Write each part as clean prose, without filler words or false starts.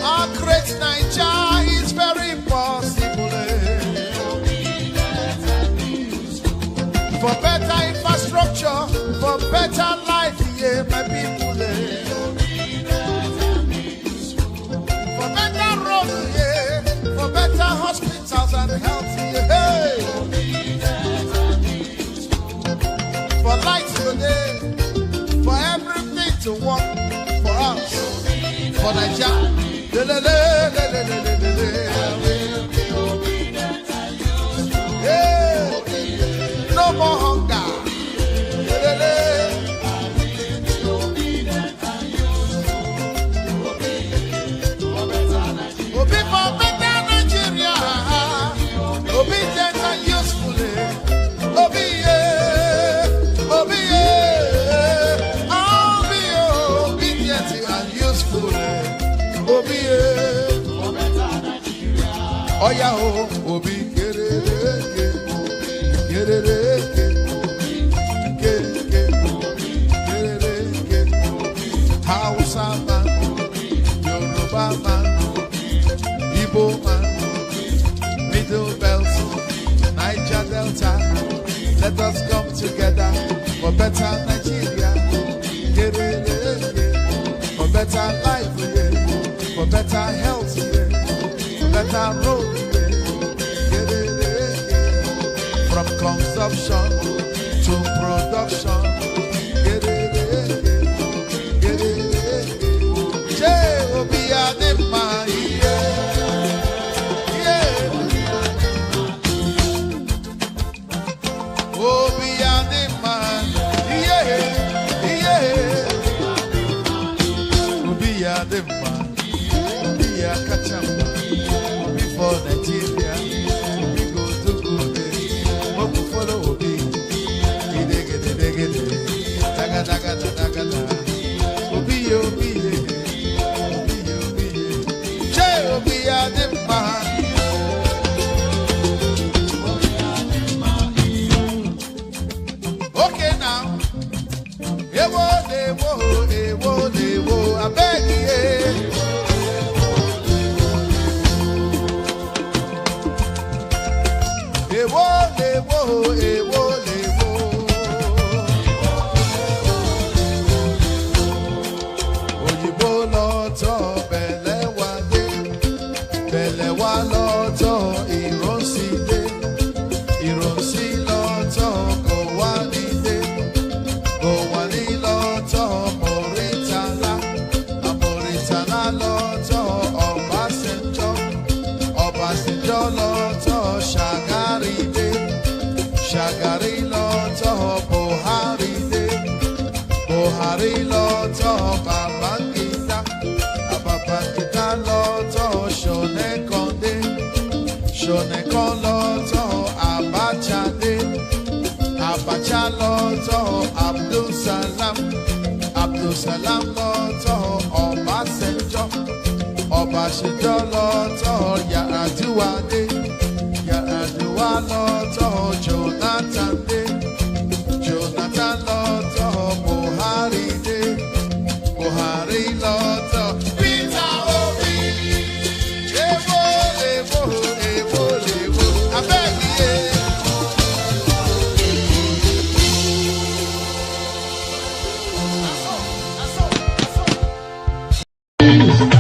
Our great Nigeria is very possible. For better infrastructure, for better life, yeah, my people. For better roads, yeah, for better hospitals and health, yeah. For lights today, for everything to work for us, for Nigeria. Yeah. No more hunger. Obi for better Nigeria. Obedient and useful. Obi, yeah. Obi, yeah. I'll be obedient and useful. Obi, yeah. Oh, yeah, oh, Obi, get it. Hausa man, Yoruba man, Igbo man, Middle Belt, Niger Delta. Let us come together for better Nigeria. For better life, for better health, for better road. From consumption to production. Obi Adema, yeah. Obi Adema, yeah. Obi Adema, Obi Akachamba, Obi for Nigeria. Okay now, I beg Shagari loto Buhari loto Babangida loto Shone Kon loto Abacha loto Abdul Salam loto Obasanjo loto Yar'Adua loto Jonathan loto Buhari loto Peter Obi Ewo I beg you.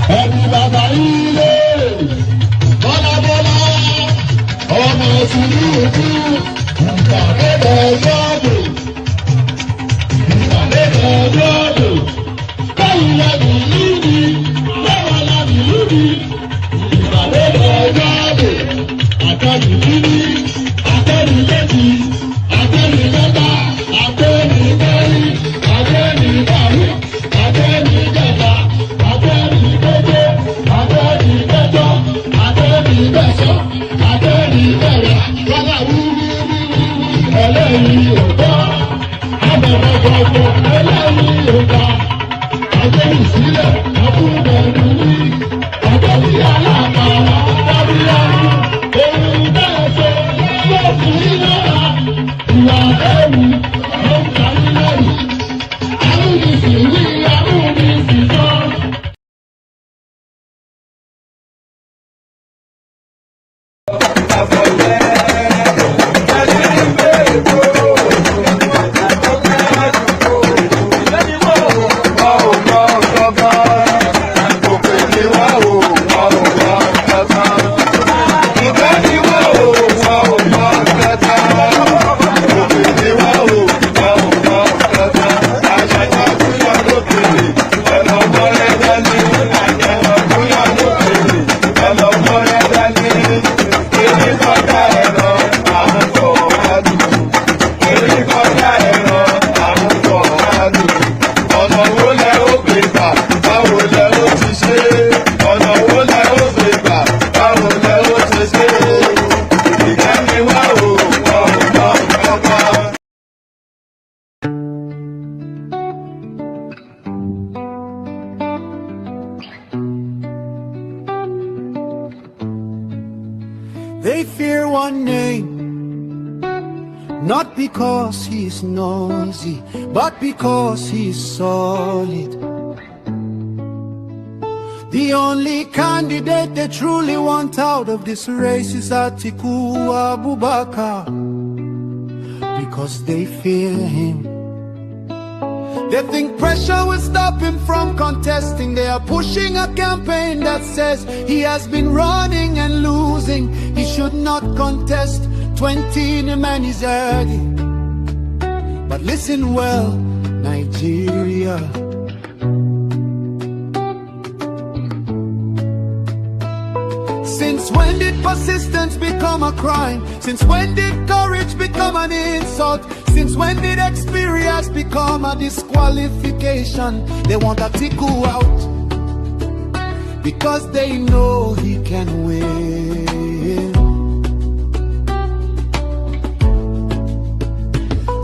Everybody, They fear one name, not because he's noisy, but because he's solid. The only candidate they truly want out of this race is Atiku Abubakar, because they fear him. They think pressure will stop him from contesting. They are pushing a campaign that says he has been running and losing. He should not contest. 20 the man is early. But listen well, Nigeria. Since when did persistence become a crime? Since when did courage become an insult? Since when did experience become a disqualification? They want Atiku out because they know he can win.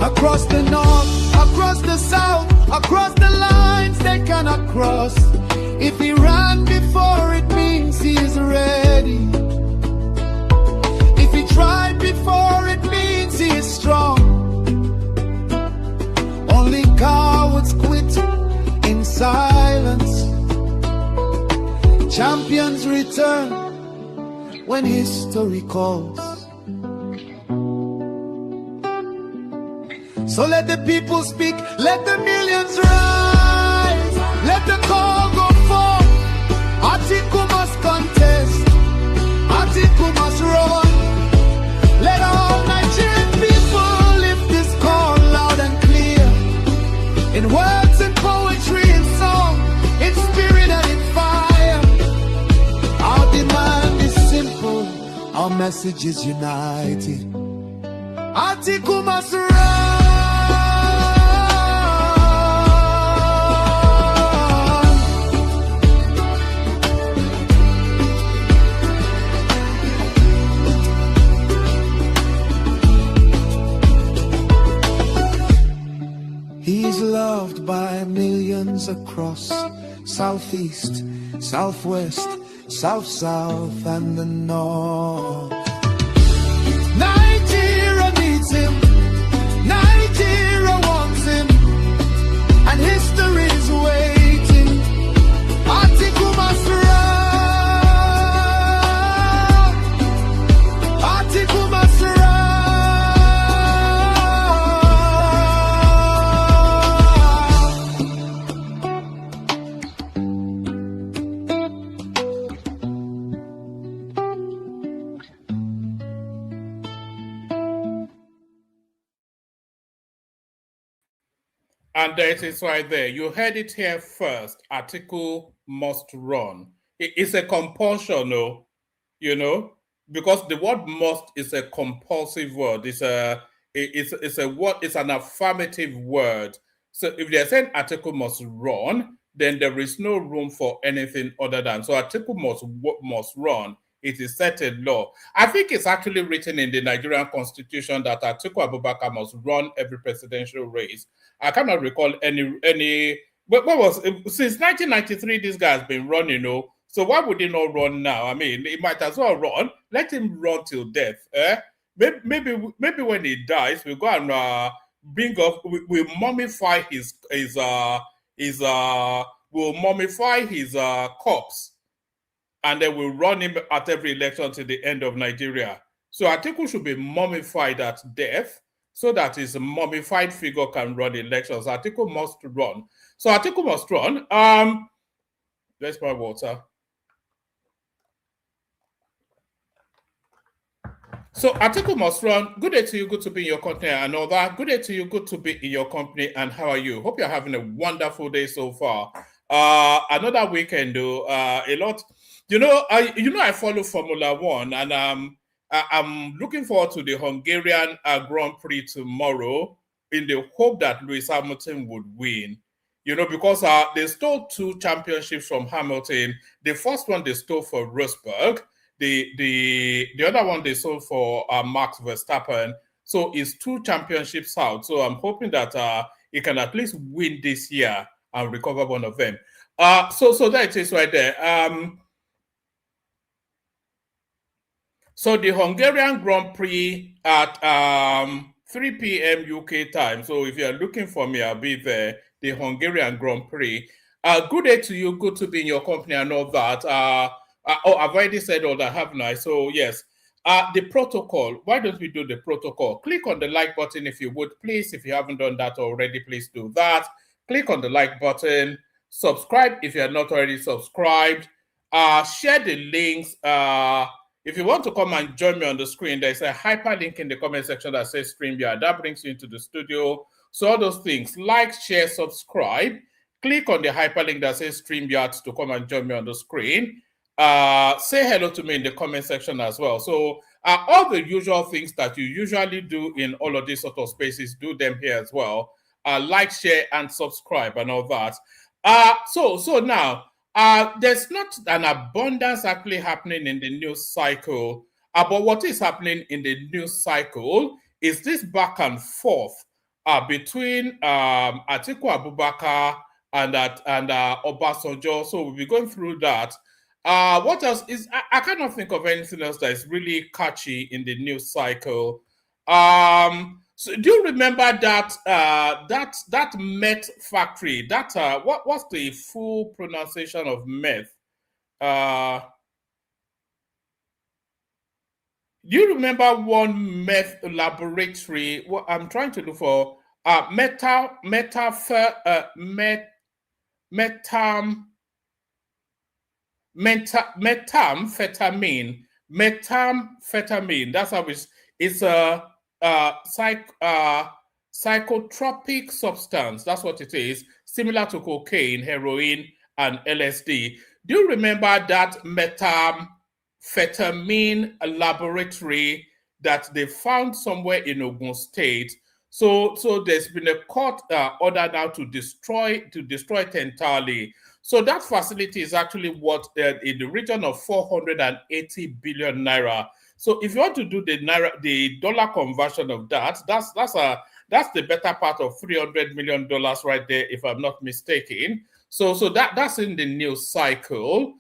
Across the north, across the south, across the lines they cannot cross. If he ran before, it means he is ready. If he tried before, it means he is strong. Only cowards quit in silence. Champions return when history calls. So let the people speak, let the millions rise, let the call go forth. Atiku must contest, Atiku must run. Let all Nigerian people lift this call loud and clear, in words and poetry and song, in spirit and in fire. Our demand is simple, our message is united. Atiku must run. He's loved by millions across Southeast, Southwest, South, and the North. Nigeria needs him, Nigeria wants him, and history is waiting. Atiku must run, Atiku must run. And there it is right there. You heard it here first. Atiku must run. It's a compulsion, no, you know, because the word "must" is a compulsive word. It's a word. It's an affirmative word. So if they're saying Atiku must run, then there is no room for anything other than. So Atiku must run it is set in law. I think it's actually written in the Nigerian constitution that Atiku Abubakar must run every presidential race. I cannot recall any. What was since 1993? This guy has been running, So why would he not run now? I mean, he might as well run. Let him run till death. Maybe when he dies, we go and bring up. We mummify we'll mummify his corpse, and then we'll run him at every election till the end of Nigeria. So Atiku should be mummified at death, so that his mummified figure can run elections. Atiku must run. So Atiku must run. There's my water. So Atiku must run. Good day to you. Good to be in your company and all that. Good day to you. Good to be in your company. And how are you? Hope you're having a wonderful day so far. Another weekend, though. A lot. I follow Formula One, and I'm looking forward to the Hungarian Grand Prix tomorrow, in the hope that Lewis Hamilton would win. Because they stole 2 championships from Hamilton. The first one they stole for Rosberg. The other one they sold for Max Verstappen. So it's 2 championships out. So I'm hoping that he can at least win this year and recover one of them. So that is right there. So the Hungarian Grand Prix at 3 p.m. UK time. So if you're looking for me, I'll be there. The Hungarian Grand Prix. Good day to you. Good to be in your company and all that. I've already said all that, haven't I? So yes. The protocol. Why don't we do the protocol? Click on the like button if you would, please. If you haven't done that already, please do that. Click on the like button. Subscribe if you're not already subscribed. Share the links. If you want to come and join me on the screen, there's a hyperlink in the comment section that says StreamYard. That brings you into the studio. So all those things, like, share, subscribe. Click on the hyperlink that says StreamYard to come and join me on the screen. Say hello to me in the comment section as well. So all the usual things that you usually do in all of these sort of spaces, do them here as well. Like, share, and subscribe and all that. So now, there's not an abundance actually happening in the news cycle. But what is happening in the news cycle is this back and forth between Atiku Abubakar and Obasanjo. So we'll be going through that. What else is I cannot think of anything else that is really catchy in the news cycle. So do you remember that that meth factory? What's the full pronunciation of meth? Do you remember one meth laboratory? What I'm trying to look for methamphetamine. That's how it's a psychotropic substance. That's what it is, similar to cocaine, heroin, and LSD. Do you remember that methamphetamine laboratory that they found somewhere in Ogun State? So there's been a court order now to destroy it entirely. So that facility is actually worth in the region of 480 billion naira. So if you want to do the dollar conversion of that, that's the better part of $300 million right there, if I'm not mistaken. So that's in the news cycle.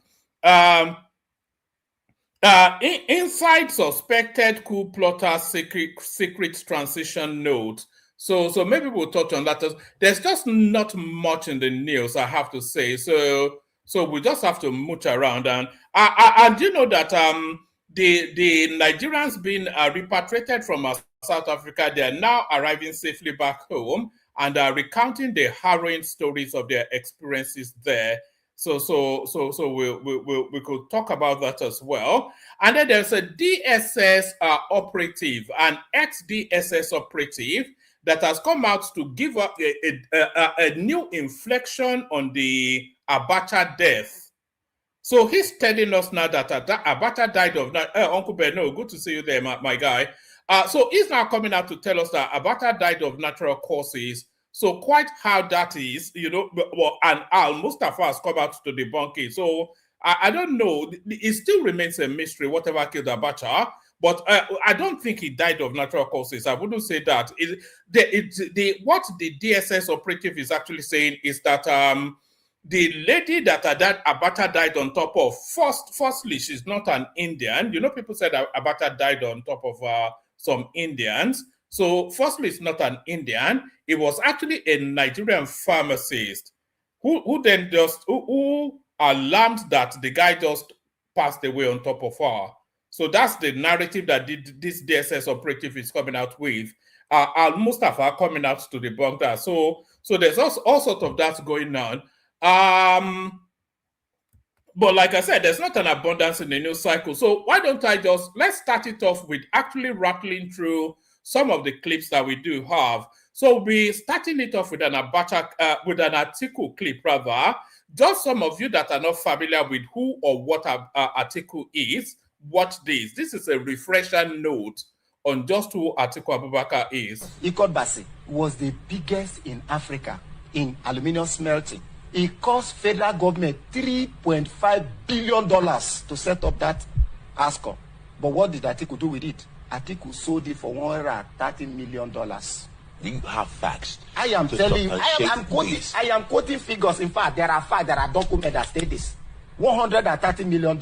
Inside suspected coup plotter secret transition note. So maybe we'll touch on that. There's just not much in the news, I have to say. So we just have to mooch around. And you know that the Nigerians being repatriated from South Africa, they are now arriving safely back home and are recounting the harrowing stories of their experiences there. So we could talk about that as well. And then there's a DSS operative, an ex-DSS operative, that has come out to give up a new inflection on the Abacha death. So he's telling us now that Abacha died of Uncle Beno. Good to see you there, my guy. So he's now coming out to tell us that Abacha died of natural causes. So quite how that is, and Al Mustafa has come out to debunk it. So I don't know. It still remains a mystery, whatever killed Abacha. But I don't think he died of natural causes. I wouldn't say that. What the DSS operative is actually saying is that the lady that Abacha died on top of, firstly, she's not an Indian. You know, people said that Abacha died on top of some Indians. So, firstly, it's not an Indian. It was actually a Nigerian pharmacist who then just who alarmed that the guy just passed away on top of her. So that's the narrative that this DSS operative is coming out with. Al-Mustafa coming out to debunk that. So there's all sorts of that going on. But like I said, there's not an abundance in the news cycle. So why don't let's start it off with actually rattling through some of the clips that we do have. So we'll be starting it off with an Atiku clip, rather. Just some of you that are not familiar with who or what Atiku is, watch this. This is a refresher note on just who Atiku Abubakar is. Ikot Basi was the biggest in Africa in aluminium smelting. It cost federal government $3.5 billion to set up that ASCOM. But what did Atiku do with it? Atiku sold it for $130 million. Do you have facts? I am telling you, I am quoting figures. In fact, there are facts, there are documents that state this. $130 million.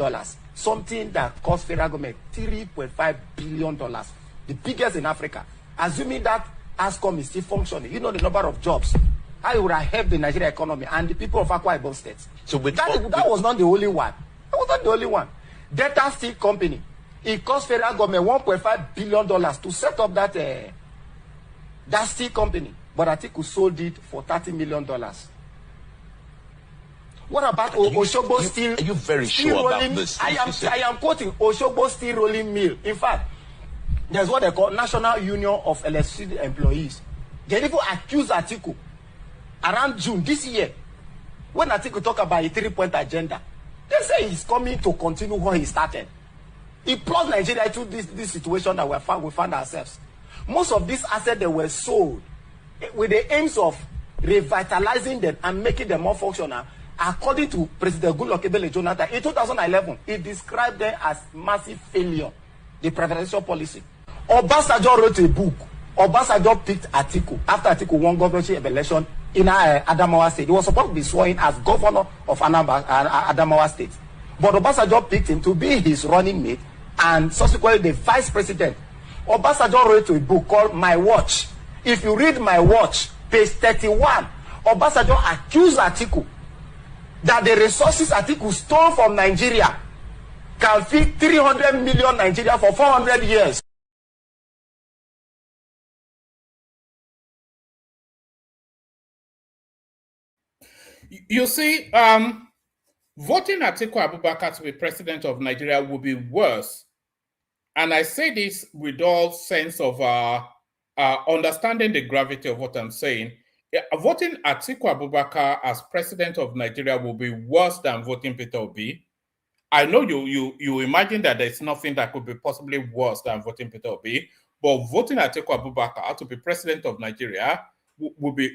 Something that cost federal government $3.5 billion. The biggest in Africa. Assuming that ASCOM is still functioning, you know the number of jobs. I would have helped the Nigerian economy and the people of Akwa Ibom State. So that was not the only one. That was not the only one. Delta Steel Company. It cost federal government $1.5 billion to set up that steel company. But Atiku sold it for $30 million. What about Oshogbo Steel? Are you very sure about this? I am quoting Oshogbo Steel Rolling Mill. In fact, there's what they call National Union of Electricity Employees. They even accused Atiku around June this year, when Atiku talk about a 3-point agenda. They say he's coming to continue what he started. He plunged Nigeria into this situation that we found ourselves. Most of these assets that were sold with the aims of revitalizing them and making them more functional. According to President Goodluck Ebele Jonathan, in 2011, he described them as massive failure, the presidential policy. Obasanjo wrote a book. Obasanjo picked Atiku after Atiku won governorship election in Adamawa State. He was supposed to be sworn in as governor of Adamawa State. But Obasanjo picked him to be his running mate and subsequently the vice president. Obasanjo wrote a book called My Watch. If you read My Watch, page 31, Obasanjo accused Atiku that the resources Atiku stole from Nigeria can feed 300 million Nigeria for 400 years. You see, voting Atiku Abubakar to be president of Nigeria will be worse. And I say this with all sense of understanding the gravity of what I'm saying. Voting Atiku Abubakar as president of Nigeria will be worse than voting Peter Obi. I know you imagine that there's nothing that could be possibly worse than voting Peter Obi, but voting Atiku Abubakar to be president of Nigeria will be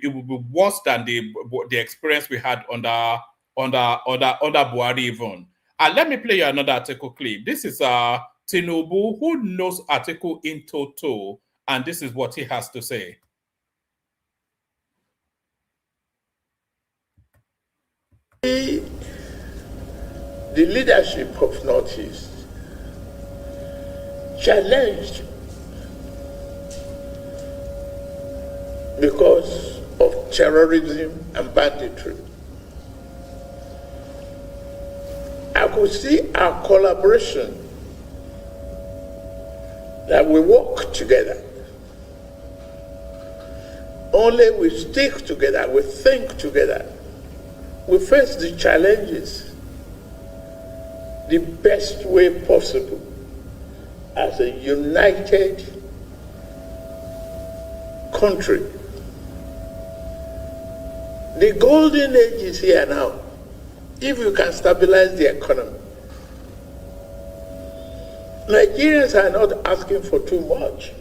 worse than the experience we had under Buhari even. And let me play you another Atiku clip. This is Tinubu, who knows Atiku in toto, and this is what he has to say. The leadership of Northeast challenged because of terrorism and banditry. I could see our collaboration, that we work together. Only we stick together, we think together, we face the challenges the best way possible as a united country. The golden age is here now. If you can stabilize the economy. Nigerians are not asking for too much.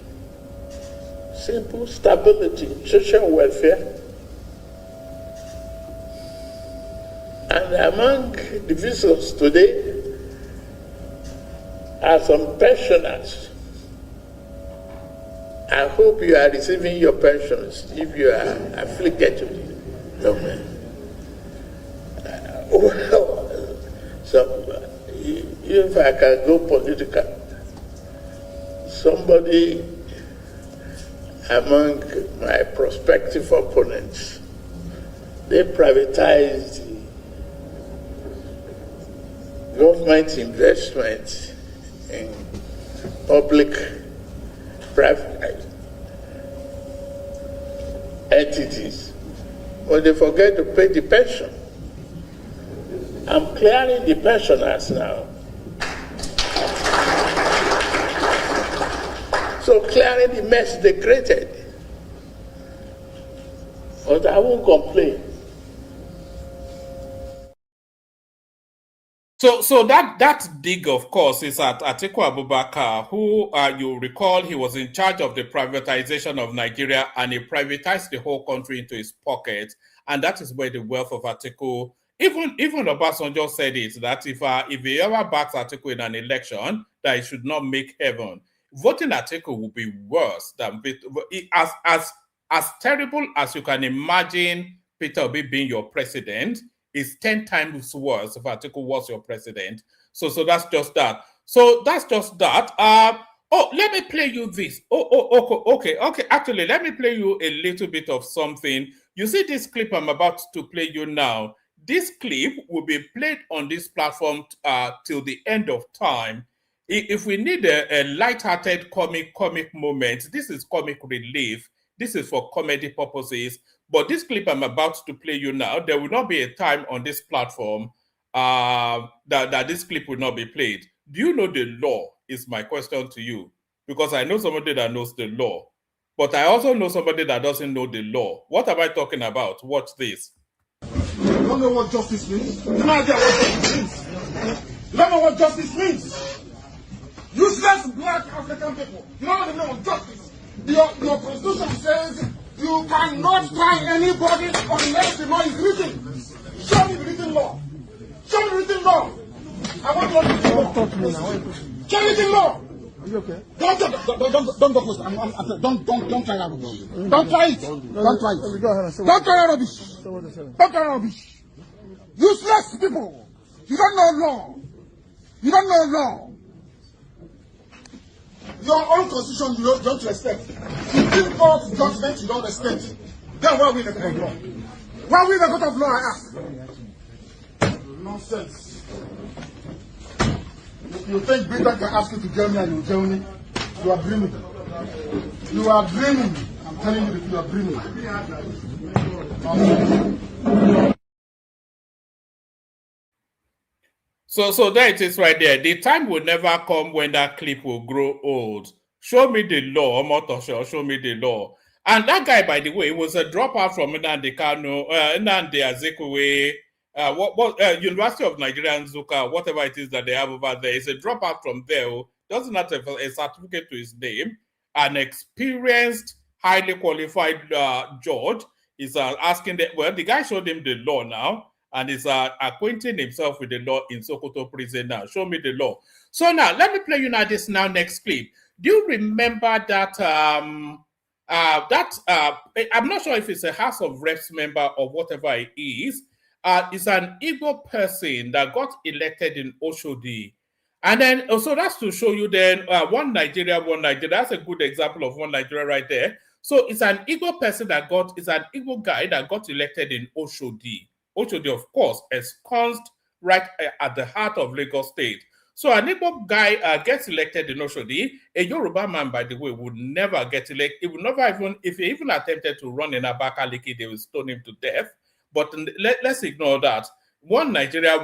Simple stability, social welfare, and And among the visitors today are some pensioners. I hope you are receiving your pensions if you are afflicted with illness. Well, so if I can go political, somebody among my prospective opponents, they privatized government investment in public-private entities, but they forget to pay the pension. I'm clearing the pensioners now. So clearing the mess they created. But I won't complain. So that dig, of course, is at Atiku Abubakar, who you recall he was in charge of the privatization of Nigeria, and he privatized the whole country into his pocket, and that is where the wealth of Atiku. Even Obasanjo said it, that if he ever backs Atiku in an election, that he should not make heaven. Voting Atiku will be worse than as terrible as you can imagine Peter Obi being your president. Is 10 times worse if Atiku was your president. So that's just that. So that's just that. Let me play you this. Okay. Actually, let me play you a little bit of something. You see this clip I'm about to play you now. This clip will be played on this platform till the end of time. If we need a light-hearted comic moment, this is comic relief. This is for comedy purposes. But this clip I'm about to play you now, there will not be a time on this platform that this clip will not be played. Do you know the law is my question to you? Because I know somebody that knows the law. But I also know somebody that doesn't know the law. What am I talking about? Watch this. You don't know what justice means? You no idea what justice means? You don't know what justice means? Useless black African people. You don't know the meaning of justice. Your constitution says you cannot try anybody unless the law is written. Show me the written law. Show me the written law. I want you to talk to me now. Show me the written law. Are you okay? Don't go close. Don't try that rubbish. Don't try it. Don't try it. Don't try that rubbish. Don't try that rubbish. Useless people. You don't know law. You don't know law. Your own constitution you don't respect. Supreme Court judgment you don't respect. Then why are we in the court of law? Why are we in the court of law, I ask? Nonsense. You think Britain can ask you to join me and you join me? You are dreaming. You are dreaming. I'm telling you that you are dreaming. Nonsense. So there it is right there. The time will never come when that clip will grow old. Show me the law, Motosho, show me the law. And that guy, by the way, was a dropout from Nnamdi Kanu, Nnamdi Azikiwe, University of Nigeria, Nzuka, whatever it is that they have over there. He's a dropout from there. Doesn't have a certificate to his name. An experienced, highly qualified judge is asking that. Well, the guy showed him the law now. And is acquainting himself with the law in Sokoto prison now. Show me the law. So now, let me play you now this next clip. Do you remember that, I'm not sure if it's a House of Reps member or whatever it is. It's an Igbo person that got elected in Oshodi. And then, so that's to show you then, one Nigeria, one Nigeria. That's a good example of one Nigeria right there. So it's an Igbo person it's an Igbo guy that got elected in Oshodi. Oshodi, of course, ensconced right at the heart of Lagos State. So an Igbo guy gets elected in Oshodi. A Yoruba man, by the way, would never get elected. He would never even, if he even attempted to run in Abakaliki, they will stone him to death. But let's ignore that. One Nigeria.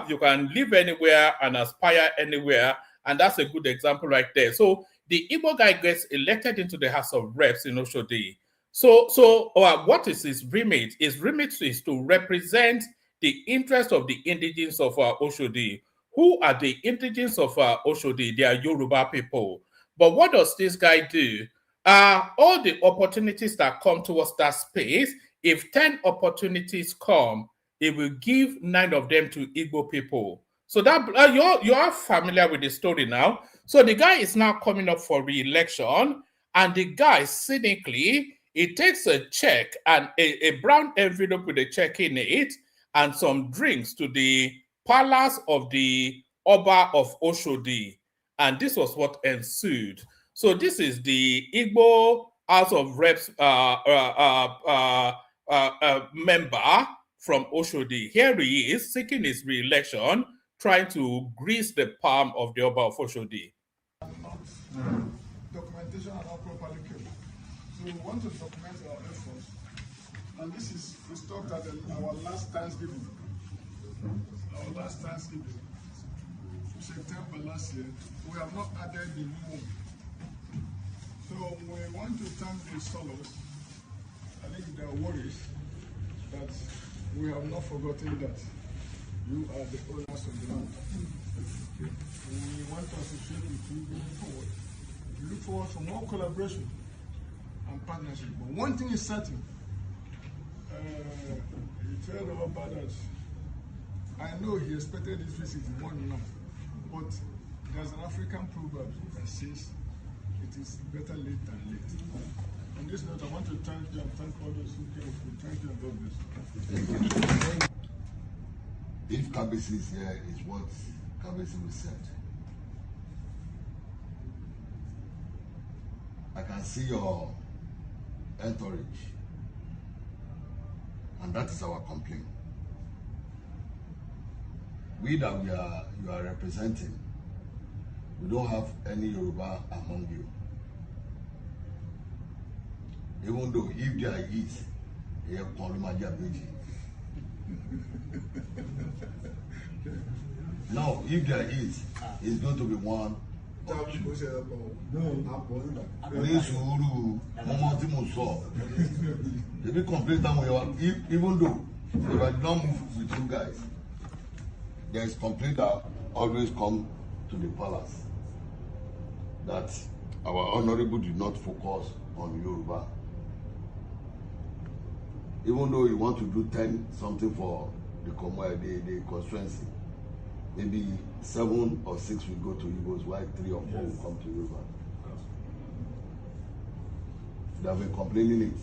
You can live anywhere and aspire anywhere. And that's a good example right there. So the Igbo guy gets elected into the House of Reps in Oshodi. So what is his remit? His remit is to represent the interest of the indigenes of Oshodi. Who are the indigenes of Oshodi? They are Yoruba people. But what does this guy do? All the opportunities that come towards that space, if 10 opportunities come, he will give 9 of them to Igbo people. So that you are familiar with the story now. So the guy is now coming up for re-election, and the guy cynically, he takes a check and a brown envelope with a check in it and some drinks to the palace of the Oba of Oshodi. And this was what ensued. So this is the Igbo House of Reps member from Oshodi. Here he is seeking his re-election, trying to grease the palm of the Oba of Oshodi. Documentation are not properly kept. So we want to document our efforts. And this is, we stopped at our last Thanksgiving. Our last Thanksgiving. September last year. We have not added the new one. So we want to thank the Solos. I think there are worries that we have not forgotten that you are the owners of the land. We want to associate with you going forward. We look forward for more collaboration and partnership. But one thing is certain. He told about that. I know he expected this visit in 1 month, but there's an African proverb that says it is better late than late. On this note, I want to thank you and thank all those who came. Thank you and God bless. If Kabisi is here, is what Kabisi will said. I can see your entourage, and that is our complaint. We that you are representing, we don't have any Yoruba among you. Even though if there is, now if there is, it's going to be one. Ní sùúrù, moment tí mo sọ. If you complain that way, even though if I don't move with you guys, there is complaint that always come to the palace that our honorable did not focus on Yoruba. Even though you want to do 10 something for the constituency, maybe 7 or 6 will go to Igbos, while 3 or 4 will come to Yoruba. They have been complaining it.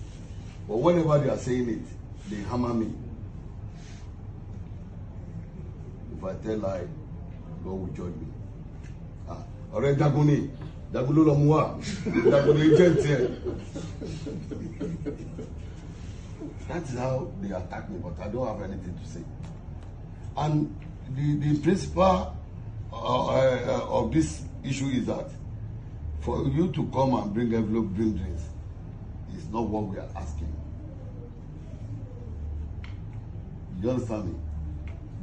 But whenever they are saying it, they hammer me. If I tell lie, God will judge me. Alright, Dagoni. Dagulo Lomua. Dagoni agent. That's how they attack me, but I don't have anything to say. And the principle of this issue is that for you to come and bring envelope, bring drinks, is not what we are asking. You understand me?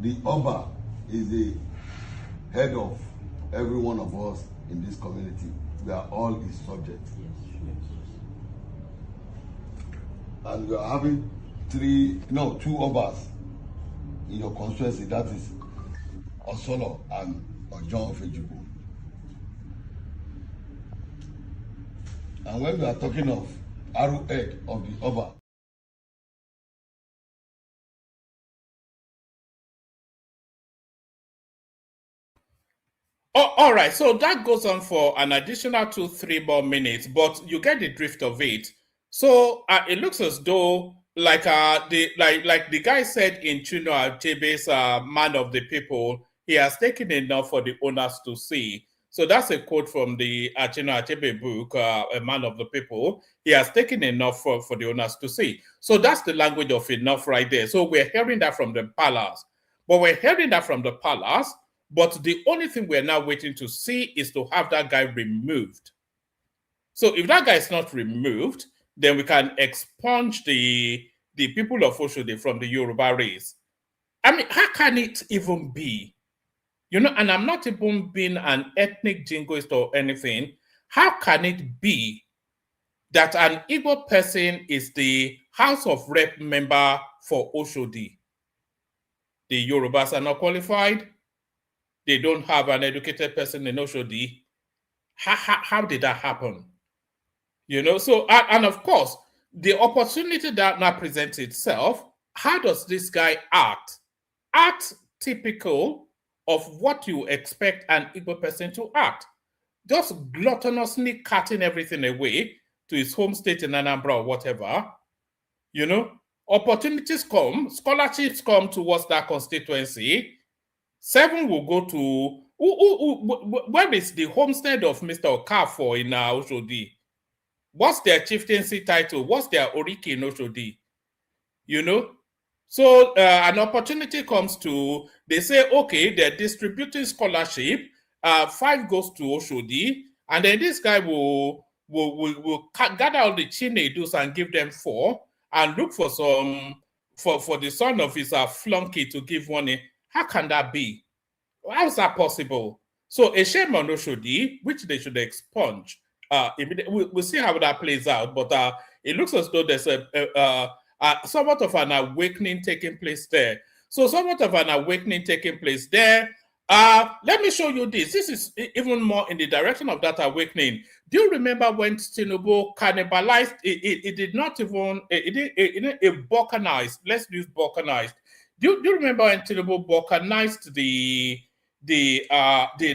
The Oba is the head of every one of us in this community. We are all his subjects. And we are having 2 Obas in your constituency, that is Osolo and Ojon Fejibu. And when we are talking of arrowhead of the Oba, Oh, all right, so that goes on for an additional 2-3 more minutes, but you get the drift of it. So it looks as though, like the guy said in Chuno Achebe's Man of the People, he has taken enough for the owners to see. So that's a quote from the Chuno Achebe book, A Man of the People. He has taken enough for the owners to see. So that's the language of enough right there. So we're hearing that from the palace. But we're hearing that from the palace. But the only thing we're now waiting to see is to have that guy removed. So if that guy is not removed, then we can expunge the people of Oshodi from the Yoruba race. I mean, how can it even be? You know, and I'm not even being an ethnic jingoist or anything. How can it be that an Igbo person is the House of Rep member for Oshodi? The Yorubas are not qualified. They don't have an educated person in Oshodi. How did that happen? You know, so, and of course, the opportunity that now presents itself, how does this guy act? Act typical of what you expect an Igbo person to act. Just gluttonously cutting everything away to his home state in Anambra or whatever. You know, opportunities come, scholarships come towards that constituency. 7 will go to where is the homestead of Mr. Okafor in Oshodi? What's their chieftaincy title? What's their Oriki in Oshodi? You know? So an opportunity comes to, they say, okay, they're distributing scholarship. 5 goes to Oshodi, and then this guy will gather all the Chinedus and give them 4, and look for some for the son of his flunky to give money. How can that be? How is that possible? So a shame on Oshodi, which they should expunge. We'll see how that plays out, but it looks as though there's somewhat of an awakening taking place there. So somewhat of an awakening taking place there. Let me show you this. This is even more in the direction of that awakening. Do you remember when Tinubu cannibalized? It did not even, it balkanized. Let's use balkanized. Do you remember when Tinubu balkanized the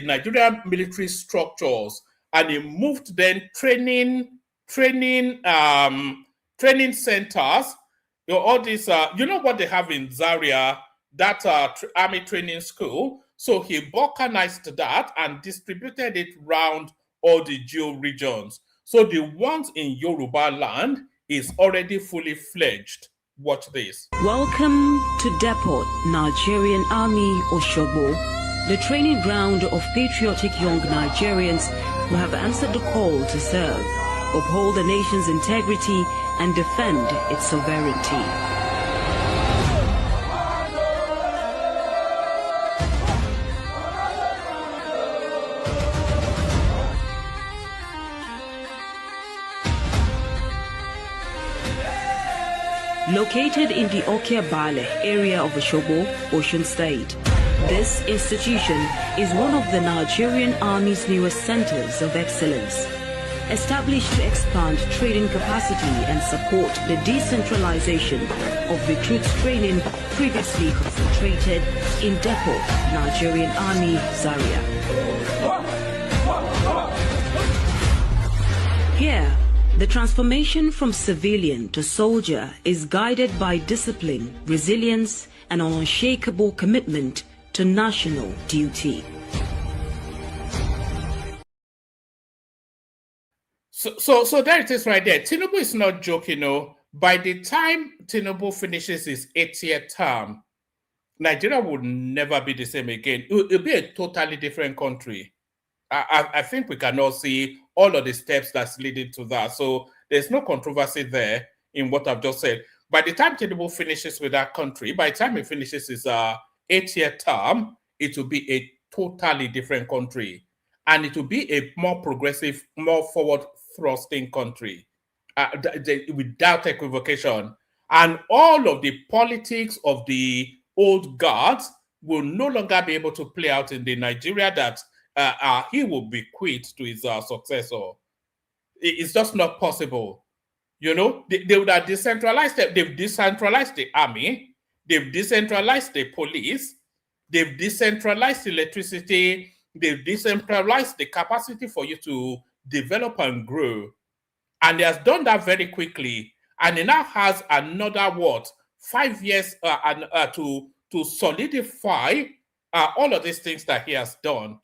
Nigerian military structures, and he moved then training centers? You know, all these, you know what they have in Zaria, that army training school. So he balkanized that and distributed it around all the geo regions. So the ones in Yoruba land is already fully fledged. Watch this. Welcome to Depot, Nigerian Army Oshobo, the training ground of patriotic young Nigerians who have answered the call to serve, uphold the nation's integrity, and defend its sovereignty. Located in the Okiabale area of Oshobo, Osun State, this institution is one of the Nigerian Army's newest centers of excellence. Established to expand training capacity and support the decentralization of recruits training previously concentrated in Depot, Nigerian Army, Zaria. Here, the transformation from civilian to soldier is guided by discipline, resilience, and an unshakable commitment to national duty. So there it is right there. Tinubu is not joking, no. By the time Tinubu finishes his 8-year term, Nigeria will never be the same again. It'll be a totally different country. I think we can all see all of the steps that's leading to that. So there's no controversy there in what I've just said. By the time Tinubu finishes with that country, by the time he finishes his 8-year term, it will be a totally different country. And it will be a more progressive, more forward-thrusting country, without equivocation. And all of the politics of the old guards will no longer be able to play out in the Nigeria that he will bequeath to his successor. It's just not possible. You know, they would have decentralized it. They've decentralized the army. They've decentralized the police. They've decentralized electricity. They've decentralized the capacity for you to develop and grow. And he has done that very quickly. And he now has another, 5 years to solidify all of these things that he has done.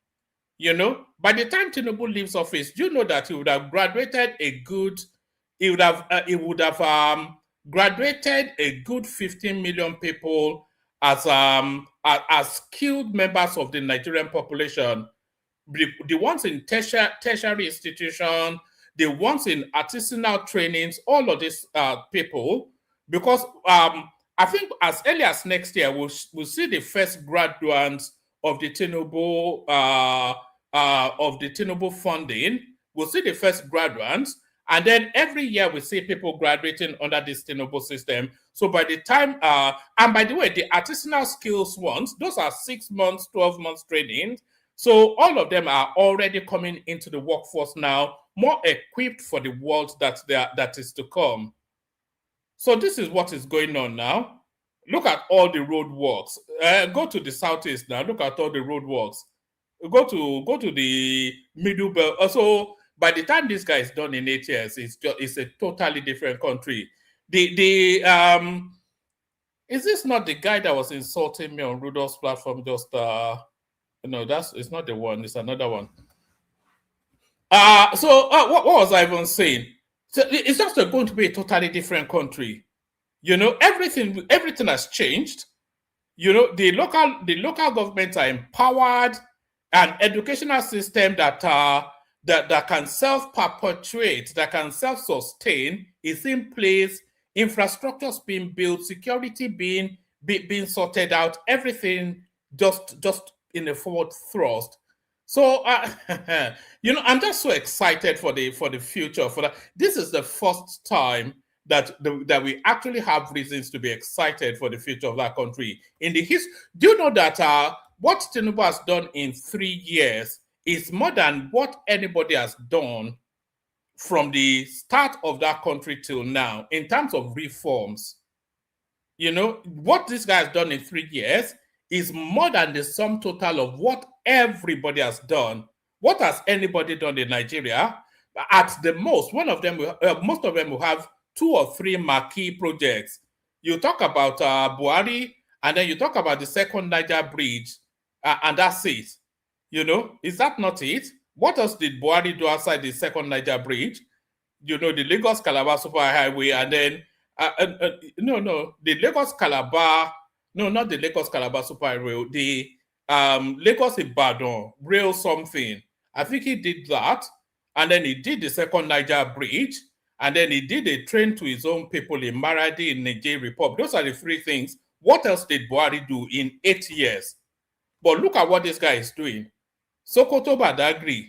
You know, by the time Tinubu leaves office, you know that he would have graduated he would have graduated a good 15 million people as skilled members of the Nigerian population. The ones in tertiary institution, the ones in artisanal trainings, all of these people, because I think as early as next year, we'll see the first graduates of the Tinubu funding. We'll see the first graduates, and then every year we see people graduating under this Tinubu system. So by the time, and by the way, the artisanal skills ones, those are 6 months, 12 months training. So all of them are already coming into the workforce now, more equipped for the world that is to come. So this is what is going on now. look at all the road works. Go to the southeast now. Look at all the road works. Go to the middle belt. So by the time this guy is done in 8 years, it's a totally different country. Is this not the guy that was insulting me on Rudolph's platform? Just no, it's not the one. It's another one. What was I even saying? So it's just going to be a totally different country. You know, everything has changed. You know, the local governments are empowered. An educational system that can self-perpetuate, that can self-sustain is in place. Infrastructure's being built, security being sorted out. Everything just in a forward thrust. So you know, I'm just so excited for the future. This is the first time that we actually have reasons to be excited for the future of that country. In the history, do you know that what Tinubu has done in 3 years is more than what anybody has done from the start of that country till now in terms of reforms? You know, what this guy has done in 3 years is more than the sum total of what everybody has done. What has anybody done in Nigeria? At the most, most of them will have 2 or 3 marquee projects. You talk about Buhari, and then you talk about the second Niger bridge, and that's it. You know, is that not it? What else did Buhari do outside the second Niger bridge? You know, the Lagos-Calabar Superhighway, and then, the Lagos-Calabar, no, not the Lagos-Calabar Superhighway, the Lagos-Ibadan rail something. I think he did that, and then he did the second Niger bridge, and then he did a train to his own people in Maradi in Niger Republic. Those are the 3 things. What else did Buhari do in 8 years? But look at what this guy is doing. Sokoto Badagry.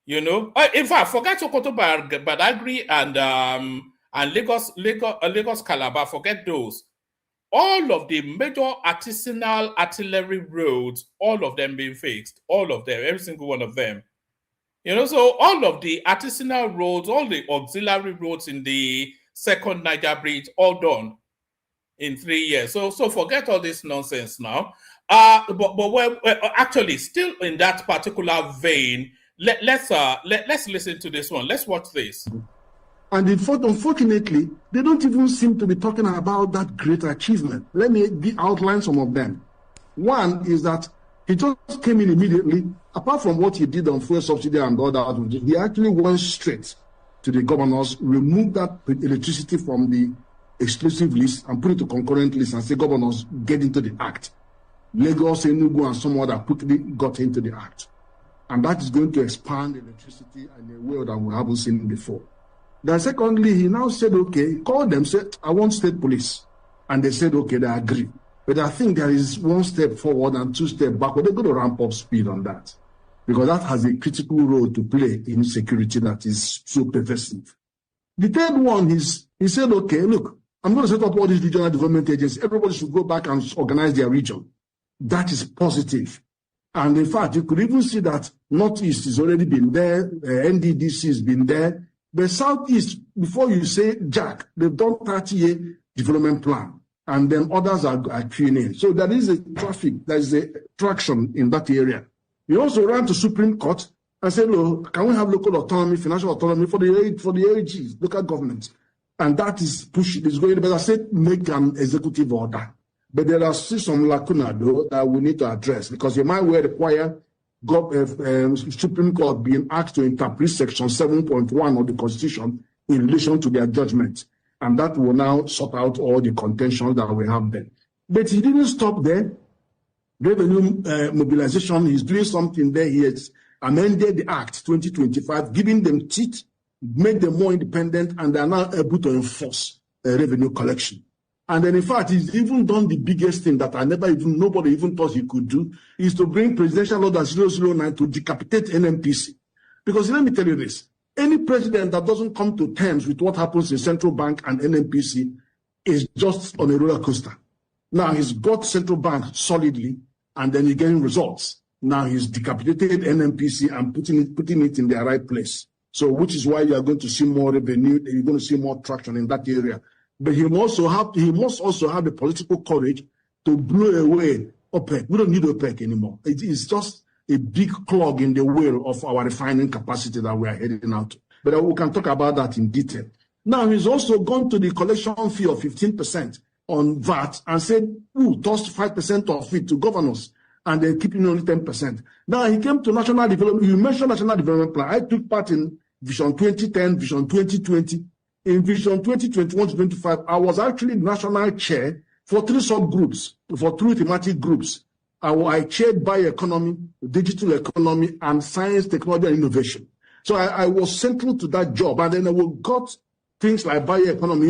You know, in fact, forget Sokoto Badagry and Lagos Calabar. Forget those. All of the major artisanal artillery roads, all of them being fixed. All of them, every single one of them. You know, so all of the artisanal roads, all the auxiliary roads in the second Niger bridge, all done in 3 years. So forget all this nonsense now. But actually, still in that particular vein, let's listen to this one. Let's watch this. And unfortunately, they don't even seem to be talking about that great achievement. Let me outline some of them. One is that he just came in immediately. Apart from what he did on fuel subsidy and all that, he actually went straight to the governors, removed that electricity from the exclusive list and put it to concurrent list and say, governors, get into the act. Lagos, Enugu, and some other quickly got into the act. And that is going to expand electricity in a way that we haven't seen before. Then secondly, he now said, okay, called them, said, I want state police. And they said, okay, they agree. But I think there is 1 step forward and 2 steps backward. They're going to ramp up speed on that. Because that has a critical role to play in security that is so pervasive. The third one is, he said, okay, look, I'm going to set up all these regional development agencies. Everybody should go back and organize their region. That is positive. And in fact, you could even see that Northeast has already been there, NDDC has been there. But Southeast, before you say Jack, they've done 30-year development plan. And then others are queuing in. So there is a traction in that area. We also ran to Supreme Court and said, look, can we have local autonomy, financial autonomy for the AGs, local governments? And that is pushing, is going, but I said, make an executive order. But there are still some lacuna, though, that we need to address, because you might well require Supreme Court being asked to interpret Section 7.1 of the Constitution in relation to their judgment. And that will now sort out all the contentions that we have there. But he didn't stop there. Revenue mobilization, he's doing something there. He has amended the Act 2025, giving them teeth, made them more independent, and they are now able to enforce revenue collection. And then, in fact, he's even done the biggest thing that nobody even thought he could do, is to bring Presidential Order 009 to decapitate NNPC. Because let me tell you this, any president that doesn't come to terms with what happens in Central Bank and NNPC is just on a roller coaster. Now he's got Central Bank solidly, and then he's getting results. Now he's decapitated NNPC and putting it in their right place. So which is why you are going to see more revenue, you're going to see more traction in that area. But he must also have the political courage to blow away OPEC. We don't need OPEC anymore. It is just a big clog in the wheel of our refining capacity that we are heading out to. But we can talk about that in detail. Now, he's also gone to the collection fee of 15% on VAT and said, tossed 5% of it to governors, and they're keeping only 10%. Now, he came to national development. You mentioned national development plan. I took part in Vision 2010, Vision 2020. In Vision 2021 to 25, I was actually national chair for 3 subgroups, for 3 thematic groups. I chaired bioeconomy, digital economy, and science, technology, and innovation. So I was central to that job, and then we got things like bioeconomy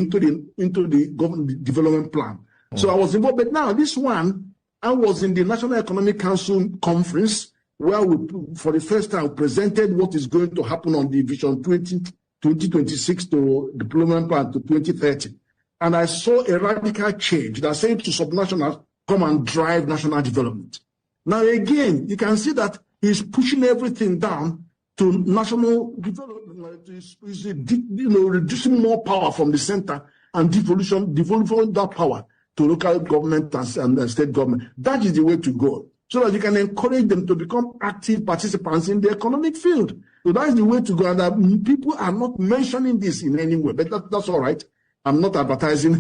into the government development plan. So I was involved. But now this one, I was in the National Economic Council conference where we, for the first time, presented what is going to happen on the Vision 2026 to development plan to 2030. And I saw a radical change that said to subnationals, come and drive national development. Now, again, you can see that he's pushing everything down to national development. He's reducing more power from the center and devolution that power to local government and state government. That is the way to go, so that you can encourage them to become active participants in the economic field. So that is the way to go. And people are not mentioning this in any way, but that's all right. I'm not advertising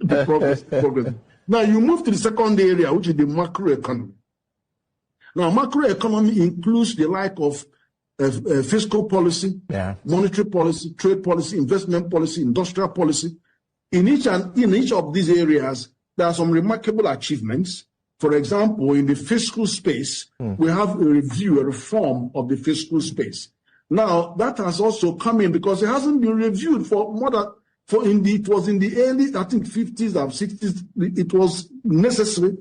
the progress. Now, you move to the second area, which is the macroeconomy. Now, macroeconomy includes the like of fiscal policy, monetary policy, trade policy, investment policy, industrial policy. In each of these areas, there are some remarkable achievements. For example, in the fiscal space, we have a reform of the fiscal space. Now, that has also come in because it hasn't been reviewed for more than, it was in the early, I think, 50s or 60s, it was necessary,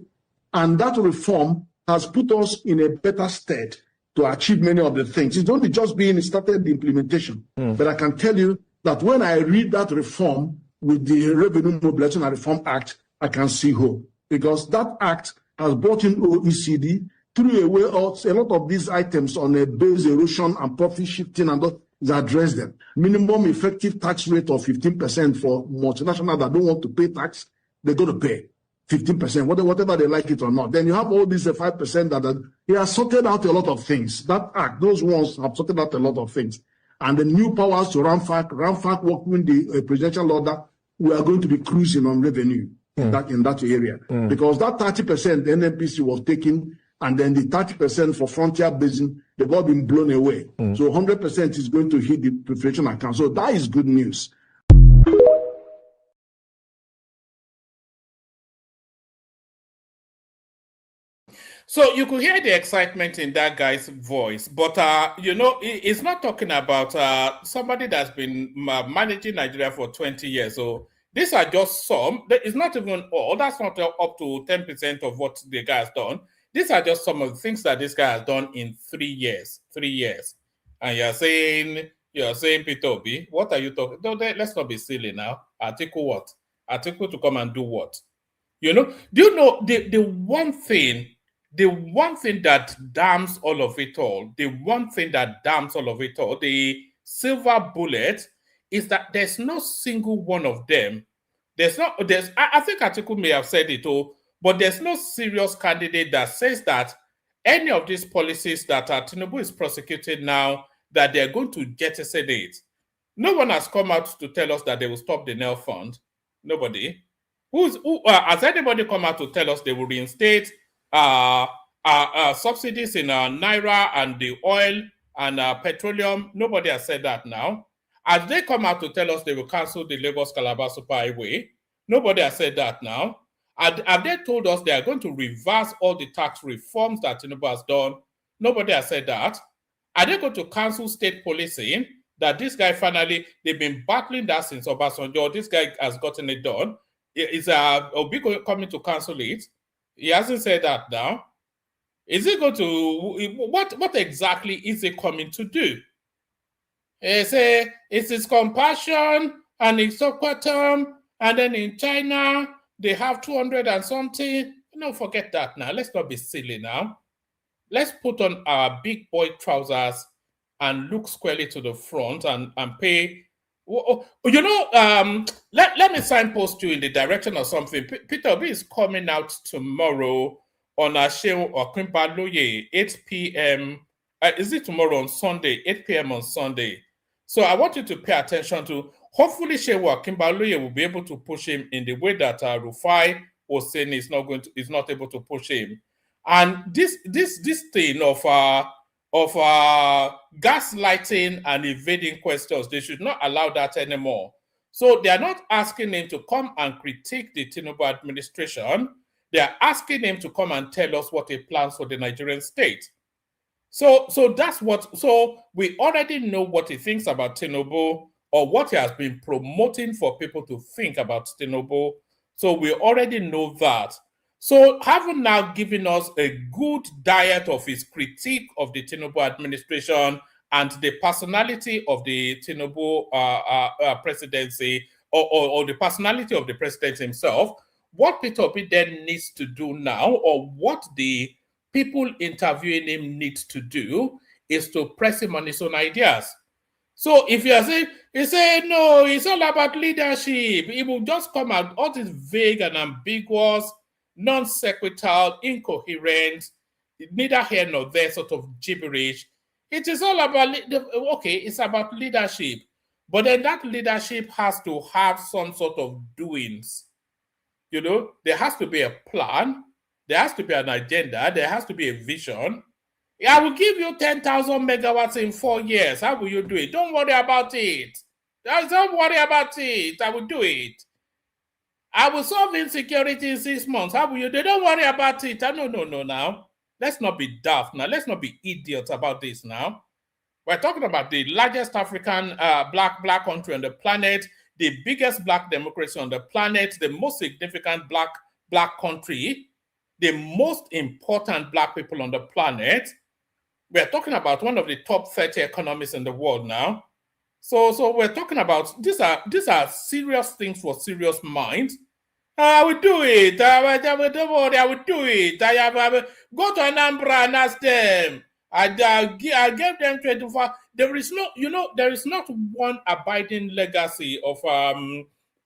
and that reform has put us in a better stead to achieve many of the things. It's only just started the implementation. But I can tell you that when I read that reform with the Revenue Mobilization and Reform Act, I can see hope, because that act has brought in OECD, threw away a lot of these items on a base erosion and profit shifting, and address them. Minimum effective tax rate of 15% for multinationals that don't want to pay tax, they're going to pay 15%, whatever they like it or not. Then you have all these 5% that he has sorted out a lot of things. That act, those ones have sorted out a lot of things. And the new powers to Ramfac working the presidential order, we are going to be cruising on revenue in that area. Because that 30% the NNPC was taking, and then the 30% for Frontier Basin, they've all been blown away. So 100% is going to hit the preparation account. So that is good news. So you could hear the excitement in that guy's voice, but he's not talking about somebody that's been managing Nigeria for 20 years. So these are just some. It's not even all. That's not up to 10% of what the guy has done. These are just some of the things that this guy has done in 3 years. 3 years. And you're saying Peter Obi, what are you talking? No, let's not be silly now. Atiku what? Atiku to come and do what? Do you know the one thing that damns all of it all, the silver bullet, is that there's no single one of them. I think Atiku may have said it all, but there's no serious candidate that says that any of these policies that Tinubu is prosecuting now, that they're going to jettison it. No one has come out to tell us that they will stop the Nail Fund. Nobody. Has anybody come out to tell us they will reinstate subsidies in Naira and the oil and petroleum? Nobody has said that now. As they come out to tell us they will cancel the Lagos-Calabar Superhighway, nobody has said that now. Have they told us they are going to reverse all the tax reforms that Tinubu has done? Nobody has said that. Are they going to cancel state policing? That this guy finally, they've been battling that since Obasanjo. This guy has gotten it done. Is Obi coming to cancel it? He hasn't said that now. Is he going to, what exactly is he coming to do? He say it's his compassion and it's quantum, and then in China they have 200 and something. No, forget that now. Let's not be silly now. Let's put on our big boy trousers and look squarely to the front and pay You know, let me signpost you in the direction of something. Peter Obi is coming out tomorrow on Ashew or Krimpaloye, 8 p.m. Is it tomorrow on Sunday, 8 p.m. on Sunday? So I want you to pay attention to, hopefully Shewa Kimbaloye will be able to push him in the way that Rufai was saying is not able to push him. And this thing of gaslighting and evading questions, they should not allow that anymore. So they are not asking him to come and critique the Tinubu administration. They are asking him to come and tell us what he plans for the Nigerian state. So that's what. So we already know what he thinks about Tinubu, or what he has been promoting for people to think about Tinubu. So we already know that. So having now given us a good diet of his critique of the Tinubu administration and the personality of the Tinubu presidency, or the personality of the president himself, what Peter Obi then needs to do now, or what the people interviewing him need to do, is to press him on his own ideas. So if you are saying, he said, no, it's all about leadership, it will just come out, all this vague and ambiguous, non-sequitur, incoherent, neither here nor there sort of gibberish. It is all about, okay, it's about leadership. But then that leadership has to have some sort of doings. You know, there has to be a plan. There has to be an agenda. There has to be a vision. I will give you 10,000 megawatts in 4 years. How will you do it? Don't worry about it. Don't worry about it. I will do it. I will solve insecurity in 6 months. How will you do it? Don't worry about it. No, now. Let's not be daft now. Let's not be idiots about this now. We're talking about the largest African black country on the planet, the biggest black democracy on the planet, the most significant black country, the most important black people on the planet. We're talking about one of the top 30 economies in the world now. So we're talking about, these are serious things for serious minds. I will do it. Don't worry, I will do it. Go to Anambra and ask them. I gave them 24. There is not one abiding legacy of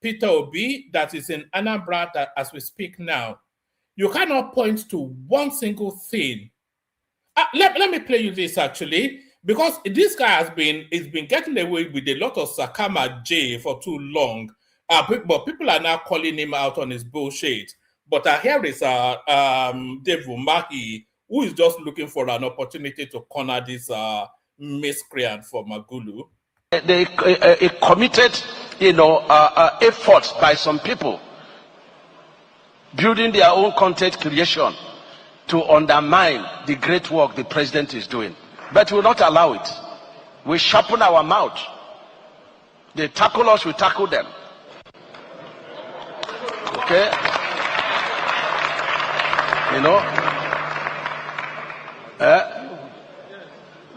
Peter Obi that is in Anambra that, as we speak now. You cannot point to one single thing. Let me play you this actually, because this guy has been getting away with a lot of Sakama J for too long. But people are now calling him out on his bullshit. But here is Dave Umahi, who is just looking for an opportunity to corner this miscreant for Magulu. A committed, effort by some people building their own content creation to undermine the great work the president is doing. But we will not allow it. We sharpen our mouth. They tackle us, we tackle them. Okay?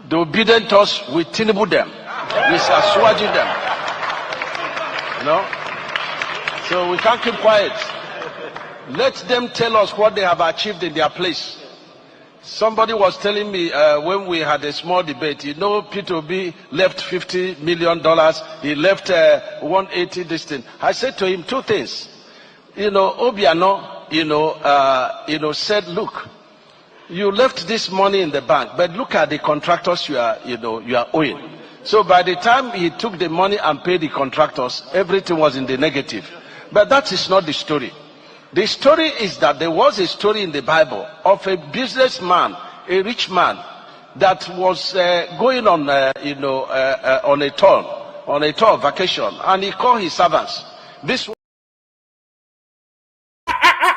The obedient us, we Tinubu them. We assuage them. So we can't keep quiet. Let them tell us what they have achieved in their place. Somebody was telling me when we had a small debate, Peter Obi left $50 million. He left 180 this thing. I said to him two things. Obiano, said, look, you left this money in the bank, but look at the contractors you are owing. So by the time he took the money and paid the contractors, everything was in the negative. But that is not the story. The story is that there was a story in the Bible of a businessman, a rich man, that was going on, on a tour vacation, and he called his servants.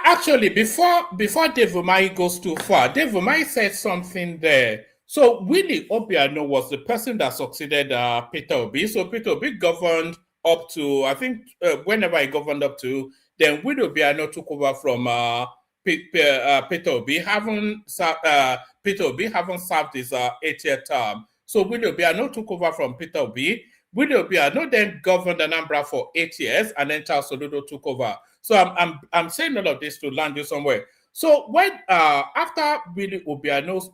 Actually, before Dave Umahi goes too far, Dave Umahi said something there. So Willie Obiano was the person that succeeded Peter Obi. So Peter Obi governed up to, I think, whenever he governed up to, then Willie Obiano took over from Peter Obi. Peter Obi haven't served his 8-year term. So Willie Obiano took over from Peter Obi. Willie Obiano then governed Anambra for 8 years, and then Charles Soludo took over. So I'm saying all of this to land you somewhere. So when after Willie Obiano's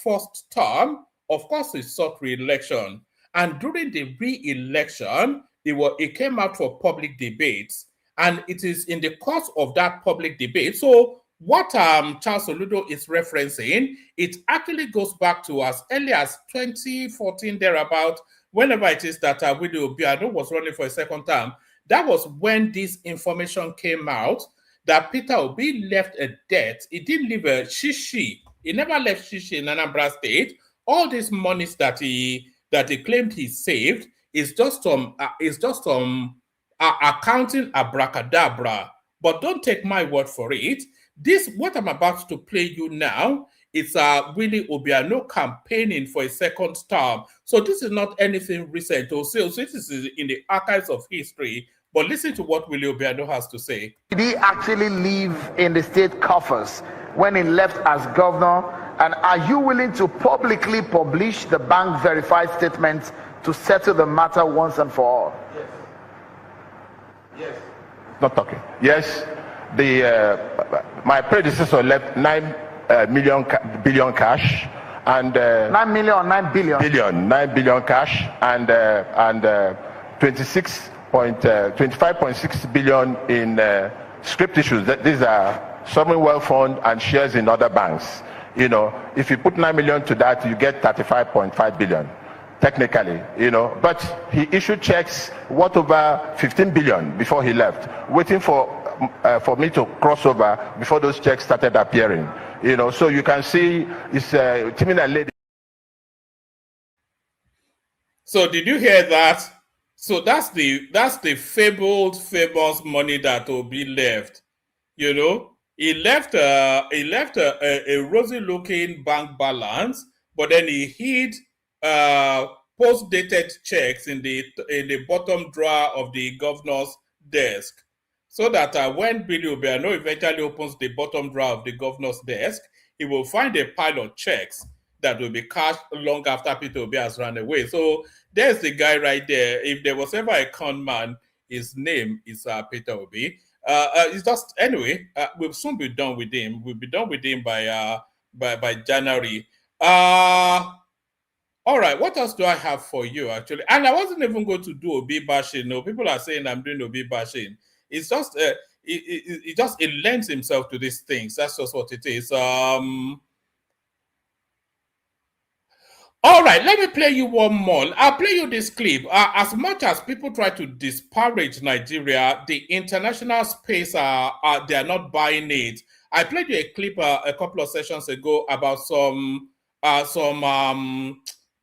first term, of course, he sought re-election, and during the re-election, it came out for public debates, and it is in the course of that public debate. So what Charles Oludo is referencing, it actually goes back to as early as 2014 thereabout, whenever it is that Willie Obiano was running for a second term. That was when this information came out that Peter Obi left a debt. He didn't leave a shishi. He never left shishi in Anambra State. All these monies that he claimed he saved is just accounting abracadabra. But don't take my word for it. This, what I'm about to play you now, it's Willie Obiano campaigning for a second term. So this is not anything recent. So this is in the archives of history. But listen to what Willie Obiano has to say. Did he actually live in the state coffers when he left as governor? And are you willing to publicly publish the bank verified statements to settle the matter once and for all? Yes. Yes. Not talking. Yes, my predecessor left 9 billion cash and 9 million or 9 billion? 9 billion cash and 25.6 billion in script issues. These are sovereign wealth fund and shares in other banks. You know, if you put 9 million to that, you get 35.5 billion. Technically, you know, but he issued checks worth over 15 billion before he left, waiting for me to cross over before those checks started appearing. You know, so you can see it's Timina lady. So did you hear that? So that's the fabled famous money that Obi left. You know, he left a rosy-looking bank balance, but then he hid post-dated checks in the bottom drawer of the governor's desk, so that when Billy Obiano eventually opens the bottom drawer of the governor's desk, he will find a pile of checks that will be cashed long after Peter Obi has run away. So there's the guy right there. If there was ever a con man, his name is Peter Obi. It's just, anyway, we'll soon be done with him. We'll be done with him by January. All right, what else do I have for you, actually? And I wasn't even going to do Obi bashing. No, people are saying I'm doing Obi bashing. It's just, it lends himself to these things. That's just what it is. All right, let me play you one more. I'll play you this clip. As much as people try to disparage Nigeria, the international space, they are not buying it. I played you a clip a couple of sessions ago about some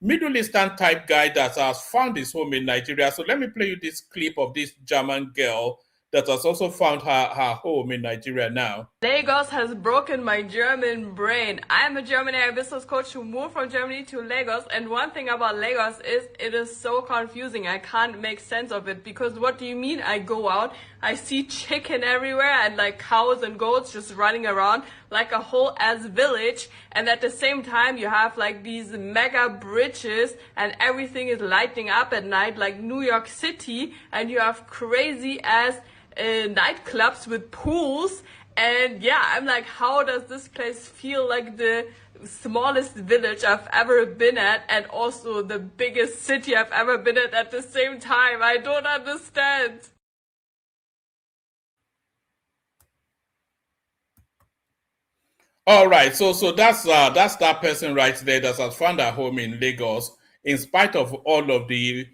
Middle Eastern type guy that has found his home in Nigeria. So let me play you this clip of this German girl that has also found her home in Nigeria now. Lagos has broken my German brain. I am a German area business coach who moved from Germany to Lagos, and one thing about Lagos is it is so confusing. I can't make sense of it, because what do you mean I go out, I see chicken everywhere and like cows and goats just running around like a whole ass village, and at the same time you have like these mega bridges and everything is lighting up at night like New York City, and you have crazy ass nightclubs with pools. And yeah, I'm like, how does this place feel like the smallest village I've ever been at and also the biggest city I've ever been at the same time? I don't understand. All right, so that's that person right there that has found a home in Lagos in spite of all of the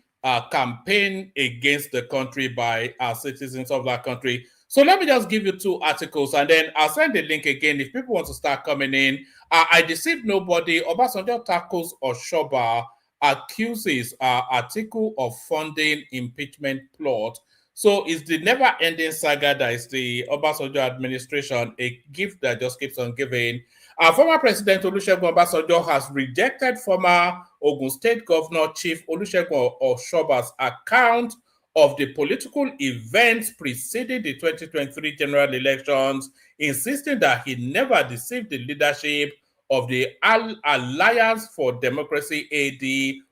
campaign against the country by citizens of that country. So let me just give you two articles, and then I'll send the link again if people want to start coming in. I deceived nobody. Obasanjo tackles Oshoba, accuses Atiku of funding impeachment plot. So it's the never-ending saga that is the Obasanjo administration, a gift that just keeps on giving. Former President Olusegun Obasanjo has rejected former Ogun State Governor Chief Olusegun Oshoba's account of the political events preceding the 2023 general elections, insisting that he never deceived the leadership of the Alliance for Democracy, AD,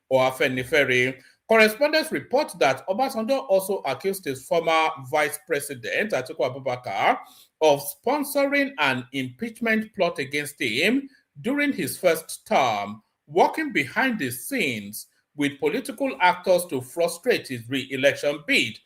or Afenifere. Correspondents report that Obasanjo also accused his former vice president, Atiku Abubakar, of sponsoring an impeachment plot against him during his first term, working behind the scenes with political actors to frustrate his re-election bid.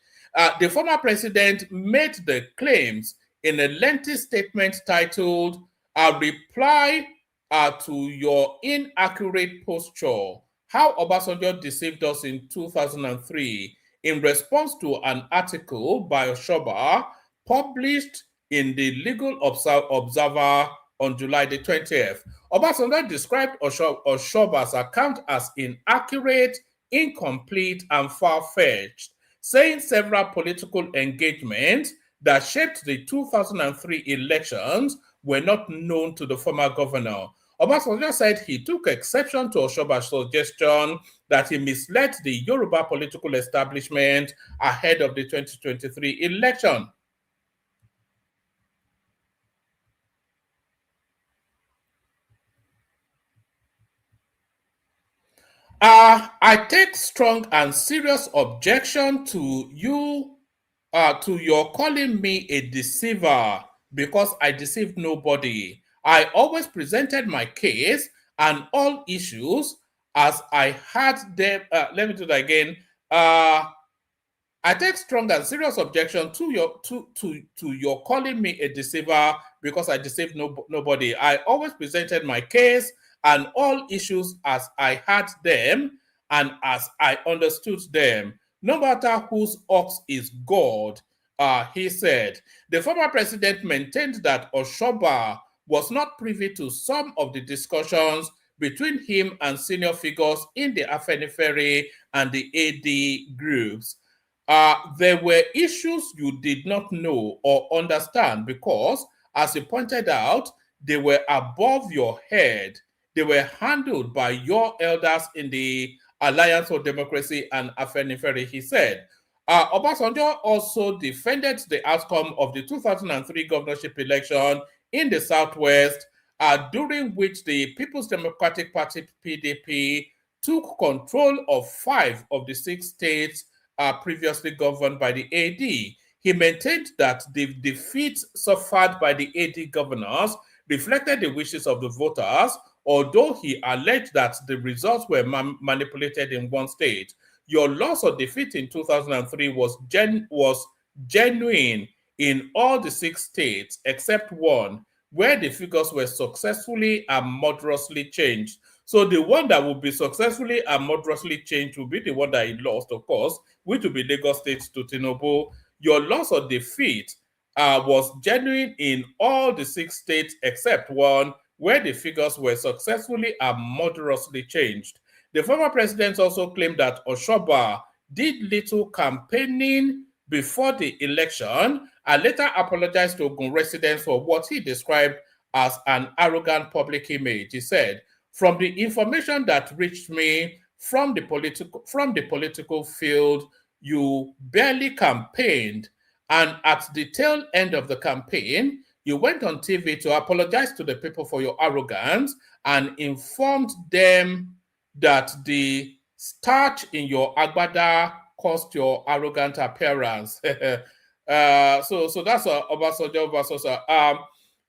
The former president made the claims in a lengthy statement titled, "A Reply to Your Inaccurate Posture, How Obasanjo Deceived Us in 2003," in response to an article by Oshoba published in the Legal Observer on July the 20th. Obasanjo described Oshoba's account as inaccurate, incomplete, and far-fetched, saying several political engagements that shaped the 2003 elections were not known to the former governor. Obasanjo said he took exception to Oshoba's suggestion that he misled the Yoruba political establishment ahead of the 2023 election. I take strong and serious objection to you, to your calling me a deceiver, because I deceived nobody. I always presented my case and all issues as I had them. Let me do that again. I take strong and serious objection to your calling me a deceiver, because I deceived nobody. I always presented my case and all issues as I had them and as I understood them, no matter whose ox is God, he said. The former president maintained that Oshoba was not privy to some of the discussions between him and senior figures in the Afenifere and the AD groups. There were issues you did not know or understand because, as he pointed out, they were above your head. They were handled by your elders in the Alliance for Democracy and Afenifere, he said. Obasanjo also defended the outcome of the 2003 governorship election in the Southwest, during which the People's Democratic Party, PDP, took control of 5 of the 6 states previously governed by the AD. He maintained that the defeat suffered by the AD governors reflected the wishes of the voters, although he alleged that the results were manipulated in one state. Your loss or defeat in 2003 was genuine in all the 6 states except one, where the figures were successfully and moderately changed. So the one that will be successfully and moderately changed will be the one that he lost, of course, which will be Lagos State to Tinubu. Your loss or defeat was genuine in all the 6 states except one, where the figures were successfully and moderately changed. The former president also claimed that Oshoba did little campaigning before the election and later apologized to Ogun residents for what he described as an arrogant public image. He said, "From the information that reached me from the political field, you barely campaigned, and at the tail end of the campaign, you went on TV to apologize to the people for your arrogance and informed them that the starch in your agbada caused your arrogant appearance." So that's Obasanjo versus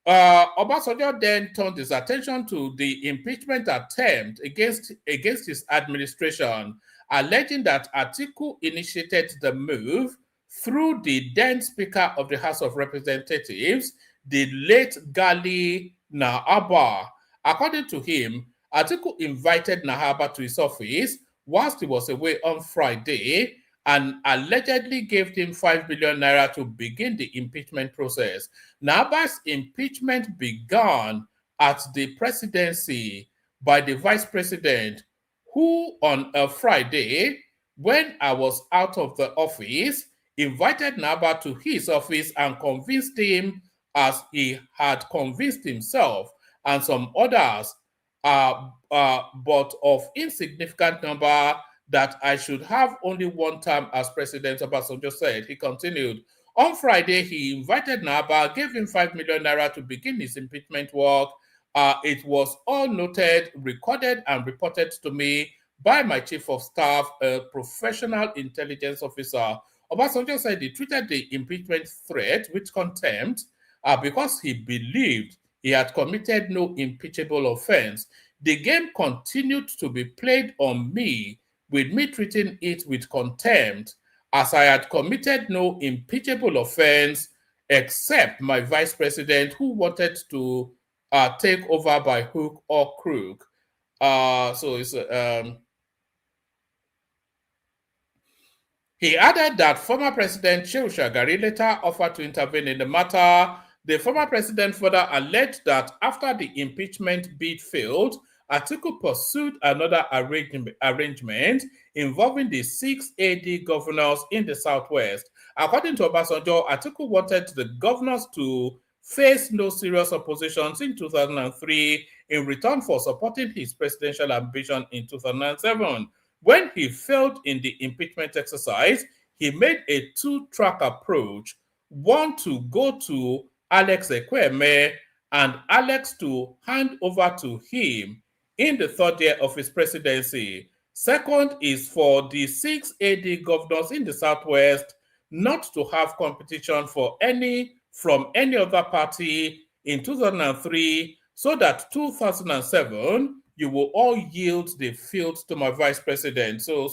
Obasanjo then turned his attention to the impeachment attempt against his administration, alleging that Atiku initiated the move through the then Speaker of the House of Representatives, the late Gali Nahaba. According to him, Atiku invited Nahaba to his office whilst he was away on Friday and allegedly gave him 5 billion naira to begin the impeachment process. Nahaba's impeachment began at the presidency by the vice president, who on a Friday, when I was out of the office, invited Nahaba to his office and convinced him, as he had convinced himself and some others, but of insignificant number, that I should have only one term as president, Obasanjo said. He continued, on Friday, he invited Nahaba, gave him 5 million naira to begin his impeachment work. It was all noted, recorded, and reported to me by my chief of staff, a professional intelligence officer. Obasanjo said he treated the impeachment threat with contempt because he believed he had committed no impeachable offense. The game continued to be played on me with me treating it with contempt, as I had committed no impeachable offense except my vice president, who wanted to take over by hook or crook. So it's he added that former President Shehu Shagari later offered to intervene in the matter. The former president further alleged that after the impeachment bid failed, Atiku pursued another arrangement involving the 6 AD governors in the Southwest. According to Obasanjo, Atiku wanted the governors to face no serious oppositions in 2003 in return for supporting his presidential ambition in 2007. When he failed in the impeachment exercise, he made a two-track approach, one to go to Alex Ekweme and Alex to hand over to him in the third year of his presidency. Second is for the 6 AD governors in the Southwest not to have competition from any other party in 2003, so that 2007 you will all yield the field to my vice president. So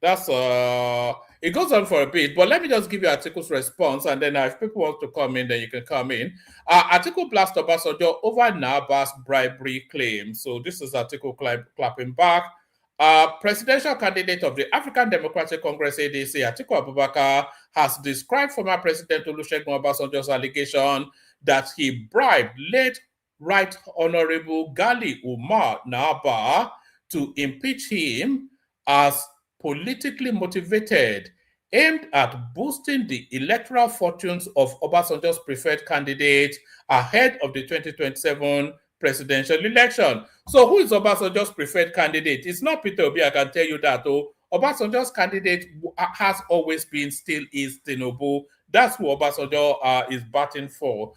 that's it goes on for a bit, but let me just give you Atiku's response, and then if people want to come in, then you can come in. Atiku blast Obasanjo over Naba's bribery claim. So this is Atiku clapping back. Presidential candidate of the African Democratic Congress ADC, Atiku Abubakar, has described former President Olusegun Obasanjo's allegation that he bribed late Right Honorable Gali Umar Naba to impeach him as politically motivated, aimed at boosting the electoral fortunes of Obasanjo's preferred candidate ahead of the 2027 presidential election. So who is Obasanjo's preferred candidate? It's not Peter Obi, I can tell you that. Obasanjo's candidate has always been, still is Tinubu. That's who Obasanjo is batting for.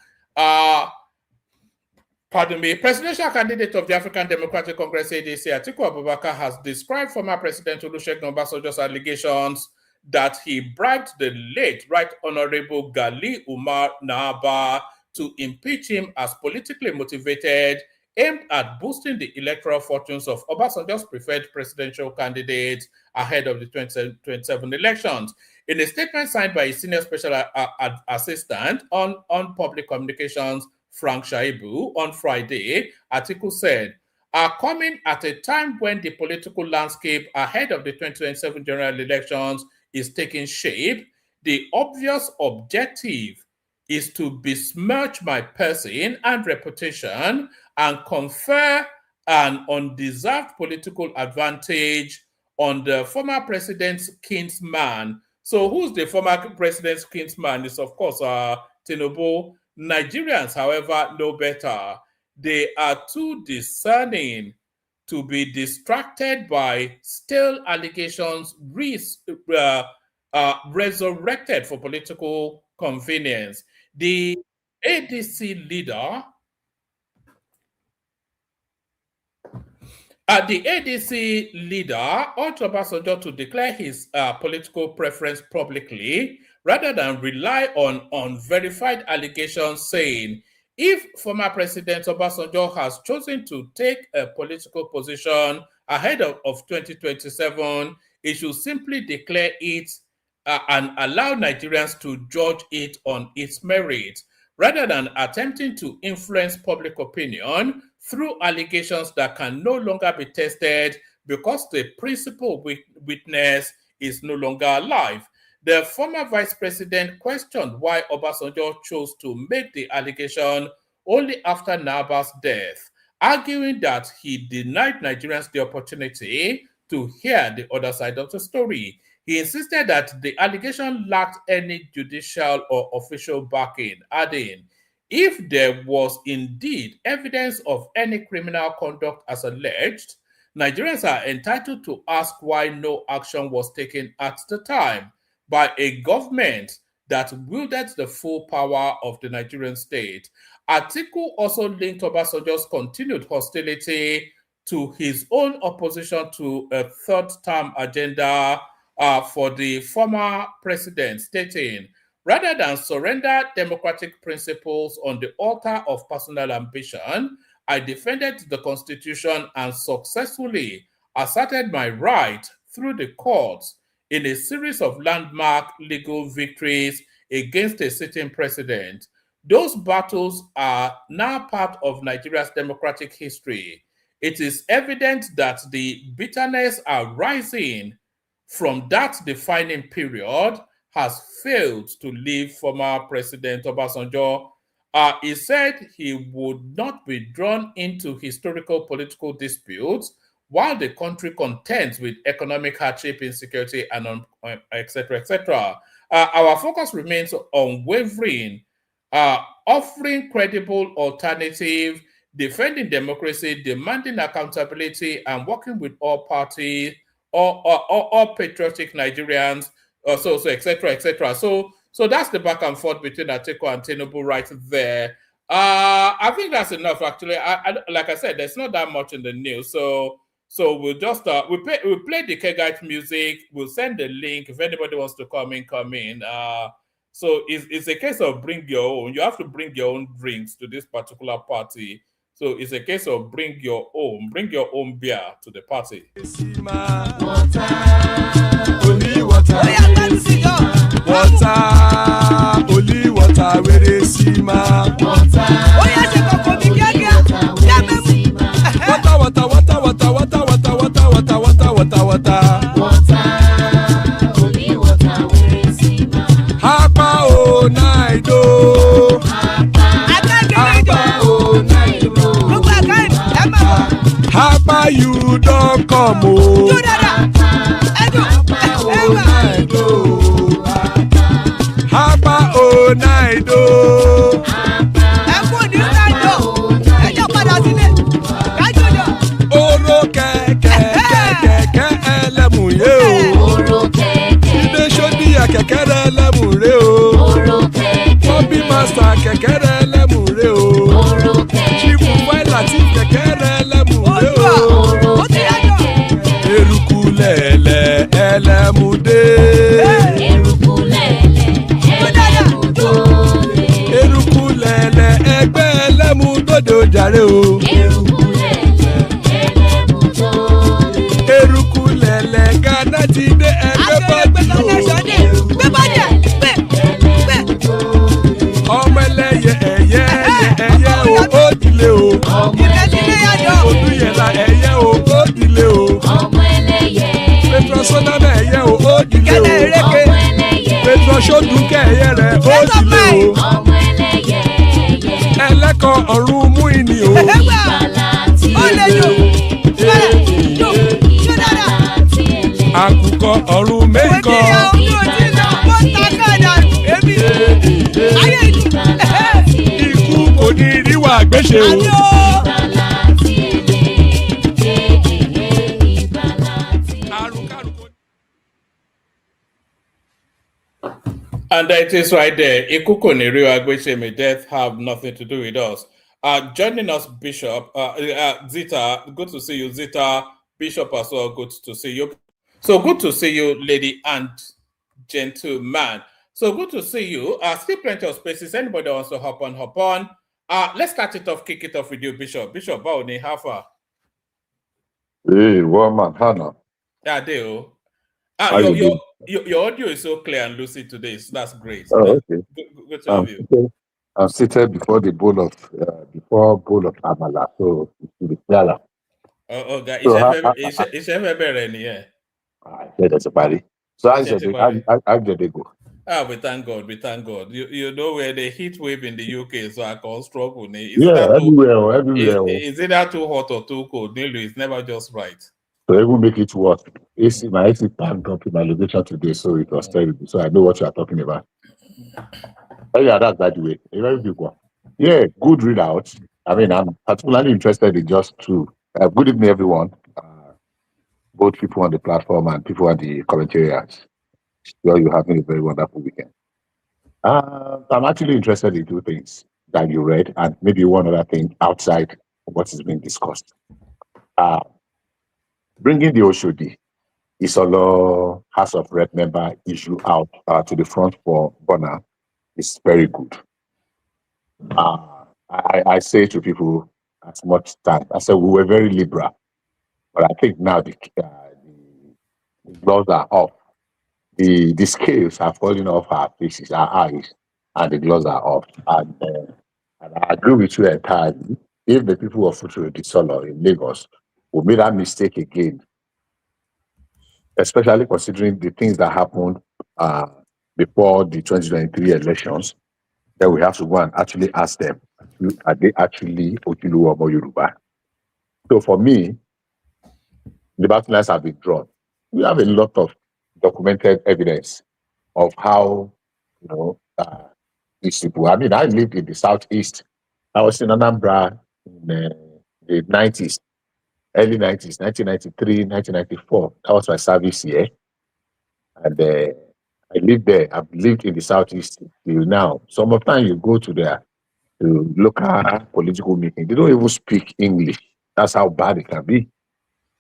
Pardon me, presidential candidate of the African Democratic Congress ADC, Atiku Abubakar, has described former President Olusegun Obasanjo's allegations that he bribed the late Right Honorable Gali Umar Naba to impeach him as politically motivated, aimed at boosting the electoral fortunes of Obasanjo's preferred presidential candidate ahead of the 2027 elections. In a statement signed by his senior special assistant on public communications, Frank Shaibu, on Friday, Atiku said, are coming at a time when the political landscape ahead of the 2027 general elections is taking shape. The obvious objective is to besmirch my person and reputation and confer an undeserved political advantage on the former president's kinsman. So who's the former president's kinsman? Is of course Tinubu. Nigerians, however, know better. They are too discerning to be distracted by stale allegations resurrected for political convenience. The ADC leader, the ADC leader urged Obasanjo to declare his political preference publicly rather than rely on unverified allegations, saying, if former President Obasanjo has chosen to take a political position ahead of 2027, he should simply declare it and allow Nigerians to judge it on its merit, rather than attempting to influence public opinion through allegations that can no longer be tested because the principal witness is no longer alive. The former vice president questioned why Obasanjo chose to make the allegation only after Naba's death, arguing that he denied Nigerians the opportunity to hear the other side of the story. He insisted that the allegation lacked any judicial or official backing, adding, if there was indeed evidence of any criminal conduct as alleged, Nigerians are entitled to ask why no action was taken at the time by a government that wielded the full power of the Nigerian state. Atiku also linked Obasanjo's continued hostility to his own opposition to a third-term agenda for the former president, stating, rather than surrender democratic principles on the altar of personal ambition, I defended the Constitution and successfully asserted my right through the courts in a series of landmark legal victories against a sitting president. Those battles are now part of Nigeria's democratic history. It is evident that the bitterness arising from that defining period has failed to leave former President Obasanjo. He said he would not be drawn into historical political disputes while the country contends with economic hardship, insecurity, and etc., etc. Our focus remains unwavering, offering credible alternative, defending democracy, demanding accountability, and working with all parties, all patriotic Nigerians, etc., etc. So that's the back and forth between Atiku and Tinubu right there. I think that's enough. Actually, like I said, there's not that much in the news. So we'll just we'll play the Kegite music. We'll send the link if anybody wants to come in. So it's a case of bring your own. You have to bring your own drinks to this particular party. So it's a case of bring your own beer to the party. Only water, where they see ma. Water, only water, where they see ma. Hapa o naido. Hapa you don't come o. Hapa o naido. Oro kẹ̀kẹ́ ẹlẹ́mù yé o. Ibe sodi kẹ̀kẹ́ ẹlẹ́mù re o. Bobby master kẹ̀kẹ́ ẹlẹ́mù re o. Chifu Faila ti kẹ̀kẹ́ ẹlẹ́mù re o. Eruku lẹ̀lẹ̀ ẹlẹ́mù dé. Eruku lẹ̀lẹ̀ ẹgbẹ́ ẹlẹ́mù dòde ojàre o. Eruku lẹ̀lẹ̀ Ghana ti dé ẹgbẹ́ bọ́ọ̀dì o. Ọmọ ẹlẹ́yẹ ẹyẹ o ó dilé o. Odúyẹ̀lá ẹyẹ o ó dilé o. Petrosoname ẹyẹ o ó dilé o. Petrosodunke ẹyẹ rẹ̀ ó dilé o. Ẹlẹ́kọ̀ ọ̀run mú ìní o. Àkùkọ ọ̀run mẹ́kọ̀. Ikú kò ní ríwà gbéṣe o. And it is right there. Ikú kò ní ríwà gbéṣe, may death have nothing to do with us. Joining us, Bishop Zita. Good to see you, Zita. Bishop as well. Good to see you. So good to see you, lady and gentleman. So good to see you. Still plenty of spaces. Anybody wants to hop on. Let's start it off, kick it off with you, Bishop. Bishop, how far? Hey, woman, Hannah. Yeah, Deo. Your audio is so clear and lucid today. So that's great. Oh, okay. Good to have you. I'm seated before the bowl of amala, so it will be clearer. Oh, God. It's yeah. There's a party. So how did they go? We thank God. You know where the heat wave in the UK, so I can struggle. Everywhere. Is it that too hot or too cold? Nearly, it's never just right. So even make it work. My AC tanked up in my location today, so it was terrible. So I know what you are talking about. Oh yeah, that's by the way. A very big one. Yeah, good readout. I mean, I'm particularly interested in just two. Good evening, everyone. Both people on the platform and people on the commentariats. Sure, you're having a very wonderful weekend. I'm actually interested in two things that you read, and maybe one other thing outside what is being discussed. Bringing the Oshodi Isolo House of Rep member issue out to the front for Bona is very good. I say to people as much time, I said we were very liberal But I think now the gloves are off. The scales are falling off our faces, our eyes, and the gloves are off. And I agree with you entirely. If the people of Future Solo in Lagos will make that mistake again, especially considering the things that happened before the 2023 elections, then we have to go and actually ask them, are they actually Okilu or Yoruba? So for me, the battle lines have been drawn. We have a lot of documented evidence of how, these people. I mean, I lived in the southeast. I was in Anambra in the 90s, early 90s, 1993, 1994. That was my service year. And I lived there. I've lived in the southeast till now. Some of the time you go to their local political meeting, they don't even speak English. That's how bad it can be.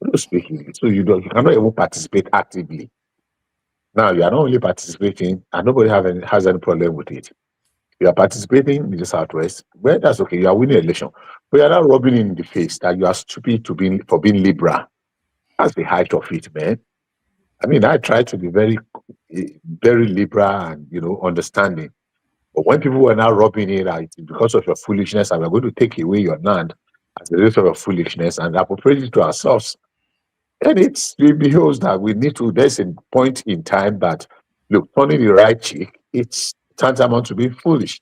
They don't speak English. So you cannot even participate actively. Now you are not only participating, and nobody has any problem with it. You are participating in the Southwest, well, that's okay. You are winning election, but you are not rubbing in the face that you are stupid for being liberal. That's the height of it, man. I mean, I try to be very, very liberal and understanding. But when people were now rubbing it out because of your foolishness, and we're going to take away your land as a result of your foolishness and appropriate it to ourselves, and it behoves that we need to. There's a point in time that look, turning the right cheek, it's tantamount to being foolish.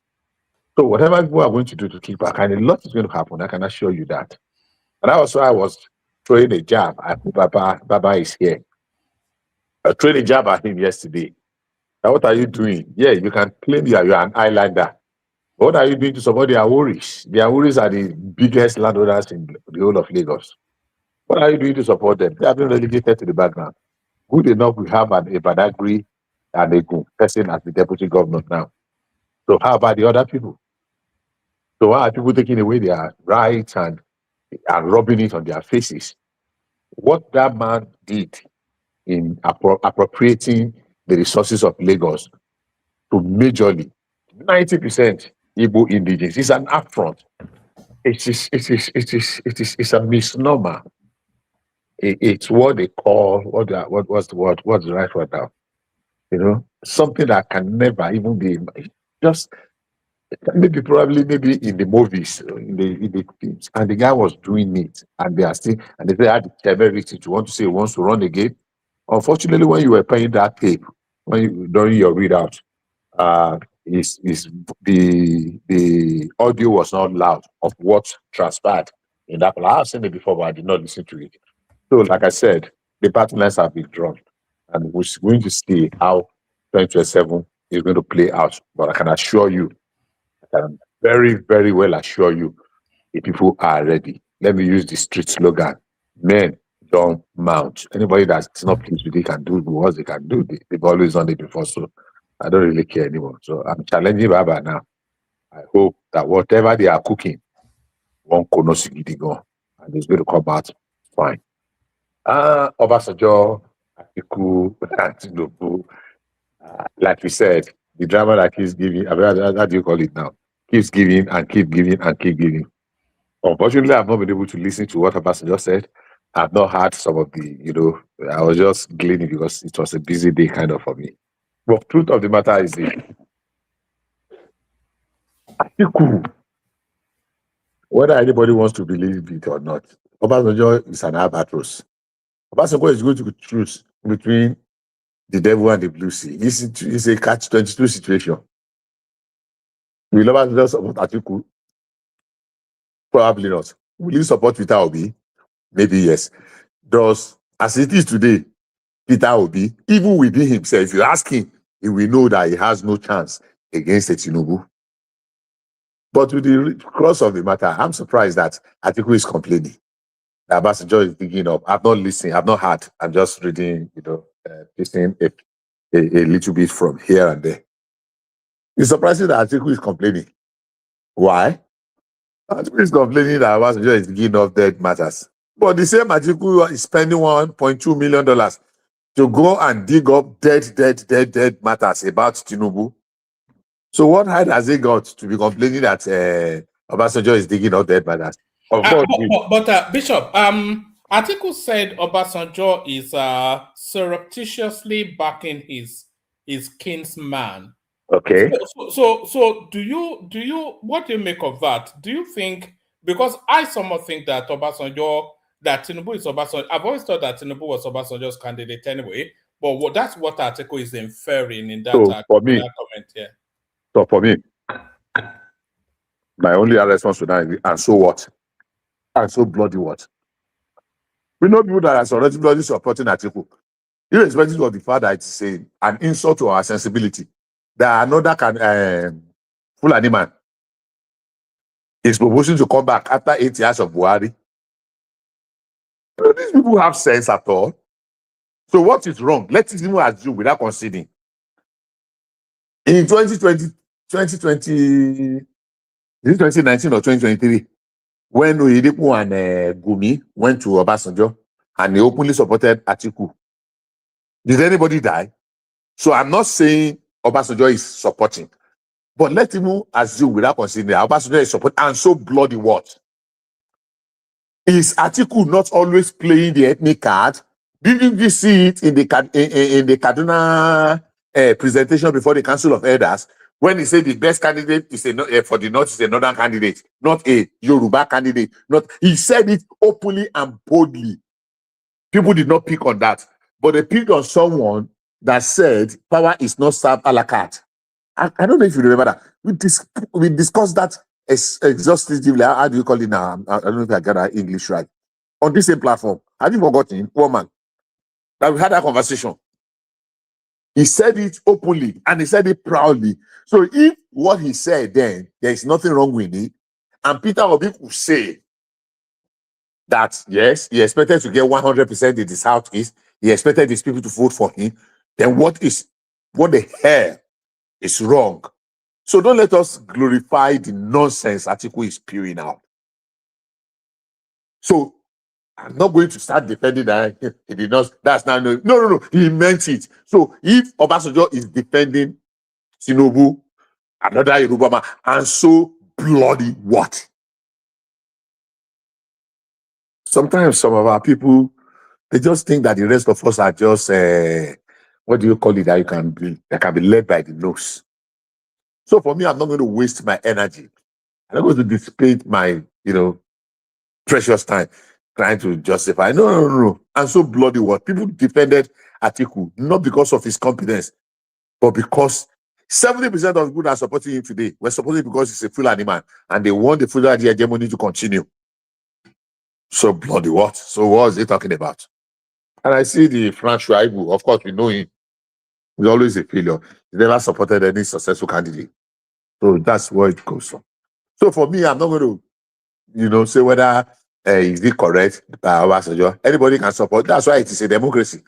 So whatever people are going to do to keep back, and a lot is going to happen, I can assure you that. And that was why I was throwing a jab at Baba is here. I threw a jab at him yesterday. Now, what are you doing? Yeah, you can claim you're an islander. What are you doing to support the Aworis? The Aworis are the biggest landowners in the whole of Lagos. What are you doing to support them? They have been relegated to the background. Good enough, we have a Badagry and a good person as the deputy governor now. So how about the other people? So why are people taking away their rights and rubbing it on their faces? What that man did in appropriating the resources of Lagos to majorly 90% Igbo indigenous is an affront. It's a misnomer. It's what they call what's the right word now? Something that can never even be just maybe in the movies, in the films, and the guy was doing it, and they had the temerity to want to say he wants to run again. Unfortunately, when you were playing that tape, during your readout, the audio was not loud of what transpired in that. I've seen it before, but I did not listen to it. So, like I said, the battle lines have been drawn, and we're going to see how 2027 is going to play out. But I can assure you, I can very, very well assure you, the people are ready. Let me use the street slogan: men don't mount. Anybody that's not pleased with it can do what they can do. They've always done it before, so I don't really care anymore. So I'm challenging Baba now. I hope that whatever they are cooking won't go, and it's going to come out fine. Obasanjo, Atiku, Tinubu, like we said, the drama that keeps giving, how do you call it now? Keeps giving and keep giving and keep giving. Unfortunately, I've not been able to listen to what Obasanjo said. I've not heard some of the, I was just gleaning because it was a busy day kind of for me. But truth of the matter is Atiku, whether anybody wants to believe it or not, Obasanjo is an albatross. Obasanjo is going to choose between the devil and the blue sea. It's a catch-22 situation. Will Obasanjo support Atiku? Probably not. Will you support Peter Obi? Maybe yes. As it is today, Peter Obi, even within himself, if you ask him, he will know that he has no chance against Tinubu. But with the cross of the matter, I'm surprised that Atiku is complaining. That Obasanjo is digging up. I've not listened. I've not heard. I'm just reading, listening a little bit from here and there. It's surprising that Atiku is complaining. Why? Atiku is complaining that Obasanjo is digging up dead matters. But the same Atiku is spending $1.2 million to go and dig up dead matters about Tinubu. So what height has he got to be complaining that Obasanjo is digging up dead matters? Of course, but Bishop, Atiku said Obasanjo is surreptitiously backing his kinsman. Okay. So do you what do you make of that? Do you think, because I somewhat think that Tinubu is Obasanjo. I've always thought that Tinubu was Obasanjo's candidate anyway, but that's what Atiku is inferring in that So for me, comment here. so for me, my only response to that is, and so what? And so bloody what? We know people that are already bloody supporting Atiku. Irrespective of the fact that it's an insult to our sensibility. That another Fulani man is proposing to come back after 8 years of Buhari. You know, these people have sense at all. So what is wrong? Let's even assume without conceding. In 2020, is it 2019 or 2023, when Oyedepo and Gumi went to Obasanjo and they openly supported Atiku, did anybody die? So I'm not saying Obasanjo is supporting, but let him assume without considering that Obasanjo is supporting, and so bloody what? Is Atiku not always playing the ethnic card? Didn't you see it in the Kaduna presentation before the Council of Elders, when he said the best candidate is for the North is a northern candidate, not a Yoruba candidate? He said it openly and boldly. People did not pick on that, but they picked on someone that said power is not served a la carte. I don't know if you remember that. We discussed that exhaustively. How do you call it now? I don't know if I got that English right. On this same platform. Have you forgotten, woman, that we had that conversation? He said it openly and he said it proudly. So if what he said then, there is nothing wrong with it, and Peter Obi could say that, yes, he expected to get 100% in the Southeast, he expected these people to vote for him, then what the hell is wrong? So don't let us glorify the nonsense Atiku is spewing out. So I'm not going to start defending that he did not. That's not no. He meant it. So if Obasanjo is defending Tinubu, another Yoruba man, and so bloody what? Sometimes some of our people, they just think that the rest of us are just what do you call it? That can be led by the nose. So for me, I'm not going to waste my energy. I'm not going to dissipate my, precious time trying to justify. No. And so bloody what? People defended Atiku, not because of his competence, but because 70% of people that are supporting him today were supporting him because he's a Fulani man, and they want the Fulani hegemony to continue. So bloody what? So what is he talking about? And I see the Frank Shuaibu, of course, we know him. He's always a failure. He never supported any successful candidate. So that's where it goes from. So for me, I'm not going to, say whether is it correct by Obasanjo. Anybody can support. That's why it is a democracy.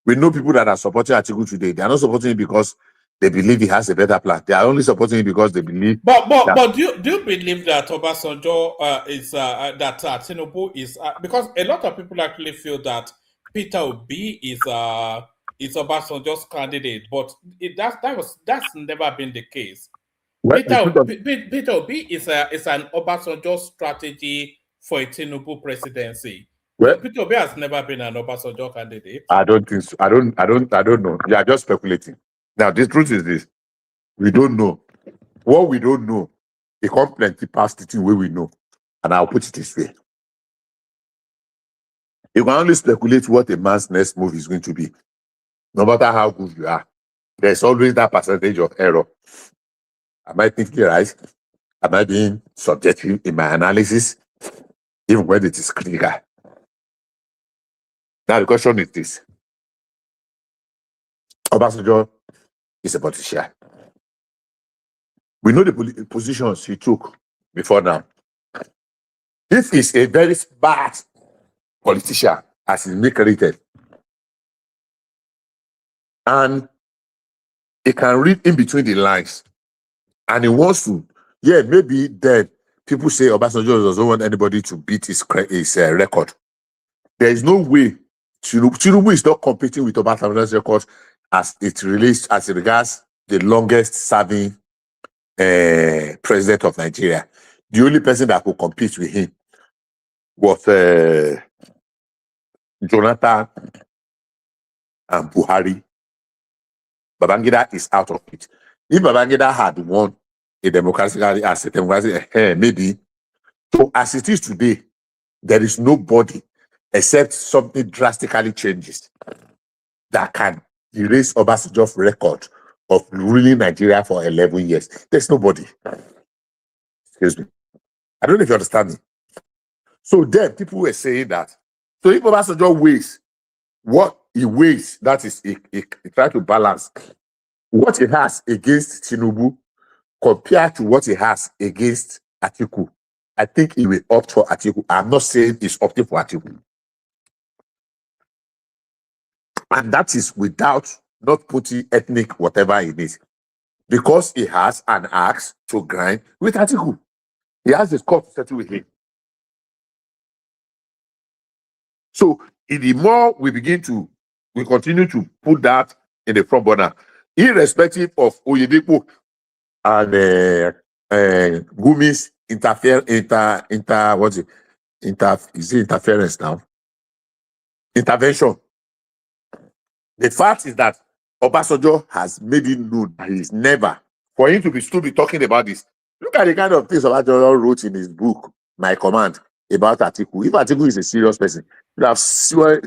We know people that are supporting Atiku today. They are not supporting him because they believe he has a better plan. They are only supporting him because they believe. But do you believe that Obasanjo is that Tinubu is because a lot of people actually feel that Peter Obi is Obasanjo's candidate, but that's never been the case. Well, Peter Obi is an Obasanjo strategy for a Tinubu presidency. Well, Peter Obi has never been an Obasanjo candidate. I don't think so. I don't know. You are just speculating. Now, the truth is this: we don't know. What we don't know, it comes plenty past the thing where we know. And I'll put it this way: you can only speculate what a man's next move is going to be. No matter how good you are, there's always that percentage of error. Am I thinking right? Am I being subjective in my analysis, even when it is critical? Now the question is this: Obasanjo is a politician. We know the positions he took before now. If he's a very smart politician, as he's been credited, and he can read in between the lines, and he wants to, maybe then people say Obasanjo doesn't want anybody to beat his record. There is no way Tinubu is not competing with Obasanjo's record as it regards the longest serving president of Nigeria. The only person that could compete with him was Jonathan and Buhari, Babangida is out of it. If Babangida had won a democratic, maybe. So as it is today, there is nobody except something drastically changes that can erase Obasanjo's record of ruling Nigeria for 11 years. There's nobody. Excuse me. I don't know if you understand me. So then people were saying that. So if Obasanjo weighs what he weighs, that is, he try to balance what he has against Tinubu compared to what he has against Atiku. I think he will opt for Atiku. I'm not saying he's opting for Atiku. And that is without not putting ethnic whatever in it. Because he has an axe to grind with Atiku. He has his court to settle with him. So the more we continue to put that in the front burner, irrespective of Oyedepo and Gumi's interference now? Intervention. The fact is that Obasanjo has made it known that he's never, for him to still be talking about this. Look at the kind of things Obasanjo wrote in his book, My Command, about Atiku. If Atiku is a serious person, you have shoot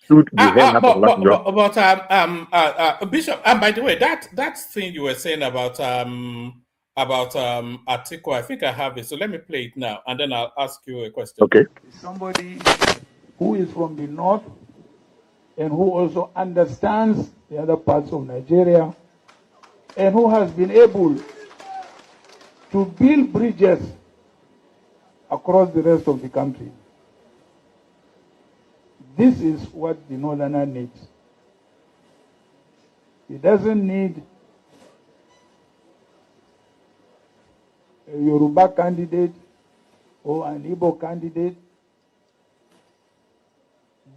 the hell out of Obasanjo. Bishop, by the way, that thing you were saying about Atiku, I think I have it. So let me play it now, and then I'll ask you a question. Okay. Somebody who is from the north and who also understands the other parts of Nigeria and who has been able to build bridges across the rest of the country. This is what the northerner needs. He doesn't need a Yoruba candidate or an Igbo candidate.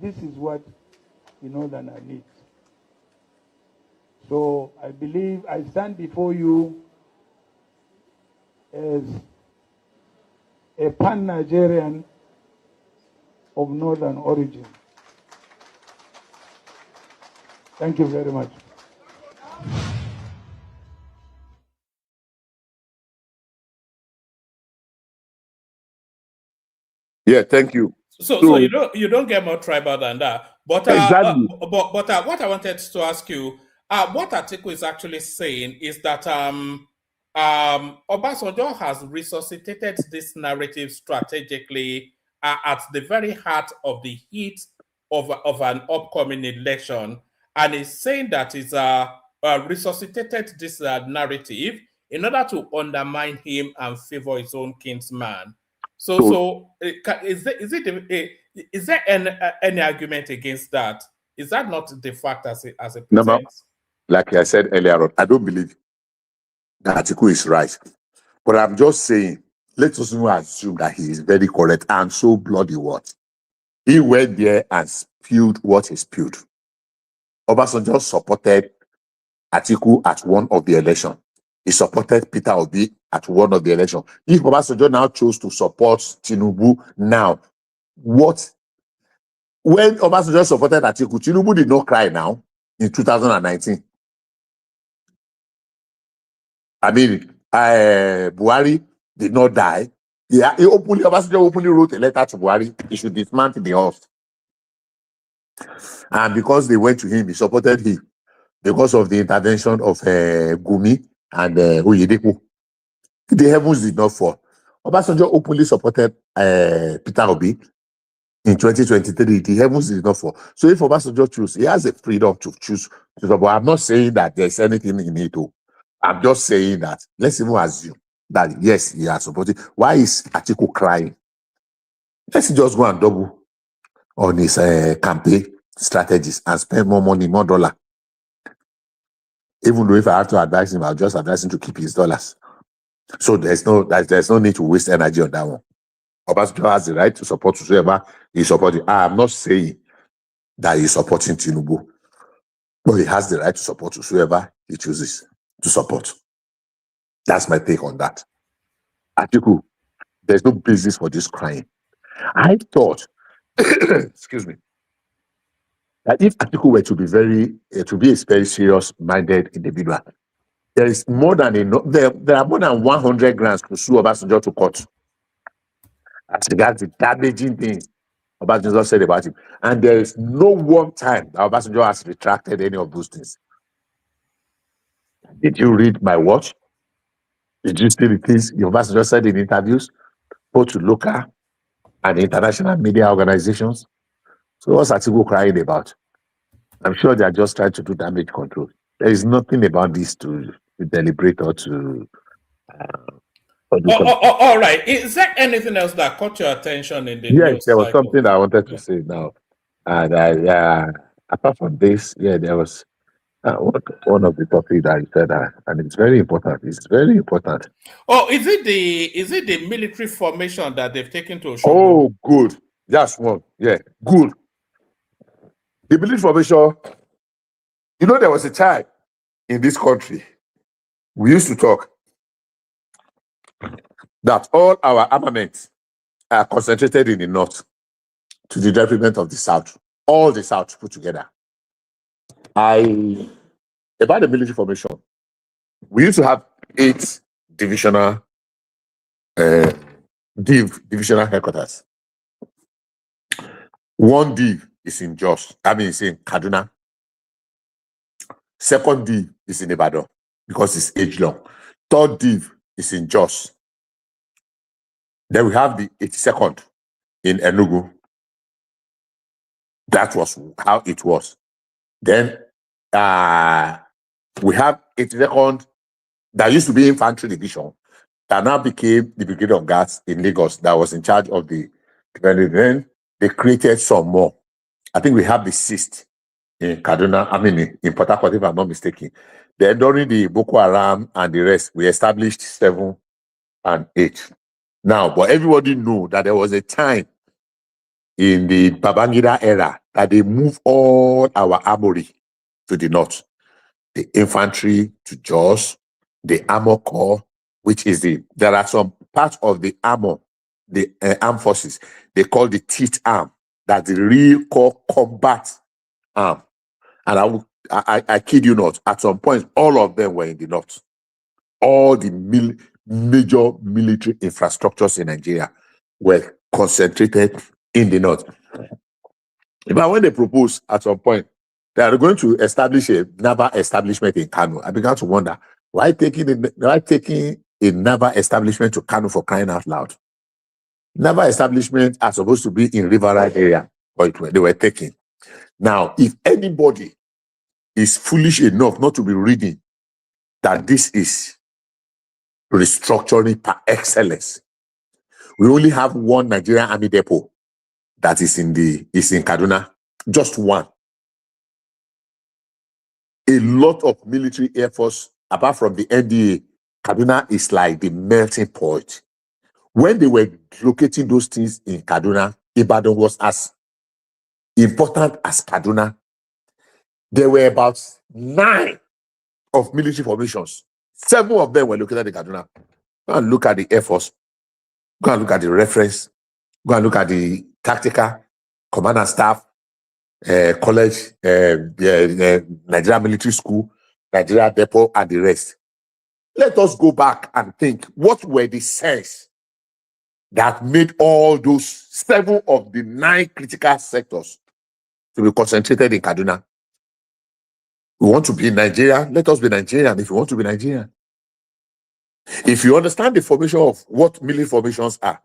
This is what the northerner needs. So I believe I stand before you as a pan-Nigerian of northern origin. Thank you very much. Yeah, thank you. So you don't get more tribal than that. But exactly. But what I wanted to ask you, what Atiku is actually saying is that Obasanjo has resuscitated this narrative strategically at the very heart of the heat of an upcoming election, and is saying that he's resuscitated this narrative in order to undermine him and favor his own kinsman. So is there any argument against that? Is that not the fact as it presents? No, like I said earlier on, I don't believe that Atiku is right. But I'm just saying, let us not assume that he is very correct and so bloody what. He went there and spewed what he spewed. Obasanjo supported Atiku at one of the elections. He supported Peter Obi at one of the elections. If Obasanjo now chose to support Tinubu now, when Obasanjo supported Atiku, Tinubu did not cry now in 2019. I mean, Buhari did not die. Yeah, Obasanjo openly wrote a letter to Buhari. He should dismantle the house. And because they went to him, he supported him because of the intervention of Gumi and Oyedepo. The heavens did not fall. Obasanjo openly supported Peter Obi in 2023. The heavens did not fall. So if Obasanjo chooses, he has the freedom to choose. But I'm not saying that there's anything in it. I'm just saying that let's even assume that yes, he has supported. Why is Atiku crying? Let's just go and double on his campaign strategies and spend more money, more dollar. Even though if I have to advise him, I'll just advise him to keep his dollars. So there's no need to waste energy on that one. Obasanjo has the right to support whoever he's supporting. I'm not saying that he's supporting Tinubu, but he has the right to support whoever he chooses to support. That's my take on that. Atiku, there's no basis for this crying. I thought, excuse me, that if Atiku were to be a very serious-minded individual, there is more than enough. There are more than 100 grants to sue Obasanjo to court as regards the damaging things Obasanjo said about him, and there is no one time that Obasanjo has retracted any of those things. Did you read my watch? Did you see the things Obasanjo said in interviews, both to local and international media organizations? So what's Atiku crying about? I'm sure they are just trying to do damage control. There is nothing about this to deliberate or to. All right. Is there anything else that caught your attention in the Yes, news there was cycle? something I wanted to say now, and apart from this, there was one of the topics that you said, and it's very important. It's very important. Oh, is it the military formation that they've taken to Oshobo? Oh, good. That's one. Yeah, good. The military formation. You know, there was a time in this country we used to talk that all our armaments are concentrated in the north to the detriment of the south. All the south put together. About the military formation, we used to have 8 divisional divisional headquarters. One div is in Jos, it's in Kaduna. Second div is in Ibadan because it's age long. Third div is in Jos. Then we have the 82nd in Enugu. That was how it was. Then we have 82nd that used to be infantry division that now became the Brigade of Guards in Lagos that was in charge of the. Then they created some more. I think we have the 6th in Kaduna, in Port Harcourt, if I'm not mistaken. Then during the Boko Haram and the rest, we established 7 and 8. Now, but everybody know that there was a time in the Babangida era that they moved all our armory to the north. The infantry to Jos, the armor corps, which is there are some parts of the armor, the armed forces, they call the teeth arm, that's the real core combat arm. And I kid you not, at some point, all of them were in the north. All the major military infrastructures in Nigeria were concentrated in the north. But when they proposed at some point, they are going to establish a naval establishment in Kano, I began to wonder, why taking a naval establishment to Kano for crying out loud? Naval establishments are supposed to be in Riverine area, but they were taken. Now, if anybody is foolish enough not to be reading that this is restructuring par excellence, we only have one Nigerian Army depot that is in Kaduna, just one. A lot of military air force, apart from the NDA, Kaduna is like the melting pot. When they were locating those things in Kaduna, Ibadan was as important as Kaduna. There were about 9 of military formations. 7 of them were located in Kaduna. Go and look at the Air Force. Go and look at the reference. Go and look at the tactical, command and staff, college, Nigeria Military School, Nigeria Depot, and the rest. Let us go back and think, what were the cells that made all those 7 of the 9 critical sectors to be concentrated in Kaduna? We want to be in Nigeria, let us be Nigerian if you want to be Nigerian. If you understand the formation of what military formations are.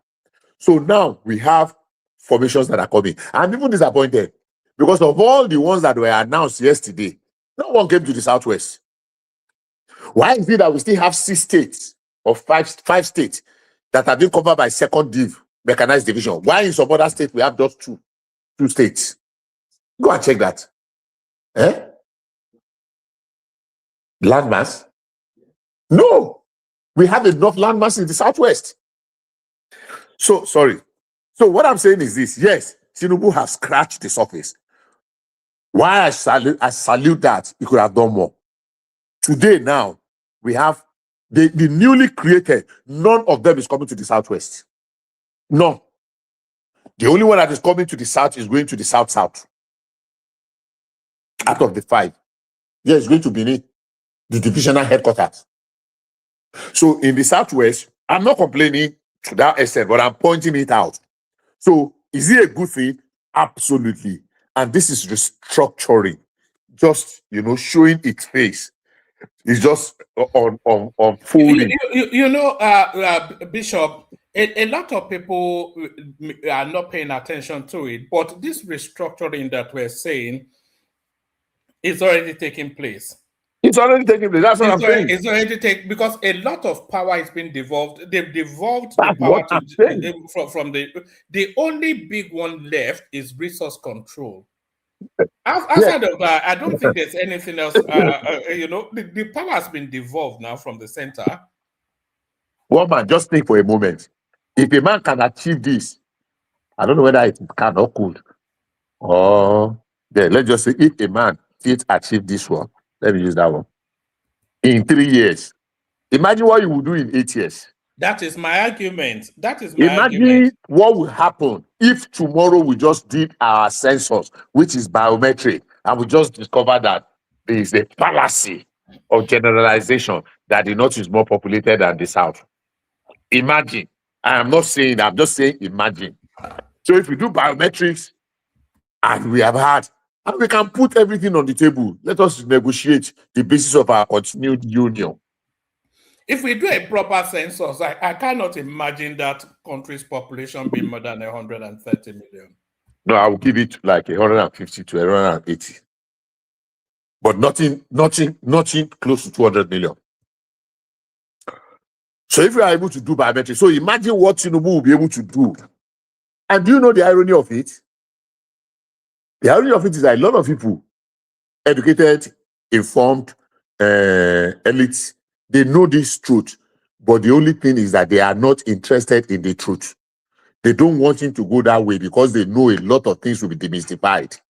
So now we have formations that are coming. I'm even disappointed because of all the ones that were announced yesterday, no one came to the Southwest. Why is it that we still have 6 states or 5 states that have been covered by 2nd Div mechanized division? Why in some other states we have just 2 states? Go and check that. Landmass? No. We have enough landmass in the Southwest. So, sorry. So what I'm saying is this. Yes, Tinubu has scratched the surface. Why I salute that, he could have done more. Today now, we have the newly created, none of them is coming to the Southwest. No. The only one that is coming to the South is going to the South-South. out of the 5. Yeah, it's going to be the divisional headquarters. So in the Southwest, I'm not complaining to that extent, but I'm pointing it out. So is it a good thing? Absolutely. And this is restructuring, just showing its face. It's just unfolding. Bishop, a lot of people are not paying attention to it, but this restructuring that we're saying is already taking place. It's already taking place. That's what I'm saying. It's already taken because a lot of power has been devolved. They've devolved That's the power what I'm saying. from the only big one left is resource control. Outside of that, I don't think there's anything else. The power has been devolved now from the center. One man, just think for a moment. If a man can achieve this, I don't know whether it can or could. Or let's just say if a man did achieve this one, let me use that one. In 3 years, imagine what you would do in 8 years. That is my argument. Imagine what will happen if tomorrow we just did our census, which is biometric, and we just discover that there is a fallacy of generalization that the North is more populated than the South. Imagine. I am not saying that, I'm just saying imagine. So if we do biometrics and we have had, and we can put everything on the table, let us negotiate the basis of our continued union. If we do a proper census, I cannot imagine that country's population being more than 130 million. No, I will give it like 150 to 180. But nothing close to 200 million. So if we are able to do biometrics, so imagine what Tinubu will be able to do. And do you know the irony of it? The irony of it is that a lot of people, educated, informed, elites, they know this truth. But the only thing is that they are not interested in the truth. They don't want him to go that way because they know a lot of things will be demystified.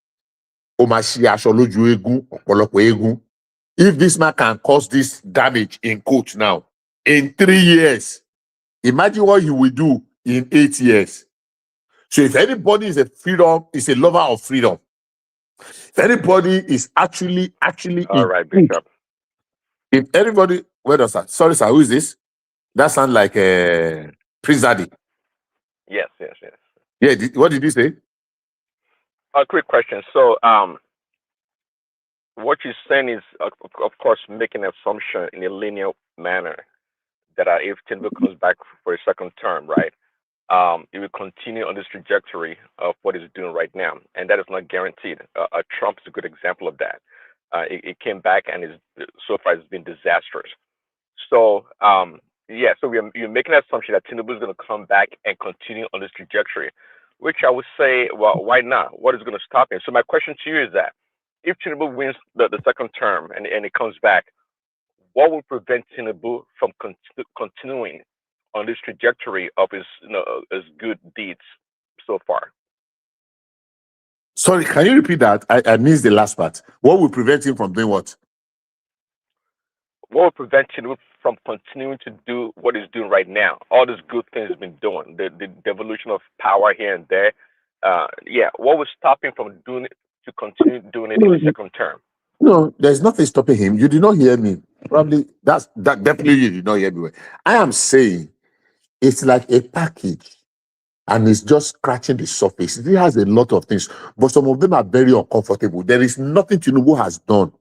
If this man can cause this damage in quotes now, in 3 years, imagine what he will do in 8 years. So if anybody is a lover of freedom, if anybody is actually all right, Bishop. If everybody, where does that? Sorry, sir, who is this? That sounds like Prince Daddy. Yes. Yeah, what did you say? A quick question. So, what you're saying is, of course, making an assumption in a linear manner that if Tinubu comes back for a second term, right, it will continue on this trajectory of what it's doing right now, and that is not guaranteed. Trump is a good example of that. It came back and so far it's been disastrous. So, so you're making an assumption that Tinubu is going to come back and continue on this trajectory, which I would say, well, why not? What is going to stop him? So my question to you is that if Tinubu wins the second term and it comes back, what will prevent Tinubu from continuing on this trajectory of his good deeds so far? Sorry, can you repeat that? I missed the last part. What will prevent him from doing what? What will prevent Tinubu from continuing to do what he's doing right now? All these good things he's been doing, the devolution of power here and there. What will stop him from doing it, to continue doing it in the second term? No, there's nothing stopping him. You did not hear me. Probably that definitely you did not hear me. I am saying it's like a package and it's just scratching the surface. It has a lot of things, but some of them are very uncomfortable. There is nothing Tinubu has done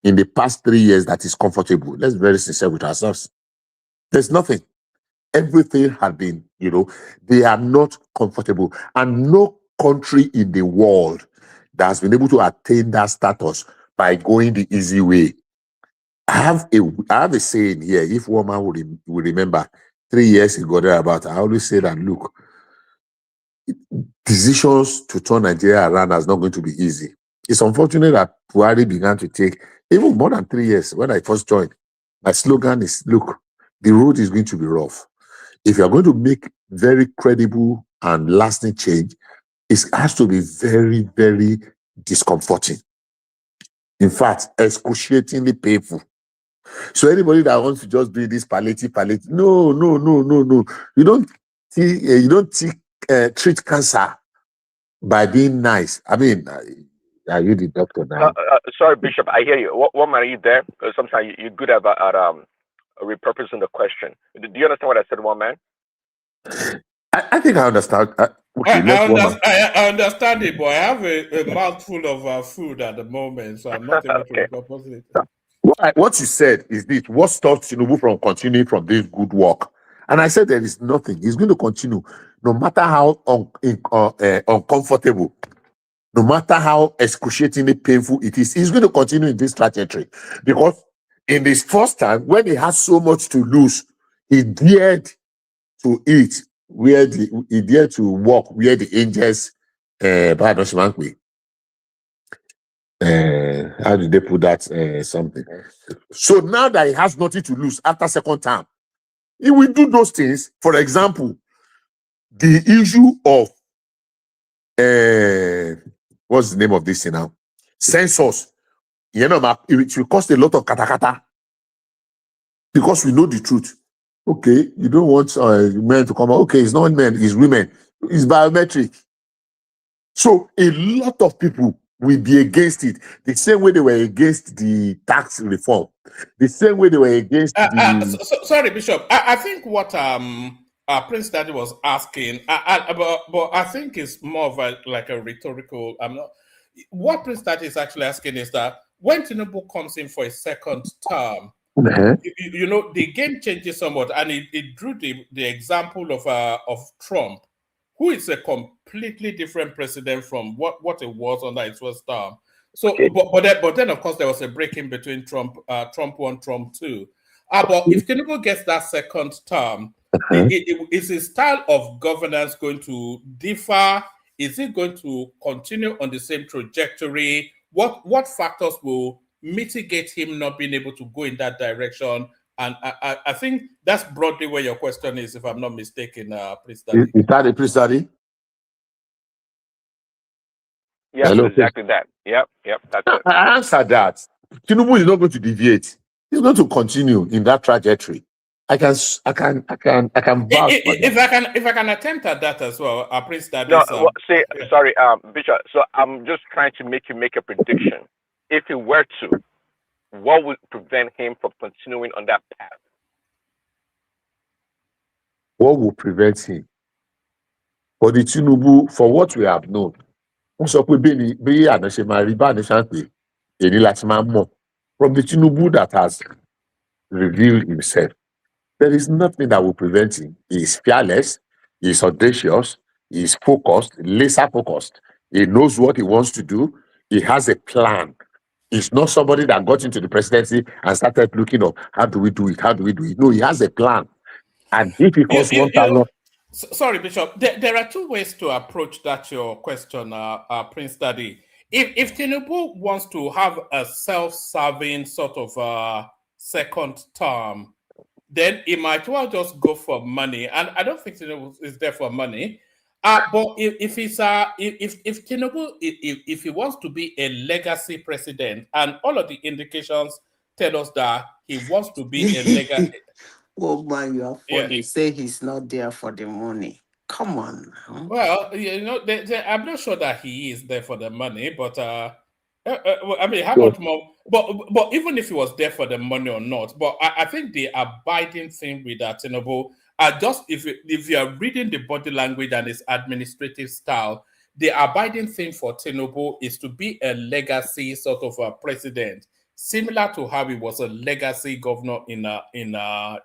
in the past 3 years that is comfortable. Let's be very sincere with ourselves. There's nothing. Everything has been, they are not comfortable. And no country in the world that has been able to attain that status by going the easy way. I have a saying here. If one man will remember 3 years ago thereabout, I always say that, look, decisions to turn Nigeria around is not going to be easy. It's unfortunate that Buhari began to take even more than 3 years. When I first joined, my slogan is, look, the road is going to be rough. If you're going to make very credible and lasting change, it has to be very, very discomforting. In fact, excruciatingly painful. So anybody that wants to just do this palliative, no. You don't treat cancer by being nice. I mean, Are you the doctor now? Sorry, Bishop, I hear you. What are you there? Because sometimes you're good at repurposing the question. Do you understand what I said, one man? I think I understand. Okay, I understand it, but I have a mouthful of food at the moment, so I'm not able to repurpose it. What you said is this: what stops Tinubu from continuing from this good work? And I said there is nothing. He's going to continue, no matter how uncomfortable, no matter how excruciatingly painful it is. He's going to continue in this trajectory because in this first time, when he has so much to lose, he dared to eat where he dared to walk where the angels. How did they put that? Something. So now that he has nothing to lose after second term, he will do those things. For example, the issue of what's the name of this thing now? Census. You know, it will cost a lot of katakata because we know the truth. Okay, you don't want men to come out. Okay, it's not men, it's women. It's biometric. So a lot of people will be against it. The same way they were against the tax reform. The same way they were against sorry, Bishop. I think what Prince Daddy was asking, but I think it's more of like a rhetorical. What Prince Daddy is actually asking is that when Tinubu comes in for a second term, you know, the game changes somewhat, and it drew the example of Trump, who is a completely different president from what it was under his first term. So, but then of course there was a break in between Trump 1, Trump 2. But if Tinubu gets that second term, is his style of governance going to differ? Is it going to continue on the same trajectory? What factors will mitigate him not being able to go in that direction? And I think that's broadly where your question is, if I'm not mistaken, Prince Daddy. Is that a Prince Daddy? Yes, hello, exactly that. Yep, that's it. I answered that. Tinubu is not going to deviate. He's going to continue in that trajectory. I can vouch for that. If I can attempt at that as well, Prince Daddy. No, sorry, Bishop. So I'm just trying to make you make a prediction. If he were to, what would prevent him from continuing on that path? What will prevent him? For the Tinubu, for what we have known, from the Tinubu that has revealed himself, there is nothing that will prevent him. He is fearless, he is audacious, he is focused, laser focused. He knows what he wants to do. He has a plan. He's not somebody that got into the presidency and started looking up, how do we do it? How do we do it? No, he has a plan. And if he costs 1,000. Sorry, Bishop. There are two ways to approach that your question, Prince Daddy. If Tinubu wants to have a self-serving sort of second term, then he might well just go for money. And I don't think Tinubu is there for money. But if Tinubu, if he wants to be a legacy president, and all of the indications tell us that he wants to be a legacy. Oh man, you are funny. Yeah. Say he's not there for the money. Come on. Huh? Well, you know, I'm not sure that he is there for the money, but I mean, how much more? But even if he was there for the money or not, but I think the abiding thing with Tinubu, just if you are reading the body language and his administrative style, the abiding thing for Tinubu is to be a legacy sort of a president, similar to how he was a legacy governor in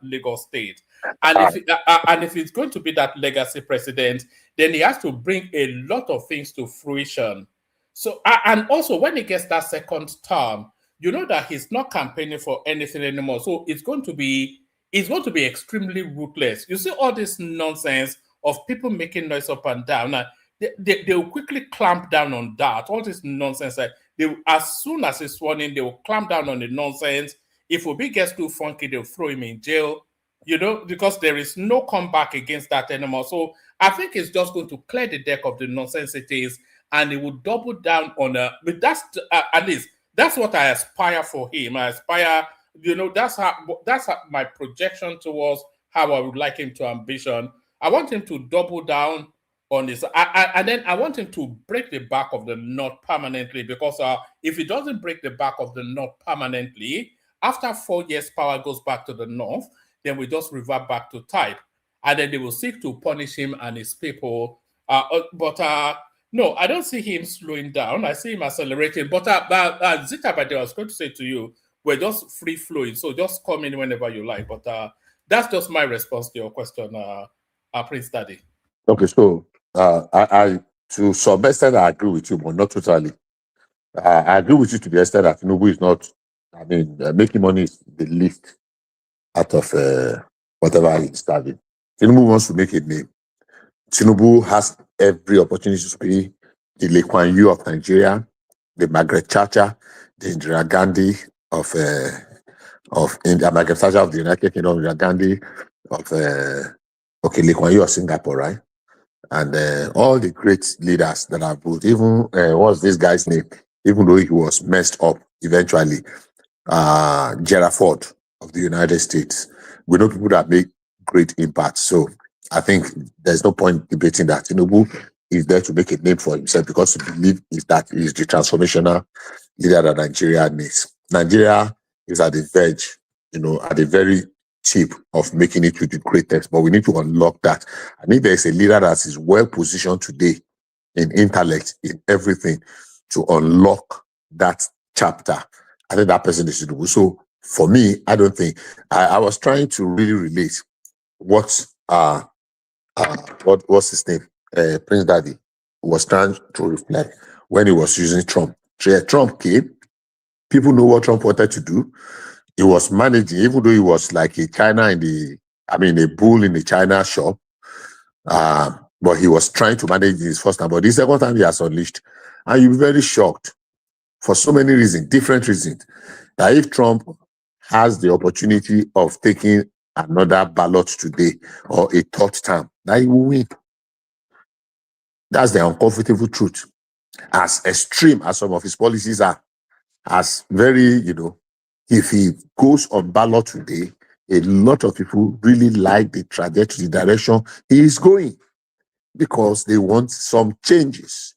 Lagos State. And if he's going to be that legacy president, then he has to bring a lot of things to fruition. So, and also when he gets that second term, you know that he's not campaigning for anything anymore. So it's going to be extremely ruthless. You see all this nonsense of people making noise up and down. They will quickly clamp down on that. All this nonsense. As soon as he's sworn in, they will clamp down on the nonsense. If Obi gets too funky, they'll throw him in jail. You know, because there is no comeback against that anymore. So I think it's just going to clear the deck of the nonsensities, and it will double down on but that's at least that's what I aspire for him. I aspire, you know, that's how my projection towards how I would like him to ambition. I want him to double down on this. And then I want him to break the back of the knot permanently, because if he doesn't break the back of the knot permanently, after 4 years, power goes back to the North, then we just revert back to type. And then they will seek to punish him and his people. No, I don't see him slowing down. I see him accelerating. But Zita, I was going to say to you, we're just free flowing. So just come in whenever you like. But that's just my response to your question, Prince Daddy. Okay, so I to some extent I agree with you, but not totally. I agree with you to the extent that Tinubu is not. I mean, making money is the least out of whatever he's starting. Tinubu wants to make a name. Tinubu has every opportunity to be the Lee Kuan Yew of Nigeria, the Margaret Thatcher, the Indira Gandhi of Margaret Thatcher of the United Kingdom, Indira Gandhi of Lee Kuan Yew of Singapore, right? And all the great leaders that have put, even what's this guy's name? Even though he was messed up eventually, Gerald Ford of the United States. We know people that make great impact. So I think there's no point debating that. Tinubu is there to make a name for himself because he believes that he is the transformational leader that Nigeria needs. Nigeria is at the verge, at the very tip of making it to the greatest, but we need to unlock that. I think there's a leader that is well positioned today in intellect, in everything, to unlock that chapter. I think that person is Tinubu. So for me, I don't think I was trying to really relate what's his name, Prince Daddy was trying to reflect when he was using Trump. So Trump came. People know what Trump wanted to do. He was managing, even though he was like a bull in the China shop. But he was trying to manage his first time. But the second time he has unleashed. And you'll be very shocked for so many reasons, different reasons, that if Trump has the opportunity of taking another ballot today or a third term, that he will win. That's the uncomfortable truth. As extreme as some of his policies are, as very, if he goes on ballot today, a lot of people really like the trajectory, the direction he is going, because they want some changes.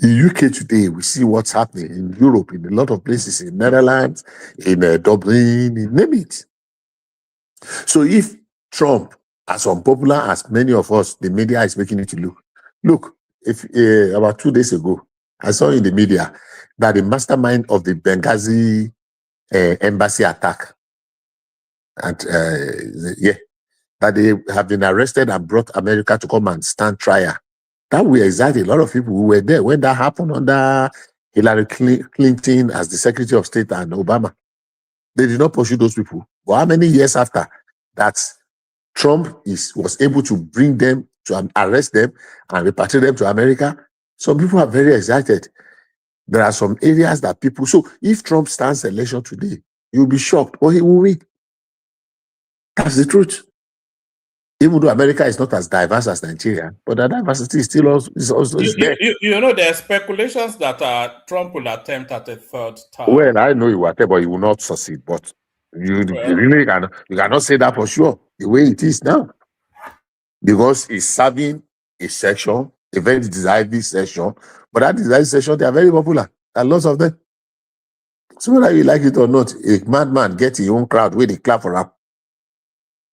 In UK today, we see what's happening in Europe, in a lot of places, in Netherlands, in Dublin, name it. So if Trump, as unpopular as many of us, the media is making it to look, if about 2 days ago, I saw in the media that the mastermind of the Benghazi embassy attack, and that they have been arrested and brought America to come and stand trial. That we exactly a lot of people who were there when that happened under Hillary Clinton as the Secretary of State and Obama. They did not pursue those people. But how many years after that, Trump was able to bring them, to arrest them and repatriate them to America? Some people are very excited. There are some areas that people... So if Trump stands election today, you'll be shocked, or he will win. That's the truth. Even though America is not as diverse as Nigeria, but the diversity is still also there. There are speculations that Trump will attempt at a third term. Well, I know he will attempt, but he will not succeed. But you cannot say that for sure, the way it is now. Because he's serving a section, a very desired section, but that desired section, they are very popular. There are lots of them. So whether you like it or not, a madman gets his own crowd where they clap for him.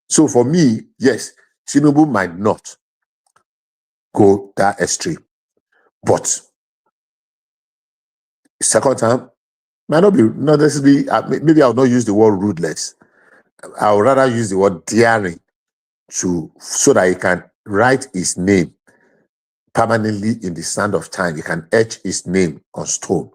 So for me, yes, Tinubu might not go that extreme, but second time might not necessarily. Maybe I'll not use the word rudeless. I would rather use the word daring, so that he can write his name permanently in the sand of time. He can etch his name on stone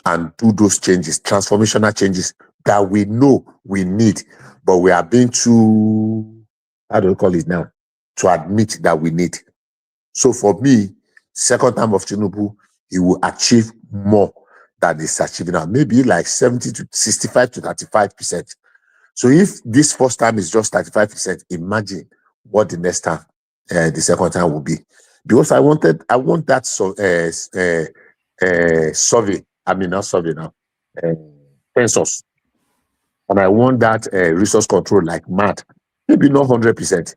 and do those changes, transformational changes that we know we need, but we are being too, how do you call it now, to admit that we need. So for me, second time of Tinubu, he will achieve more than he's achieving now, maybe like 70 to 65 to 35%. So if this first time is just 35%, imagine what the next time, the second time will be. Because I want that survey. I mean, not survey now, census. And I want that resource control like mad. Maybe not 100%.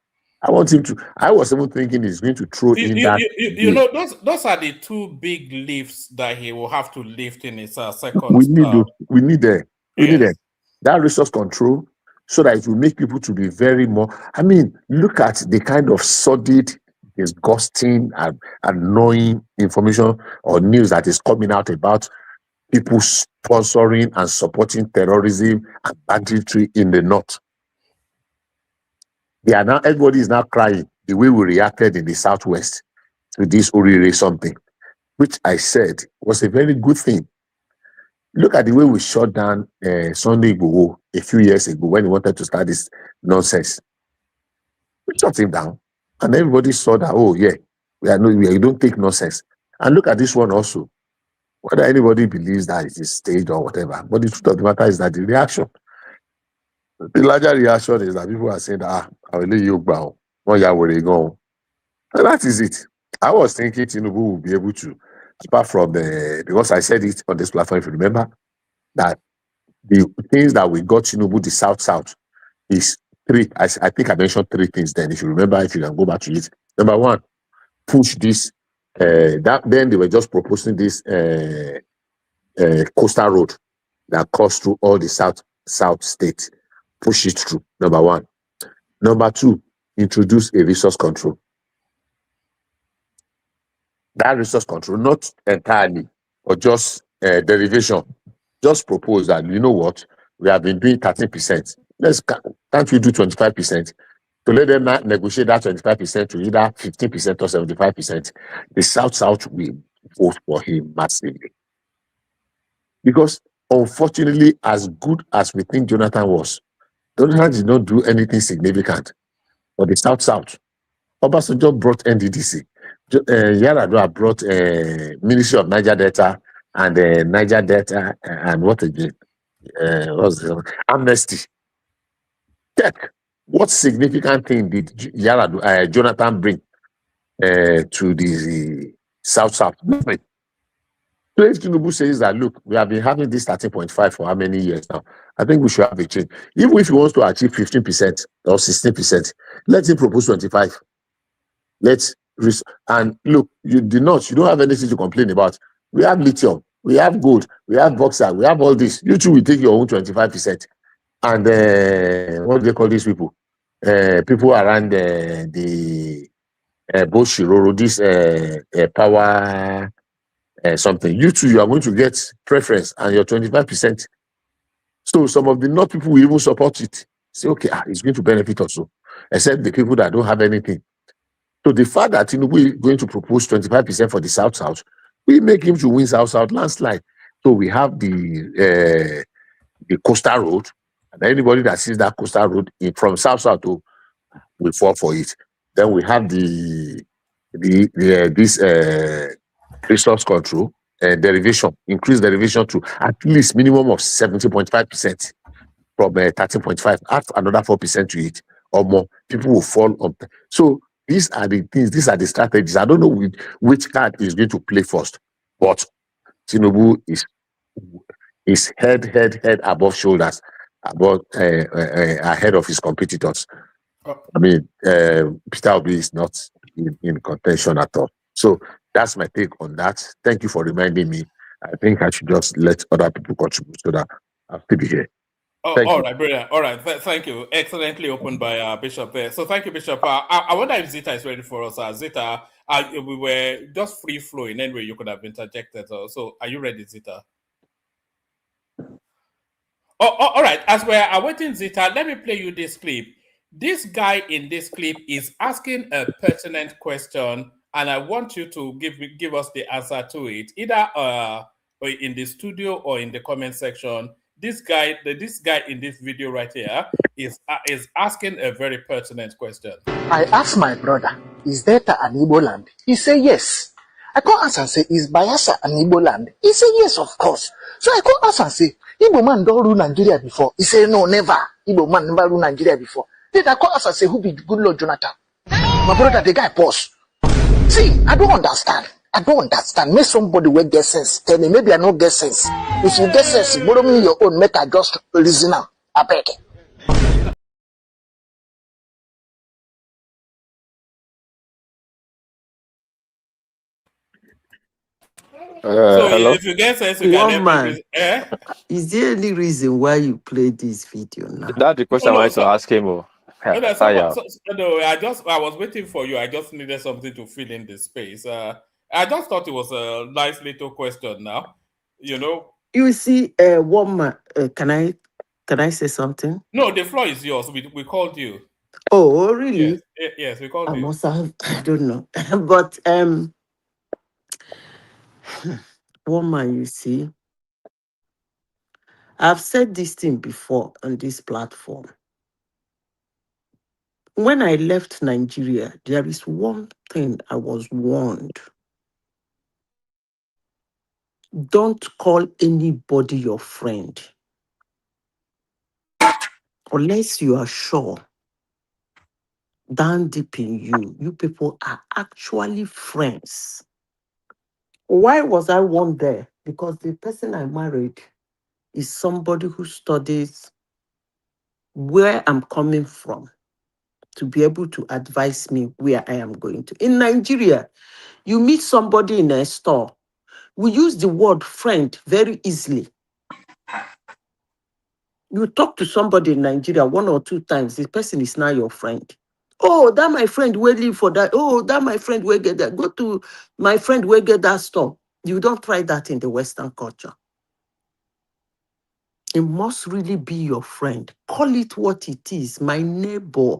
I want him to. I was even thinking he's going to throw in that. You know, those are the two big lifts that he will have to lift in his second We need term. we need them. We need Yes. them. That resource control, so that it will make people to be very more. I mean, look at the kind of sordid, disgusting, and annoying information or news that is coming out about people sponsoring and supporting terrorism and banditry in the north. They are now, everybody is now crying the way we reacted in the southwest to this Orire something, which I said was a very good thing. Look at the way we shut down Sunday Igboho a few years ago when he wanted to start this nonsense. We shut him down, and everybody saw that, oh yeah, we don't take nonsense. And look at this one also. Whether anybody believes that it is staged or whatever, but the truth of the matter is that the reaction, the larger reaction is that people are saying that I will let you go, and that is it. I was thinking Tinubu will be able to, apart from because I said it on this platform, if you remember, that the things that we got Tinubu, the South is three. I think I mentioned three things then. If you remember, if you can go back to it. Number one, push this. That then they were just proposing this coastal road that cuts through all the south states. Push it through. Number one. Number two, introduce a resource control. That resource control, not entirely, or just derivation. Just propose that, you know what, we have been doing 13%. Can't we do 25%? To let them negotiate that 25% to either 15% or 75%. The South will vote for him massively. Because unfortunately, as good as we think Jonathan was, Jonathan did not do anything significant for the South. Obasanjo brought NDDC. Yaradua brought Ministry of Niger Delta and Niger Delta and what again? What's the amnesty? Check. What significant thing did Jonathan bring to the South? Nothing. So if Tinubu says that, look, we have been having this 13.5 for how many years now? I think we should have a change. Even if he wants to achieve 15% or 16%, let him propose 25. And look, you don't have anything to complain about. We have lithium, we have gold, we have bauxite, we have all this. You two will take your own 25%. And what do they call these people? People around the Boshiroro, this power something. You two, you are going to get preference and your 25%. So some of the North people will even support it. Say, okay, it's going to benefit also, except the people that don't have anything. So the fact that Tinubu is going to propose 25% for the South, we make him to win South landslide. So we have the coastal road, and anybody that sees that coastal road from South will fall for it. Then we have this resource control derivation, increase derivation to at least minimum of 70.5% from 13.5. Add another 4% to it or more. People will fall up. So these are the things, these are the strategies. I don't know which card is going to play first, but Tinubu is head above shoulders, ahead of his competitors. I mean, Peter Obi is not in contention at all. So that's my take on that. Thank you for reminding me. I think I should just let other people contribute so that I'll still be here. All right, brilliant. All right, thank you. Excellently opened by Bishop there. So thank you, Bishop. I wonder if Zita is ready for us. Zita, we were just free flowing. Anyway, you could have interjected. So are you ready, Zita? All right. As we're awaiting Zita, let me play you this clip. This guy in this clip is asking a pertinent question, and I want you to give us the answer to it, either in the studio or in the comment section. This guy in this video right here is asking a very pertinent question. I asked my brother, is Delta an Igbo land? He said yes. I call answer and say, is Bayelsa an Igbo land? He said yes, of course. So I call answer and say, Igbo man don't rule Nigeria before. He said no, never. Igbo man never rule Nigeria before. Then I call answer and say, who be good Lord Jonathan? My brother, the guy pause. See, I don't understand. Make somebody will get sense. Tell me, maybe I don't get sense. If you get sense, borrow me your own, make I just listen now. I beg. So Hello? if you get sense, you can One help man. me. Is there any reason why you played this video now? That's the question I wanted to ask him. No, no, I was waiting for you. I just needed something to fill in the space. I just thought it was a nice little question now. You know. You see, one man. Can I say something? No, the floor is yours. We called you. Oh, really? Yes, we called I you. must have. I don't know, but one man. You see, I've said this thing before on this platform. When I left Nigeria, there is one thing I was warned. Don't call anybody your friend unless you are sure down deep in you people are actually friends. Why was I warned there? Because the person I married is somebody who studies where I'm coming from to be able to advise me where I am going to. In Nigeria, you meet somebody in a store. We use the word friend very easily. You talk to somebody in Nigeria 1 or 2 times, the person is now your friend. Oh, that my friend will live for that. Oh, that my friend will get that. Go to my friend will get that store. You don't try that in the Western culture. It must really be your friend. Call it what it is. My neighbor,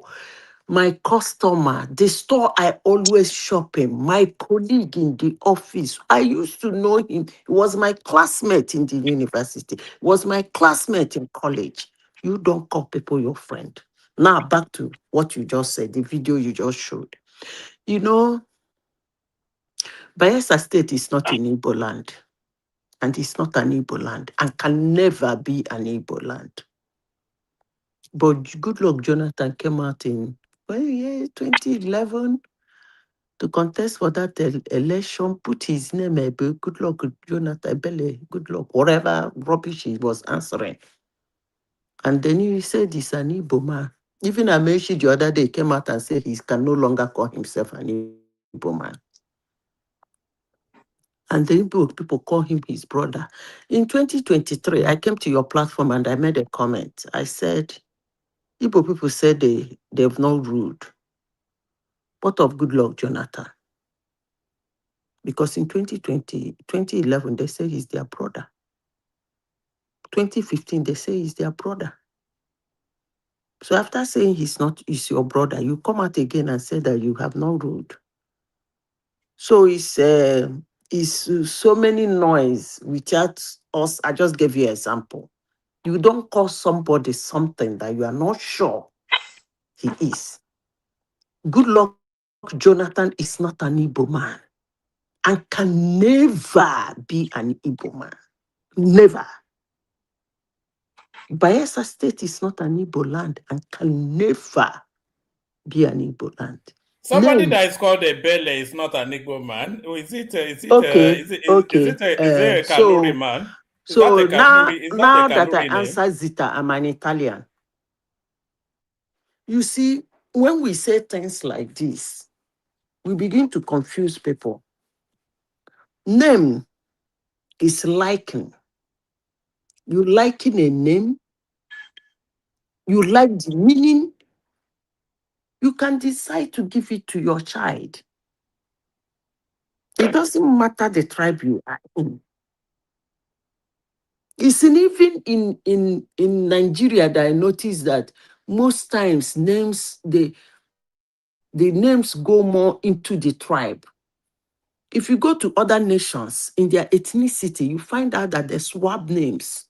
my customer, the store I always shop in, my colleague in the office. I used to know him. He was my classmate in the university. He was my classmate in college. You don't call people your friend. Now back to what you just said, the video you just showed. You know, Bayelsa State is not in Igbo land. And it's not an Igbo land and can never be an Igbo land. But Goodluck Jonathan came out in 2011 to contest for that election, put his name, Goodluck Jonathan, Goodluck, whatever rubbish he was answering. And then he said he's an Igbo man. Even Amechi the other day came out and said he can no longer call himself an Igbo man. And then people call him his brother. In 2023, I came to your platform and I made a comment. I said, Igbo people said they've not ruled. What of Goodluck Jonathan? Because in 2011, they say he's their brother. 2015, they say he's their brother. So after saying he's your brother, you come out again and say that you have not ruled. So it's so many noise without us. I just gave you an example. You don't call somebody something that you are not sure he is. Goodluck Jonathan is not an Igbo man and can never be an Igbo man. Never. Bayelsa State is not an Igbo land and can never be an Igbo land. Somebody that is called a Bele is not an Igbo man. Is it a Kanuri man? So now that I answer Zita, I'm an Italian. You see, when we say things like this, we begin to confuse people. Name is liking. You liking a name, you like the meaning, you can decide to give it to your child. It doesn't matter the tribe you are in. It's even in Nigeria that I noticed that most times the names go more into the tribe. If you go to other nations, in their ethnicity, you find out that they swap names.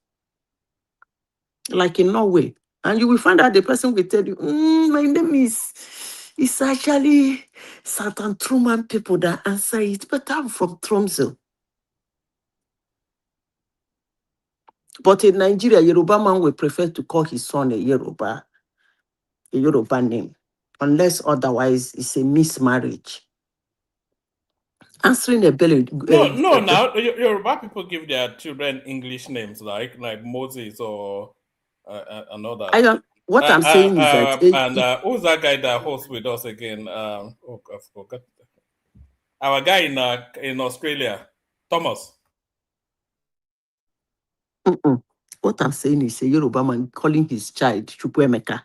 Like in Norway. And you will find out the person will tell you, my name is actually Southern Truman people that answer it, but I'm from Tromsø. But in Nigeria, Yoruba man will prefer to call his son a Yoruba name, unless otherwise it's a mismarriage. Answering a belly. No. Now Yoruba people give their children English names like Moses or another. What I'm saying is that who's that guy that hosts with us again? I forgot. Our guy in Australia, Thomas. What I'm saying is a Yoruba man calling his child Chukwemeka,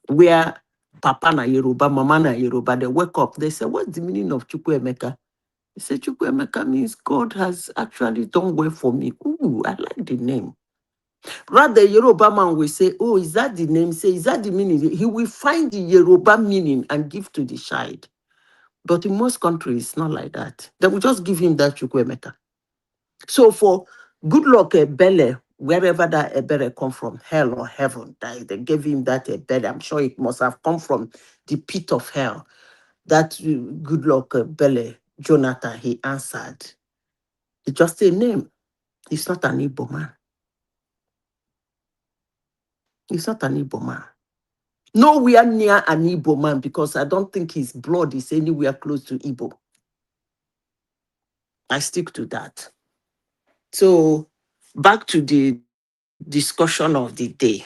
where Papa na Yoruba, Mama na Yoruba, they wake up, they say, what's the meaning of Chukwemeka? They say, Chukwemeka means God has actually done well for me. Ooh, I like the name. Rather, Yoruba man will say, oh, is that the name? Say, is that the meaning? He will find the Yoruba meaning and give to the child. But in most countries, it's not like that. They will just give him that Chukwemeka. So for good luck, Ebele, wherever that Ebele come from, hell or heaven, that they gave him that Ebele. I'm sure it must have come from the pit of hell. That good luck, Ebele, Jonathan, he answered. It's just a name. He's not an Igbo man. He's not an Igbo man. Nowhere near an Igbo man, because I don't think his blood is anywhere close to Igbo. I stick to that. So back to the discussion of the day.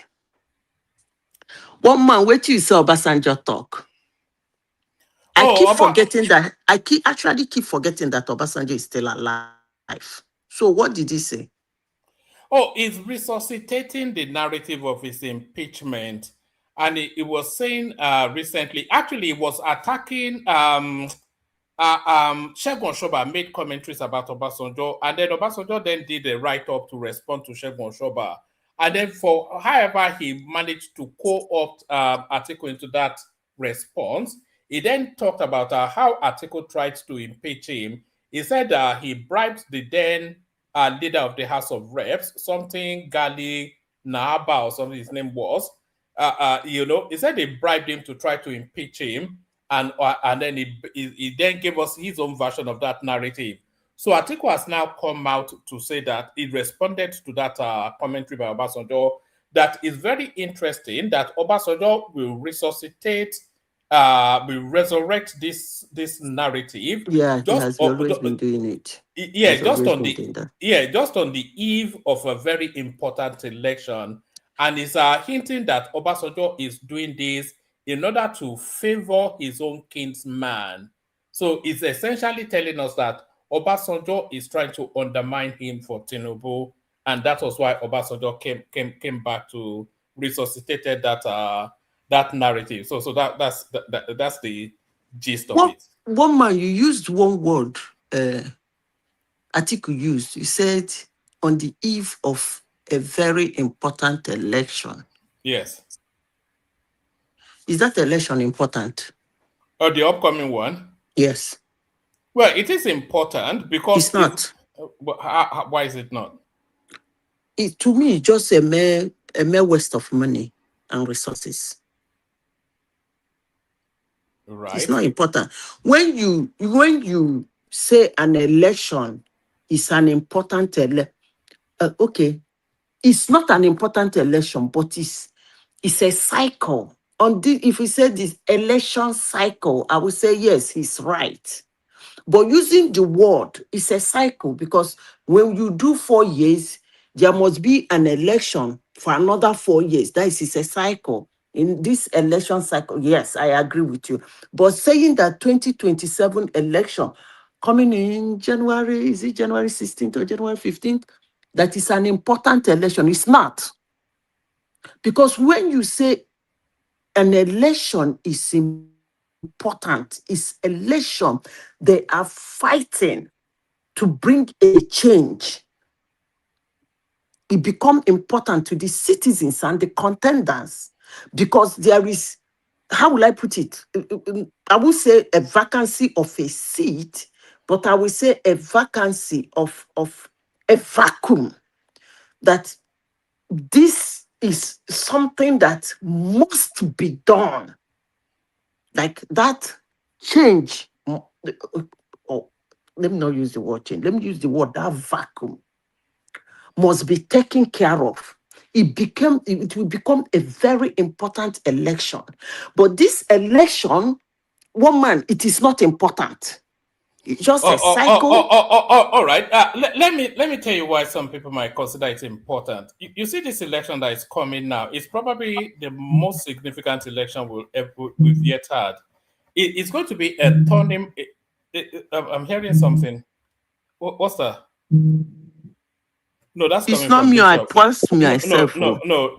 One man, wait till you say Obasanjo talk. I keep forgetting that Obasanjo is still alive. So what did he say? Oh, he's resuscitating the narrative of his impeachment. And he was saying recently, actually, he was attacking Segun Oshoba made commentaries about Obasanjo, and then Obasanjo then did a write-up to respond to Segun Oshoba. And then for however he managed to co-opt Atiku into that response, he then talked about how Atiku tried to impeach him. He said he bribed the then leader of the House of Reps, something Gali Naaba or something his name was. He said they bribed him to try to impeach him, and then he then gave us his own version of that narrative. So Atiku has now come out to say that he responded to that commentary by Obasanjo. That is very interesting. That Obasanjo will resuscitate, will resurrect this narrative. Yeah, he has always been doing it. Yeah, just on the eve of a very important election, and he's hinting that Obasanjo is doing this in order to favor his own kinsman. So it's essentially telling us that Obasanjo is trying to undermine him for Tinubu, and that was why Obasanjo came back to resuscitated that narrative. So that's the gist of it. One man, you used one word. Atiku used. You said on the eve of a very important election. Yes. Is that election important? Oh, the upcoming one? Yes. Well, it is important because it's not. Why is it not? To me, it's just a mere waste of money and resources. Right. It's not important. When you say an election is an important okay, it's not an important election, but it's a cycle. If we say this election cycle, I would say yes, he's right. But using the word, it's a cycle, because when you do 4 years, there must be an election for another 4 years. That is, it's a cycle. In this election cycle, yes, I agree with you. But saying that 2027 election coming in January, is it January 16th or January 15th? That is an important election. It's not. Because when you say an election is important, is election, they are fighting to bring a change. It becomes important to the citizens and the contenders, because there is, how will I put it? I will say a vacancy of a seat, but I will say a vacancy of a vacuum. That this is something that must be done. Like that change. Let me not use the word change. Let me use the word that vacuum must be taken care of. It will become a very important election. But this election, one man, it is not important. It's just a cycle. All right. Let me tell you why some people might consider it important. You see, this election that is coming now is probably the most significant election we've yet had. It's going to be a turning. I'm hearing something. What's that? No, that's It's coming not from me. I Bishop. post No, myself.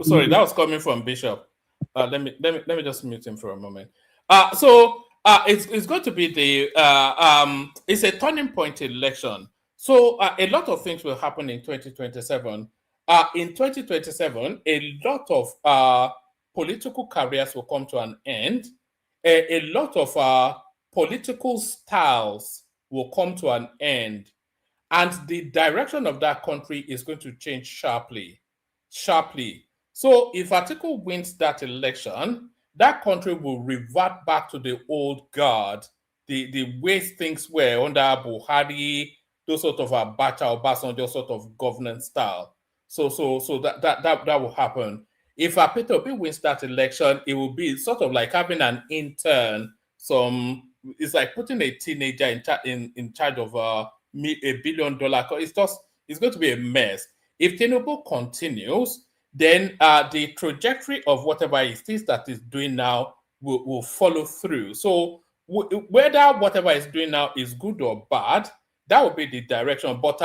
sorry, that was coming from Bishop. Let me just mute him for a moment. It's going to be it's a turning point election. So a lot of things will happen in 2027. In 2027, a lot of political careers will come to an end. A lot of political styles will come to an end, and the direction of that country is going to change sharply. So if Atiku wins that election, that country will revert back to the old guard, the way things were under Buhari, those sort of Abacha, Obasanjo sort of governance style. So that will happen. If Peter Obi wins that election, it will be sort of like having an intern. It's like putting a teenager in charge of $1 billion. It's going to be a mess. If Tinubu continues, then the trajectory of whatever it is that is doing now will follow through. So whether whatever is doing now is good or bad, that will be the direction. But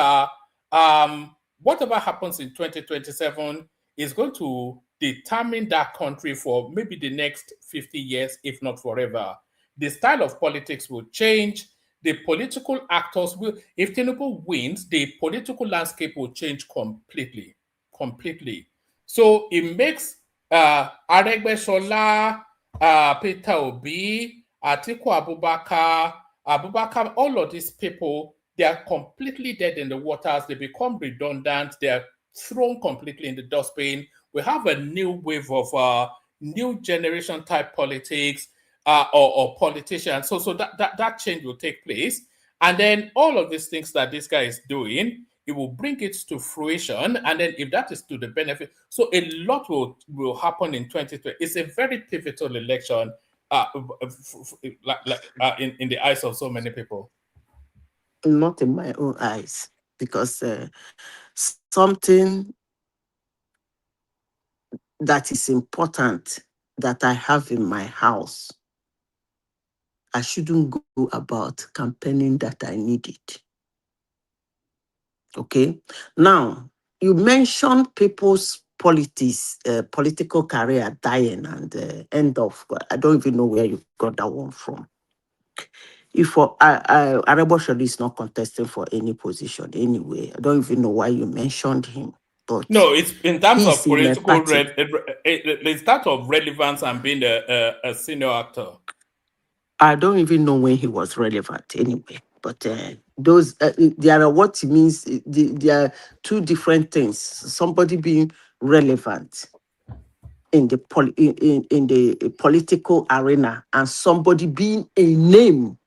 whatever happens in 2027 is going to determine that country for maybe the next 50 years, if not forever. The style of politics will change. The political actors will, if Tinubu wins, the political landscape will change completely. So it makes Aregbesola, Peter Obi, Atiku Abubakar, all of these people, they are completely dead in the waters. They become redundant. They are thrown completely in the dustbin. We have a new wave of new generation type politics or politicians. So that change will take place. And then all of these things that this guy is doing, it will bring it to fruition. And then if that is to the benefit, so a lot will happen in 2020. It's a very pivotal election in the eyes of so many people. Not in my own eyes, because something that is important that I have in my house, I shouldn't go about campaigning that I need it. Okay? Now, you mentioned people's political career dying and end of, I don't even know where you got that one from. If Araboshodu is not contesting for any position anyway, I don't even know why you mentioned him. But no, it's in terms of political it's that of relevance and being a senior actor. I don't even know when he was relevant anyway. But those there are what it means. There are two different things. Somebody being relevant in the in the political arena and somebody being a name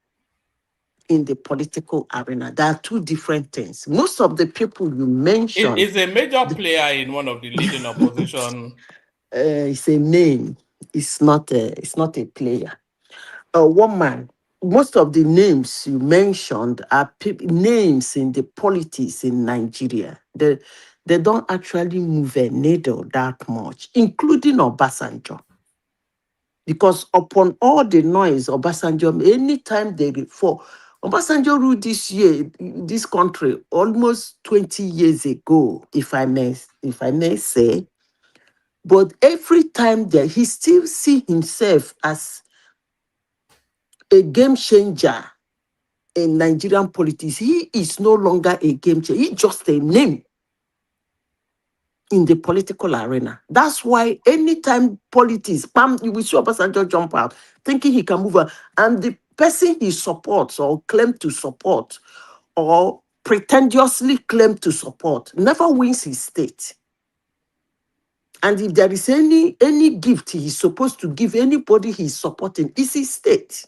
in the political arena. There are two different things. Most of the people you mentioned is a major player in one of the leading opposition. It's a name. It's not a player. Woman. Most of the names you mentioned are names in the politics in Nigeria. They don't actually move a needle that much, including Obasanjo. Because upon all the noise, Obasanjo, anytime Obasanjo ruled this country almost 20 years ago, if I may say. But every time that he still see himself as a game changer in Nigerian politics, he is no longer a game changer. He's just a name in the political arena. That's why anytime politics, you will see Obasanjo jump out, thinking he can move on. And the person he supports or claim to support or pretentiously claim to support never wins his state. And if there is any gift he's supposed to give anybody he's supporting, it's his state.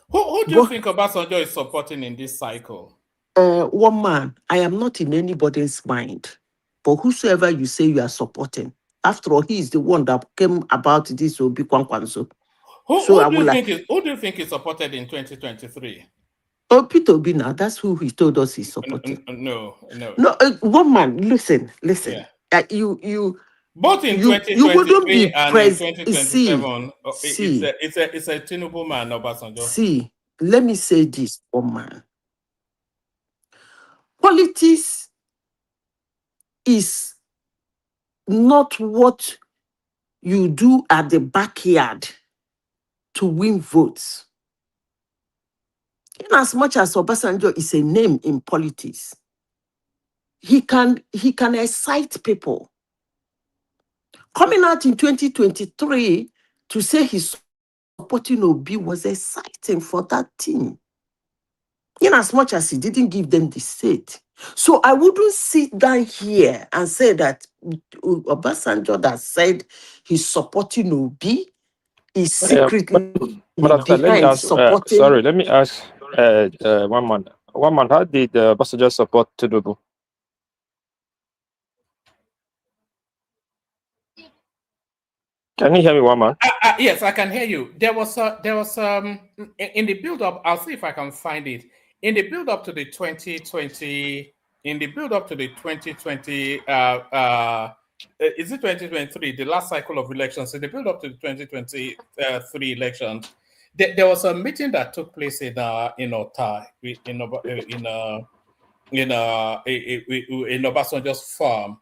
Who do you think Obasanjo is supporting in this cycle? One man, I am not in anybody's mind. But whosoever you say you are supporting, after all, he is the one that came about this Obi Kwankwanso. Who do you think is supported in 2023? Oh, Peter Obi now, that's who he told us he's supporting. No. One man, listen. Yeah. You both in 2023 and in 2027, it's a Tinubu man, Obasanjo. See, let me say this, one man. Politics is not what you do at the backyard to win votes. In as much as Obasanjo is a name in politics, he can excite people. Coming out in 2023 to say he's supporting Obi was exciting for that team. In as much as he didn't give them the seat. So I wouldn't sit down here and say that Obasanjo that said he's supporting Obi is secretly But let me behind ask. supporting. Sorry, let me ask. One man. One man. How did Obasanjo support Tinubu? Can you hear me, one man? Yes, I can hear you. There was in the build up. I'll see if I can find it. In the build up to the 2020, in the build up to the 2020, is it 2023? The last cycle of elections. In the build up to the 2023 elections, there was a meeting that took place in Ota, in Obasanjo's farm.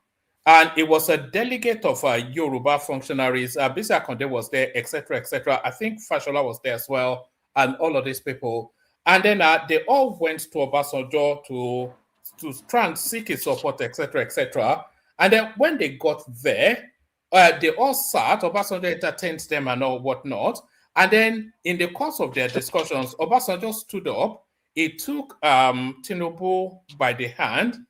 And it was a delegate of Yoruba functionaries. Bisa Konde was there, etc., etc. I think Fashola was there as well, and all of these people. And then they all went to Obasanjo to try and seek his support, etc., etc. And then when they got there, they all sat. Obasanjo entertained them and all whatnot. And then in the course of their discussions, Obasanjo stood up. He took Tinubu by the hand,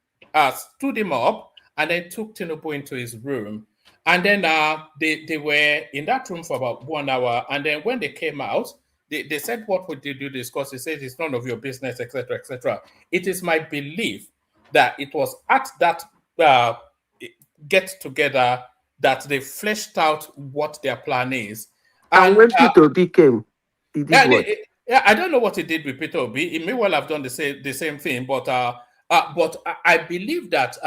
stood him up, and then took Tinubu into his room. And then they were in that room for about 1 hour. And then when they came out, they said, what would you do discuss? He said, it's none of your business, etc., etc. It is my belief that it was at that get together that they fleshed out what their plan is. And when Peter Obi came, he did what? I don't know what he did with Peter Obi. He may well have done the same thing, but I believe that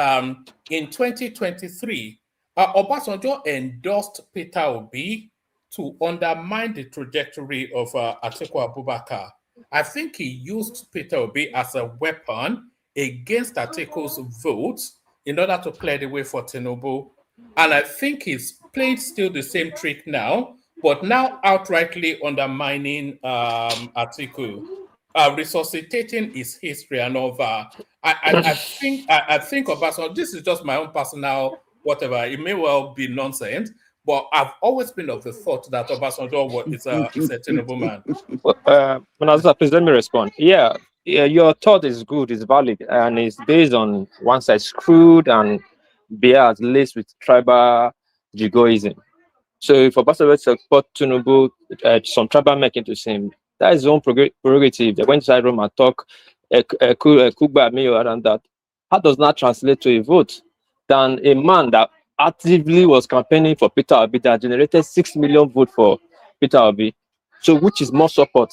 in 2023, Obasanjo endorsed Peter Obi to undermine the trajectory of Atiku Abubakar. I think he used Peter Obi as a weapon against Atiku's votes in order to clear the way for Tinubu. And I think he's played still the same trick now, but now outrightly undermining Atiku, resuscitating his history and all that. I think Obasanjo, this is just my own personal whatever. It may well be nonsense, but I've always been of the thought that Obasanjo is a Tinubu man. Manaza, please let me respond. Yeah, your thought is good, it's valid, and it's based on one side screwed and biased, laced with tribal jigoism. So if Obasanjo support Tinubu, some tribal making to him, that is his own prerogative. They went inside room and talk, Kugba me around that. How does that translate to a vote? Than a man that actively was campaigning for Peter Obi that generated 6 million votes for Peter Obi. So which is more support?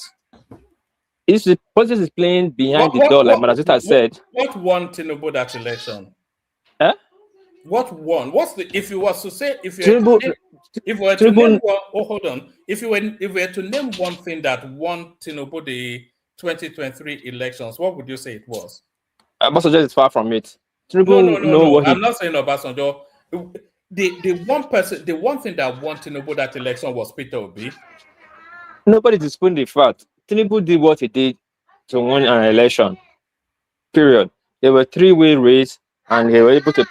If the process is playing behind the door, like Manazita said. What won Tinubu that election? Eh? What won? What's the if you was to say if you Tinubu, were to name one, hold on. If you were to name one thing that won Tinubu the 2023 elections, what would you say it was? Obasanjo is far from it. Tinubu no. I'm not saying Obasanjo. The one thing that won Tinubu that election was Peter Obi. Nobody disputing the fact. Tinubu did what he did to win an election. Period. They were three-way race, and they were able to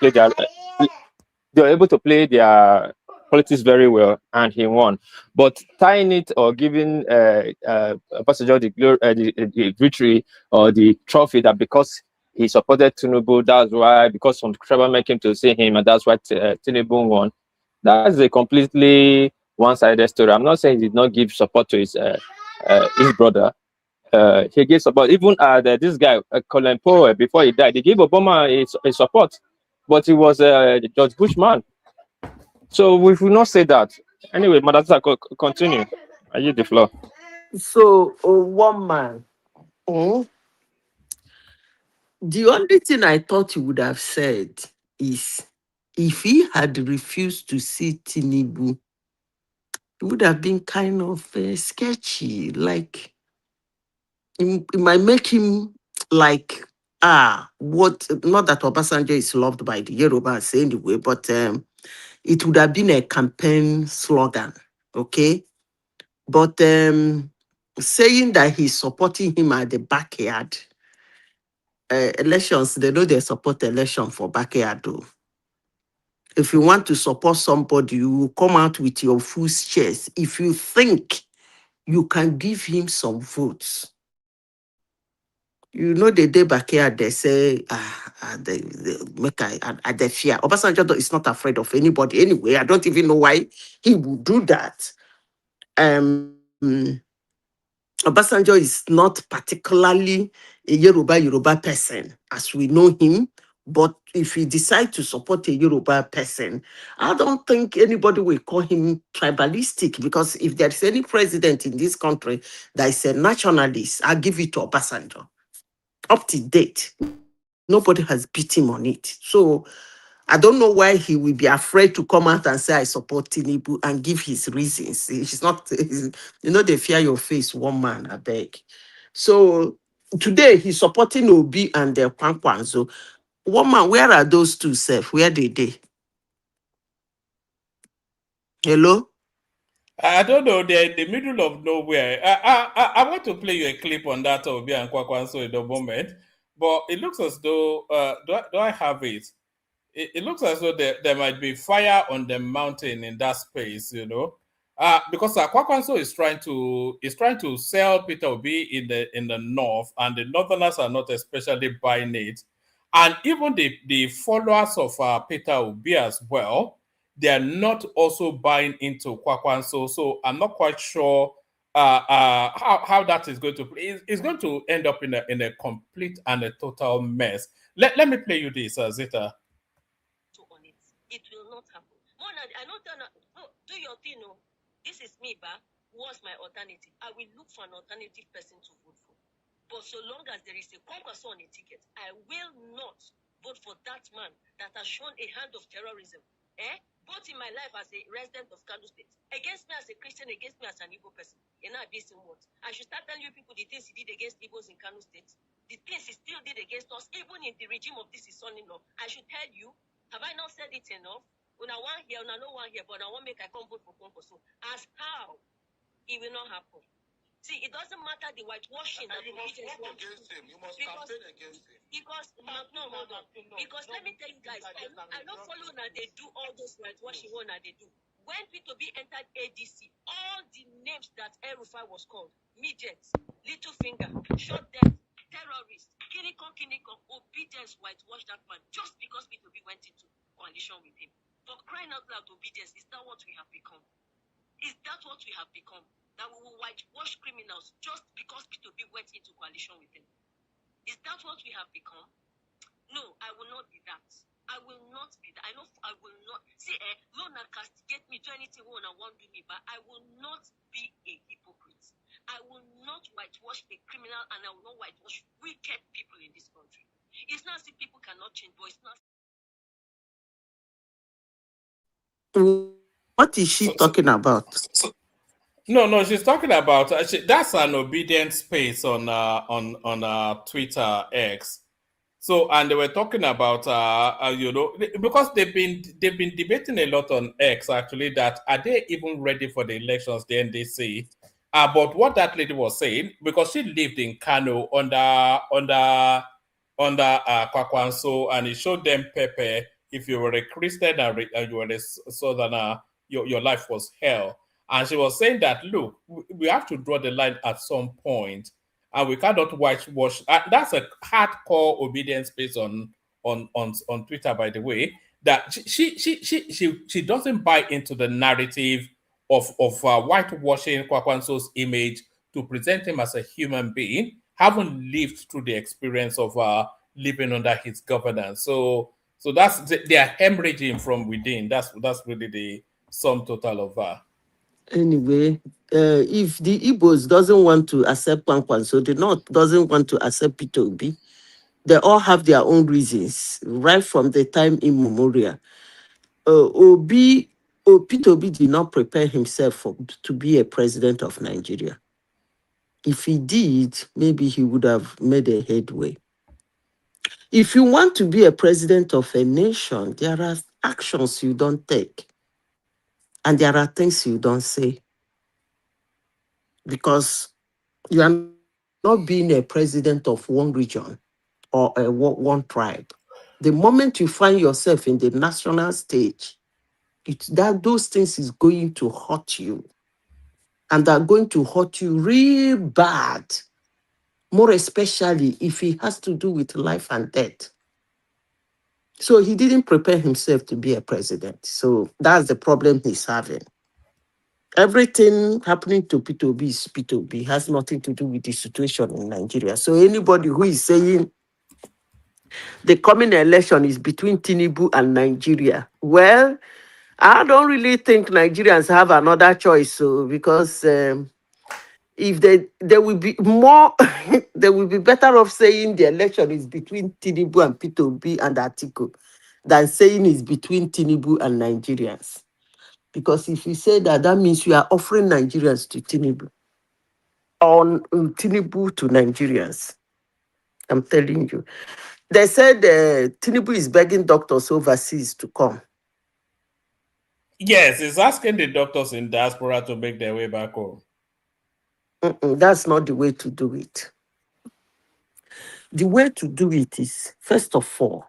play their politics very well, and he won. But tying it or giving Obasanjo the victory or the trophy that because he supported Tinubu, that's why, because some trouble came to see him, and that's why Tinubu won. That's a completely one-sided story. I'm not saying he did not give support to his brother. He gave support. Even this guy, Colin Powell, before he died, he gave Obama a support, but he was a George Bush man. So we will not say that. Anyway, Madasa, continue. I use the floor. So, one man. The only thing I thought he would have said is if he had refused to see Tinubu, it would have been kind of sketchy. Like, it might make him like what, not that Obasanjo is loved by the Yorubas anyway, but it would have been a campaign slogan, okay? But saying that he's supporting him at the backyard, elections, they know they support election for backyard though. If you want to support somebody, you will come out with your full shares. If you think you can give him some votes, you know the day backyard, they say, they make they fear. Obasanjo is not afraid of anybody anyway. I don't even know why he would do that. Obasanjo is not particularly a Yoruba person as we know him. But if he decides to support a Yoruba person, I don't think anybody will call him tribalistic, because if there's any president in this country that is a nationalist, I'll give it to Obasanjo. Up to date, nobody has beat him on it. So I don't know why he will be afraid to come out and say, I support Tinubu and give his reasons. He's not, they fear your face, one man, I beg. So today he's supporting Obi and the Kwankwan. So, one man, where are those two, Seth? Where they? Hello? I don't know. They're in the middle of nowhere. I want to play you a clip on that of Obi and Kwakwanso in the moment, but it looks as though do I have it? It looks as though there might be fire on the mountain in that space, because Kwakwanso is trying to sell Peter Obi in the north, and the northerners are not especially buying it, and even the followers of Peter Obi as well, they are not also buying into Kwakwanso. So I'm not quite sure how that is going to play. It's going to end up in a complete and a total mess. Let me play you this, Zita. It will not happen. I know do your thing. No, this is me, ba. What's my alternative? I will look for an alternative person to vote for. But so long as there is a conquest on a ticket, I will not vote for that man that has shown a hand of terrorism. Both in my life as a resident of Kano State, against me as a Christian, against me as an Igbo person. Based on what? I should start telling you people the things he did against Igbos in Kano State, the things he still did against us, even in the regime of this his son-in-law. I should tell you. Have I not said it enough? When I want here, when I no one here, but I want make I come vote for Konkoso. As how? It will not happen. See, it doesn't matter the whitewashing that you must vote against him. You must campaign against him. Because hold on. Because let me tell you guys, I don't follow now they do all those whitewashing one that they do. When P2B entered ADC, all the names that El-Rufai was called, midgets, little finger, short death, terrorists, Kiniko, obedience whitewashed that man just because P2B went into coalition with him. For crying out loud, obedience, is that what we have become? Is that what we have become? That we will whitewash criminals just because P2B went into coalition with him? Is that what we have become? No, I will not be that. I will not be that. I know I will not. See, Lona castigate me, do anything one and want to me, but I will not be a hypocrite. I will not whitewash a criminal, and I will not whitewash wicked people in this country. It's not as if people cannot change, but it's not. What is she talking about? No, she's talking about that's an obedient space on Twitter X. So, and they were talking about because they've been debating a lot on X actually, that are they even ready for the elections, the NDC. But what that lady was saying, because she lived in Kano under Kwakwanso, and it showed them Pepe. If you were a Christian and you were a Southerner, your life was hell. And she was saying that, look, we have to draw the line at some point, and we cannot whitewash. That's a hardcore obedience based on Twitter, by the way. That she doesn't buy into the narrative of whitewashing Kwakwanso's image to present him as a human being, haven't lived through the experience of living under his governance. So that's they are hemorrhaging from within. That's really the sum total of that. Anyway, if the Igbos doesn't want to accept Kwankwanso, the North doesn't want to accept Peter Obi, they all have their own reasons, right from the time immemorial. Peter Obi did not prepare himself to be a president of Nigeria. If he did, maybe he would have made a headway. If you want to be a president of a nation, there are actions you don't take. And there are things you don't say. Because you are not being a president of one region or one tribe. The moment you find yourself in the national stage, those things is going to hurt you. And they're going to hurt you real bad. More especially if it has to do with life and death. So he didn't prepare himself to be a president. So that's the problem he's having. Everything happening to P2B is P2B, has nothing to do with the situation in Nigeria. So anybody who is saying the coming election is between Tinubu and Nigeria, well, I don't really think Nigerians have another choice. So because if they will be more, they will be better off saying the election is between Tinubu and P2B and Atiku than saying it's between Tinubu and Nigerians. Because if you say that, that means you are offering Nigerians to Tinubu. On Tinubu to Nigerians. I'm telling you. They said Tinubu is begging doctors overseas to come. Yes, he's asking the doctors in diaspora to make their way back home. That's not the way to do it. The way to do it is, first of all,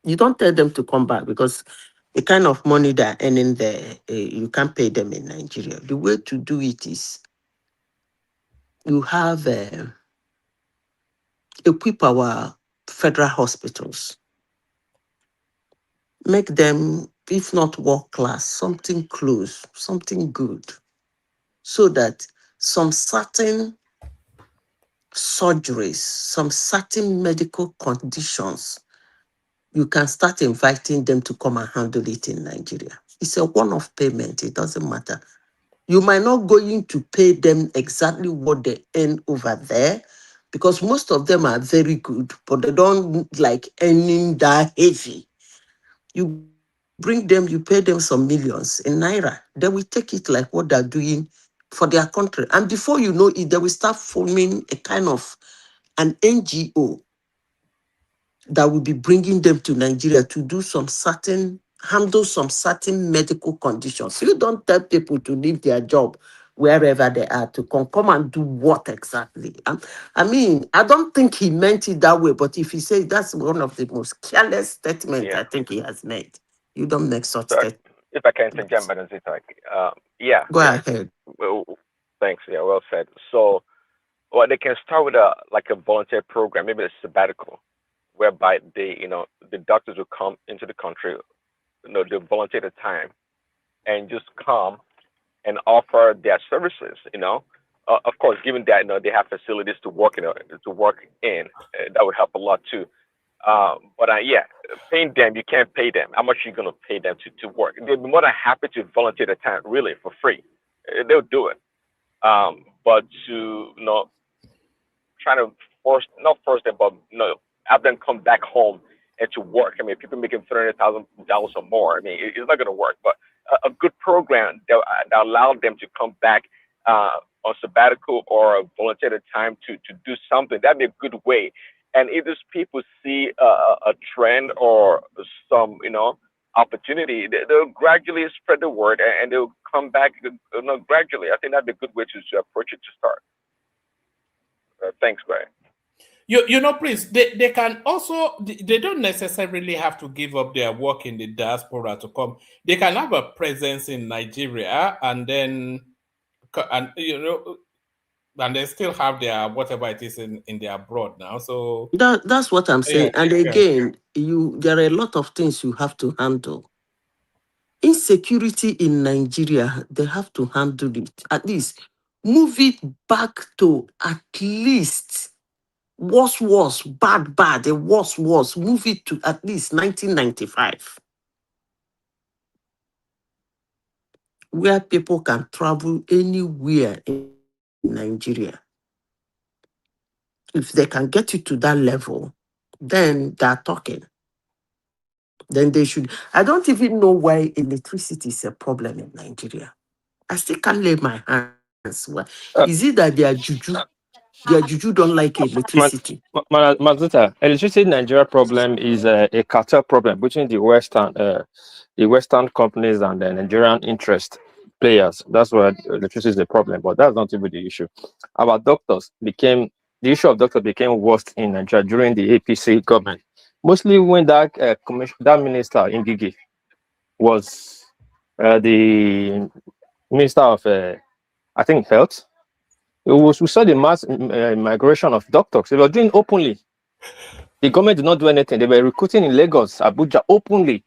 you don't tell them to come back because the kind of money they're earning there, you can't pay them in Nigeria. The way to do it is you have equip our federal hospitals. Make them, if not world class, something close, something good. So that some certain surgeries, some certain medical conditions, you can start inviting them to come and handle it in Nigeria. It's a one-off payment. It doesn't matter. You might not going to pay them exactly what they earn over there because most of them are very good, but they don't like earning that heavy. You bring them, you pay them some millions in Naira. They will take it like what they're doing for their country. And before you know it, they will start forming a kind of an NGO that will be bringing them to Nigeria to do handle some certain medical conditions. You don't tell people to leave their job wherever they are to come and do what exactly? I mean, I don't think he meant it that way, but if he says that's one of the most careless statements Yeah. I think he has made. You don't make such So statements. if I can interject, Madam Zitak, yeah, Go yeah. ahead. Well, thanks. Yeah, well said. So, well, they can start with a volunteer program, maybe a sabbatical, whereby the doctors will come into the country, they volunteer the time and just come and offer their services. Of course, given that they have facilities to work in, that would help a lot too. But yeah, paying them, you can't pay them. How much are you going to pay them to work? They'd be more than happy to volunteer the time, really, for free. They'll do it. But to trying to not force them, but have them come back home and to work. I mean, people making $300,000 or more. I mean, it's not going to work. But a good program that allowed them to come back on sabbatical or volunteer the time to do something, that'd be a good way. And if these people see a trend or some opportunity, they'll gradually spread the word and they'll come back gradually. I think that'd be a good way to approach it to start. Thanks, Greg. Please, they can also, they don't necessarily have to give up their work in the diaspora to come. They can have a presence in Nigeria and then, and they still have their whatever it is in their abroad now. So that's what I'm saying. And again, there are a lot of things you have to handle. Insecurity in Nigeria, they have to handle it. At least move it back to at least worse, bad, the worse, move it to at least 1995. Where people can travel anywhere in Nigeria. If they can get it to that level, then they're talking. Then they should. I don't even know why electricity is a problem in Nigeria. I still can't lay my hands. Is it that they are juju? Their juju don't like electricity. Mazuta, electricity in Nigeria problem is a cartel problem between the Western companies and the Nigerian interest players. That's why electricity is the problem, but that's not even the issue. Our doctors became the issue of doctors became worse in Nigeria during the APC government, mostly when that that minister Ngigi was the minister of I think health. We saw the mass migration of doctors. They were doing openly. The government did not do anything. They were recruiting in Lagos, Abuja openly.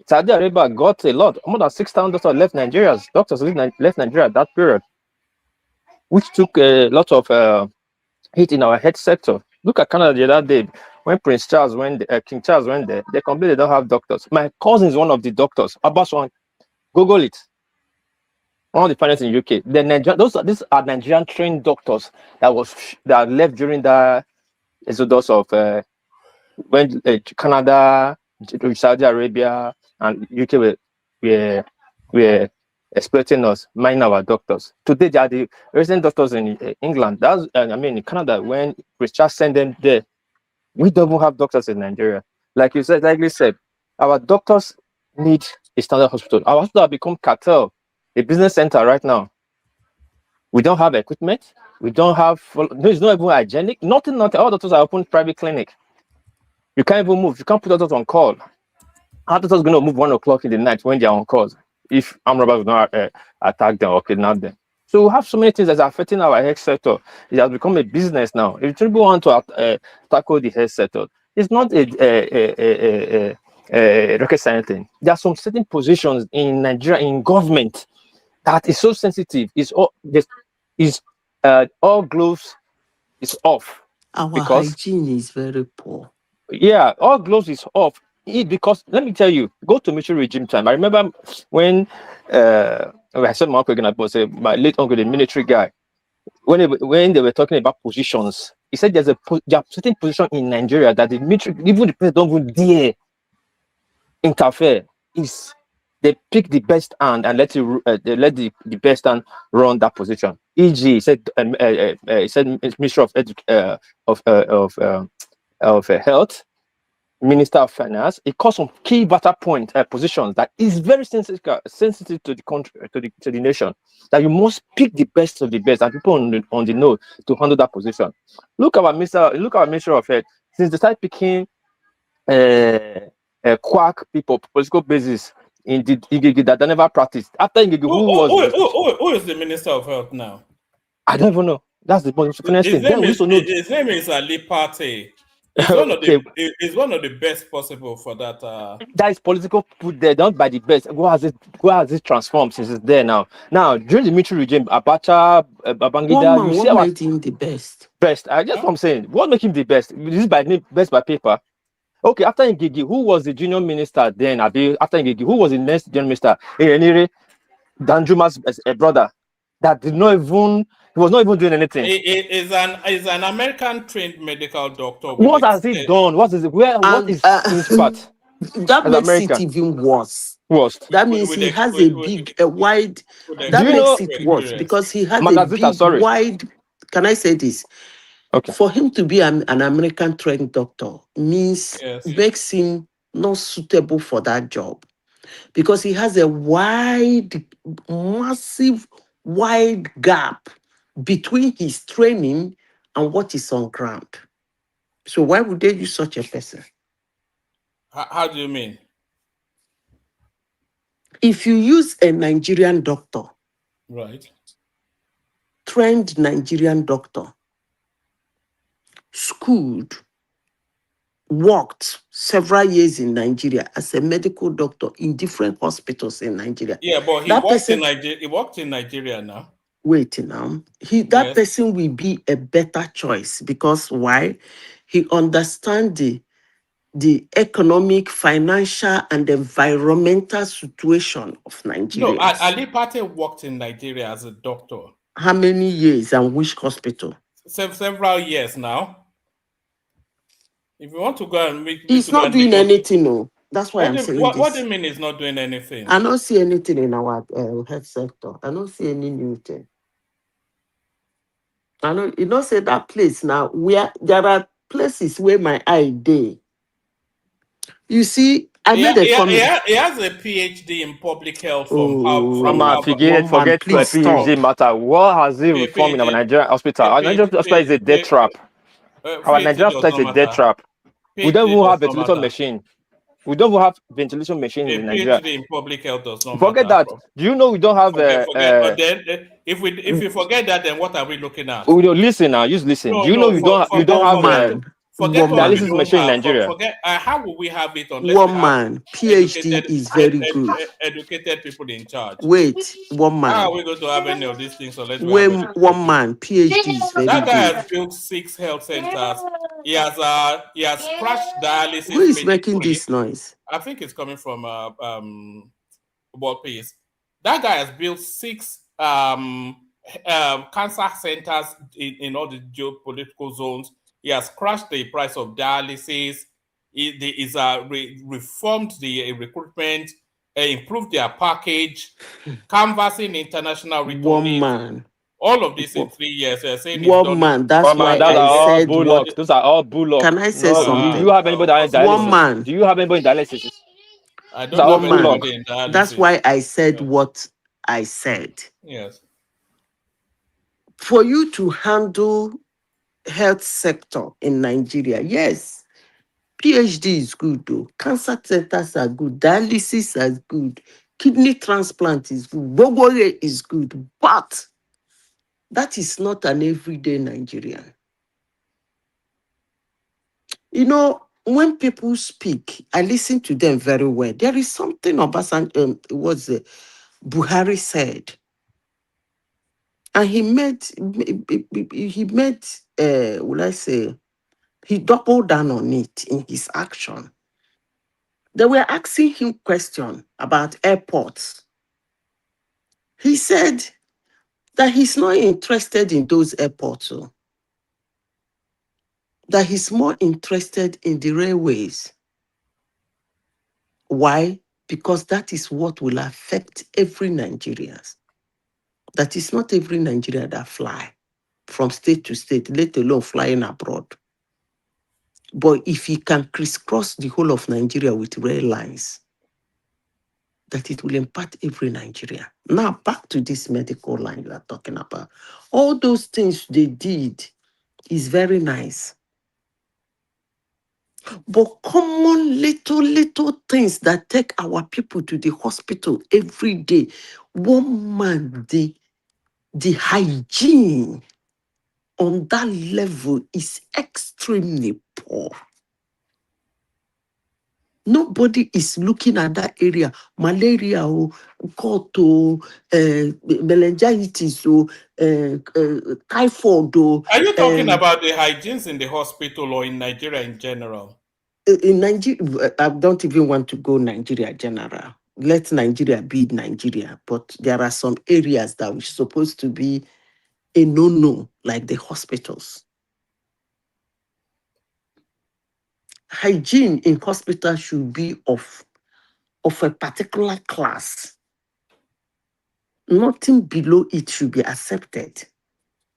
Saudi Arabia got a lot. More than 6,000 doctors left Nigeria. Doctors left Nigeria at that period, which took a lot of hit in our health sector. Look at Canada the other day when Prince Charles went, King Charles went there. They complained they don't have doctors. My cousin is one of the doctors. Abbas one, Google it. One of the finest in UK. These are Nigerian trained doctors that left during the exodus of when Canada, Saudi Arabia, and UK were exploiting us, mining our doctors. Today they are the resident doctors in England. That's in Canada. When Richard sent them there, we don't even have doctors in Nigeria. Like you said, our doctors need a standard hospital. Our hospital have become cartel, a business center right now. We don't have equipment. We don't have. It's not even hygienic. Nothing. All doctors are open private clinic. You can't even move. You can't put doctors on call. How doctors going to move 1 o'clock in the night when they're on calls? If armed robbers will not attack them or kidnap them. So we have so many things that are affecting our health sector. It has become a business now. If people want to tackle the health sector, it's not a rocket science thing. There are some certain positions in Nigeria in government that is so sensitive. All gloves is off. Our hygiene is very poor. Yeah, all gloves is off. Because let me tell you, go to military regime time. I remember when I said my uncle my late uncle, the military guy, when they were talking about positions, he said there are certain position in Nigeria that the military, even the president, don't even dare interfere. They pick the best hand and let the best hand run that position. E.g., he said Minister of Health, Minister of Finance. It calls some key vital point positions that is very sensitive to the country, to the nation. That you must pick the best of the best and people on the know to handle that position. Look at our Minister of Health. Since they started picking quack people, political basis in the Ngigi that they never practiced. After Ngigi, who is the Minister of Health now? I don't even know. That's the most funniest thing. His name is Ali Pate. It's one of the best possible for that. That is political put there, done by the best. What has it transformed since it's there now? Now, during the military regime, Abacha, Babangida, you see what made him the best? Best. I just what I'm saying. What make him the best? This is by name, best by paper. Okay, after Ngigi, who was the junior minister then? After Ngigi, who was the next junior minister? Enire, Danjuma's brother. That did not even. He was not even doing anything. He's an American trained medical doctor. What has he done? What is his part? That makes it even worse. That means he has a wide. That makes it worse because he has a big, wide. Can I say this? Okay. For him to be an American trained doctor makes him not suitable for that job because he has a massive, wide gap between his training and what is on ground. So why would they use such a person? How do you mean? If you use a Nigerian doctor, right, trained Nigerian doctor, schooled, worked several years in Nigeria as a medical doctor in different hospitals in Nigeria. Yeah, but he worked in Nigeria now. Wait now. That person will be a better choice because why? He understands the economic, financial, and environmental situation of Nigeria. No, Ali Pate worked in Nigeria as a doctor. How many years and which hospital? Several years now. If you want to go and make, he's not doing anything, no. That's why I'm saying this. What do you mean he's not doing anything? I don't see anything in our health sector. I don't see any new thing. I know you don't say that place now. Where there are places where my eye day. You see, I made a comment. He has a PhD in public health from Oh, Harvard. woman, please PhD stop. matter. What has he reformed in our PhD, Nigerian hospital? Our Nigerian hospital is a death trap. Our PhD Nigerian does hospital is not a death matter. trap. We don't PhD even does have not ventilator matter. machine. We don't even have ventilation machine A in Nigeria. PhD in public health does not Forget matter. that. Do you know we don't have If we forget that, then what are we looking at? listen now, just listen. Do you know you don't have Forget what we dialysis don't machine in have. Nigeria? Forget how will we have it unless we have Woman, PhD is very good. educated people in charge? Wait, How woman. are we going to have any of these things unless we have educated people? Woman, PhD is very That guy good. has built 6 health centers. He has crashed Who dialysis is making medically. this noise? I think it's coming from World Peace. That guy has built 6 cancer centers in all the geopolitical zones. He has crashed the price of dialysis. He's reformed the recruitment, improved their package, canvassing international returnees. Woman. All of this in 3 years. They're saying he's done it. Woman, that's why Those I are all said bullock. what. Those are all bullock. Can I say No, something? do you have anybody in dialysis? Woman. Do you have anybody in dialysis? I Those are don't all have bullock. anybody in dialysis. That's why I said what I said. Yes. For you to handle health sector in Nigeria, yes, PhD is good though. Cancer centers are good. Dialysis is good. Kidney transplant is good. Bogore is good. But that is not an everyday Nigerian. You know, when people speak, I listen to them very well. There is something Obasanjo, Buhari said. And he he doubled down on it in his action. They were asking him questions about airports. He said that he's not interested in those airports, that he's more interested in the railways. Why? Because that is what will affect every Nigerian. That is not every Nigerian that fly from state to state, let alone flying abroad. But if he can crisscross the whole of Nigeria with rail lines, that it will impact every Nigerian. Now, back to this medical line you are talking about. All those things they did is very nice. But common little things that take our people to the hospital every day, woman, the hygiene on that level is extremely poor. Nobody is looking at that area. Malaria, cold, meningitis, typhoid. Are you talking about the hygienes in the hospital or in Nigeria in general? In Nigeria, I don't even want to go Nigeria general. Let Nigeria be Nigeria. But there are some areas that are supposed to be a no-no, like the hospitals. Hygiene in hospitals should be of a particular class. Nothing below it should be accepted.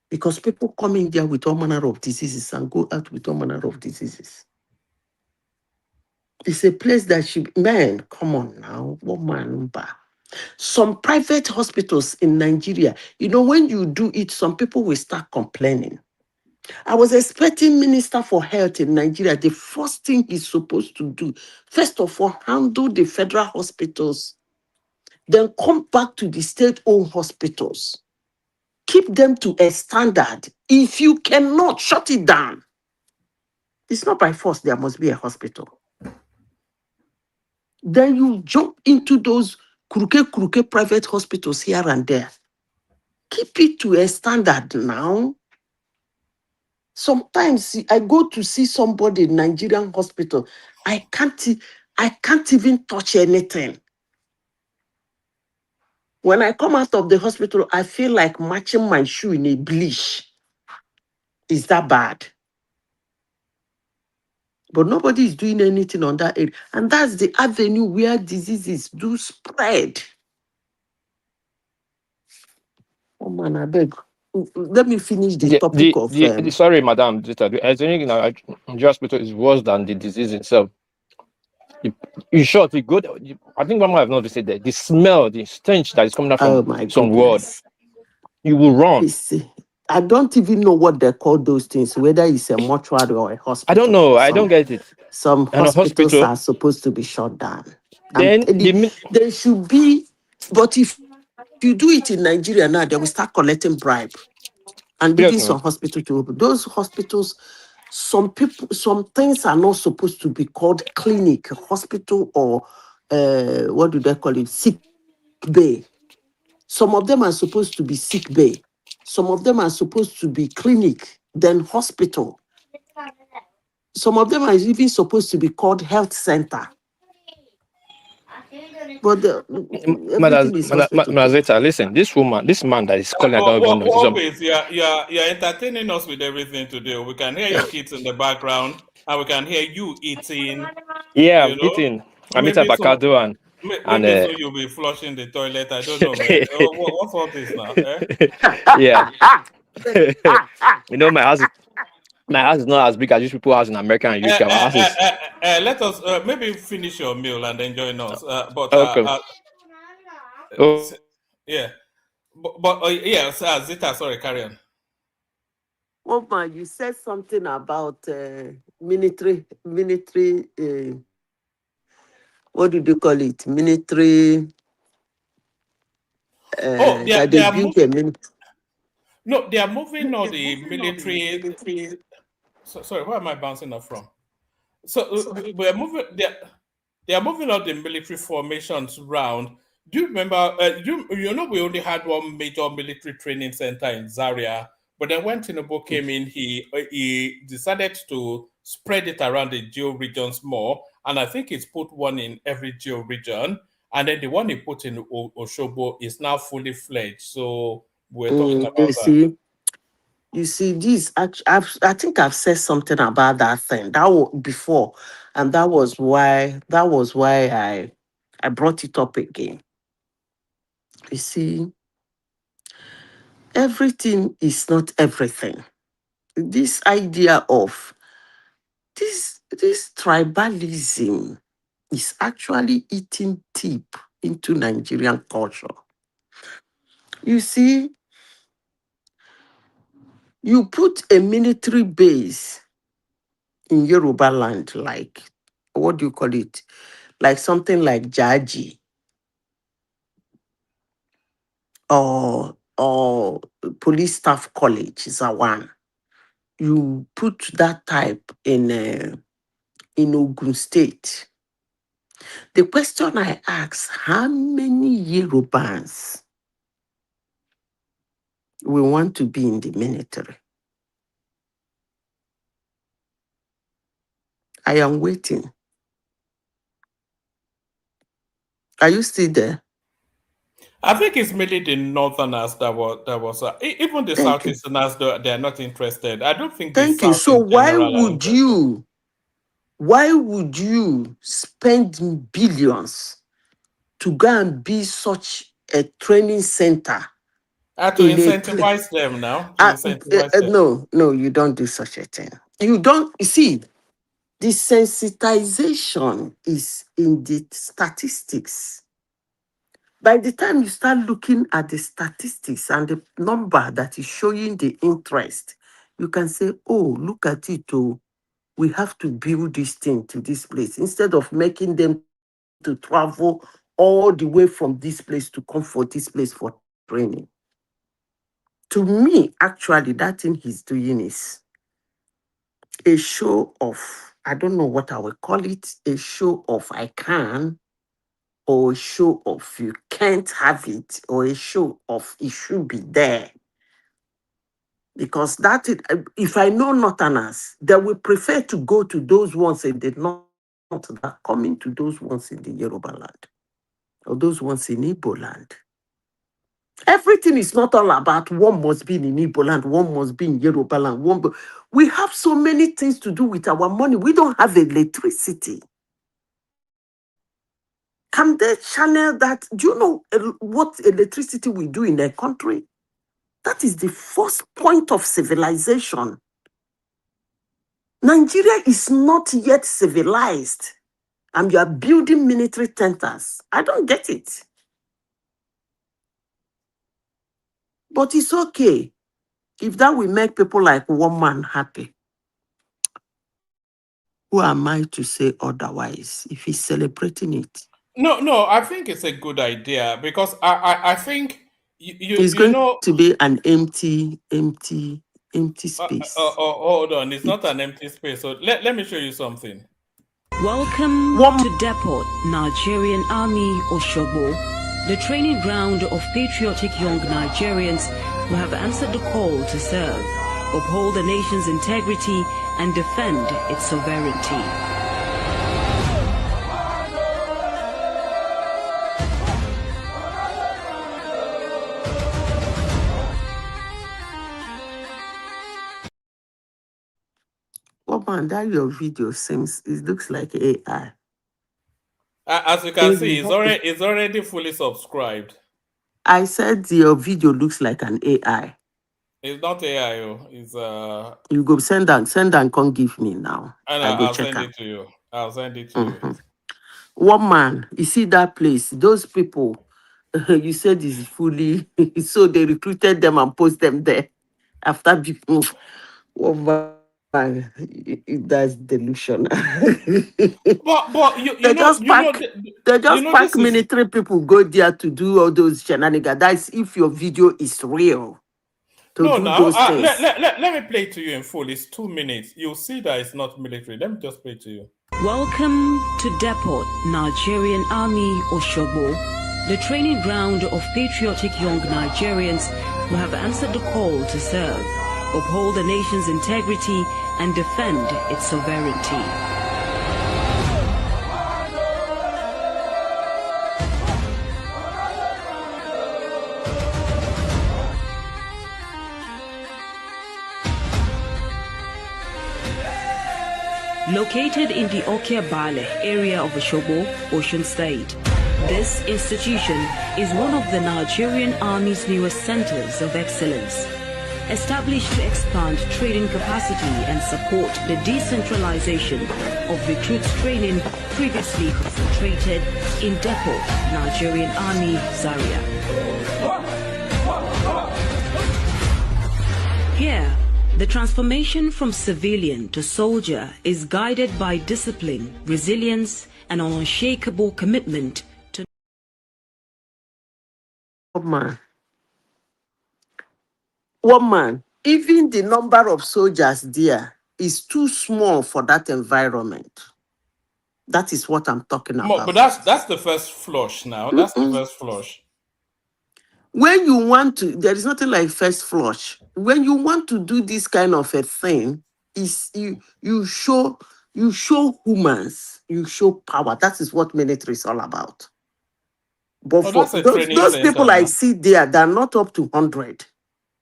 Because people come in there with all manner of diseases and go out with all manner of diseases. It's a place that should, man, come on now, woman. Some private hospitals in Nigeria, you know, when you do it, some people will start complaining. I was expecting Minister for Health in Nigeria, the first thing he's supposed to do, first of all, handle the federal hospitals, then come back to the state-owned hospitals. Keep them to a standard. If you cannot, shut it down. It's not by force, there must be a hospital. Then you jump into those crooked private hospitals here and there. Keep it to a standard now. Sometimes I go to see somebody in Nigerian hospital. I can't even touch anything. When I come out of the hospital, I feel like matching my shoe in a bleach. Is that bad? But nobody is doing anything on that area. And that's the avenue where diseases do spread. Oh man, I beg. let me finish the topic of sorry, madam, I think the hospital is worse than the disease itself. In short, we go. I think Mama have not said that the smell, the stench that is coming out from some ward, you will run. I don't even know what they call those things, whether it's a mortuary or a hospital. I don't know. I don't get it. Some hospitals are supposed to be shut down. Then they should be, but if you do it in Nigeria now, they will start collecting bribe and leaving some hospital to open. Those hospitals, some things are not supposed to be called clinic, hospital, or what do they call it? Sick bay. Some of them are supposed to be sick bay. Some of them are supposed to be clinic, then hospital. Some of them are even supposed to be called health center. But everything is hospital. Mazeta, listen, this man that is calling, I don't even know. Always, you're entertaining us with everything today. We can hear your kids in the background, and we can hear you eating. Yeah, I'm eating. I'm eating avocado and so you'll be flushing the toilet. I don't know, man. What's all this now? Yeah. You know, my house is not as big as these people's house in America and UK. My house is... let us maybe finish your meal and then join us. Yeah. But yes, Zita, sorry, carry on. Oh man, you said something about military. What do they call it? Military. They are moving. No, they are moving on the military. Sorry, where am I bouncing up from? So we're moving. They are moving on the military formations round. Do you remember? You know, we only had one major military training center in Zaria, but then when Tinubu came in, he decided to spread it around the geo regions more, and I think he's put one in every geo region, and then the one he put in Oshobo is now fully fledged. So we're talking about that. You see, this I think I've said something about that thing before, and that was why I brought it up again. You see, everything is not everything. This idea of this tribalism is actually eating deep into Nigerian culture. You see, you put a military base in Yoruba land, like, what do you call it? Like something like Jaji or police staff college, Zawan. You put that type in Ogun State. The question I ask, how many Yorubans will want to be in the military? I am waiting. Are you still there? I think it's mainly the northerners that was even the southeasterners. They are not interested. I don't think. Thank you. So why would you spend billions to go and be such a training center? To incentivize them now. No, you don't do such a thing. You don't see. The sensitization is in the statistics. By the time you start looking at the statistics and the number that is showing the interest, you can say, oh, look at it. Oh, we have to build this thing to this place instead of making them to travel all the way from this place to come for this place for training. To me, actually, that thing he's doing is a show of, I don't know what I would call it, a show of I can, or a show of you can't have it, or a show of it should be there. Because if I know Northerners, they will prefer to go to those ones in the North than coming to those ones in the Yoruba land, or those ones in Igbo land. Everything is not all about one must be in Igbo land, one must be in Yoruba land. We have so many things to do with our money. We don't have electricity. Can they channel that? Do you know what electricity we do in a country? That is the first point of civilization. Nigeria is not yet civilized, and you are building military centers. I don't get it. But it's okay if that will make people like one man happy. Who am I to say otherwise if he's celebrating it? No, I think it's a good idea because I think It's you going know. to be an empty space. Hold on, it's not an empty space. So let me show you something. Welcome to Depot, Nigerian Army Oshobo, the training ground of patriotic young Nigerians who have answered the call to serve, uphold the nation's integrity, and defend its sovereignty. Oh man, that your video it looks like AI. As you can see, it's already fully subscribed. I said your video looks like an AI. It's not AI. It's You go send and come give me now. And I go I'll check send out. it to you. I'll send it to you. One man, you see that place? Those people, you said is fully. So they recruited them and post them there. After people, that's delusional. But They just pack this is military people go there to do all those shenanigans. That's if your video is real. no. Do Now those things. let me play it to you in full. It's 2 minutes. You'll see that it's not military. Let me just play it to you. Welcome to Depot, Nigerian Army Oshobo, the training ground of patriotic young Nigerians who have answered the call to serve, uphold the nation's integrity, and defend its sovereignty. Located in the Okiabale area of Oshobo, Osun State, this institution is one of the Nigerian Army's newest centers of excellence. Established to expand training capacity and support the decentralization of recruits training previously concentrated in Depot, Nigerian Army, Zaria. Here, the transformation from civilian to soldier is guided by discipline, resilience, and an unshakable commitment to... One man, even the number of soldiers there is too small for that environment. That is what I'm talking about. But that's the first flush now. That's the first flush. When you want to, there is nothing like first flush. When you want to do this kind of a thing, is you show humans, you show power. That is what military is all about. But for those people I see there, they're not up to 100.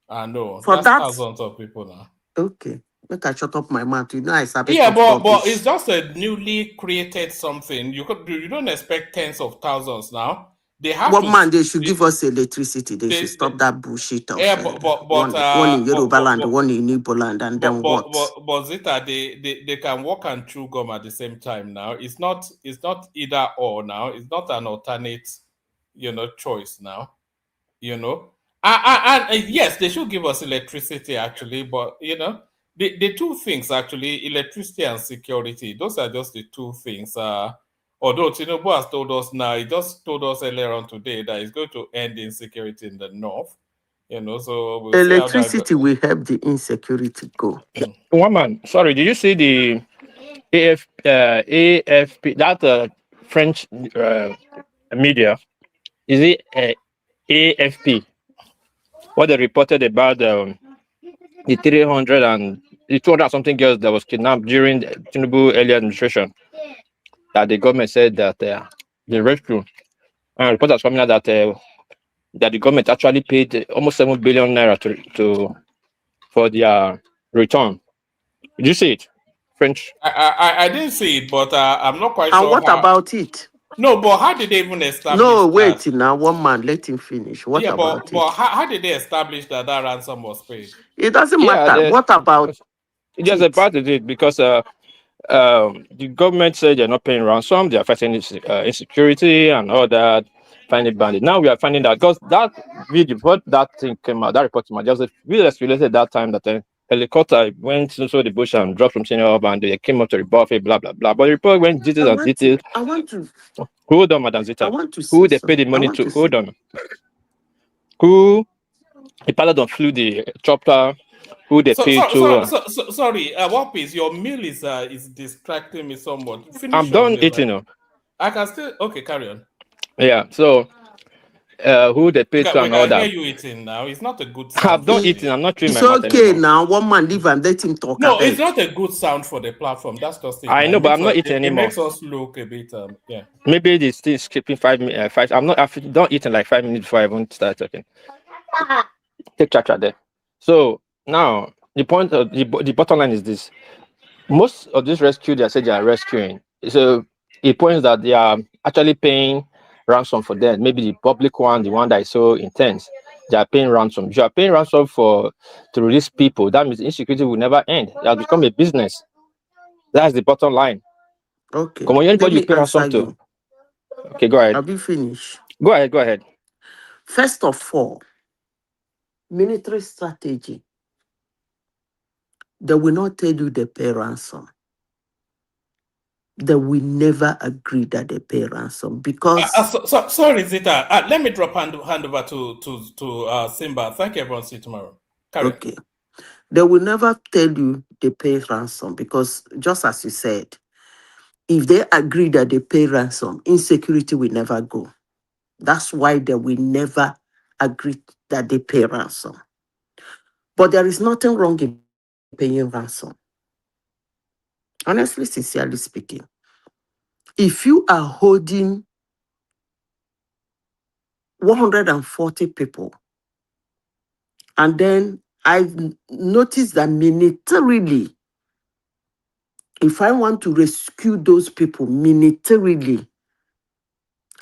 I know. For that's that, thousands of people now. Okay. Let I shut up my mouth. You know, I sabi Yeah, talk but rubbish. it's just a newly created something. You don't expect tens of thousands now. They have What to. man, they should give us electricity. They should stop that bullshit of one in Yoruba land, one in Igbo land, and then what? But Zita, they can walk and chew gum at the same time now. It's not either or now. It's not an alternate, choice now. And yes, they should give us electricity actually, but the two things actually, electricity and security, those are just the two things. Although Tinubu has told us now, he just told us earlier on today that he's going to end insecurity in the north. So we'll electricity see how that will help the insecurity go. One man, sorry, did you see the AFP, that French media? Is it AFP? What they reported about the 300 and the 200 something girls that was kidnapped during the Tinubu earlier administration, that the government said that they rescue. And reports coming out that the government actually paid almost 7 billion naira for their return. Did you see it? French? I didn't see it, but I'm not quite and sure. What about it? No, but how did they even establish No, that? wait now. One man, let him finish. What Yeah, about but it? how did they establish that that ransom was paid? It doesn't Yeah, matter. What about there's a it? part of it because the government said they're not paying ransom, they are fighting insecurity and all that, finding bandit. Now we are finding that because that video, what that thing came out, that report came out, there was a video that's related that time that a helicopter went into the bush and dropped from senior up and they came up to rebuff it, blah blah blah. But the report went details and details. I want to Hold on, Madam Zita. Who they pay the money to? Hold on. Who the pilot that flew the chopper? Who they pay to? Sorry, what is your meal is distracting me somewhat. Finish I'm your done meal, eating. right? I can still carry on. Yeah, so who they pay to We and all can hear that. you eating now. It's not a good sound. I've done eating. I'm not chewing It's my mouth okay anymore. now. One man leave and let him talk. No, it's Abeg. not a good sound for the platform. That's just it. I know, but I'm not eating It anymore. makes us look a bit yeah. Maybe this thing is skipping 5 minutes. I'm not. I've done eating like 5 minutes before I even start talking. Take chat there. So now the point of the bottom line is this: most of this rescue they said they are rescuing. So it points that they are actually paying ransom for them. Maybe the public one, the one that is so intense, they are paying ransom. If you are paying ransom to release people, that means insecurity will never end. It has become a business. That's the bottom line. Okay. Come on, Let anybody you me pay answer ransom to. you. Okay, go ahead. Have you finished? Go ahead. Go ahead. First of all, military strategy. They will not tell you they pay ransom. They will never agree that they pay ransom because. Sorry, Zita. Let me drop hand over to Simba. Thank you, everyone. See you tomorrow. Carry on. Okay. They will never tell you they pay ransom because, just as you said, if they agree that they pay ransom, insecurity will never go. That's why they will never agree that they pay ransom. But there is nothing wrong in paying ransom. Honestly, sincerely speaking, if you are holding 140 people, and then I've noticed that militarily, if I want to rescue those people militarily,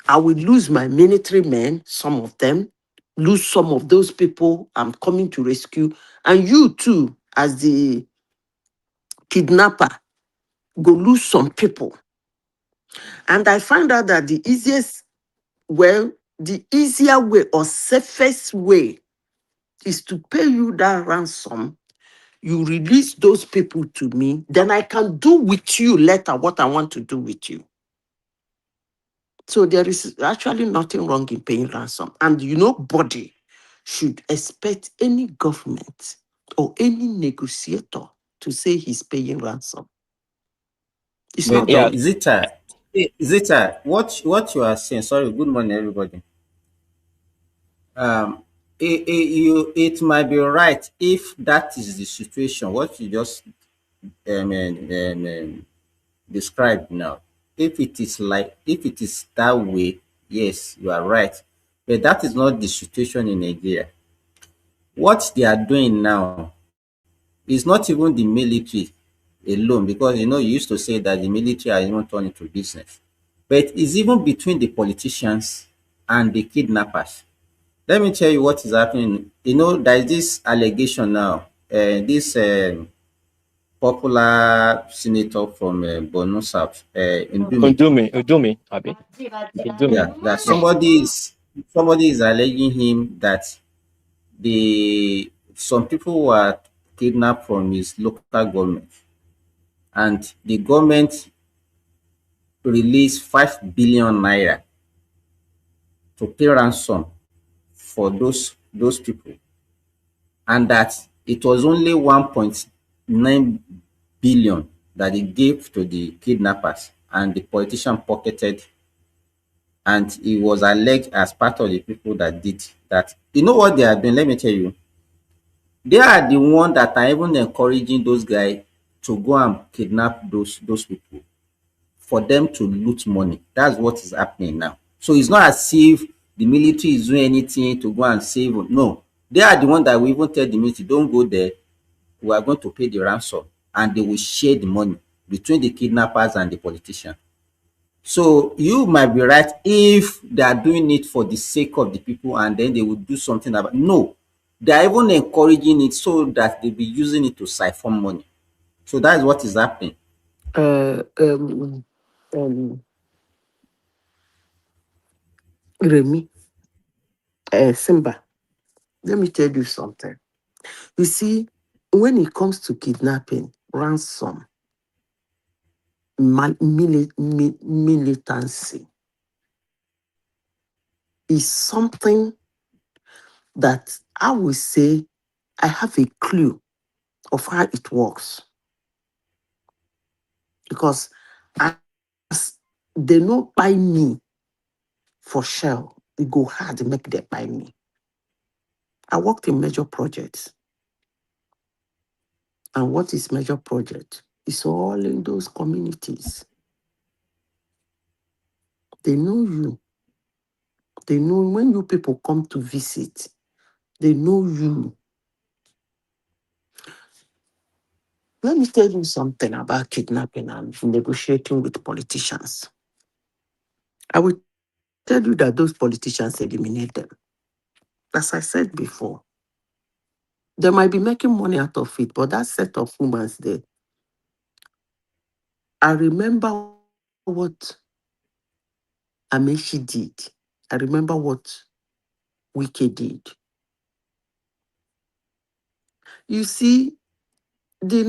I will lose my military men, some of them, lose some of those people I'm coming to rescue. And you too, as the kidnapper, go lose some people. And I find out that the easier way or safest way is to pay you that ransom. You release those people to me, then I can do with you later what I want to do with you. So there is actually nothing wrong in paying ransom. And nobody should expect any government or any negotiator to say he's paying ransom. It's not done. Zita, what you are saying, sorry, good morning, everybody. It might be right if that is the situation, what you just described now. If it is that way, yes, you are right. But that is not the situation in Nigeria. What they are doing now is not even the military alone, because you used to say that the military are even turned into business. But it's even between the politicians and the kidnappers. Let me tell you what is happening. There is this allegation now. This popular senator from Borno South, Udumi, Abi. yeah, that somebody is alleging him that some people were kidnapped from his local government, and the government released 5 billion naira to pay ransom for those people, and that it was only 1.9 billion that they gave to the kidnappers, and the politician pocketed, and he was alleged as part of the people that did that. You know what they are doing? Let me tell you. They are the one that are even encouraging those guys to go and kidnap those people for them to loot money. That's what is happening now. So it's not as if the military is doing anything to go and save them. No, they are the one that will even tell the military, don't go there. We are going to pay the ransom, and they will share the money between the kidnappers and the politician. So you might be right if they are doing it for the sake of the people and then they will do something about it. No, they are even encouraging it so that they'll be using it to siphon money. So that is what is happening. Uh, um, um, Remy, Simba, let me tell you something. You see, when it comes to kidnapping, ransom, militancy is something that I will say I have a clue of how it works. Because as they not buy me for shell, it go hard to make them buy me. I worked in major projects. And what is major project? It's all in those communities. They know you. They know when you people come to visit, they know you. Let me tell you something about kidnapping and negotiating with politicians. I will tell you that those politicians eliminate them. As I said before, they might be making money out of it, but that set of humans there. I remember what Amechi did. I remember what Wike did. You see, the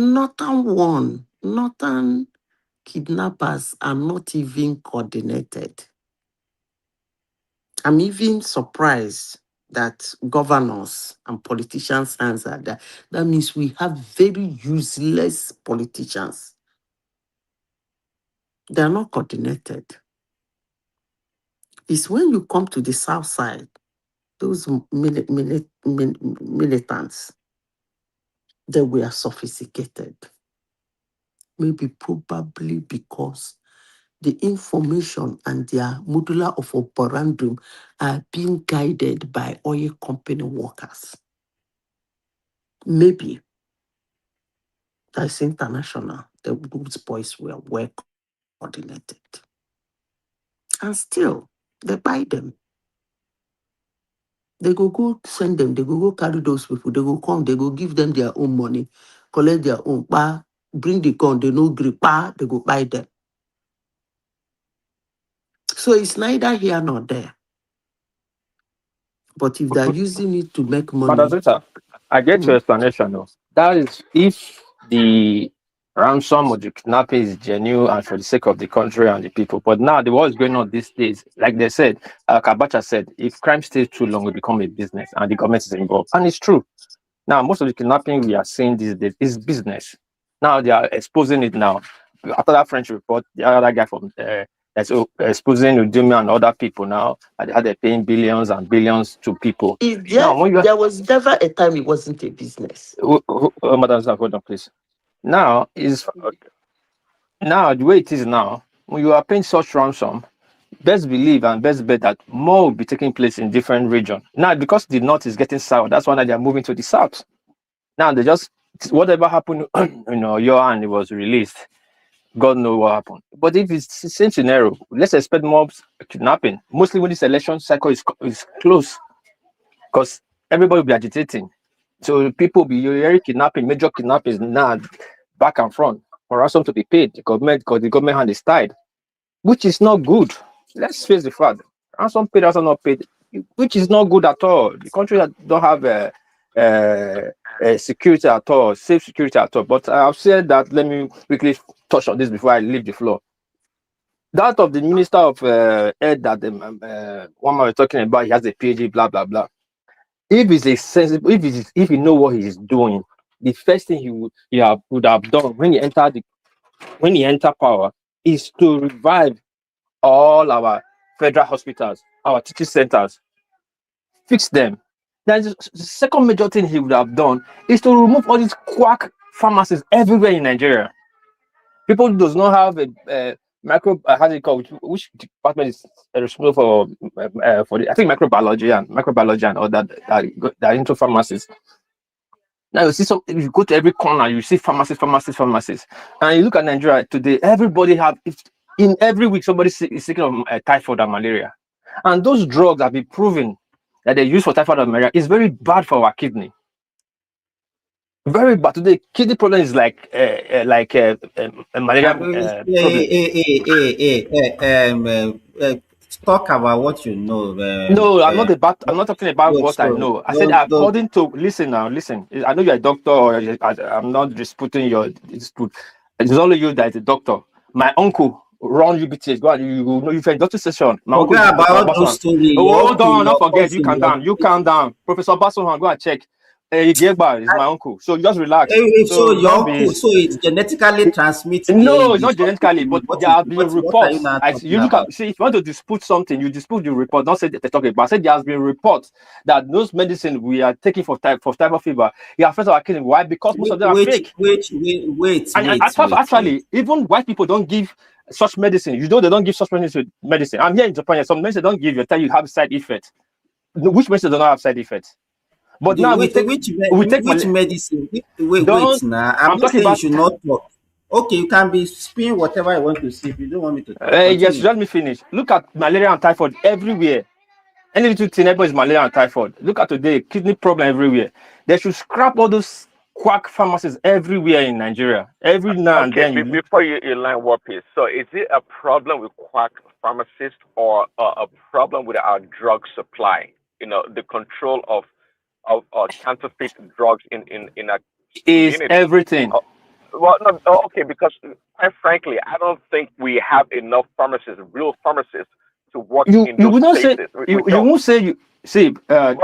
northern kidnappers are not even coordinated. I'm even surprised that governors and politicians answer that. That means we have very useless politicians. They are not coordinated. It's when you come to the south side, those militants, they were sophisticated. Maybe probably because the information and their modular of operandum are being guided by oil company workers. Maybe that's international. Those boys were well coordinated. And still, they buy them. They go send them, they go carry those people, they go come, they go give them their own money, collect their own, bring the gun, they no grip, they go buy them. So it's neither here nor there. But if they're using it to make Madam money, Zita, I get your explanation though. That is if the ransom or the kidnapping is genuine and for the sake of the country and the people. But now the war is going on these days. Like they said, Kabacha said, if crime stays too long, it become a business and the government is involved. And it's true. Now, most of the kidnapping we are seeing these days is business. Now they are exposing it now. After that French report, the other guy from exposing Udemy and other people now, they're paying billions and billions to people. there was never a time it wasn't a business. Madam Zita, hold on, please. Now is now the way it is now. When you are paying such ransom, best believe and best bet that more will be taking place in different regions. Now, because the north is getting south, that's why they are moving to the south. Now they just whatever happened, your hand it was released. God knows what happened. But if it's the same scenario, let's expect more kidnapping. Mostly when this election cycle is close, because everybody will be agitating. So people will be hearing kidnapping, major kidnappings now, back and front for ransom to be paid. The government, because the government hand is tied, which is not good. Let's face the fact. Ransom paid, ransom not paid, which is not good at all. The country don't have security at all, safe security at all. But I've said that. Let me quickly touch on this before I leave the floor. That of the minister of Ed that one man was talking about, he has a PhD, blah blah blah. If he's a sensible, if he know what he's doing, the first thing he would have done when he entered power is to revive all our federal hospitals, our teaching centers, fix them. Then the second major thing he would have done is to remove all these quack pharmacies everywhere in Nigeria. People does not have a micro, how do you call it, which department is responsible for the, I think microbiology and all that are into pharmacies. Now you see if you go to every corner, you see pharmacies, and you look at Nigeria today, everybody have, In every week, somebody is sick of typhoid and malaria. And those drugs have been proven that they use for typhoid and malaria is very bad for our kidney. Very bad. Today, kidney problem is like a malaria problem. Talk about what you know. No, I'm not talking about what I know. I said according to. Listen now, listen. I know you're a doctor, or I'm not disputing your dispute. It's only you that is a doctor. My uncle run UBTH. Go and you know you've a doctor session. My uncle is about those stories. Hold on, don't forget. You calm down. You calm down. Professor Obasanjo, go and check. Igegba is my uncle, so just relax. So your uncle, so it's genetically transmitted. No, it's not genetically, but there have been reports. You look at, see, if you want to dispute something, you dispute the report. Don't say that they talk about. Say there has been reports that those medicine we are taking for typhoid fever, it affects our kidney. Why? Because most of them are fake. Actually, even white people don't give such medicine. You know they don't give such medicine. I'm here in Japan. Some medicine don't give you, tell you have side effects. Which medicine do not have side effects? But now which medicine? Wait now. I'm not saying you should not talk. Okay, you can be spinning whatever I want to say. If you don't want me to talk. Yes, let me finish. Look at malaria and typhoid everywhere. Any little thing is malaria and typhoid. Look at today, kidney problem everywhere. They should scrap all those quack pharmacies everywhere in Nigeria. Every now and then. Before you line war piece, so is it a problem with quack pharmacists or a problem with our drug supply? You know, the control of counterfeit drugs in a is community. Everything. Well, no, okay, because quite frankly, I don't think we have enough pharmacists, real pharmacists, to work in those places. You won't say you see. Hold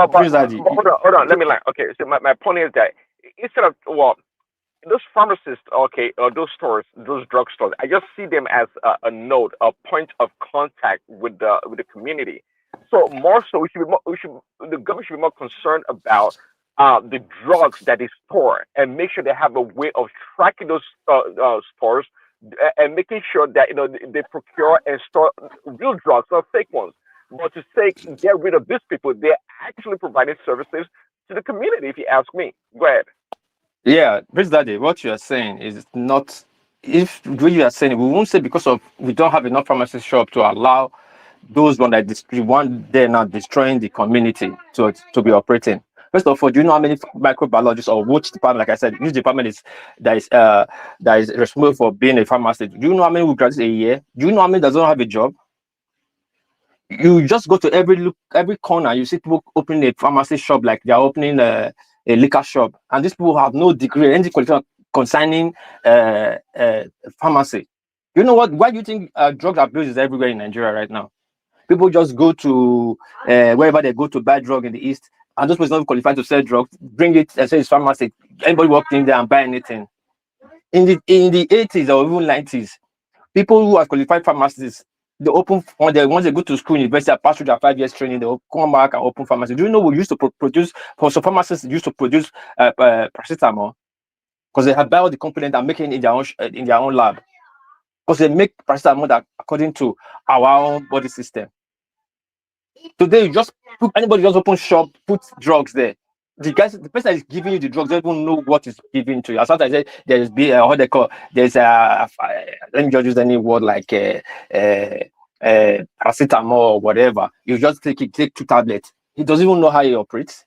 on. Let me line. Okay, so my point is that instead of those pharmacists, okay, or those stores, those drugstores, I just see them as a node, a point of contact with the community. So more so, the government should be more concerned about the drugs that they store and make sure they have a way of tracking those stores and making sure that they procure and store real drugs, not fake ones. But to say get rid of these people, they're actually providing services to the community. If you ask me, go ahead. Yeah, Prince Daddy, what you are saying is not. If what you are saying, we won't say because of we don't have enough pharmacy shop to allow those one that they're not destroying the community to be operating. First of all, do you know how many microbiologists or which department? Like I said, which department that is responsible for being a pharmacist? Do you know how many will graduate a year? Do you know how many doesn't have a job? You just go to every corner, you see people opening a pharmacy shop like they're opening a liquor shop, and these people have no degree, any qualification concerning pharmacy. You know what? Why do you think drug abuse is everywhere in Nigeria right now? People just go to wherever they go to buy drug in the East, and those persons not qualified to sell drugs, bring it and say it's pharmacy. Anybody walked in there and buy anything. In the 80s or even 90s, people who are qualified pharmacists, they open once they go to school, university, pass through their 5 years training, they come back and open pharmacy. Do you know we used to produce? So pharmacists used to produce paracetamol because they have buy all the components and make it in their own lab. Because they make paracetamol that according to our own body system. Today, you just anybody just open shop, put drugs there. The person that is giving you the drugs don't even know what is giving to you. As I said, there's what they call there's let me just use any word like paracetamol or whatever. You just take 2 tablets. He doesn't even know how he operates.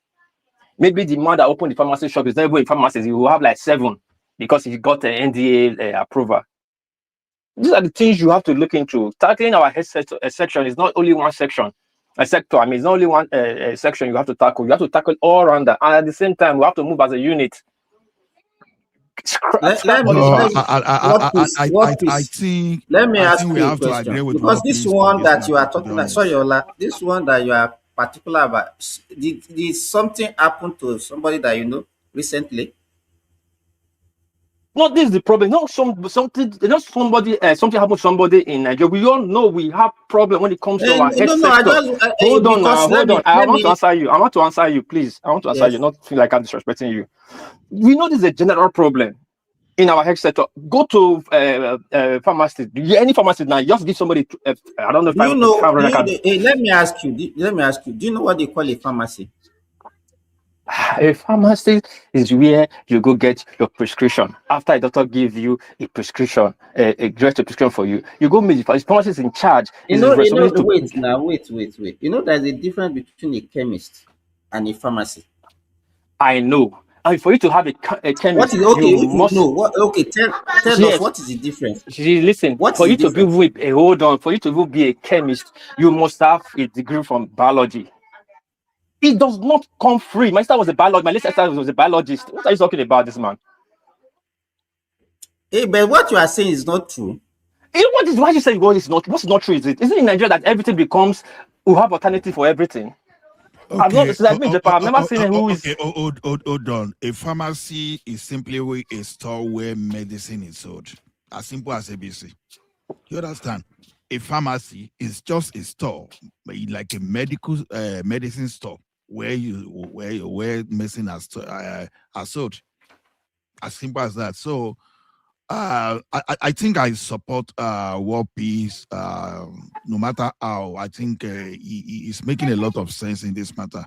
Maybe the man that opened the pharmacy shop is not even a pharmacist. He will have like 7 because he got an NDA approval. These are the things you have to look into. Tackling our health section is not only one section. A sector, I mean, it's not only one section you have to tackle. You have to tackle all around that, and at the same time, we have to move as a unit. I think we have to agree with because this one that you are talking about, sorry, Ola, this one that you are particular about, did something happen to somebody that you know recently? No, this is the problem. Not something happened to somebody in Nigeria. We all know we have problem when it comes to our health sector. Hold on. I want to answer you. I want to answer you, please. I want to answer you, not feel like I'm disrespecting you. We know this is a general problem in our health sector. Go to pharmacy. Any pharmacy now, just give somebody. I don't know if let me ask you. Do you know what they call a pharmacy? A pharmacy is where you go get your prescription. After a doctor gives you a prescription, a direct prescription for you, you go meet the pharmacist is in charge. You Is know, you know, responsible to. wait now, wait. You know, there's a difference between a chemist and a pharmacy. I know. And for you to have a What chemist, is you okay? If you must. know what, okay, tell us Yes. what is the difference. Listen, What for is the you to be difference? hold on, for you to even be a chemist, you must have a degree from biology. It does not come free. My sister was a biologist. My late sister was a biologist. What are you talking about, this man? Hey, but what you are saying is not true. What is why you say what is not? What's not true? Is it? Isn't it in Nigeria that everything becomes we have alternative for everything? I've not. Okay. Since I've been in Japan, I've never seen who is. Okay. Hold on. A pharmacy is simply a store where medicine is sold. As simple as ABC. You understand? A pharmacy is just a store, like a medicine store where medicine are sold. As simple as that. So I think I support war peace. No matter how, I think it's making a lot of sense in this matter.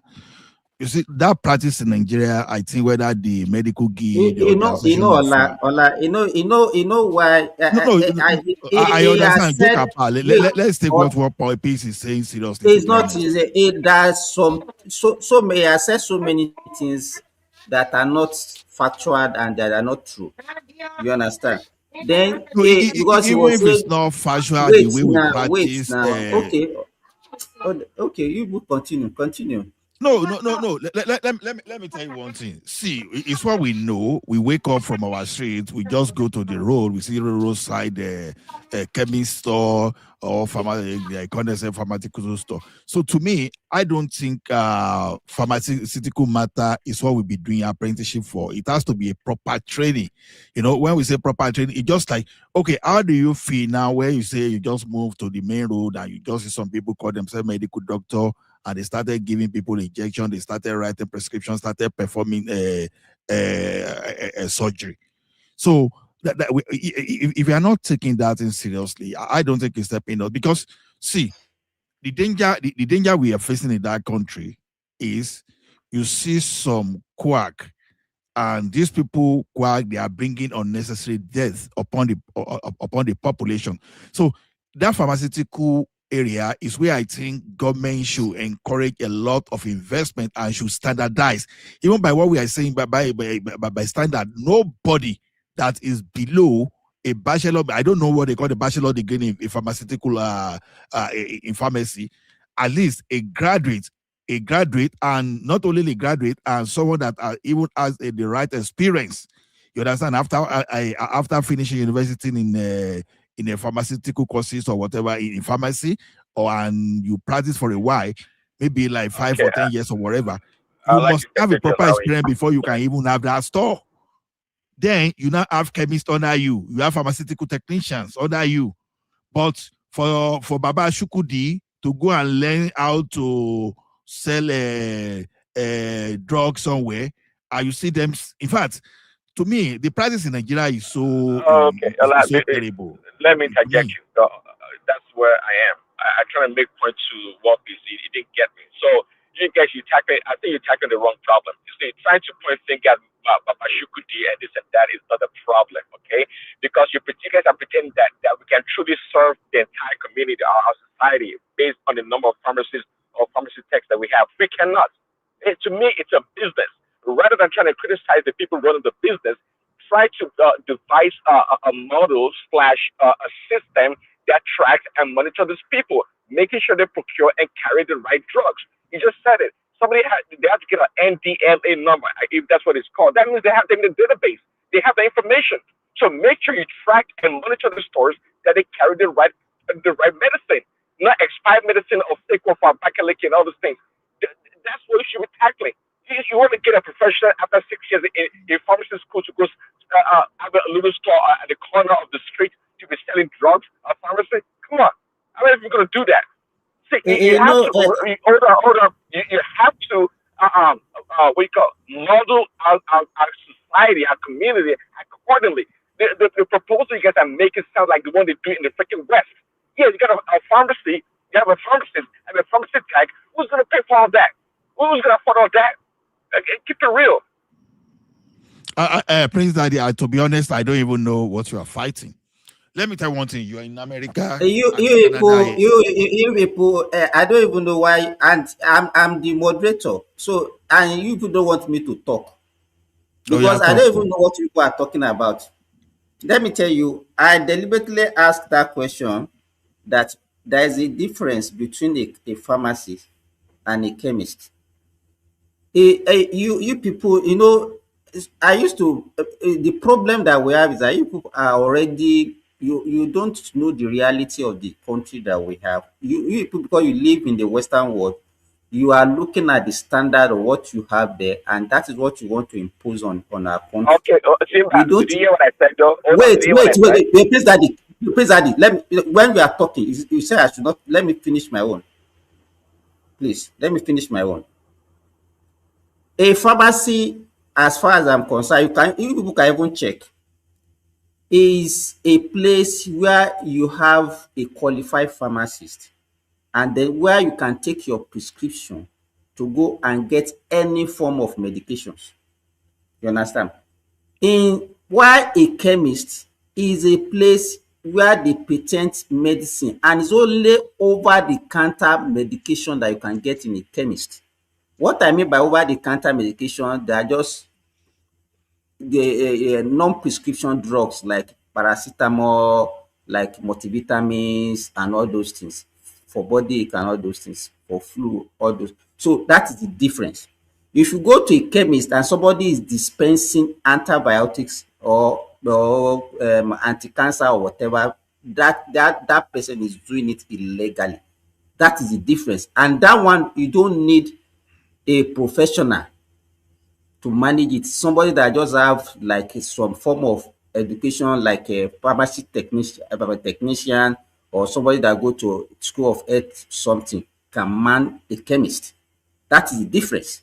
You see that practice in Nigeria. I think whether the medical guild or the association of Ola, you know why? I He has understand. Joke said, apart. wait, Let's take what peace is saying seriously. To it's be not honest. easy. It does so may have said so many things that are not factual and that are not true. You understand? Then No, because he even was if it's saying, not factual, the way we wait practice. now. Okay, okay, you will continue. No. Let me tell you one thing. See, it's what we know. We wake up from our streets. We just go to the road. We see the roadside chemist store or pharmaceutical store. So to me, I don't think pharmaceutical matter is what we'll be doing apprenticeship for. It has to be a proper training. You know, when we say proper training, it's just like, okay, how do you feel now where you say you just move to the main road and you just see some people call themselves medical doctor, and they started giving people injection, they started writing prescriptions, started performing surgery. So if we are not taking that in seriously, I don't think it's stepping up, because see, the danger we are facing in that country is you see some quack, and these people quack, they are bringing unnecessary death upon the population. So that pharmaceutical area is where I think government should encourage a lot of investment and should standardize. Even by what we are saying, by standard, nobody that is below a bachelor, I don't know what they call the bachelor degree in pharmaceutical in pharmacy, at least a graduate, and not only a graduate, and someone that even has the right experience. You understand? After finishing university in a pharmaceutical courses or whatever in pharmacy, and you practice for a while, maybe like 5 or 10 years or whatever, you like must to have a take pictures proper that way. experience before you can even have that store. Then you now have chemists under you. You have pharmaceutical technicians under you. But for Baba Shukudi to go and learn how to sell drugs somewhere, and you see them. In fact, to me, the prices in Nigeria is so Okay, terrible. let me To interject me. you. So, that's where I am. I try to make point to what you see. It didn't get me. So you guys, I think you're tackling the wrong problem. You see, trying to point finger at Shukudi and this and that is not a problem, okay? Because you guys are pretending that we can truly serve the entire community, our society, based on the number of pharmacists or pharmacy techs that we have. We cannot. To me, it's a business. Rather than trying to criticize the people running the business, try to devise a model slash a system that tracks and monitors these people, making sure they procure and carry the right drugs. You just said it. They have to get an NDMA number, if that's what it's called. That means they have them in the database. They have the information. So make sure you track and monitor the stores that they carry the right medicine, not expired medicine or fake one for Bakaliki and all those things. That's what you should be tackling. You want to get a professional after 6 years in pharmacy school to go have a little store at the corner of the street to be selling drugs at pharmacy? Come on. How many of you going to do that? See, you have to, hold on. You have to, what you call, model our society, our community accordingly. The proposal you guys are making sounds like the one they do in the freaking West. Yeah, you got a pharmacy, you have a pharmacist and a pharmacy tech. Who's going to pay for all that? Who's going to afford all that? Keep it real. Prince Daddy, to be honest, I don't even know what you are fighting. Let me tell you one thing: you are in America You and you Canada. people, you people, I don't even know why, and I'm the moderator, so and you people don't want me to talk Oh yeah, because I talk. don't even know what you people are talking about. Let me tell you, I deliberately asked that question that there is a difference between a pharmacist and a chemist. You people, I used to, the problem that we have is that you people are already, you don't know the reality of the country that we have. You people, because you live in the Western world, you are looking at the standard of what you have there, and that is what you want to impose on our country. Okay, Simba, We did don't. you hear what I said though? Hold on, Wait, did you hear what wait, I wait, said? wait, wait, please, daddy, please, daddy. Let me. When we are talking, you say I should not. Let me finish my own. Please, let me finish my own. A pharmacy, as far as I'm concerned, you people can even check, is a place where you have a qualified pharmacist, and then where you can take your prescription to go and get any form of medications. You understand? In While a chemist is a place where they patent medicine, and it's only over the counter medication that you can get in a chemist. What I mean by over the counter medication, they are just the non-prescription drugs like paracetamol, like multivitamins and all those things, for body ache and all those things, for flu, all those. So that is the difference. If you go to a chemist and somebody is dispensing antibiotics or anti-cancer or whatever, that person is doing it illegally. That is the difference. And that one, you don't need a professional to manage it. Somebody that just have like some form of education, like a pharmacy technician, or somebody that go to school of health something, can man a chemist. That is the difference.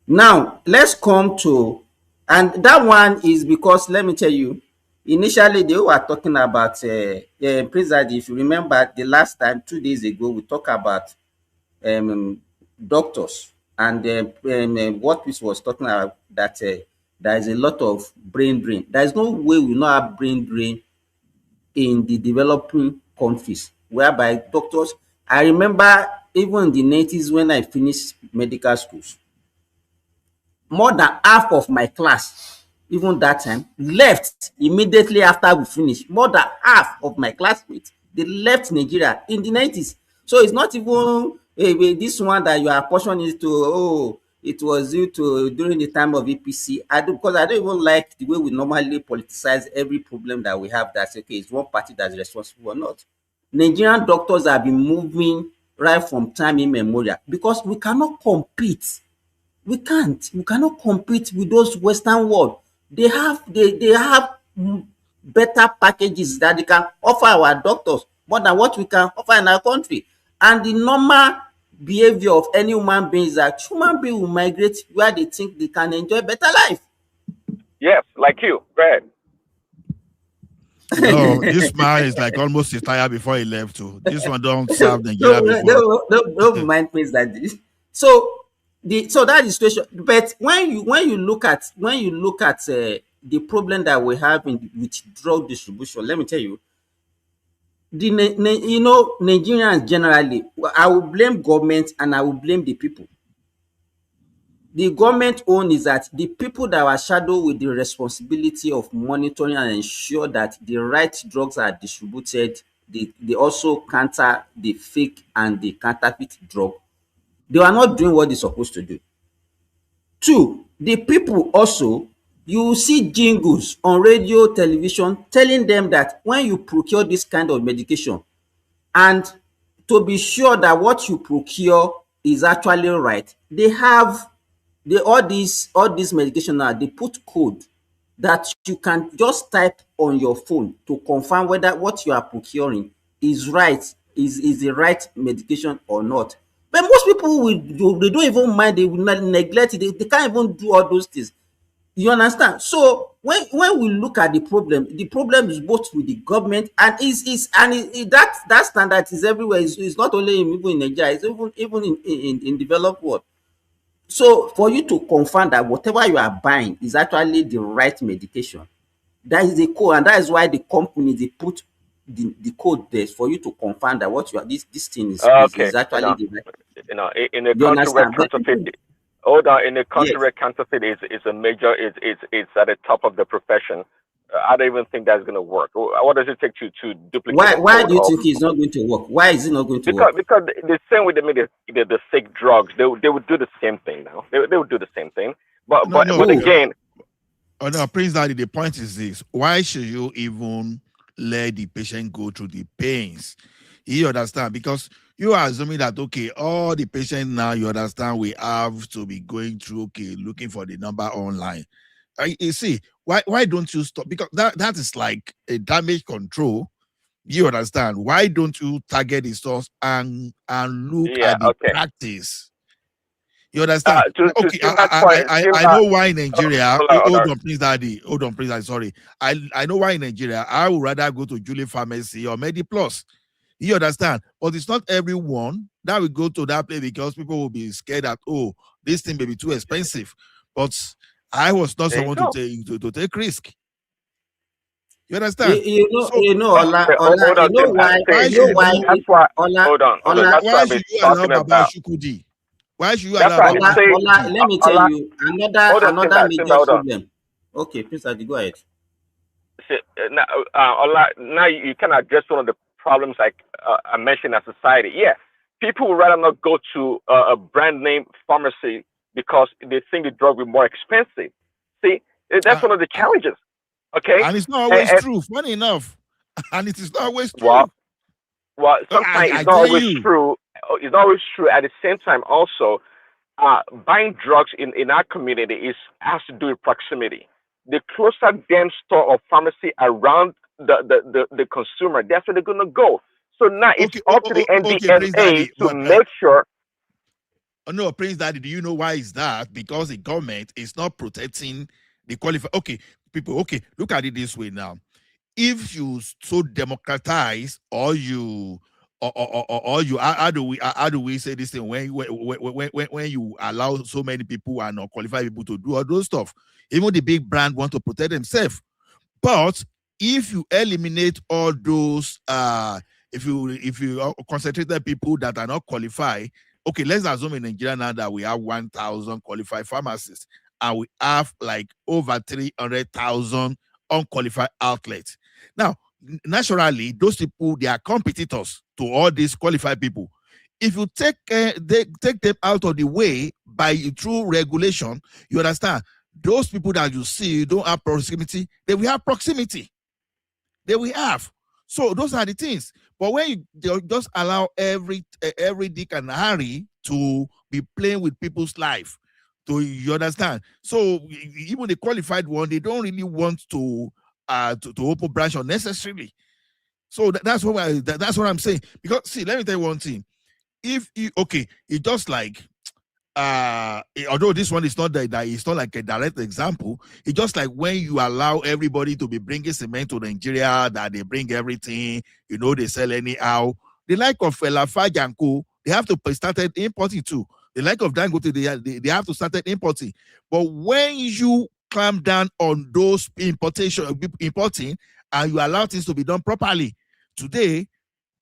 Now let's come to, and that one is because, let me tell you, initially they were talking about Prince Adi, if you remember the last time 2 days ago we talked about doctors, and what we was talking about, that there is a lot of brain drain. There is no way we not have brain drain in the developing countries, whereby doctors, I remember even in the 90s when I finished medical schools, more than half of my class, even that time, left immediately after we finish. More than half of my classmates, they left Nigeria in the 90s. So it's not even this one that you are portioning it to, oh, it was due to during the time of APC. Because I don't even like the way we normally politicize every problem that we have, that's okay, it's one party that's responsible or not. Nigerian doctors have been moving right from time immemorial because we cannot compete. We cannot compete with those Western world. They have better packages that they can offer our doctors more than what we can offer in our country. And the normal behavior of any human being is that human being will migrate where they think they can enjoy better life. Yes, like you. Go ahead. No, this man is like almost retired before he left too. This one don't serve Nigeria don't, before. don't mind things like this. So that is situation. But when you look at the problem that we have with drug distribution, let me tell you, Nigerians generally, I will blame government and I will blame the people. The government own is that the people that are shadowed with the responsibility of monitoring and ensure that the right drugs are distributed, they also counter the fake and the counterfeit drug. They are not doing what they're supposed to do. Two, the people also, you will see jingles on radio, television telling them that when you procure this kind of medication, and to be sure that what you procure is actually right, all these medication now, they put code that you can just type on your phone to confirm whether what you are procuring is right, is the right medication or not. But most people they don't even mind, they will neglect it, they can't even do all those things. You understand? So when we look at the problem is both with the government, and that standard is everywhere. It's not only even in Nigeria, it's even in developed world. So for you to confirm that whatever you are buying is actually the right medication, that is the code, and that is why the company they put the code there for you to confirm that what you are this thing Okay, is actually the right. in a You country where understand? But counterfeit, people, hold on, in a country yes. where counterfeit is a major, is at the top of the profession, I don't even think that's gonna work. What does it take to duplicate a Why code? do you Or think it's not going to work? Why is it not going to because work? the same way they made the fake drugs, they would do the same thing now. They would do the same thing. But No, no. again, Oh, no, Prince Daddy, the point is this. Why should you even let the patient go through the pains? You understand? Because you are assuming that, okay, all the patient now, you understand, we have to be going through, okay, looking for the number online. You see, why don't you stop? Because that is like a damage control. You understand? Why don't you target the source and look yeah, at the okay. practice? You understand? To Okay, Simba's point, I Simba, know why in Nigeria. hold Hold on. on, please, Daddy. Hold on, please. I'm sorry. I know why in Nigeria. I would rather go to Julie Pharmacy or MediPlus. You understand? But it's not everyone that will go to that place because people will be scared that, oh, this thing may be too expensive. But I was not There you someone go. to take risk. You You, understand? you know, So you know, Hold You on, know Simba. why? why You See, know should why? you that's why. Ola, Hold on. Ola, That's why why I've been should you allow talking Baba about. Shukudi? Why should you That's allow why I've been Baba Ola, saying. Ola. Shukudi? Let me tell Ola, you hold on, another Simba, major hold on. problem. Okay, please, Adi, go ahead. See, now you can address one of the problems I mentioned in society. Yeah, people would rather not go to a brand name pharmacy because they think the drug will be more expensive. See, that's Uh, one of the challenges. Okay, and it's not always and true. Funny enough, and it is not always well, true. sometimes I it's not tell always you. true. It's not always true. At the same time, also, buying drugs in our community has to do with proximity. The closer them store or pharmacy around the consumer, that's where they're gonna go. So now it's Okay, up to the okay, Prince NDMA Daddy. to But make sure. no, Prince Daddy, do you know why is that? Because the government is not protecting the qualified. Okay, people. Okay, look at it this way now. If you so democratize or you or you how do we say this thing when you allow so many people and qualified people to do all those stuff, even the big brand want to protect themselves. But if you eliminate all those, if you concentrate the people that are not qualified, okay, let's assume in Nigeria now that we have 1,000 qualified pharmacists and we have like over 300,000 unqualified outlets. Now, naturally, those people they are competitors to all these qualified people. If you take them out of the way by through regulation, you understand those people that you see don't have proximity, they will have proximity. They will have. So those are the things. But when you just allow every Dick and Harry to be playing with people's life, you understand? So even the qualified one, they don't really want to open branch unnecessarily. So that's what I'm saying. Because see, let me tell you one thing. If you it's just like although this one is not that it's not like a direct example, it's just like when you allow everybody to be bringing cement to Nigeria, that they bring everything, they sell anyhow. The like of Lafarge and Co, they have to started importing too. The like of Dangote, they have to started importing. But when you clamp down on those importing, and you allow things to be done properly, today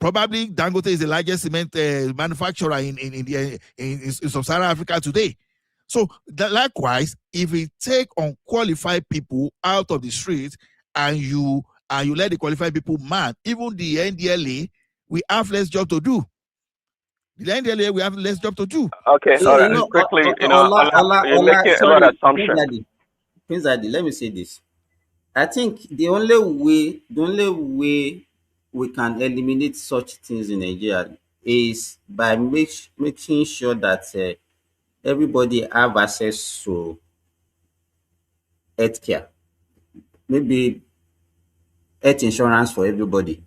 probably Dangote is the largest cement manufacturer in sub-Saharan Africa today. So likewise, if we take unqualified people out of the street and you let the qualified people man, even the NDLA, we have less job to do. The NDLA, we have less job to do. Okay, So quickly, you're making a lot of Sorry, assumptions. Prince Adi, let me say this. I think the only way we can eliminate such things in Nigeria is by making sure that everybody have access to healthcare. Maybe health insurance for everybody.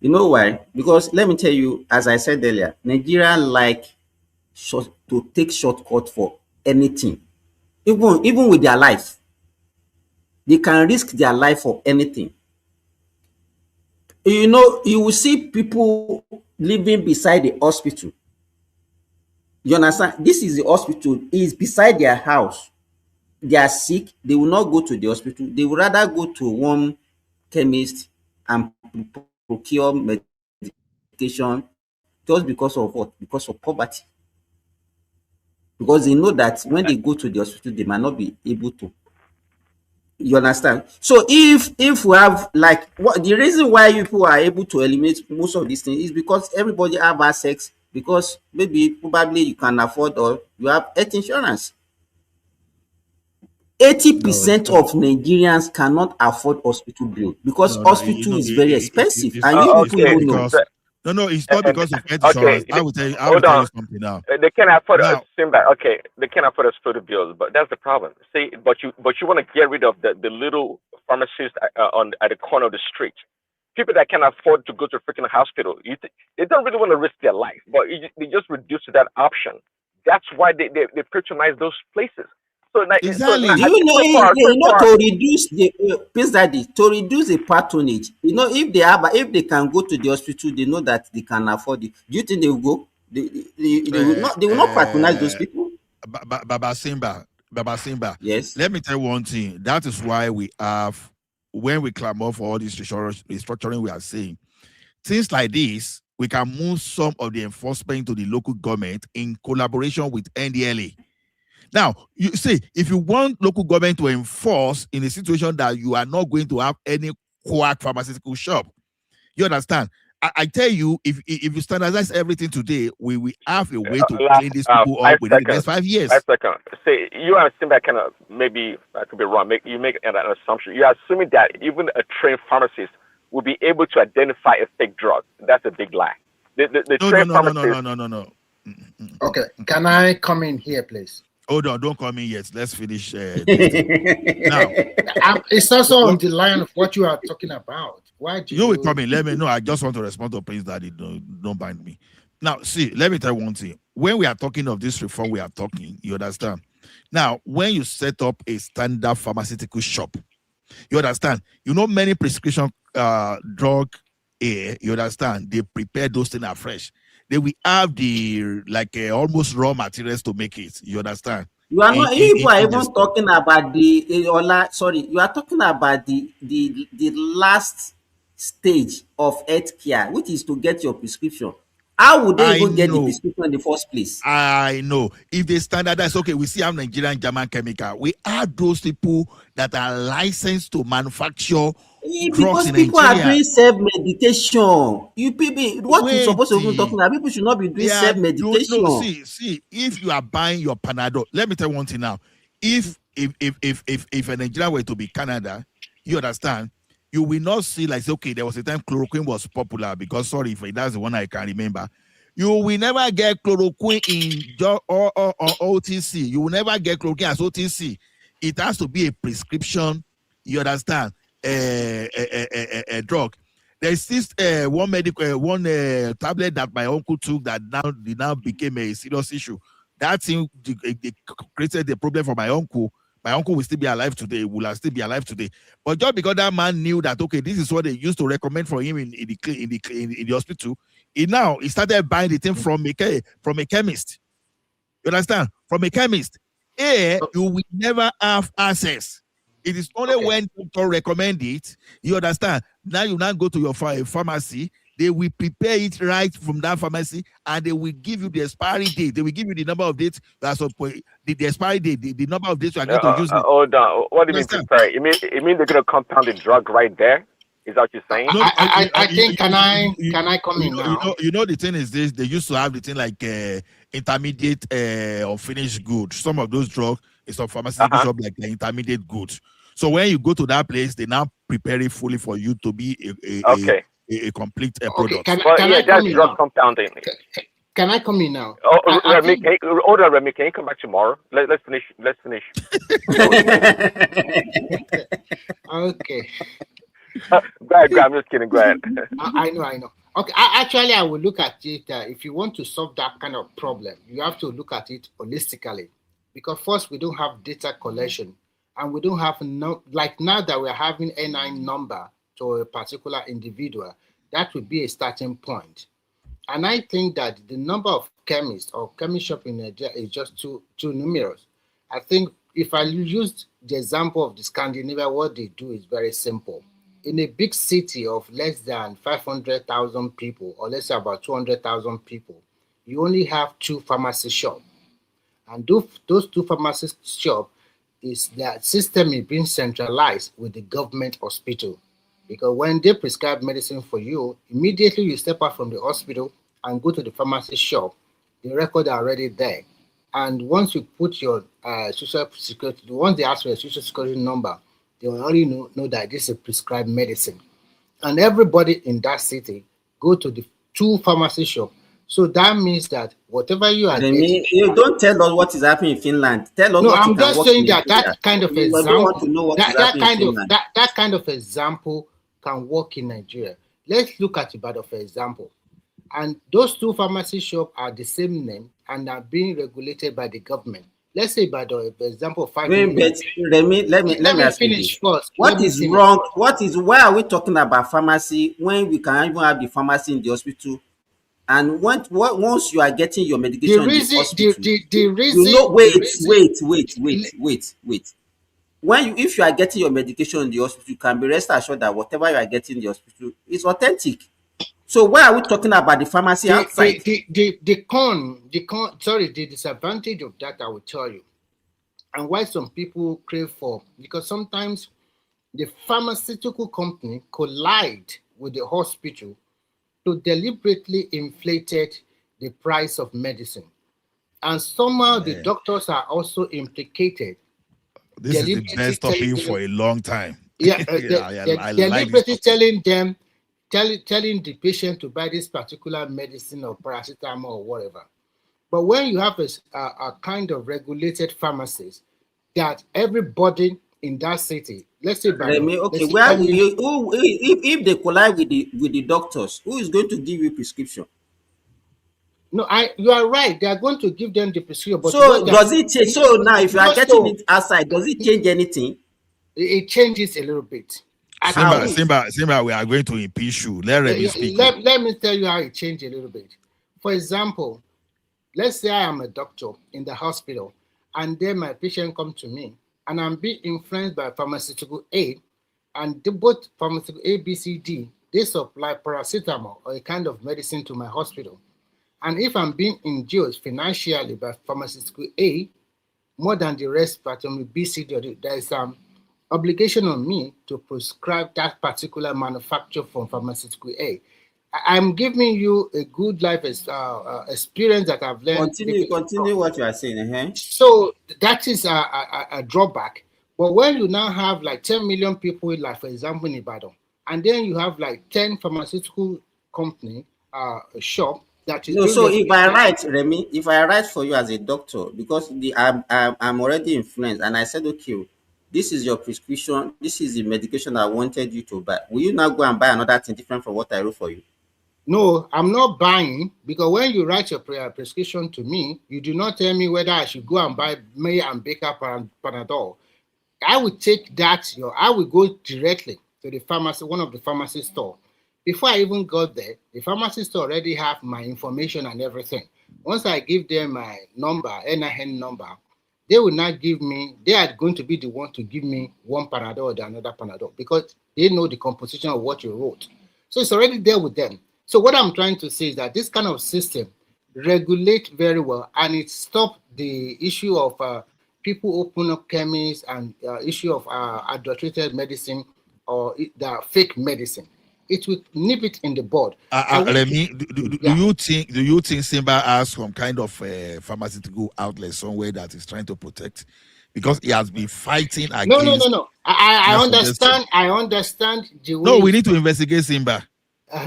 You know why? Because let me tell you, as I said earlier, Nigeria like to take shortcut for anything, even with their life. They can risk their life for anything. You will see people living beside the hospital. You understand? This is the hospital. It's beside their house. They are sick. They will not go to the hospital. They would rather go to one chemist and procure medication just because of what? Because of poverty. Because they know that when they go to the hospital, they might not be able to. You understand? So if we have like what the reason why people are able to eliminate most of these things is because everybody have access, because maybe probably you can afford or you have health insurance. 80% of Nigerians cannot afford hospital bill because hospital is very expensive, and you people not don't know. because it's not because of health Okay, insurance. I will tell hold you on. something now. They can't afford Now, okay, they can't afford us food bills, but that's the problem. See, but you want to get rid of the little pharmacists at the corner of the street. People that can afford to go to a freaking hospital, they don't really want to risk their life, but they just reduce that option. That's why they patronize those places. So now, exactly. Do you know to reduce the Peace Daddy, to reduce the patronage? You know, if they can go to the hospital, they know that they can afford it. Do you think they will go? They will not. They will not patronize those people. Baba Simba. Yes. Let me tell you one thing. That is why we have, when we clamor for all this restructuring we are saying, things like this, we can move some of the enforcement to the local government in collaboration with NDLA. Now, you see, if you want local government to enforce in a situation that you are not going to have any quack pharmaceutical shop, you understand? I tell you, if you standardize everything today, we will have a way to clean these people up within the next 5 years. 5 seconds. Say you are assuming that kind of, maybe I could be wrong. You make an assumption. You are assuming that even a trained pharmacist will be able to identify a fake drug. That's a big lie. No. Okay, can I come in here, please? Hold on, don't come in yet. Let's finish this now. It's also on the line of what you are talking about. Why do you will come in? Let me know. I just want to respond to Prince Daddy. Don't bind me. Now, see, let me tell you one thing. When we are talking of this reform, we are talking. You understand? Now, when you set up a standard pharmaceutical shop, you understand? You know, many prescription drug, you understand? They prepare those things afresh. They will have the almost raw materials to make it. You understand? You are not. You are even talking about you are talking about the last stage of healthcare, which is to get your prescription. How would they even get the prescription in the first place? I know. If they standardize, okay, we see how Nigerian German chemical. We have those people that are licensed to manufacture drugs in people Nigeria. Are doing self-medication. You people, what you're supposed to be talking about, people should not be doing self-medication. No, see, if you are buying your Panadol, let me tell you one thing now. If a Nigerian were to be Canada, you understand, you will not see okay, there was a time chloroquine was popular because if that's the one I can remember. You will never get chloroquine in or OTC. You will never get chloroquine as OTC. It has to be a prescription. You understand? A drug. There's this one tablet that my uncle took that now became a serious issue. That thing they created the problem for my uncle. My uncle will still be alive today. Will still be alive today. But just because that man knew that this is what they used to recommend for him in the hospital, he started buying the thing from a chemist. You understand? From a chemist. You will never have access. It is only when doctor recommend it. You understand? Now you go to your pharmacy. They will prepare it right from that pharmacy, and they will give you the expiry date. They will give you the number of dates. That's the expiry date, the number of dates you are going to use it. Hold on. What do you mean prepare? You mean they're going to compound the drug right there? Is that what you're saying? No, I think can I come in now? You know the thing is this. They used to have the thing like intermediate or finished good. Some of those drugs is a pharmaceutical shop like the intermediate goods. So when you go to that place, they now prepare it fully for you to be a complete product. Can I come in now? Compounding. Can I come in now? Hold on, Remy. Can you come back tomorrow? Let's finish. Okay. Go ahead. I'm just kidding. Go ahead. I know. Okay. I will look at it. If you want to solve that kind of problem, you have to look at it holistically. Because first, we don't have data collection. And we don't have now that we're having NI number to a particular individual, that would be a starting point. And I think that the number of chemists or chemist shop in Nigeria is just too numerous. I think if I use the example of the Scandinavia, what they do is very simple. In a big city of less than 500,000 people, or let's say about 200,000 people, you only have two pharmacy shops. And those two pharmacy shops is their system is being centralized with the government hospital. Because when they prescribe medicine for you, immediately you step out from the hospital and go to the pharmacy shop, the record are already there. And once you put your social security, once they ask for your social security number, they already know that this is a prescribed medicine. And everybody in that city go to the two pharmacy shop. So that means that whatever you are getting. You don't tell us what is happening in Finland. Tell us No, what you I'm can just work saying in that Nigeria. that kind of We don't want example, to know what is that happening in kind of Finland. that kind of example can work in Nigeria. Let's look at Ibadan for example. And those two pharmacy shops are the same name and are being regulated by the government. Let's say Ibadan, for example, 5 Wait, million. but let Let me me ask you finish this. first. Let What me is finish wrong? first. Why are we talking about pharmacy when we can even have the pharmacy in the hospital? And once you are getting your The medication in the reason, hospital, the you reason, know, the reason. wait. If you are getting your medication in the hospital, you can be rest assured that whatever you are getting in the hospital is authentic. So why are we talking about the pharmacy outside? The disadvantage of that I will tell you, and why some people crave for, because sometimes the pharmaceutical company collide with the hospital to deliberately inflated the price of medicine. And somehow the doctors are also implicated, This is the deliberately best telling topic them, for a long time. yeah, I like this deliberately topic. telling them, telling the patient to buy this particular medicine or paracetamol or whatever. But when you have a kind of regulated pharmacies that everybody in that city, let's say by Remy, okay, let's say where 10 will million. you, if they collide with the doctors, who is going to give you prescription? No, you are right. They are going to give them the prescription, but what So they are does it change? So now, if you are getting so it outside, does it change anything? it changes a little bit. At Simba, least. we are going to impeach you. Let Remy speak. Let me tell you how it changed a little bit. For example, let's say I am a doctor in the hospital, and then my patient come to me, and I'm being influenced by pharmaceutical A, and both pharmaceutical A, B, C, D, they supply paracetamol or a kind of medicine to my hospital. And if I'm being induced financially by pharmaceutical A, more than the rest, but on B, C, D, there is obligation on me to prescribe that particular manufacturer from pharmaceutical A. I'm giving you a good life experience that I've learned. Continue what you are saying. So that is a drawback. But when you now have like 10 million people, like for example in Ibadan, and then you have like 10 pharmaceutical company shop that is No, being so if I regulated. write, Remy, if I write for you as a doctor, because I'm already influenced, and I said, okay, this is your prescription, this is the medication I wanted you to buy. Will you now go and buy another thing different from what I wrote for you? No, I'm not buying, because when you write your prescription to me, you do not tell me whether I should go and buy May and Baker Panadol. I will take that, I will go directly to the pharmacy, one of the pharmacy store. Before I even got there, the pharmacy store already have my information and everything. Once I give them my number, NIN number, they will not give me, they are going to be the one to give me one Panadol or the another Panadol, because they know the composition of what you wrote. So it's already there with them. So what I'm trying to say is that this kind of system regulate very well, and it stop the issue of people open up chemists and issue of adulterated medicine or the fake medicine. It will nip it in the bud. Remy, do you think Simba has some kind of pharmaceutical outlet somewhere that is trying to protect? Because he has been fighting against. No. I understand. I understand the way. No, we need to investigate Simba.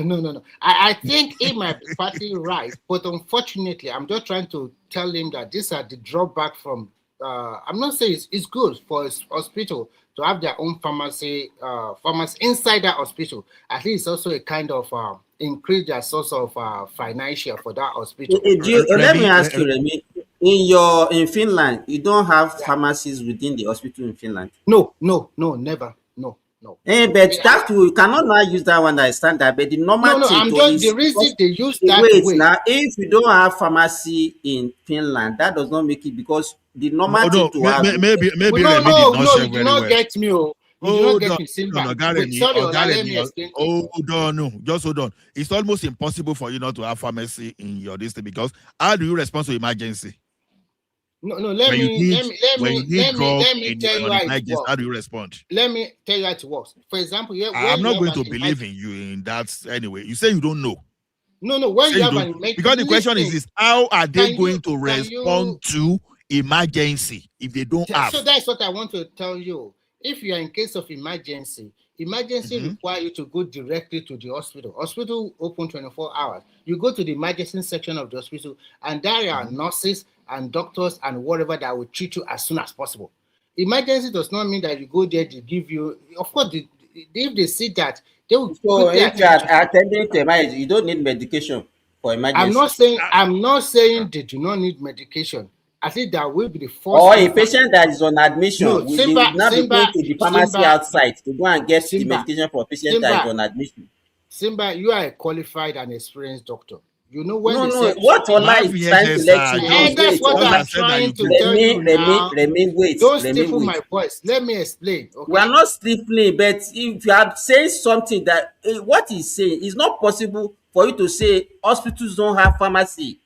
No. I think he might be partly right, but unfortunately, I'm just trying to tell him that these are the drawback from. I'm not saying it's good for a hospital to have their own pharmacy inside that hospital. At least also a kind of increase their source of financial for that hospital. Let me ask you, Remy. In Finland, you don't have pharmacies within the hospital in Finland? No, never, no. No. But that you cannot now use that one as standard. But the normal No, thing I'm to just, the is reason they use that wait way. now. If you don't have pharmacy in Finland, that does not make it, because the normal thing to have. Maybe No, Remy did not share you do very not well. get me. Oh. You do not get me, Simba. Wait, sorry, Ola, let me explain to you. Hold on, no, just hold on. It's almost impossible for you not to have pharmacy in your district, because how do you respond to emergency? No, let me drug tell you how it emergency, works. how do you respond? Let me tell you how it works. For example, I'm not going to believe in you in that anyway. You say you don't know. No, when you have an emergency, because the question is how are they going to respond to emergency if they don't have? So that's what I want to tell you. If you are in case of emergency require you to go directly to the hospital. Hospital open 24 hours. You go to the emergency section of the hospital, and there are nurses and doctors and whatever that will treat you as soon as possible. Emergency does not mean that you go there to give you. Of course, if they see that, they will. So if you are attending to emergency, you don't need medication for emergency. I'm not saying they do not need medication. I think that will be the first. Or a patient that is on admission, no, they will not be going to the pharmacy outside to go and get the medication for a patient that is on admission. Simba, you are a qualified and experienced doctor. You know when what Ola is trying to let you know. That's what I'm trying to tell you now. Wait. Don't stifle my voice. Let me explain. Okay? We are not stifling, but if you are saying something that what he's saying is not possible for you to say hospitals don't have pharmacy.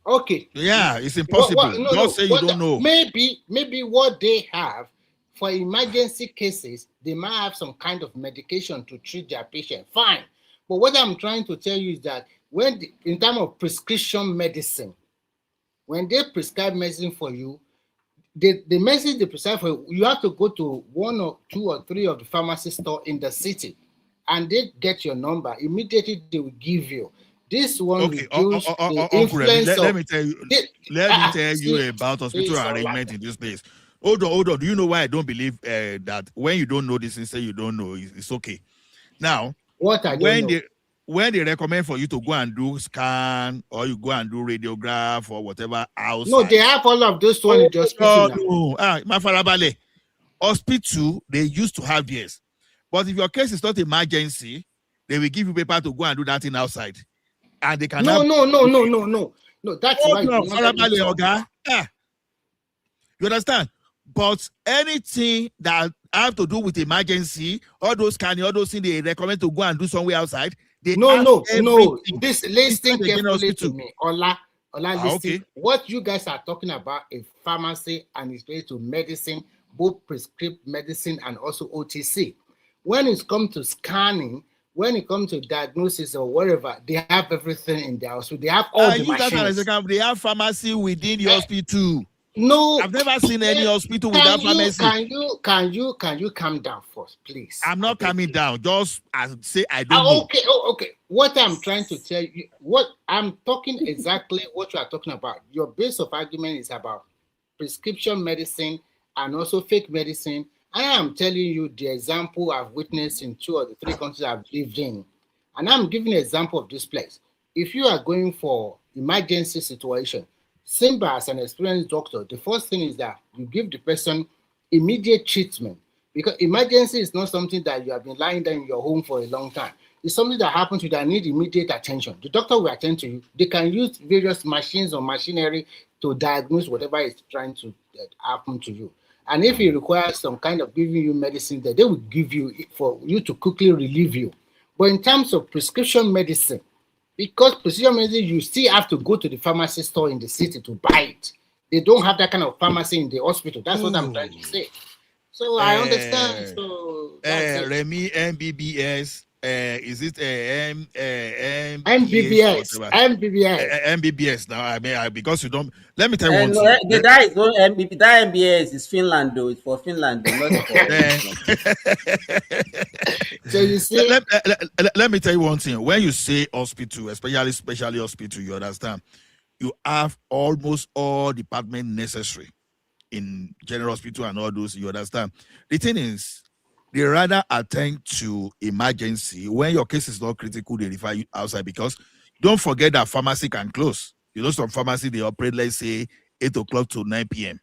Okay. Yeah, it's impossible. Don't say you don't know. Maybe what they have for emergency cases, they might have some kind of medication to treat their patient. Fine. But what I'm trying to tell you is that in terms of prescription medicine, when they prescribe medicine for you, the medicine they prescribe for you, you have to go to 1 or 2 or 3 of the pharmacy store in the city, and they get your number. Immediately they will give you. This one reduce the influence let me tell you about hospital arrangement in this place. Hold on. Do you know why I don't believe that when you don't know this and say you don't know, it's okay? Now, when they recommend for you to go and do scan or you go and do radiograph or whatever outside. No, they have all of those ones in the hospital. No. Hospital, they used to have theirs. But if your case is not emergency, they will give you paper to go and do that thing outside. And they can No. That's right. You understand? But anything that have to do with emergency, all those things they recommend to go and do somewhere outside. No. Listen carefully to me. Ola, listen. Okay. What you guys are talking about is pharmacy and it's related to medicine, both prescriptive medicine and also OTC. When it comes to scanning, when it comes to diagnosis or whatever, they have everything in their hospital. They have all the machines. They have pharmacy within the hospital. No, I've never seen any hospital without pharmacy. Can you calm down first, please? I'm not calming down. Just say I don't know. Okay. What I'm trying to tell you, what I'm talking exactly what you are talking about. Your base of argument is about prescription medicine and also fake medicine. I am telling you the example I've witnessed in 2 or 3 countries I've lived in. And I'm giving an example of this place. If you are going for emergency situation, Simba, as an experienced doctor, the first thing is that you give the person immediate treatment, because emergency is not something that you have been lying down in your home for a long time. It's something that happens to you that need immediate attention. The doctor will attend to you. They can use various machines or machinery to diagnose whatever is trying to happen to you. And if it requires some kind of giving you medicine, that they will give you for you to quickly relieve you. But in terms of prescription medicine, because prescription medicine, you still have to go to the pharmacy store in the city to buy it. They don't have that kind of pharmacy in the hospital. That's what I'm trying to say. So I understand. So Remy, MBBS. Is it MBBS? MBBS. Now, I mean, because you don't. Let me tell you one thing. That is not MBBS. That MBS is Finland, though. It's for Finland, though, not for. So you see. Let me tell you one thing. When you say hospital, especially hospital, you understand. You have almost all departments necessary in general hospital and all those. You understand. The thing is, they rather attend to emergency. When your case is not critical, they refer you outside, because don't forget that pharmacy can close. You know, some pharmacy, they operate, let's say, 8 o'clock to 9 p.m.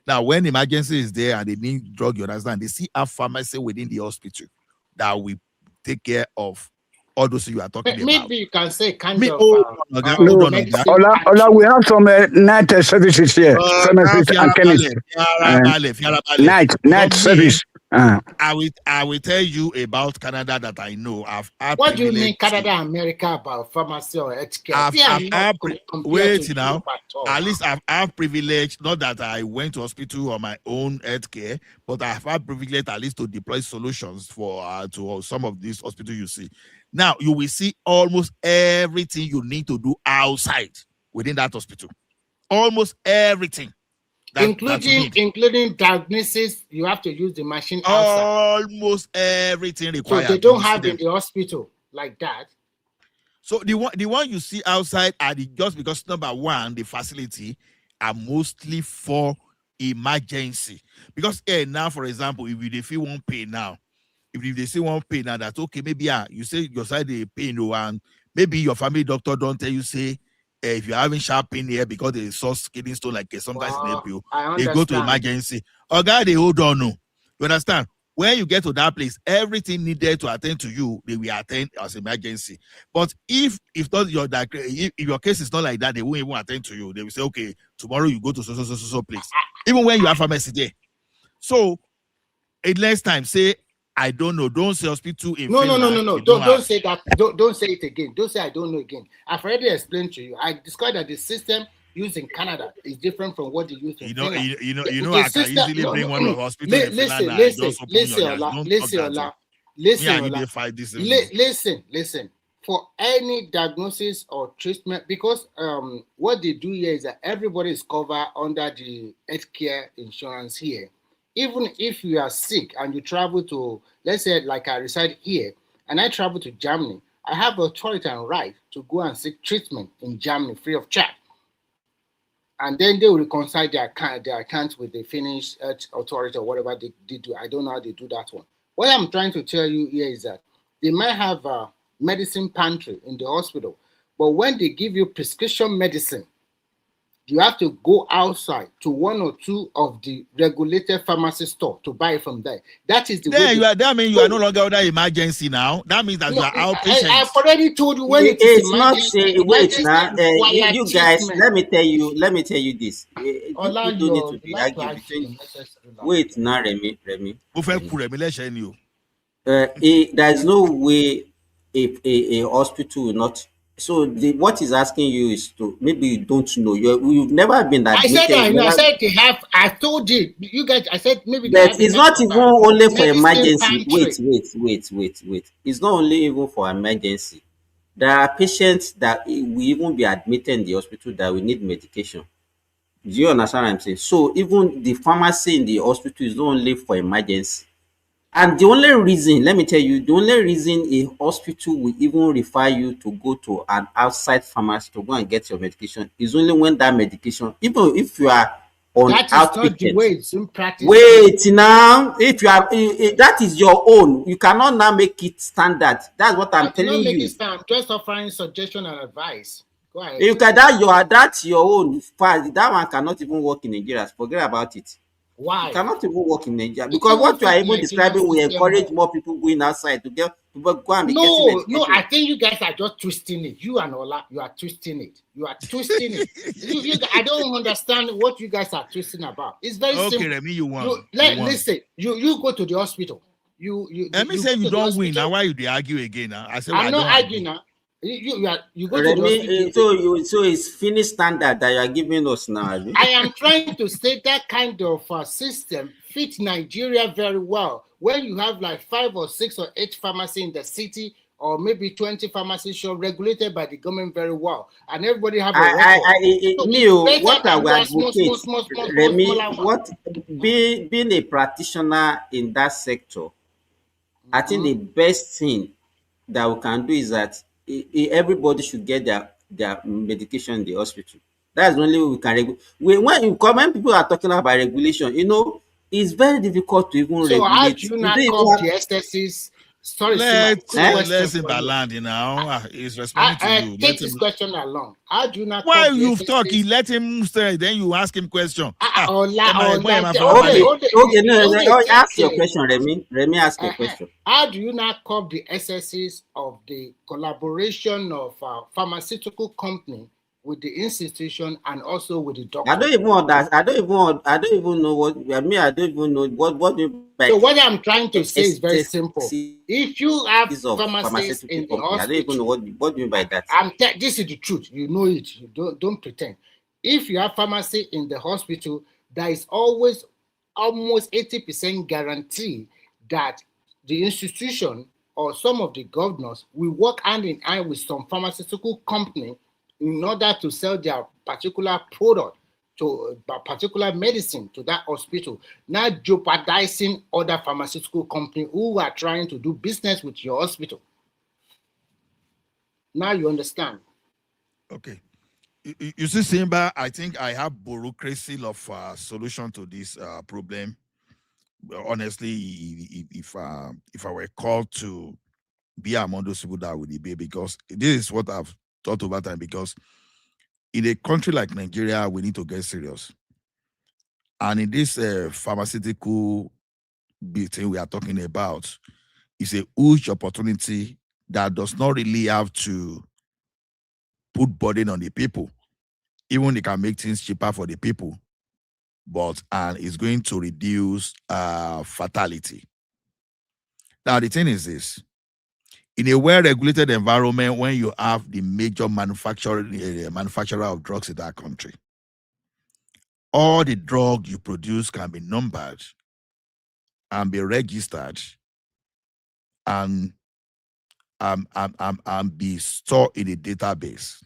Now, when emergency is there and they need drug, you understand, they see a pharmacy within the hospital that will take care of all those you are talking about. Maybe you can say kind Me, of hold on, Oga, no, hold on, medicine Oga. Ola, pantry. we have some night services here, pharmacists and chemists. Night service. I will tell you about Canada that I know. I've had What do you mean privilege Canada and America about pharmacy or healthcare? I've had compared to wait now. Europe at all. At least I've had privilege, not that I went to hospital on my own healthcare, but I've had privilege at least to deploy solutions for to some of these hospitals you see. Now you will see almost everything you need to do outside within that hospital. Almost everything. Including diagnosis, you have to use the machine outside. Almost everything required. So they don't have in the hospital like that. So the one you see outside are just because number one, the facility are mostly for emergency. Because now, for example, if they feel one pain now, if they see one pain now, that's okay. Maybe you say your side the pain, and maybe your family doctor don't tell you say if you're having sharp pain here because they saw kidney stone like sometimes in April, they go to emergency. Or God, they hold on. No, you understand? When you get to that place, everything needed to attend to you, they will attend as emergency. But if not if your case is not like that, they won't even attend to you. They will say, okay, tomorrow you go to so place. Even when you have pharmacy there. So next time, say I don't know. Don't say hospital in Finland. No. Don't say that. Don't say it again. Don't say I don't know again. I've already explained to you. I described that the system used in Canada is different from what they use in Finland. You know, I can easily bring one of hospital in Finland and just Listen. For any diagnosis or treatment, because what they do here is that everybody is covered under the healthcare insurance here. Even if you are sick and you travel to, let's say, like I reside here, and I travel to Germany, I have authority and right to go and seek treatment in Germany free of charge. And then they will reconcile their account with the Finnish health authority or whatever they do. I don't know how they do that one. What I'm trying to tell you here is that they might have a medicine pantry in the hospital, but when they give you prescription medicine, you have to go outside to one or two of the regulated pharmacy store to buy it from there. That is the way. That means you are no longer under emergency now. That means that you are outpatient. I've already told you when it's not. Wait now, you guys. Let me tell you this. You don't need to be arguing between. Wait now, Remy. There is no way a hospital will not. So what he's asking you is to maybe you don't know. You've never been admitted. I said they have. I told you guys. I said maybe. But it's not even only for emergency. Wait. It's not only even for emergency. There are patients that will even be admitted in the hospital that will need medication. Do you understand what I'm saying? So even the pharmacy in the hospital is not only for emergency. And the only reason, let me tell you, the only reason a hospital will even refer you to go to an outside pharmacy to go and get your medication is only when that medication, even if you are on that is not the way it's in practice. Wait now, if you are, that is your own. You cannot now make it standard. That's what I'm telling you. I'm just offering suggestion and advice. Go ahead. You can that's your own. That one cannot even work in Nigeria. Forget about it. Why? You cannot even work in Nigeria because what you are even describing will encourage more people going outside to get people go and be getting medication. No, I think you guys are just twisting it. You and Ola, you are twisting it. it. I don't understand what you guys are twisting about. It's very simple. Okay, Remy, you want. Listen, you go to the hospital. Let me say you don't win. Now why you argue again? I said I'm not arguing now. You go to the hospital. So it's Finnish standard that you are giving us now. I am trying to say that kind of system fits Nigeria very well. When you have like 5 or 6 or 8 pharmacies in the city, or maybe 20 pharmacy shops regulated by the government very well, and everybody have a record. What I would advocate, Remy, being a practitioner in that sector, I think the best thing that we can do is that everybody should get their medication in the hospital. That's the only way we can regulate. When people are talking about regulation, it's very difficult to even regulate. So how do you not come the SSCs Sorry, Let Sima. Question him for you. land, you know. He's responding to you. Take Let this him. question along. How do you not Why call the you talk? SSS? He let him say. Then you ask him question. Okay, Ask your question, Remy. Remy, ask your question. How do you not call the SSS of the collaboration of pharmaceutical company with the institution and also with the doctor? I don't even know what I mean. I don't even know what you. So what I'm trying to say is very simple. If you have pharmacists in the hospital, I don't even know what you mean by that. This is the truth. You know it. You don't pretend. If you have pharmacy in the hospital, there is always almost 80% guarantee that the institution or some of the governors will work hand in hand with some pharmaceutical company in order to sell their particular product to a particular medicine to that hospital, not jeopardizing other pharmaceutical companies who are trying to do business with your hospital. Now you understand. Okay. You see, Simba, I think I have bureaucracy of solution to this problem. Honestly, if I were called to be among those people that would be, because this is what I've thought over time, because in a country like Nigeria, we need to get serious. And in this pharmaceutical thing we are talking about, it's a huge opportunity that does not really have to put burden on the people. Even they can make things cheaper for the people, but it's going to reduce fatality. Now, the thing is this. In a well-regulated environment, when you have the major manufacturer of drugs in that country, all the drug you produce can be numbered and be registered and be stored in a database.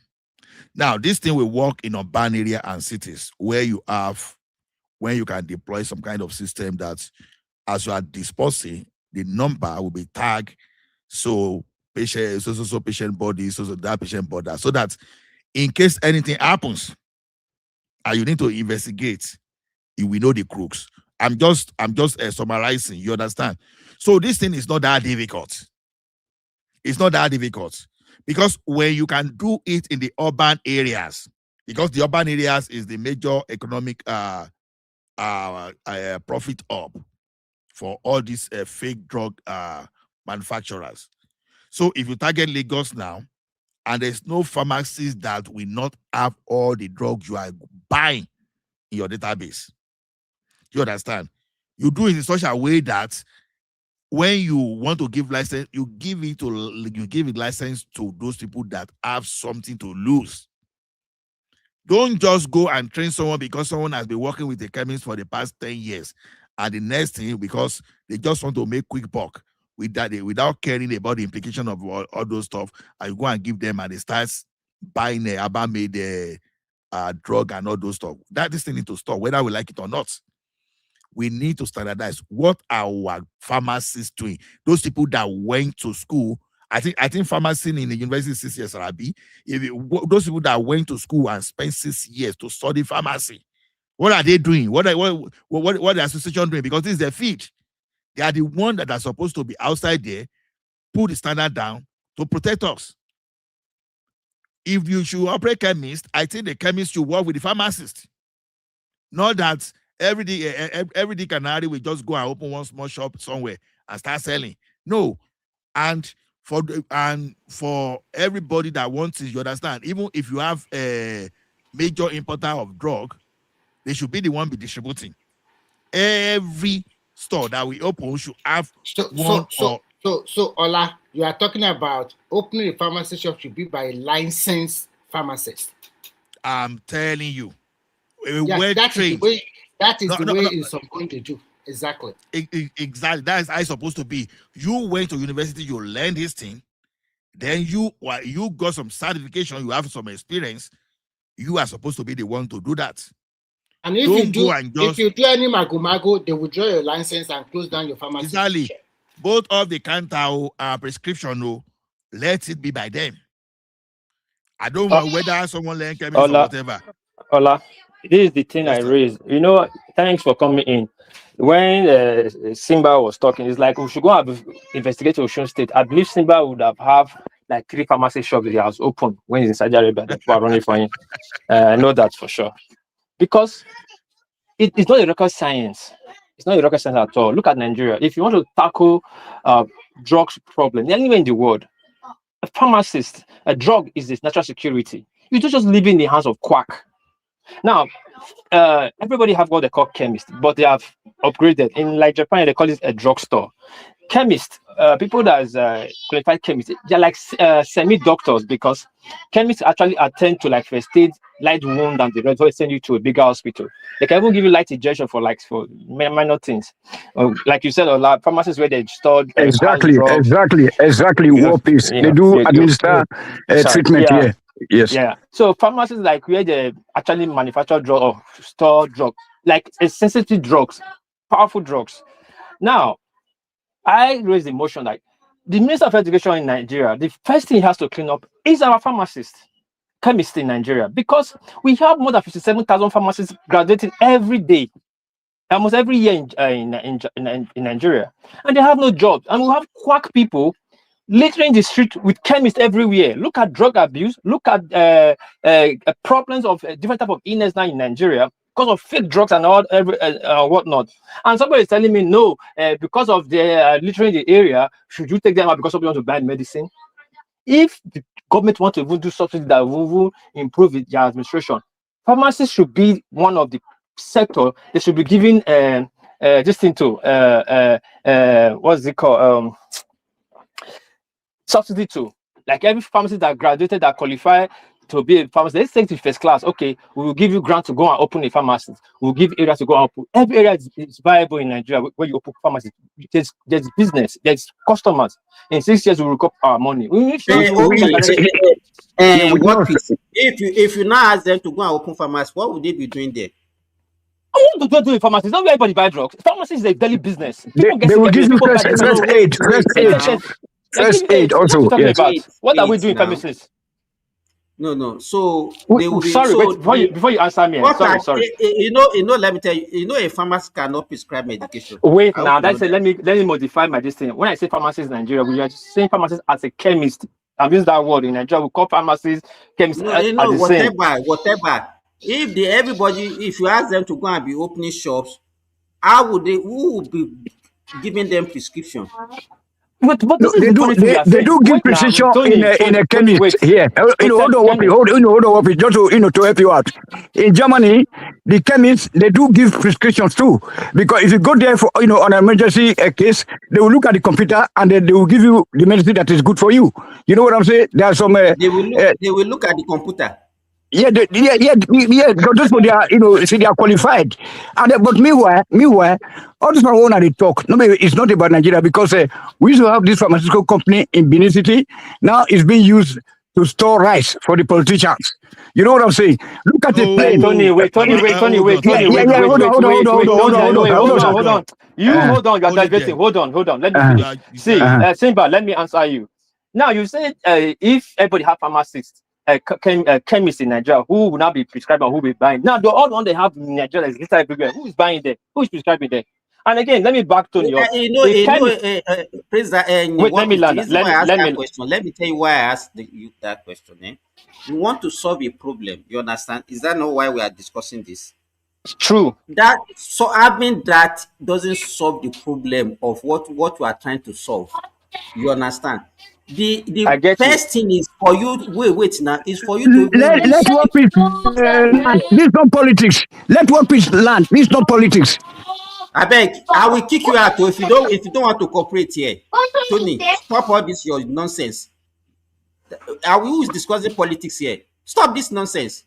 Now, this thing will work in urban area and cities when you can deploy some kind of system that as you are disposing, the number will be tagged. So patient, so patient body, so that patient body, so that in case anything happens and you need to investigate, you will know the crooks. I'm just summarizing, you understand? So this thing is not that difficult. It's not that difficult. Because when you can do it in the urban areas, because the urban areas is the major economic profit hub for all these fake drug manufacturers. So if you target Lagos now, and there's no pharmacies that will not have all the drugs you are buying in your database. You understand? You do it in such a way that when you want to give license, you give it license to those people that have something to lose. Don't just go and train someone because someone has been working with a chemist for the past 10 years. And the next thing, because they just want to make quick buck with that, without caring about the implication of all those stuff, and you go and give them and they start buying a made drug and all those stuff. This thing needs to stop, whether we like it or not. We need to standardize. What are our pharmacists doing? Those people that went to school. I think pharmacy in the university 6 years, Arabi. Those people that went to school and spent 6 years to study pharmacy, what are they doing? What the association doing? Because this is their field. They are the ones that are supposed to be outside there, put the standard down to protect us. If you should operate chemist, I think the chemist should work with the pharmacist. Not that every day canary will just go and open one small shop somewhere and start selling. No. And for everybody that wants it, you understand, even if you have a major importer of drug, they should be the one be distributing. Every store that we open should have one. So Ola, you are talking about opening a pharmacy shop should be by a licensed pharmacist. I'm telling you. Yes, that is the way it's going to do. Exactly. Exactly. That is how it's supposed to be. You went to university, you learned this thing, then you got some certification, you have some experience. You are supposed to be the one to do that. And if you do any mago, they will draw your license and close down your pharmacy. Exactly. Both of the counter prescription, let it be by them. I don't know whether someone learn chemistry or whatever. Ola, this is the thing I raised. Thanks for coming in. when Simba was talking, it's like we should go and investigate Osun State. I believe Simba would have like 3 pharmacy shops he has opened when he's in Saudi Arabia. That people are running for him. I know that for sure. Because it's not a rocket science. It's not a rocket science at all. Look at Nigeria. If you want to tackle drugs problem anywhere in the world, a pharmacist, a drug is its natural security. You don't just live in the hands of quack. Now, everybody have what they call chemists, but they have upgraded. In like Japan, they call it a drugstore. Chemists, people that is qualified chemists, they're like semi-doctors because chemists actually attend to like first aid, light wound, and the rest. They send you to a bigger hospital. They can even give you light injection for minor things, like you said, a lot pharmacies where they store Exactly. You What is you they know, do you- administer treatment yeah, here? Yes. yeah. So pharmacies like where they actually manufacture drug or store drug, like sensitive drugs, powerful drugs. Now, I raised the motion like the Minister of Education in Nigeria, the first thing he has to clean up is our pharmacists, chemists in Nigeria, because we have more than 57,000 pharmacists graduating every day, almost every year in Nigeria, and they have no jobs. And we have quack people littering the street with chemists everywhere. Look at drug abuse. Look at problems of different type of illness now in Nigeria because of fake drugs and all whatnot. And somebody is telling me no, because of the littering the area, should you take them out because somebody want to buy medicine? If the government want to even do something that will improve their administration, pharmacies should be one of the sector they should be giving this thing to what's it called? Subsidy to, like every pharmacist that graduated that qualify to be a pharmacist, let's take to first class. Okay, we will give you grant to go and open a pharmacy. We'll give areas to go and open. Every area is viable in Nigeria where you open pharmacy. There's business, there's customers. In 6 years, we will recoup our money. What is if you now ask them to go and open pharmacy, what would they be doing there? I want to do in pharmacies. Not where everybody buy drugs. Pharmacy is a daily business. People They will give you first aid. First aid also. Yes. What are we doing, pharmacists? No. So they will be, sorry, wait, before you answer me. Sorry. You know. Let me tell you. You know, a pharmacist cannot prescribe medication. Wait, now that's it. Let me modify my distance. When I say pharmacists in Nigeria, we are just saying pharmacists as a chemist. I'm using that word in Nigeria. We call pharmacists chemists. Whatever. If you ask them to go and be opening shops, how would they? Who would be giving them prescription? But this is the funny thing they do give prescription in a chemist here. Hold on, just to help you out. In Germany, the chemists they do give prescriptions too, because if you go there for on an emergency case, they will look at the computer and they will give you the medicine that is good for you. You know what I'm saying? There are some. They will look at the computer. Yeah, just for their, see they are qualified. And but meanwhile, all this one they talk. No, it's not about Nigeria because we used to have this pharmaceutical company in Benin City. Now it's being used to store rice for the politicians. You know what I'm saying? Look at the plane. Tony, wait. Hold on. You hold on. You're diverting. Hold on. Let me finish. See, Simba, let me answer you. Now you said if everybody have pharmacists, chemists in Nigeria, who will not be prescribing, who will be buying? Now the all one they have in Nigeria is little everywhere. Who is buying there? Who is prescribing there? And again, let me back to you. Let me tell you why I asked you that question. You want to solve a problem. You understand? Is that not why we are discussing this? It's true. That doesn't solve the problem of what we are trying to solve. You understand? The first thing is for you. Wait now. Is for you to let work peace land. This is not politics. Let work peace land. This is not politics. I beg. I will kick you out if you don't want to cooperate here. Tony, stop all this your nonsense. Who is discussing politics here? Stop this nonsense.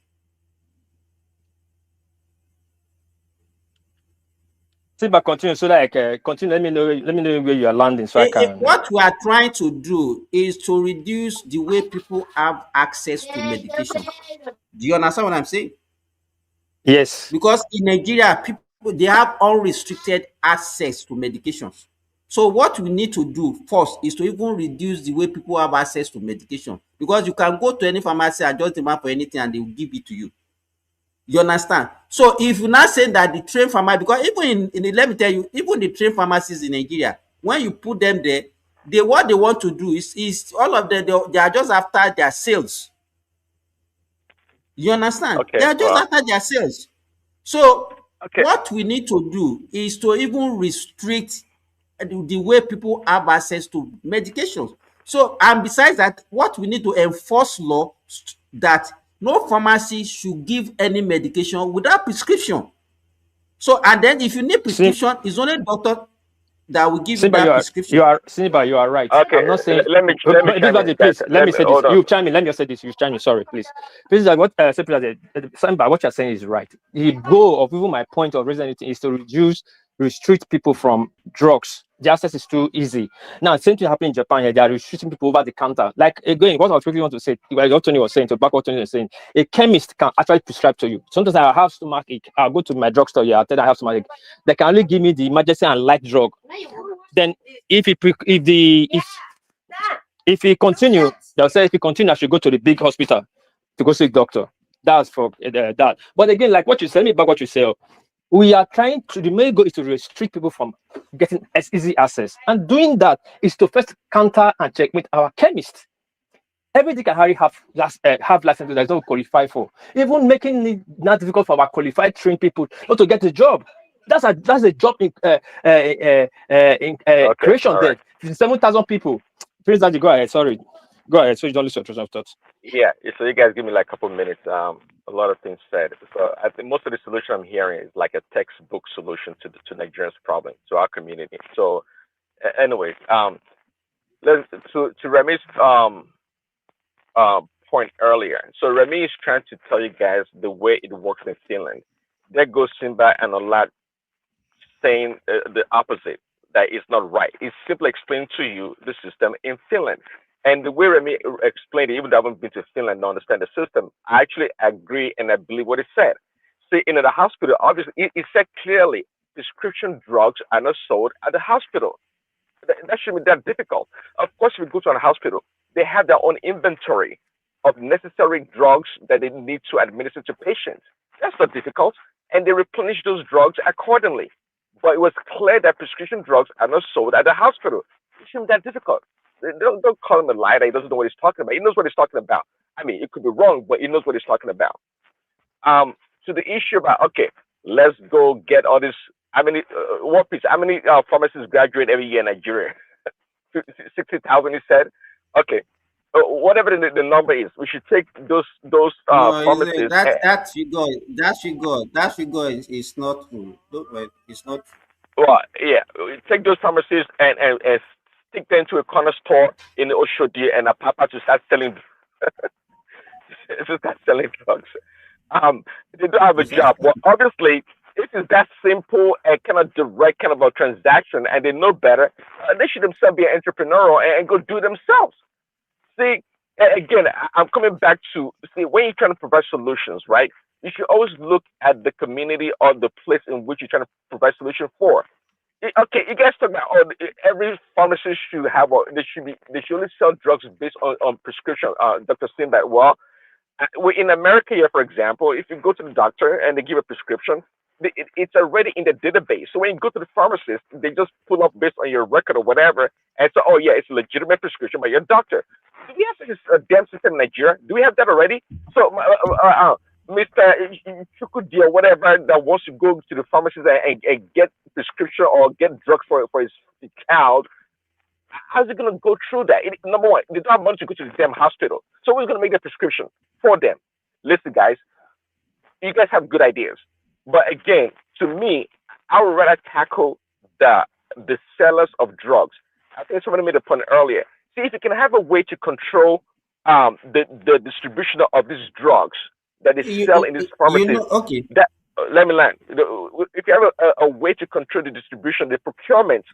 Simba, continue. So continue. Let me know where you are landing, so I can. What we are trying to do is to reduce the way people have access to medication. Do you understand what I'm saying? Yes. Because in Nigeria, people they have unrestricted access to medications. So what we need to do first is to even reduce the way people have access to medication. Because you can go to any pharmacy and just demand for anything and they will give it to you. You understand? So if you're not saying that the trained pharmacy, because even in the, let me tell you, even the trained pharmacists in Nigeria, when you put them there, what they want to do is all of them, they are just after their sales. You understand? They Okay, are just well, after their sales. So okay. what we need to do is to even restrict the way people have access to medications. So, and besides that, what we need to enforce law that no pharmacy should give any medication without prescription. So, and then if you need prescription, it's only doctor that will give you Simba, that prescription. You are right. Okay, I'm not saying. let me chime in, guys. Please let me say this. Hold on. You chime in. Let me say this. You chime in. Sorry, please. This is like what Simba, what you're saying is right. The goal of even my point of raising anything is to restrict people from drugs. The access is too easy. Now, same thing happening in Japan here. They are restricting people over the counter. Like again, what I quickly want to say, what Tony was saying, to back what Tony was saying, a chemist can actually prescribe to you. Sometimes I have stomachache. I'll go to my drugstore here. I'll tell them I have stomachache. They can only give me the emergency and light drug. Then if he continue, they'll say if he continue, I should go to the big hospital to go see doctor. That's for that. But again, like what you said, me back what you say. We are trying to, the main goal is to restrict people from getting as easy access. And doing that is to first counter and checkmate our chemists. Everything can hardly have licenses that don't qualify for. Even making it not difficult for our qualified trained people not to get a job. That's a job in creation all there. right. 7,000 people. Please, Daddy, go ahead. Sorry. Go ahead. So you don't lose your train of thoughts. Yeah, so you guys give me like a couple minutes. A lot of things said. So I think most of the solution I'm hearing is like a textbook solution to Nigerians' problem, to our community. So, anyways, let's to Remy's point earlier. So Remy is trying to tell you guys the way it works in Finland. There goes Simba and a lot saying the opposite, that it's not right. It's simply explaining to you the system in Finland. And the way Remy explained it, even though I haven't been to Finland and understand the system, I actually agree and I believe what it said. See, in the hospital, obviously, it said clearly prescription drugs are not sold at the hospital. That shouldn't be that difficult. Of course, if you go to a hospital, they have their own inventory of necessary drugs that they need to administer to patients. That's not difficult. And they replenish those drugs accordingly. But it was clear that prescription drugs are not sold at the hospital. It shouldn't be that difficult. Don't call him a liar. He doesn't know what he's talking about. He knows what he's talking about. I mean, it could be wrong, but he knows what he's talking about. So the issue about, okay, let's go get all this. How many pharmacists graduate every year in Nigeria? 60,000, he said. Okay, whatever the number is, we should take those No, pharmacists. that figure is not true. Don't worry, it's not true. Well, yeah, take those pharmacists and stick them to a corner store in Oshodi and Apapa to start selling drugs. They don't have a job. Well, obviously, if it's that simple and kind of direct kind of a transaction, and they know better, they should themselves be an entrepreneur and go do it themselves. See, again, I'm coming back to see when you're trying to provide solutions, right? You should always look at the community or the place in which you're trying to provide solution for. Okay, you guys talk about every pharmacist should have, or they should only sell drugs based on prescription. Dr. Simba, well, in America here, for example, if you go to the doctor and they give a prescription, it's already in the database. So when you go to the pharmacist, they just pull up based on your record or whatever, and say, oh yeah, it's a legitimate prescription by your doctor. Do we have such a damn system in Nigeria? Do we have that already? So, Mr. Chukudi or whatever that wants to go to the pharmacist and get prescription or get drugs for his child, how's he going to go through that? Number one, they don't have money to go to the damn hospital. So who's going to make the prescription for them? Listen, guys, you guys have good ideas. But again, to me, I would rather tackle the sellers of drugs. I think somebody made a point earlier. See, if you can have a way to control the distribution of these drugs that they sell in these pharmacies, Okay. that let me land. If you have a way to control the distribution, the procurement,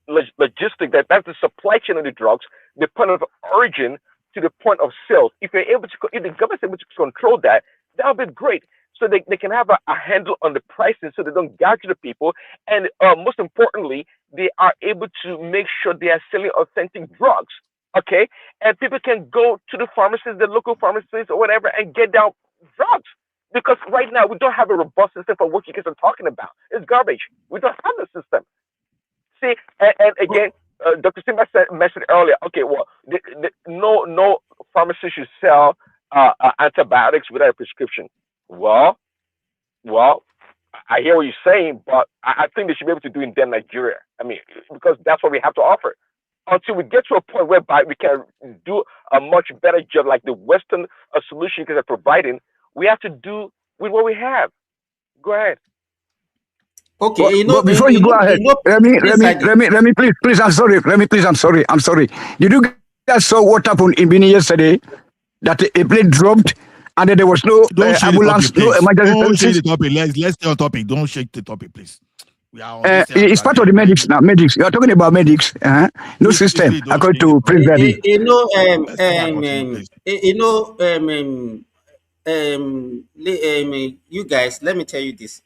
logistic, that's the supply chain of the drugs, the point of origin to the point of sales. If you're able to, if the government's able to control that, that would be great. So they can have a handle on the pricing, so they don't gouge the people, and most importantly, they are able to make sure they are selling authentic drugs. Okay, and people can go to the pharmacies, the local pharmacies or whatever, and get down drugs. Because right now we don't have a robust system for what you guys are talking about. It's garbage. We don't have a system. See, and again, Dr. Simba mentioned earlier. Okay, well, no pharmacy should sell antibiotics without a prescription. Well, well, I hear what you're saying, but I think they should be able to do it in Nigeria. I mean, because that's what we have to offer. Until we get to a point whereby we can do a much better job, like the Western solution you guys are providing, we have to do with what we have. Go ahead. Okay, but before you go ahead, let me, please, I'm sorry. I'm sorry. Did you guys saw what happened in Benin yesterday? That a plane dropped and then there was no ambulance, no emergency Don't services. shake the topic. Let's stay on topic. Don't shake the topic, please. We are on It's part of the medics now. Medics. You are talking about medics. No system, according to Prince Daddy. You guys, let me tell you this.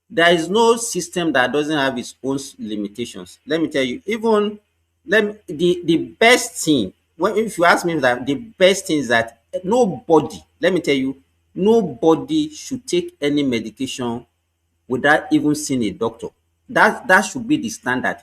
There is no system that doesn't have its own limitations. Let me tell you, even the best thing, if you ask me, that the best thing is that nobody, let me tell you, nobody should take any medication without even seeing a doctor. That should be the standard.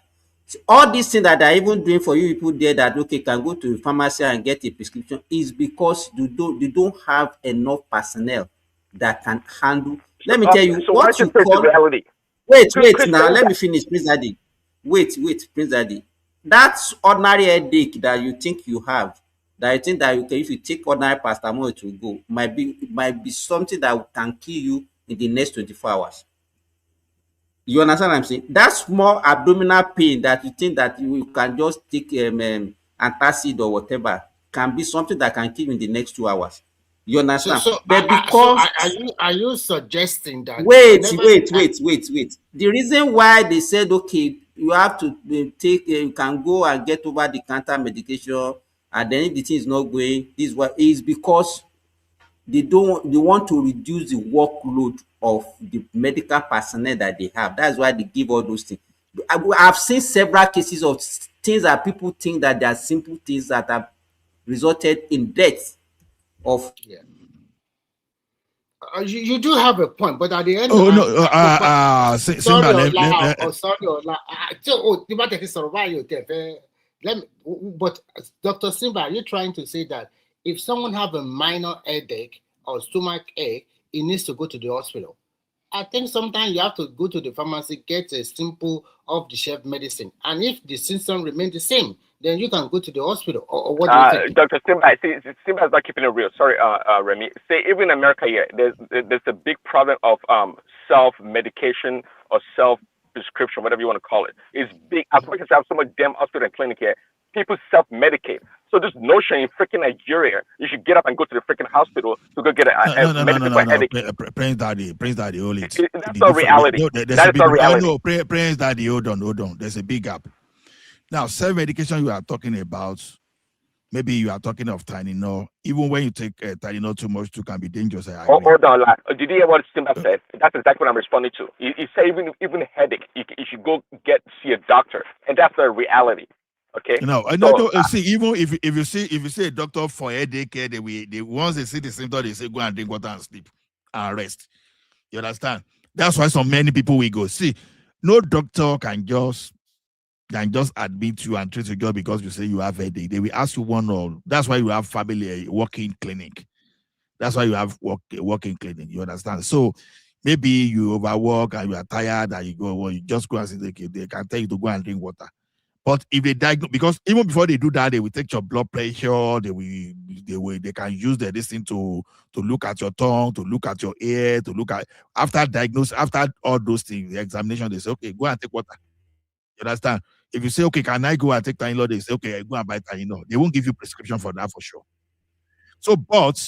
So all these things that they're even doing for you people there, that okay, can go to the pharmacy and get a prescription, is because you don't have enough personnel that can handle. Let me tell you, so what you face call the reality. wait now, let me finish, Prince Daddy. Wait, Prince Daddy. That ordinary headache that you think you have, that you think that you can, if you take ordinary paracetamol, it will go, might be something that can kill you in the next 24 hours. You understand what I'm saying? That small abdominal pain that you think that you can just take antacid or whatever, can be something that can kill you in the next 2 hours. You understand? But because are you suggesting that wait. The reason why they said okay, you have to take, you can go and get over the counter medication, and then if the thing is not going, this is because they want to reduce the workload of the medical personnel that they have. That's why they give all those things. I've seen several cases of things that people think that they are simple things that have resulted in death of. Yeah. You do have a point, but at the end, Simba, but Dr. Simba, are you trying to say that if someone have a minor headache or stomach ache, he needs to go to the hospital? I think sometimes you have to go to the pharmacy, get a simple off-the-shelf medicine, and if the symptoms remain the same, then you can go to the hospital. Or what do you think? Dr. Simba, Simba is not keeping it real. Sorry, Remy. Say even in America here, there's a big problem of self-medication or self-prescription, whatever you want to call it. It's big. As much as I have so much damn hospital and clinic here, people self-medicate. So this notion in freaking Nigeria, you should get up and go to the freaking hospital to go get a medicine for headache. Prince Daddy, hold it. That's not reality. That is not reality. No, Prince Daddy, hold on. There's a big gap. Now, self-medication you are talking about, maybe you are talking of Tylenol. Even when you take Tylenol too much, it can be dangerous. Hold on, did you hear what Simba said? That's exactly what I'm responding to. He said even headache, you should go see a doctor, and that's the reality. Okay. No. See, even if you see a doctor for headache, they once they see the symptom, they say go and drink water and sleep and rest. You understand? That's why so many people will go. See, no doctor can just admit you and treat you just because you say you have headache. They will ask you one or that's why you have family working clinic. That's why you have working clinic. You understand? So maybe you overwork and you are tired and you go, well, you just go and say they can tell you to go and drink water. But if they diagnose, because even before they do that, they will take your blood pressure. They can use this thing to look at your tongue, to look at your ear, to look at after all those things, the examination. They say, okay, go and take water. You understand? If you say, okay, can I go and take Tylenol? They say, okay, go and buy Tylenol. They won't give you prescription for that for sure. So, but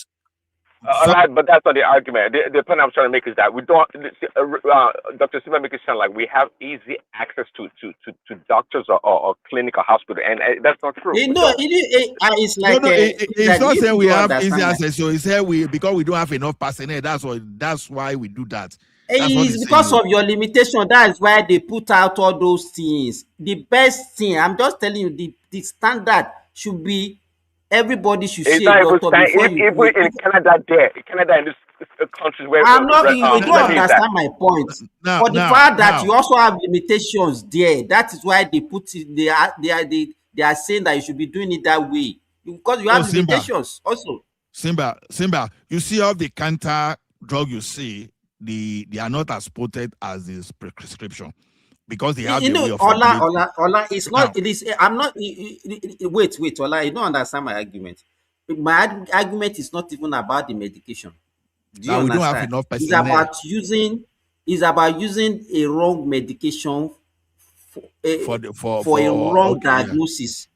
that's not the argument. The point I'm trying to make is that we don't. Dr. Simba makes it sound like we have easy access to doctors or clinic or hospital, and that's not true. It's like it's not saying we have easy access. So he said because we don't have enough personnel. That's why we do that. It's because of your limitation. That's why they put out all those things. The best thing, I'm just telling you, the standard should be Everybody should It's see a not even doctor before you. even in Canada, Canada in this countries where I'm not. You don't remedy is that. understand my point. Now, For the fact that you also have limitations there, that is why they put it. They are saying that you should be doing it that way because you have limitations also. Simba, you see all the counter drug you see, they are not as potent as this prescription because they have the way of Ola, it's not. It is. I'm not. Wait, Ola, you don't understand my argument. My argument is not even about the medication. Do you we understand? don't have enough It's personnel. about using a wrong medication for a wrong diagnosis.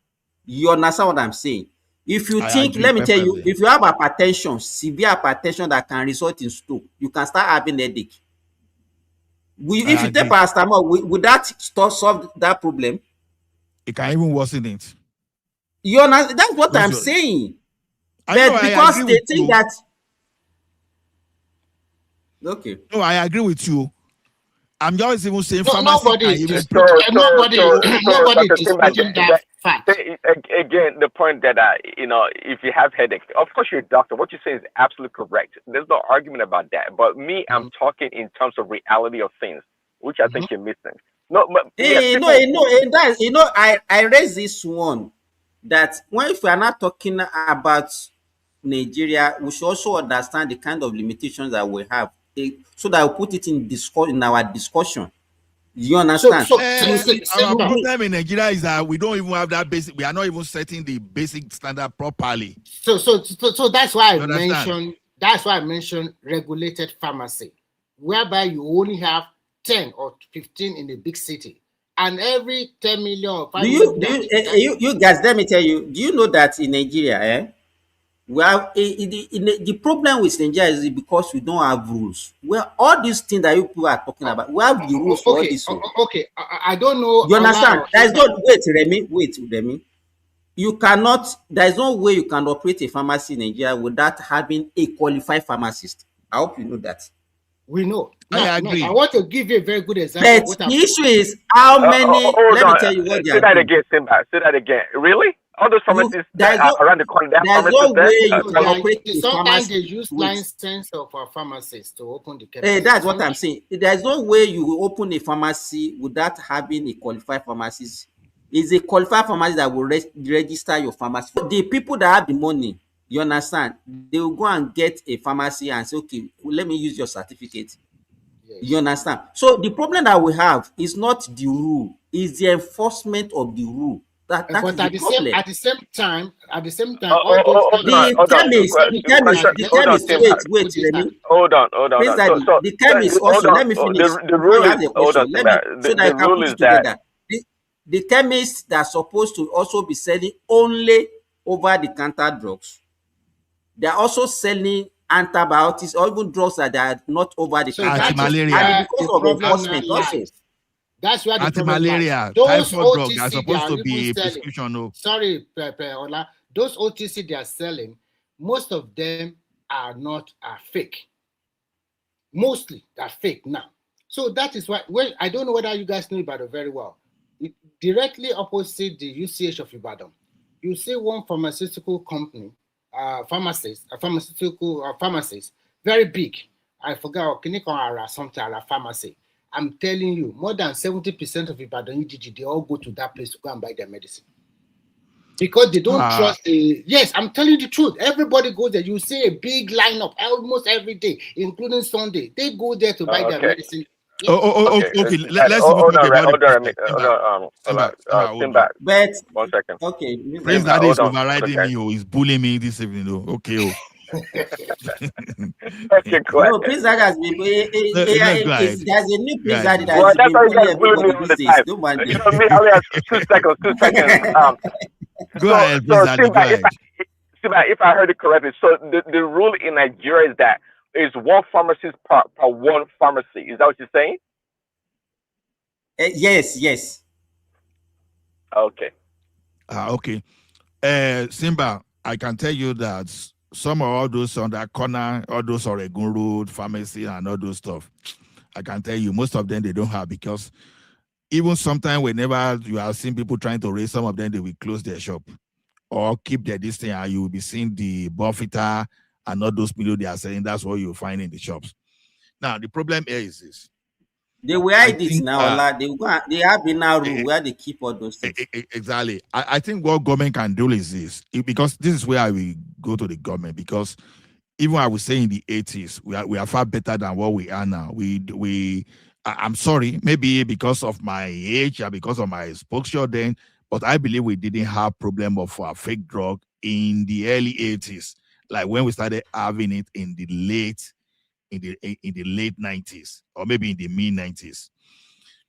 You understand what I'm saying? If you think, let me tell you, if you have hypertension, severe hypertension that can result in stroke, you can start having headache. If you take paracetamol, would that solve that problem? It can even worsen it. You understand? That's what I'm saying. But because they think that. Okay. No, I agree with you. I'm just even saying nobody is disputing that fact. Again, the point that if you have headache, of course you're a doctor. What you're saying is absolutely correct. There's no argument about that. But me, I'm talking in terms of reality of things, which I think you're missing. No, but I raised this one that if we are not talking about Nigeria, we should also understand the kind of limitations that we have, so that we put it in our discussion. You understand? Our problem in Nigeria is that we don't even have that basic. We are not even setting the basic standard properly. So that's why I mentioned. That's why I mentioned regulated pharmacy, whereby you only have 10 or 15 in a big city, and every 10 million or 5 million. You guys, let me tell you. Do you know that in Nigeria, we have the problem with Nigeria is because we don't have rules. Well, all these things that you people are talking about, we have the rules for all this. Okay, I don't know. You understand? There's no wait, Remy. You cannot. There is no way you can operate a pharmacy in Nigeria without having a qualified pharmacist. I hope you know that. We know. I agree. I want to give you a very good example. But the issue is how many. Let me tell you what they are doing. Say that again, Simba. Say that again. Really? All those pharmacies around the corner, there's no way you can operate a sometimes they use license of a pharmacist to open the chemist. Hey, that's what I'm saying. There's no way you will open a pharmacy without having a qualified pharmacist. It's a qualified pharmacist that will register your pharmacy. The people that have the money, you understand, they will go and get a pharmacy and say, okay, let me use your certificate. Yes. You understand? So the problem that we have is not the rule, it's the enforcement of the rule. But at the same time, the chemist. Wait, let me. Hold on. The chemist also. Let me finish. The rule is so that I can put it together. The chemists that are supposed to also be selling only over-the-counter drugs, they are also selling antibiotics or even drugs that are not over-the-counter. Anti-malaria. And because of enforcement also. That's why anti-malaria, typhoid drugs are supposed to be prescription. No. Sorry, Ola. Those OTC they are selling, most of them are fake. Mostly are fake now. So that is why. Well, I don't know whether you guys know Ibadan very well. Directly opposite the UCH of Ibadan, you see one pharmaceutical company, pharmacist, very big. I forgot, something pharmacy. I'm telling you, more than 70% of Ibadan UGG, they all go to that place to go and buy their medicine. Because they don't trust the... Yes, I'm telling you the truth. Everybody goes there. You see a big lineup almost every day, including Sunday. They go there to buy their medicine. Yeah. Okay. Let's talk about Simba. But 1 second. Okay. Prince Daddy is overriding me. He's bullying me this evening. Okay. Okay, go ahead. No, Prince Daddy has been. There's a new Prince Daddy that has been bullying me all the time. You know me, I only have 2 seconds. 2 seconds. Go ahead, Prince Daddy. Go ahead. Simba, if I heard it correctly, so the rule in Nigeria is that is one pharmacist per one pharmacy. Is that what you're saying? Yes. Okay. Okay. Simba, I can tell you that some of all those on that corner, all those Oregon Road pharmacy and all those stuff, I can tell you most of them they don't have, because even sometimes whenever you have seen people trying to raise some of them, they will close their shop. or keep their this thing, and you will be seeing the Bonfita and all those pillows they are selling. That's what you'll find in the shops. Now, the problem here is this. They will hide it now, they have in our room where they keep all those things. Exactly. I think what government can do is this, because this is where I will go to the government, because even I was saying in the 80s, we are far better than what we are now. I'm sorry, maybe because of my age or because of my exposure then, but I believe we didn't have problem of fake drug in the early 80s, like when we started having it in the late 90s, or maybe in the mid 90s.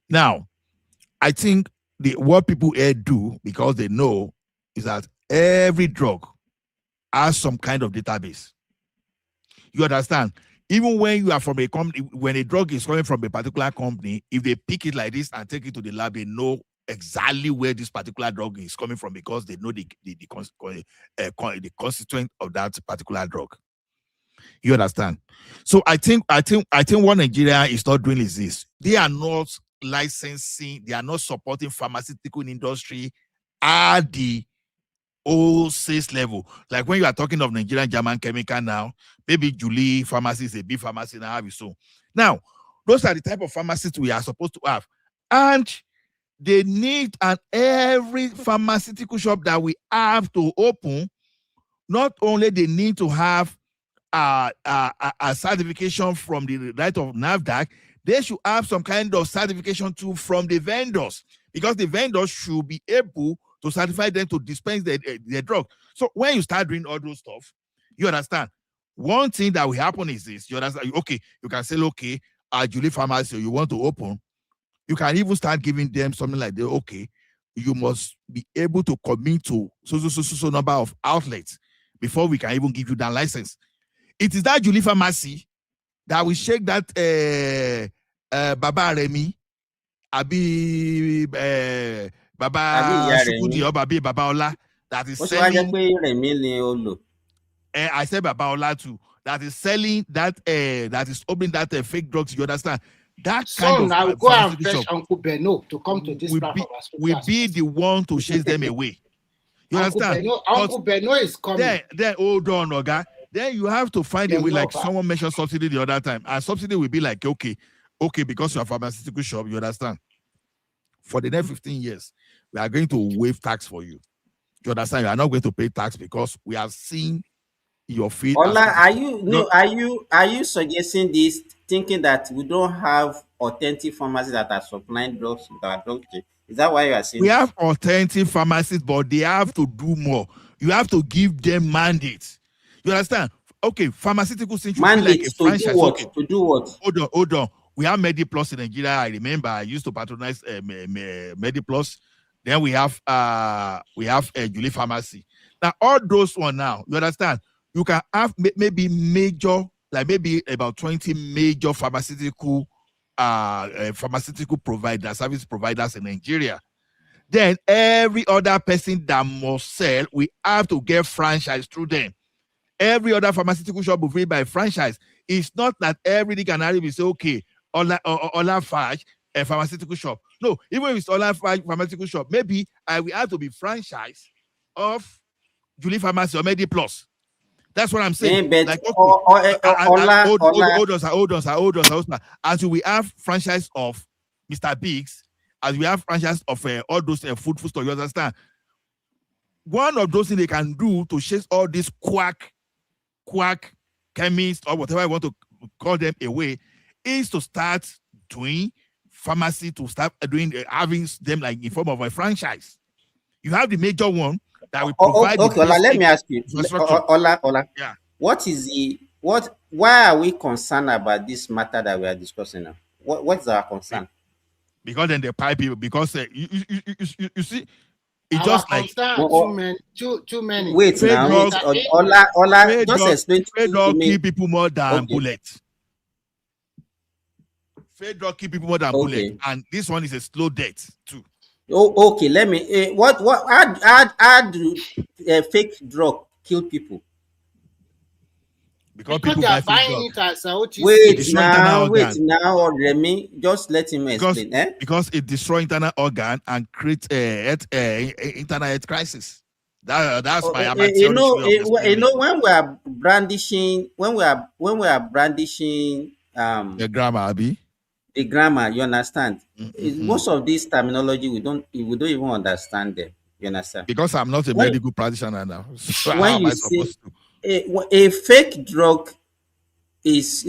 Now, I think what people here do, because they know, is that every drug has some kind of database. You understand? Even when you are from a company, when a drug is coming from a particular company, if they pick it like this and take it to the lab, they know exactly where this particular drug is coming from, because they know the constituent of that particular drug. You understand? So I think what Nigeria is not doing is this: they are not licensing, they are not supporting pharmaceutical industry at the wholesale level. Like when you are talking of Nigerian German chemical now, maybe Julie pharmacy is a big pharmacy now, have you so. Now, those are the type of pharmacists we are supposed to have. And they need, and every pharmaceutical shop that we have to open, not only they need to have a certification from the right of NAFDAC, they should have some kind of certification too from the vendors, because the vendors should be able to certify them to dispense their drug. So when you start doing all those stuff, you understand, one thing that will happen is this: you understand, okay, you can say, okay, Julie Pharmacy, you want to open, you can even start giving them something like that. Okay, you must be able to commit to so number of outlets before we can even give you that license. It is that Julie Pharmacy that will shake that Baba Remy, Abi Baba Shukudi, or Baba Ola, that is selling. I said Baba Ola too, that is selling that that is opening that fake drugs. You understand? That kind of I will go and fetch Uncle Beno to come to this platform. Will be the one to chase them away. You understand? Uncle Beno is coming. Then hold on, Oga. Then you have to find a way, like someone mentioned subsidy the other time. And subsidy will be like, okay, because you're a pharmaceutical shop, you understand? For the next 15 years, we are going to waive tax for you. You understand? You are not going to pay tax because we have seen your fee. Ola, are you suggesting this, thinking that we don't have authentic pharmacies that are supplying drugs with our drug? Is that why you are saying? We have authentic pharmacies, but they have to do more. You have to give them mandates. You understand? Okay, pharmaceuticals should be like a franchise. To do what? Hold on. We have MediPlus in Nigeria. I remember I used to patronize MediPlus. Then we have Julie Pharmacy. Now all those one now, you understand? You can have maybe major, like maybe about 20 major pharmaceutical providers, service providers in Nigeria. Then every other person that must sell, we have to get franchise through them. Every other pharmaceutical shop will be by franchise. It's not that everything can be say, okay, Ola Faj, a pharmaceutical shop. No, even if it's Ola Faj pharmaceutical shop, maybe I will have to be franchise of Julie Pharmacy or MediPlus. That's what I'm saying. Yeah, like, hold on. As we have franchise of Mr. Biggs, as we have franchise of all those food stores, you understand? One of those things they can do to chase all these quack chemists or whatever I want to call them away is to start doing pharmacy, to start doing having them like in form of a franchise. You have the major one that will provide. Okay, Ola, let me ask you, Ola. Yeah. Why are we concerned about this matter that we are discussing now? What's our concern? Because then they pipe people. Because you see, it's just like too many. Wait now, Ola, just explain to me. Kill people more than bullets. Fake drug kill people more than bullets, and this one is a slow death too. Oh, okay. Let me. How do fake drug kill people? Because people they are buying it as OTC. Wait now, Remy. Just let him explain. Because it destroys internal organ and creates internal health crisis. That's my You amateurish know, way of explaining it. when we are brandishing, when we are brandishing The grammar, Abi. the grammar, you understand? Mm-hmm. Most of this terminology we don't even understand them. You understand? Because I'm not a When medical practitioner now. So how when am you I say supposed to? a fake drug is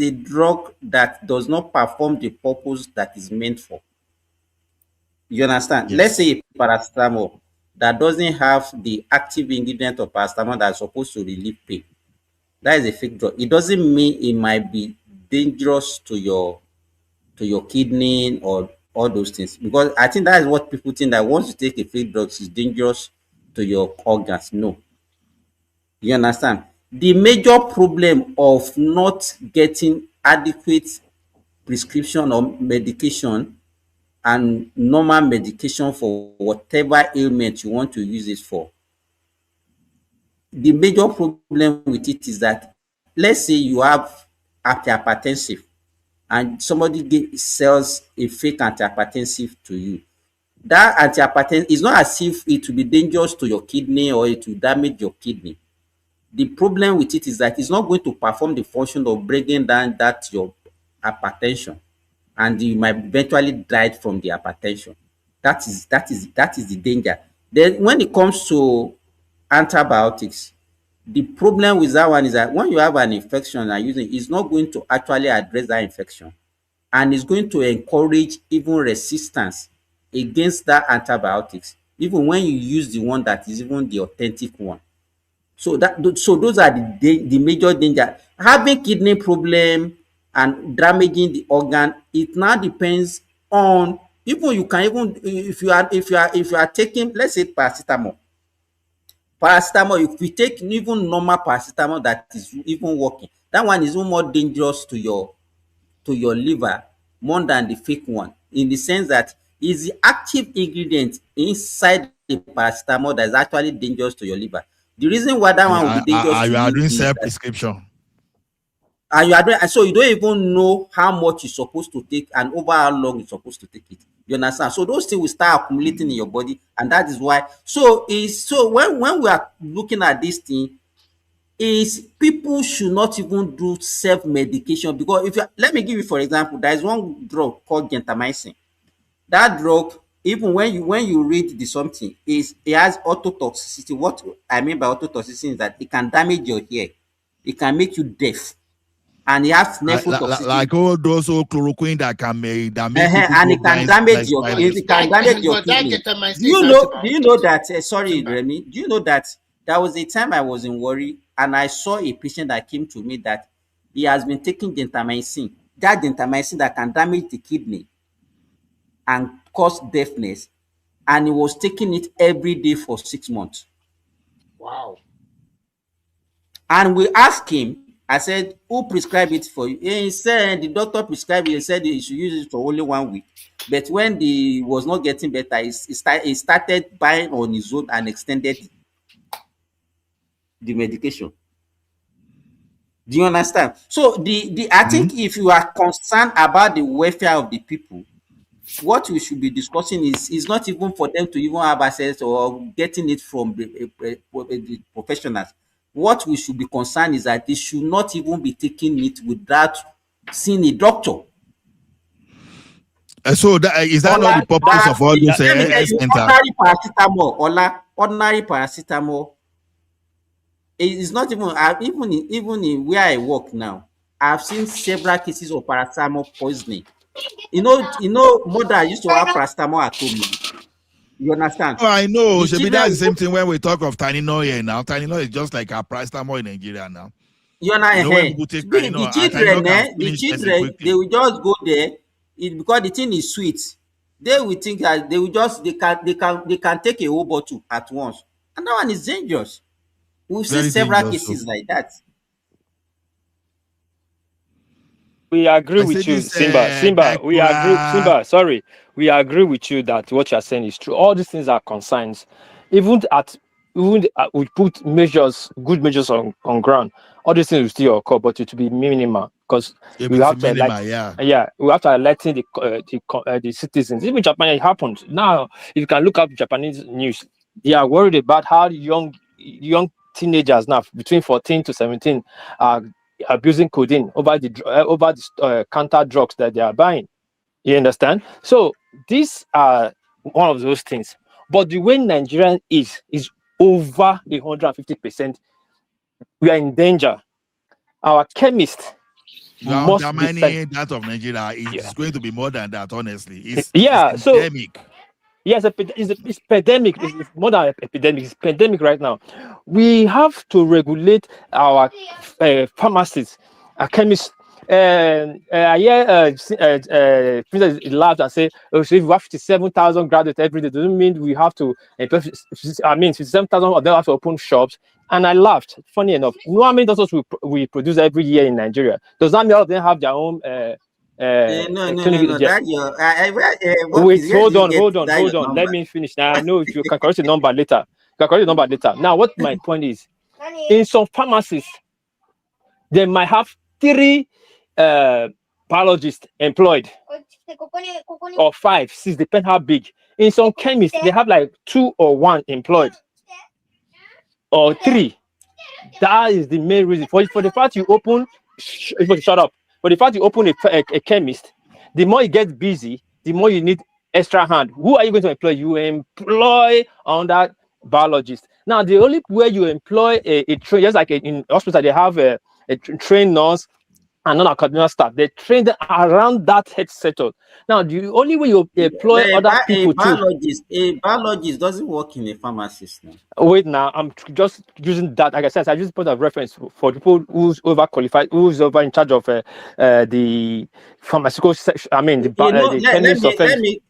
a drug that does not perform the purpose that is meant for. You understand? Let's Yes. say a paracetamol that doesn't have the active ingredient of paracetamol that's supposed to relieve pain. That is a fake drug. It doesn't mean it might be dangerous to your kidney or all those things. Because I think that is what people think, that once you take a fake drug, it's dangerous to your organs. No. You understand? The major problem of not getting adequate prescription or medication and normal medication for whatever ailment you want to use it for, the major problem with it is that, let's say you have antihypertensive and somebody sells a fake antihypertensive to you. That antihypertensive is not as if it will be dangerous to your kidney or it will damage your kidney. The problem with it is that it's not going to perform the function of bringing down that your hypertension, and you might eventually die from the hypertension. That is the danger. Then when it comes to antibiotics, the problem with that one is that when you have an infection and using it's not going to actually address that infection, and it's going to encourage even resistance against that antibiotics, even when you use the one that is even the authentic one. So those are the major danger. Having kidney problem and damaging the organ, it now depends on, even you can even, if you are taking, let's say paracetamol, if you take even normal paracetamol that is even working, that one is even more dangerous to your liver more than the fake one, in the sense that is the active ingredient inside the paracetamol that is actually dangerous to your liver. The reason why that one will be dangerous to You are you doing is self that, prescription. and you are doing, and so you don't even know how much you're supposed to take and over how long you're supposed to take it. You understand? So those things will start accumulating in your body, and that is why. So when we are looking at this thing, is people should not even do self medication, because if you, let me give you for example, there is one drug called gentamicin. That drug, even when you read the something, is it has autotoxicity. What I mean by autotoxicity is that it can damage your hair, it can make you deaf, and it has nephrotoxicity. Like all those old chloroquine that make people And go it can blind damage your silently. it can damage your But that kidney. gentamicin Do is you know? Do you know antibiotic. that? Sorry, Remy. Do you know that there was a time I was in worry and I saw a patient that came to me that he has been taking gentamicin. That gentamicin that can damage the kidney and cause deafness, and he was taking it every day for 6 months. Wow. And we asked him, I said, who prescribed it for you? He said the doctor prescribed it. He said he should use it for only 1 week. But when the was not getting better, he started buying on his own and extended the medication. Do you understand? So I think if you are concerned about the welfare of the people, what we should be discussing is not even for them to even have access or getting it from the professionals. What we should be concerned is that they should not even be taking it without seeing a doctor. So is that not Ola, the purpose of all those let me tell health you, center? ordinary paracetamol is not even, even in where I work now, I've seen several cases of paracetamol poisoning. Mother used to have paracetamol at home now. You understand? Oh, I know. The Should be children that's the same will, thing when we talk of Tylenol here now. Tylenol is just like a paracetamol in Nigeria now. you know, When people take the Tylenol, Tylenol children, can the finish person children, they quickly. will just go there, because the thing is sweet. They will think that they will just they can take a whole bottle at once, and that one is dangerous. We've seen Very several dangerous. cases like that. We agree I say with you, this Simba. guy We agree, Simba. Sorry, we agree with you that what you're saying is true. All these things are concerns. Even we put good measures on ground. All these things will still occur, but it will be minimal because we have to minimal, yeah. we have to alerting the citizens. Even Japan, it happened. Now, if you can look up Japanese news, They are worried about how young teenagers now between 14 to 17 are abusing codeine over the counter drugs that they are buying. You understand? So these are one of those things. But the way Nigerian is over 150%. We are in danger. Our chemists You are must be sent. undermining that of Nigeria. It's going to be more than that, honestly. It's So endemic. yes, it's pandemic. It's more than an epidemic. It's pandemic right now. We have to regulate our pharmacists, our chemists. I hear Princess laughed and say, "Oh, so if we have 57,000 graduates every day, doesn't mean we have to employ. I mean, 57,000 of them have to open shops." And I laughed. Funny enough, you know how many doctors we produce every year in Nigeria? Does that mean all of them have their own? No. That your what Wait, is where do you get hold that your on. number? Let me finish. Now I know if you can correct the number later. You can correct the number later. Now, what my point is, in some pharmacies, they might have 3 biologists employed, or 5, 6, depend how big. In some chemists, they have like 2 or 1 employed, or 3. That is the main reason for the fact you open. Shut up. For the fact you open a chemist, the more you get busy, the more you need extra hand. Who are you going to employ? You employ under biologist. Now, the only way you employ a train, just like in hospital, they have a trained nurse and non-academic staff. They train them around that head settle. Now, the only way you employ other people too. A biologist doesn't work in a pharmacist now. Wait, now I'm just using that. Like I said, I use point of reference for people who's overqualified, who's over in charge of the pharmaceutical section. I mean, the chemist of let me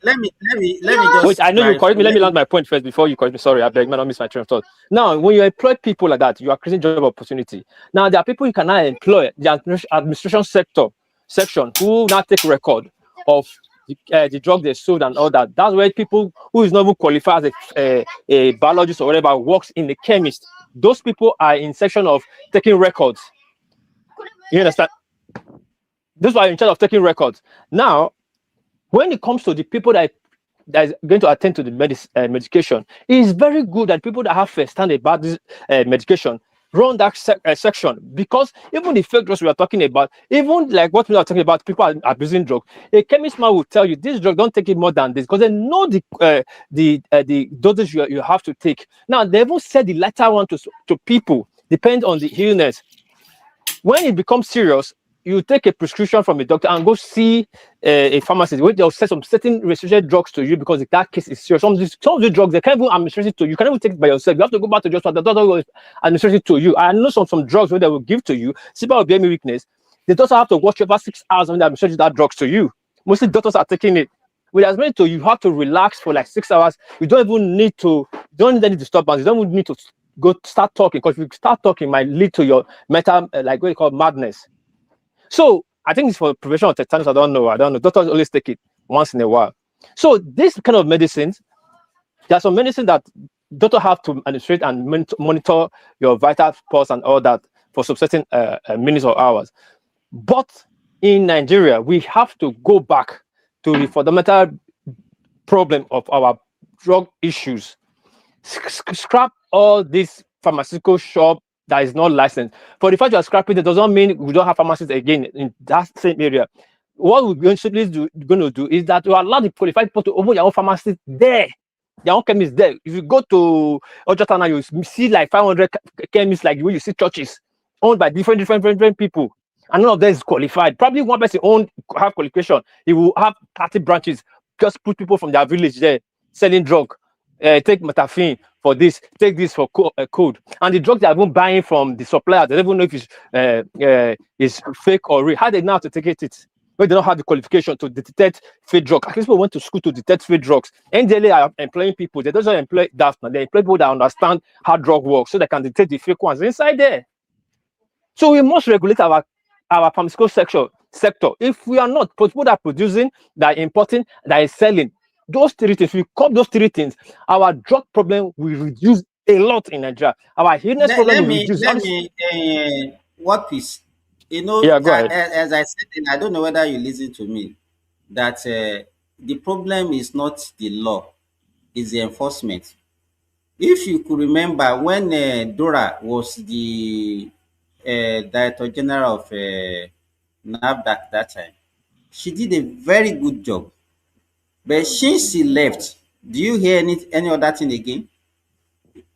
just wait. I know you correct me. Let me land my point first before you correct me. Sorry, I beg. I don't miss my train of thought. Now, when you employ people like that, you are creating job opportunity. Now, there are people you can now employ the administration section who now take record of the drug they sold and all that. That's where people who is not even qualified as a biologist or whatever works in the chemist. Those people are in section of taking records. You understand? Those are in charge of taking records. Now, when it comes to the people that is going to attend to the medication, it is very good that people that have first-hand about this medication run that section, because even the fake drugs we are talking about, even like what we are talking about, people are abusing drugs. A chemist man will tell you this drug don't take it more than this, because they know the dosage you have to take. Now they even said the lighter one to people depend on the illness. When it becomes serious, you take a prescription from a doctor and go see a pharmacist where they'll set some certain restricted drugs to you, because that case is serious. Some of the drugs, they can't even administrate it to you. You can't even take it by yourself. You have to go back to just what the doctor will administrate it to you. I know some drugs where they will give to you, simple of BME weakness. The doctor have to watch you about 6 hours when they administrate that drugs to you. Mostly doctors are taking it. With as many to you have to relax for like 6 hours. You don't even need to, don't need any disturbance. You don't even need to go start talking, because if you start talking, it might lead to your mental, like what you call madness. So I think it's for prevention of tetanus. I don't know. Doctors always take it once in a while. So this kind of medicines, there are some medicine that doctors have to administrate and monitor your vital pulse and all that for some certain minutes or hours. But in Nigeria, we have to go back to the fundamental problem of our drug issues. Scrap all this pharmaceutical shop that is not licensed. For the fact you are scrapping it doesn't mean we don't have pharmacists again in that same area. What we're going to do is that we allow the qualified people to open their own pharmacies there, their own chemists there. If you go to Ojota now, you see like 500 chemists, like where you see churches owned by different people, and none of them is qualified. Probably one person have qualification. He will have 30 branches. Just put people from their village there selling drug. Take metafine for this, take this for code. And the drugs they are even buying from the supplier, they don't even know if it's fake or real. How they know how to take it? When they don't have the qualification to detect fake drugs. At least people went to school to detect fake drugs. NDLA are employing people. They don't just employ Daphne. They employ people that understand how drug works, so they can detect the fake ones inside there. So we must regulate our pharmaceutical sector. If we are not, people that are producing, that are importing, that is selling, those 3 things, we cut those 3 things, our drug problem will reduce a lot in Nigeria. Our illness problem will reduce. What is, yeah, go ahead. as I said, I don't know whether you listen to me, that the problem is not the law, it's the enforcement. if you could remember when Dora was the Director General of NAFDAC that time, she did a very good job. But since she left, do you hear any other thing again?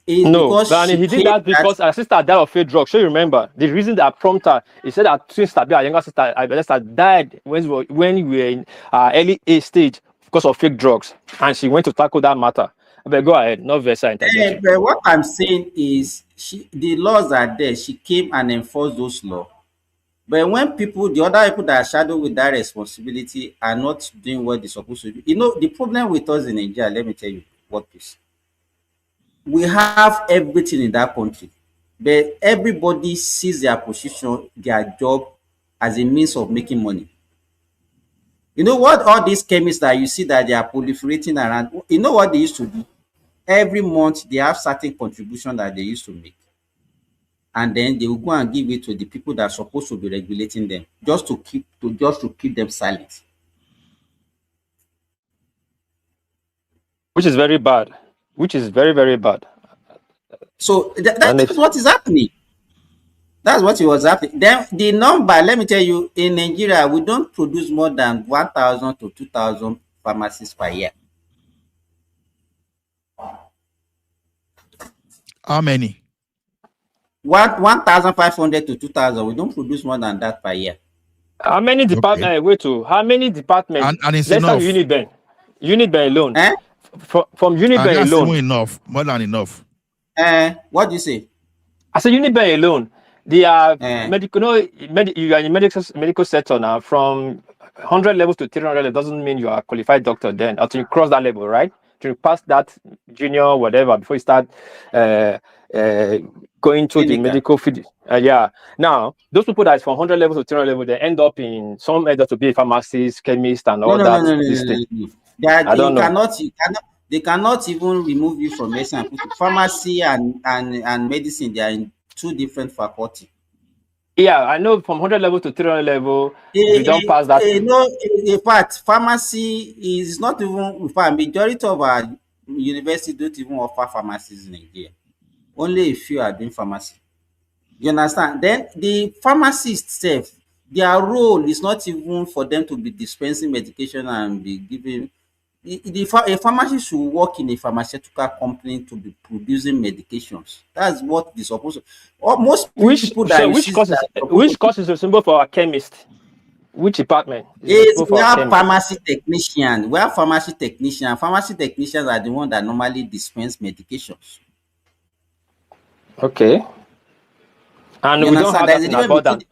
It's No, because but she he did came that that because her sister died of fake drugs. So you remember the reason that prompted her. He said that twin sister, her younger sister, sister died when we were in early age stage because of fake drugs, and she went to tackle that matter. But go ahead, no versa interject you. but what I'm saying is the laws are there. She came and enforced those laws. But when people, the other people that are shadowed with that responsibility are not doing what they're supposed to do, the problem with us in Nigeria, let me tell you what is. We have everything in that country, but everybody sees their position, their job as a means of making money. You know what all these chemists that you see that they are proliferating around, you know what they used to do? Every month they have certain contribution that they used to make. And then they will go and give it to the people that are supposed to be regulating them, just to keep them silent. Which is very bad. Which is very, very bad. So that's what is happening. That's what it was happening. Then the number, let me tell you, in Nigeria, we don't produce more than 1,000 to 2,000 pharmacies per year. How many? 1,500 to 2,000. We don't produce more than that per year. How many departments? Wait to how many departments? And it's Let's start enough. with Uniben. Uniben alone. Eh? From Uniben And that's alone. even enough, more than enough. What do you say? I said Uniben alone. They are medical. No, you are in medical sector now. From 100 levels to 300 levels doesn't mean you are a qualified doctor. Then until you cross that level, right? To pass that junior whatever before you start going to the medical field. Yeah. Now those people that is from 100 levels to 300 levels, they end up in some either to be a pharmacist, chemist, and all that. I don't know. They cannot even remove you from medicine and put you. Pharmacy and medicine, they are in two different faculty. Yeah, I know from 100 level to 300 level, if you don't pass that. In fact, pharmacy is not even, in fact, majority of our universities don't even offer pharmacies in Nigeria. Only a few are doing pharmacy. You understand? Then the pharmacist itself, their role is not even for them to be dispensing medication and be giving. A pharmacist should work in a pharmaceutical company to be producing medications. That's what they're supposed to. Or most people that which course is responsible for a chemist? Which department is we have pharmacy technician. We have pharmacy technician. Pharmacy technicians are the ones that normally dispense medications. Okay. And we don't have that in abundance.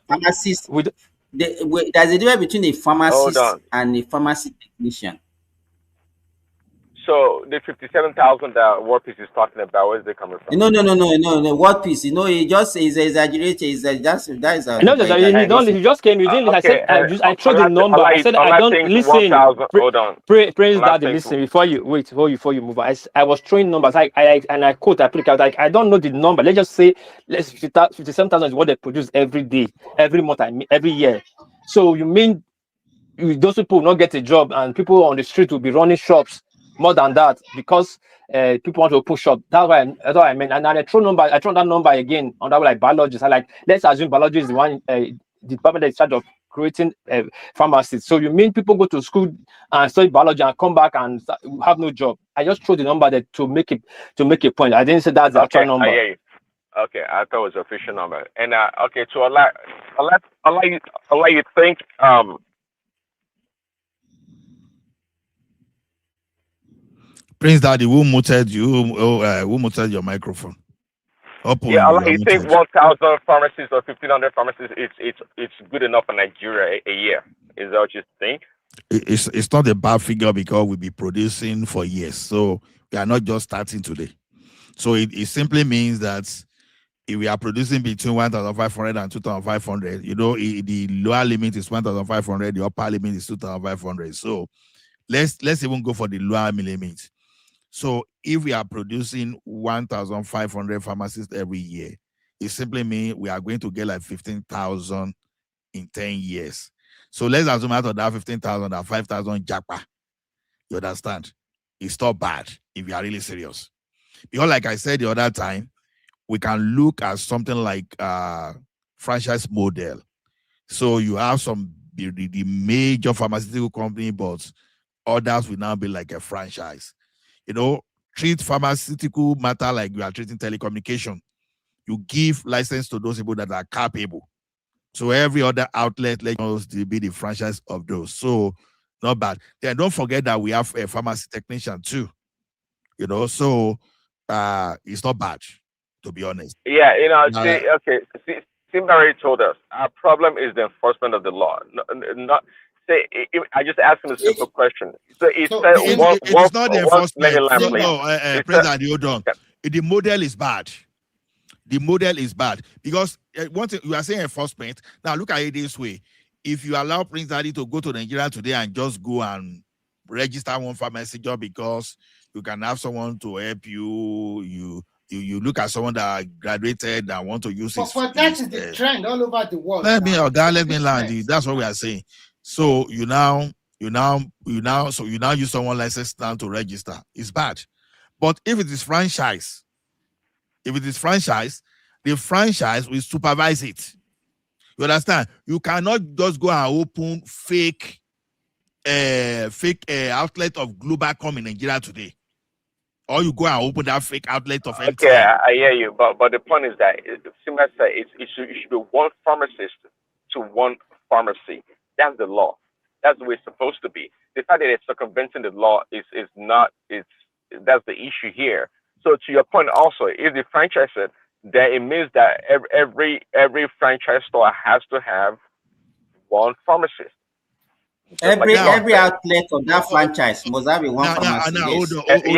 There's a difference between a pharmacist and a pharmacy technician. So the 57,000 that War Peace is talking about, where's they coming from? No. War Peace, he just is exaggerated. That is he just came. You didn't. Okay. I showed the number. I said I don't listen. Hold on. Praise Daddy, listen before you move on. I was throwing numbers. I quote. I put out. I don't know the number. Let's just say 57,000 is what they produce every day, every month, every year. So you mean those people will not get a job and people on the street will be running shops? More than that, because people want to push up. That's what I meant. And I throw that number again on that, like biologists. Let's assume biology is the one department that is in charge of creating pharmacists. So you mean people go to school and study biology and come back and have no job? I just threw the number there to make a point. I didn't say that's the actual number. Okay, I thought it was the official number. And okay, to allow you think Prince Daddy, who muted you? Who muted your microphone? You think 1,000 pharmacies or 1,500 pharmacies it's good enough for Nigeria a year? Is that what you think? It's not a bad figure because we'll be producing for years, so we are not just starting today. So it simply means that if we are producing between 1,500 and 2,500, the lower limit is 1,500, the upper limit is 2,500. So let's even go for the lower limit. So if we are producing 1,500 pharmacists every year, it simply means we are going to get like 15,000 in 10 years. So let's assume out of that 15,000, that 5,000 japa. You understand? It's not bad if you are really serious. Because like I said the other time, we can look at something like franchise model. So you have the major pharmaceutical company, but others will now be like a franchise. Treat pharmaceutical matter like you are treating telecommunication. You give license to those people that are capable. So every other outlet, let us be the franchise of those. So not bad. Then don't forget that we have a pharmacy technician too. So it's not bad, to be honest. Yeah, Simbari told us our problem is the enforcement of the law. I just asked him a simple question. So he said, it is not the enforcement. President, hold on. The model is bad. The model is bad because one thing you are saying enforcement. Now look at it this way: if you allow Prince Daddy to go to Nigeria today and just go and register one pharmacy job because you can have someone to help you, you look at someone that graduated and want to use it. But that is the trend all over the world. Let me land. That's what we are saying. So you now use someone licensed now to register. It's bad. But if it is franchise, the franchise will supervise it. You understand? You cannot just go and open fake outlet of Globalcom in Nigeria today. Or you go and open that fake outlet of MTN. Okay, I hear you. But the point is that Simba said it should be one pharmacist to one pharmacy. That's the law. That's the way it's supposed to be. The fact that it's circumventing the law that's the issue here. So to your point also, if the franchise said, then it means that every franchise store has to have one pharmacist. Every outlet of that franchise must have one pharmacy. Every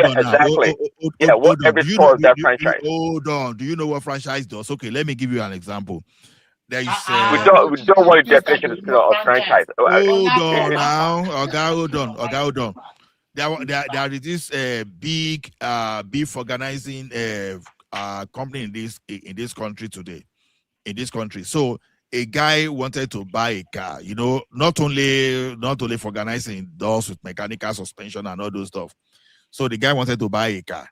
store of that franchise. Hold on. Do you know what franchise does? Okay, let me give you an example. There is we don't want a definition of franchise. Hold on now. Hold on. There is this big beef organizing company in this country today. In this country. So a guy wanted to buy a car, not only for organizing doors with mechanical suspension and all those stuff. So the guy wanted to buy a car.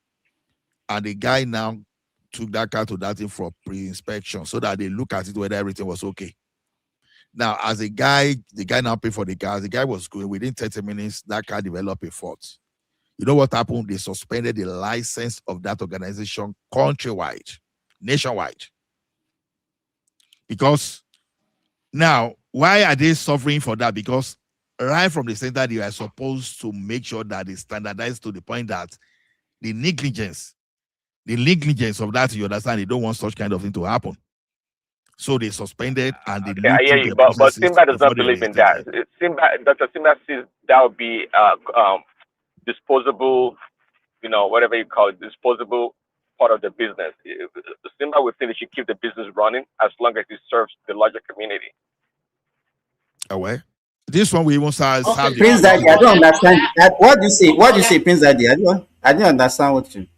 And the guy now took that car to that thing for pre-inspection so that they look at it whether everything was okay. Now, as the guy now paid for the car, the guy was going within 30 minutes, that car developed a fault. You know what happened? They suspended the license of that organization countrywide, nationwide. Because now, why are they suffering for that? Because right from the center, they are supposed to make sure that they standardize to the point that the negligence of that, you understand, they don't want such kind of thing to happen. So they suspended and they I hear you, but Simba does not believe in that. Dr. Simba says that would be disposable, whatever you call it, disposable part of the business. Simba would think they should keep the business running as long as it serves the larger community. Away. This one we even start. Okay. Prince Daddy, I don't understand. What do you say? What do you say, Prince Daddy? I didn't understand what you.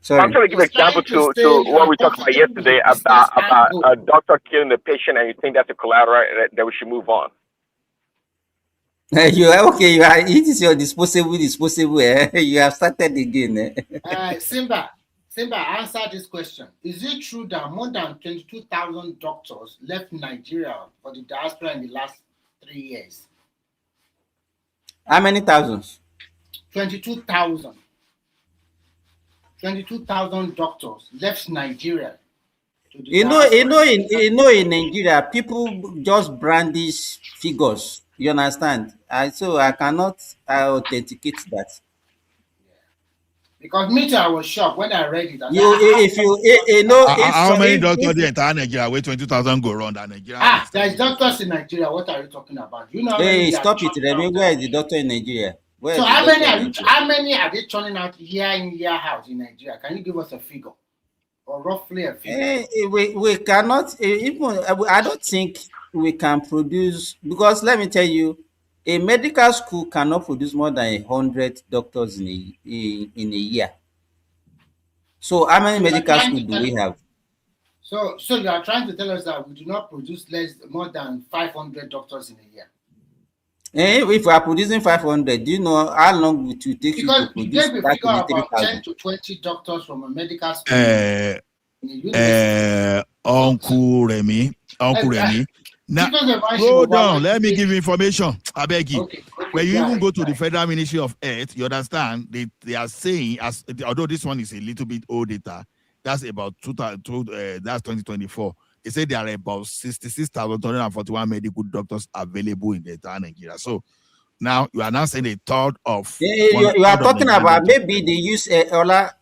Sorry. I'm trying to give an example to what we talked about yesterday about a doctor killing the patient, and you think that's a collateral that we should move on. You are okay. You are. It is your disposable. You have started again. Simba, answer this question. Is it true that more than 22,000 doctors left Nigeria for the diaspora in the last 3 years? How many thousands? 22,000. 22,000 doctors left Nigeria. In Nigeria, people just brandish figures. You understand? So I cannot authenticate that. Because me too, I was shocked when I read it. How many doctors in entire Nigeria where 20,000 go around that Nigeria? There's doctors in Nigeria. What are you talking about? Hey, stop it, Remy. Where is the doctor in Nigeria? So how many are they turning out year in, year out in Nigeria? Can you give us a figure? Or roughly a figure? We cannot, even, I don't think we can produce, because let me tell you, a medical school cannot produce more than 100 doctors in a year. So how many medical schools do we have? So you are trying to tell us that we do not produce more than 500 doctors in a year? If we are producing 500, do you know how long it will take you to Because you produce gave a that figure about 10 3,000? to 20 doctors from a medical school in a university. Uncle Remy. Now, Because the man should hold on. overlook Let me it. give you information. I beg you. Okay, When you go even ahead, go to the Federal Ministry of Health, you understand they are saying, as although this one is a little bit old data, that's about 2000, that's 2024. They say there are about 66,241 medical doctors available in the entire Nigeria. So now you are now saying a third of You are the talking Nigerian about doctors. maybe they use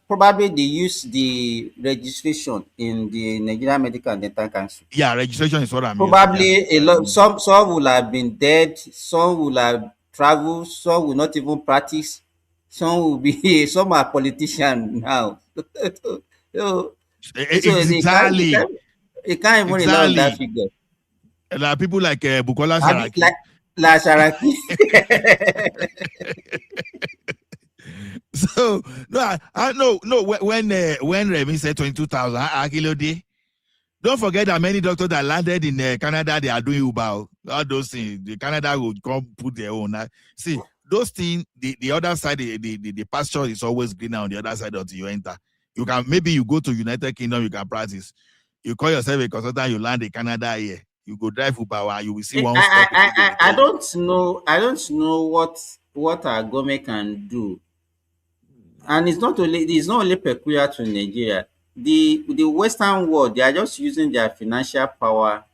probably they use the registration in the Nigerian Medical and Dental Council. Yeah, registration is what I'm using. Yeah. Probably a lot. Some will have been dead. Some will have traveled. Some will not even practice. Some will be. Some are politicians now. so, Exactly. it can't even rely on that Exactly. figure. Like people like Bukola I mean, Saraki. like Saraki. So no, I no when Remy said 22,000, Akilode. Don't forget that many doctors that landed in Canada, they are doing Uber. All those things. The Canada will come put their own. See, those things, the other side, the pasture is always greener on the other side until you enter. You can maybe you go to United Kingdom, you can practice. You call yourself a consultant, you land in Canada here. You go drive Uber and you will see one stop. I don't know. I don't know what our government can do, and it's not only peculiar to Nigeria. The Western world, they are just using their financial power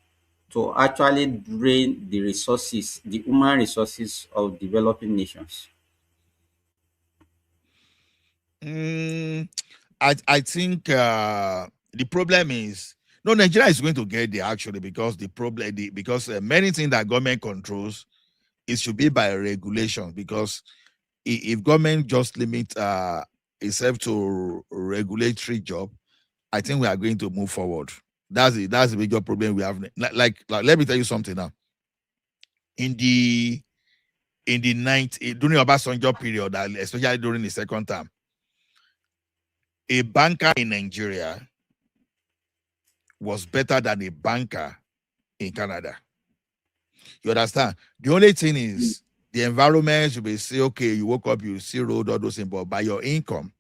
to actually drain the resources, the human resources of developing nations. I think the problem is no, Nigeria is going to get there actually because because many things that government controls, it should be by regulation, because if government just limit itself to regulatory job, I think we are going to move forward. That's the major problem we have. Like let me tell you something now. In the during Obasanjo period, especially during the second term, a banker in Nigeria was better than a banker in Canada. You understand? The only thing is the environment should be say, okay, you woke up, you see road, all those things, but by your income,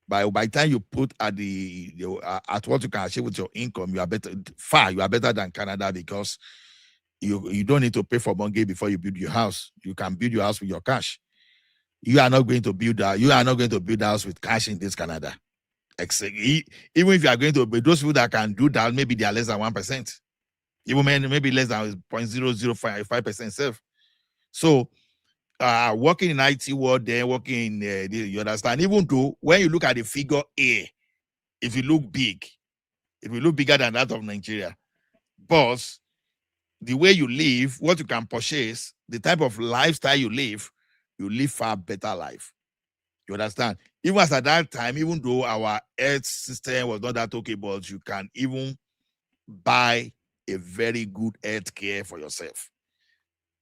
by the time you put at at what you can achieve with your income, you are better than Canada, because you don't need to pay for mortgage before you build your house. You can build your house with your cash. You are not going to build a house with cash in this Canada. Even if you are going to be those people that can do that, maybe they are less than 1%. Even maybe less than 0.0055% self. So working in IT world, then working in you understand, even though when you look at the figure A, if you look bigger than that of Nigeria, but the way you live, what you can purchase, the type of lifestyle you live far better life. You understand? Even as at that time, even though our health system was not that okay, but you can even buy a very good health care for yourself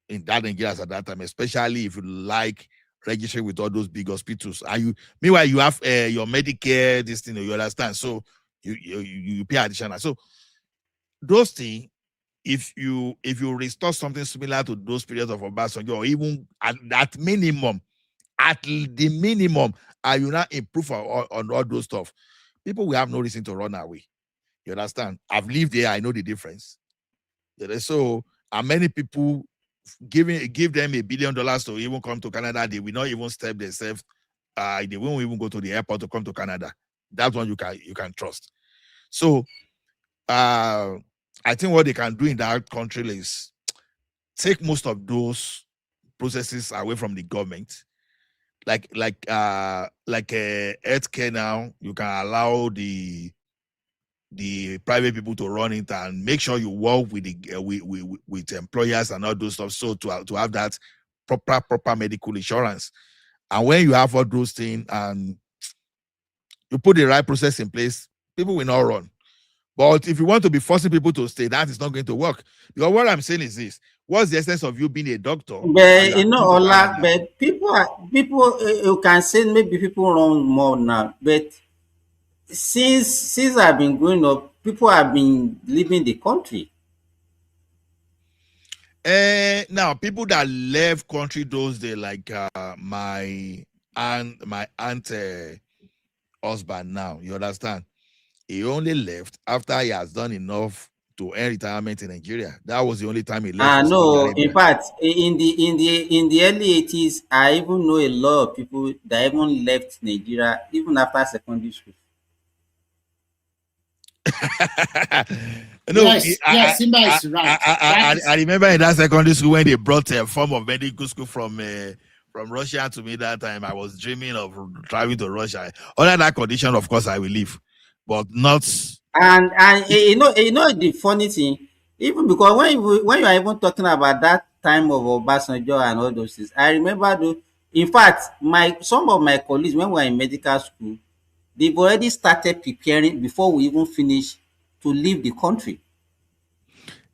in that Nigeria at that time, especially if you like registering with all those big hospitals. And meanwhile, you have your Medicare, this thing, you understand? So you pay additional. So those things, if you restore something similar to those periods of Obasanjo, or even at the minimum, and you now improve on all those stuff, people will have no reason to run away. You understand? I've lived there, I know the difference. So, and many people give them $1 billion to even come to Canada, they will not even step themselves. They won't even go to the airport to come to Canada. That's one you can trust. So, I think what they can do in that country is take most of those processes away from the government. Like healthcare now, you can allow the private people to run it, and make sure you work with the with employers and all those stuff, so to have that proper medical insurance. And when you have all those things and you put the right process in place, people will not run. But if you want to be forcing people to stay, that is not going to work. Because what I'm saying is this: what's the essence of you being a doctor? But but people you can say maybe people run more now, but since I've been growing up, people have been leaving the country. Now people that left country those days, like my aunt husband now, you understand? He only left after he has done enough to earn retirement in Nigeria. That was the only time he left for Saudi No, in Arabia. fact, in the early 80s, I even know a lot of people that even left Nigeria even after secondary school. No, Yes, Simba is right. I remember in that secondary school when they brought a form of medical school from Russia to me that time. I was dreaming of traveling to Russia. Under that condition, of course, I will leave, but not. And you know the funny thing, even because when you are even talking about that time of Obasanjo and all those things, I remember in fact some of my colleagues when we were in medical school, they've already started preparing before we even finish to leave the country.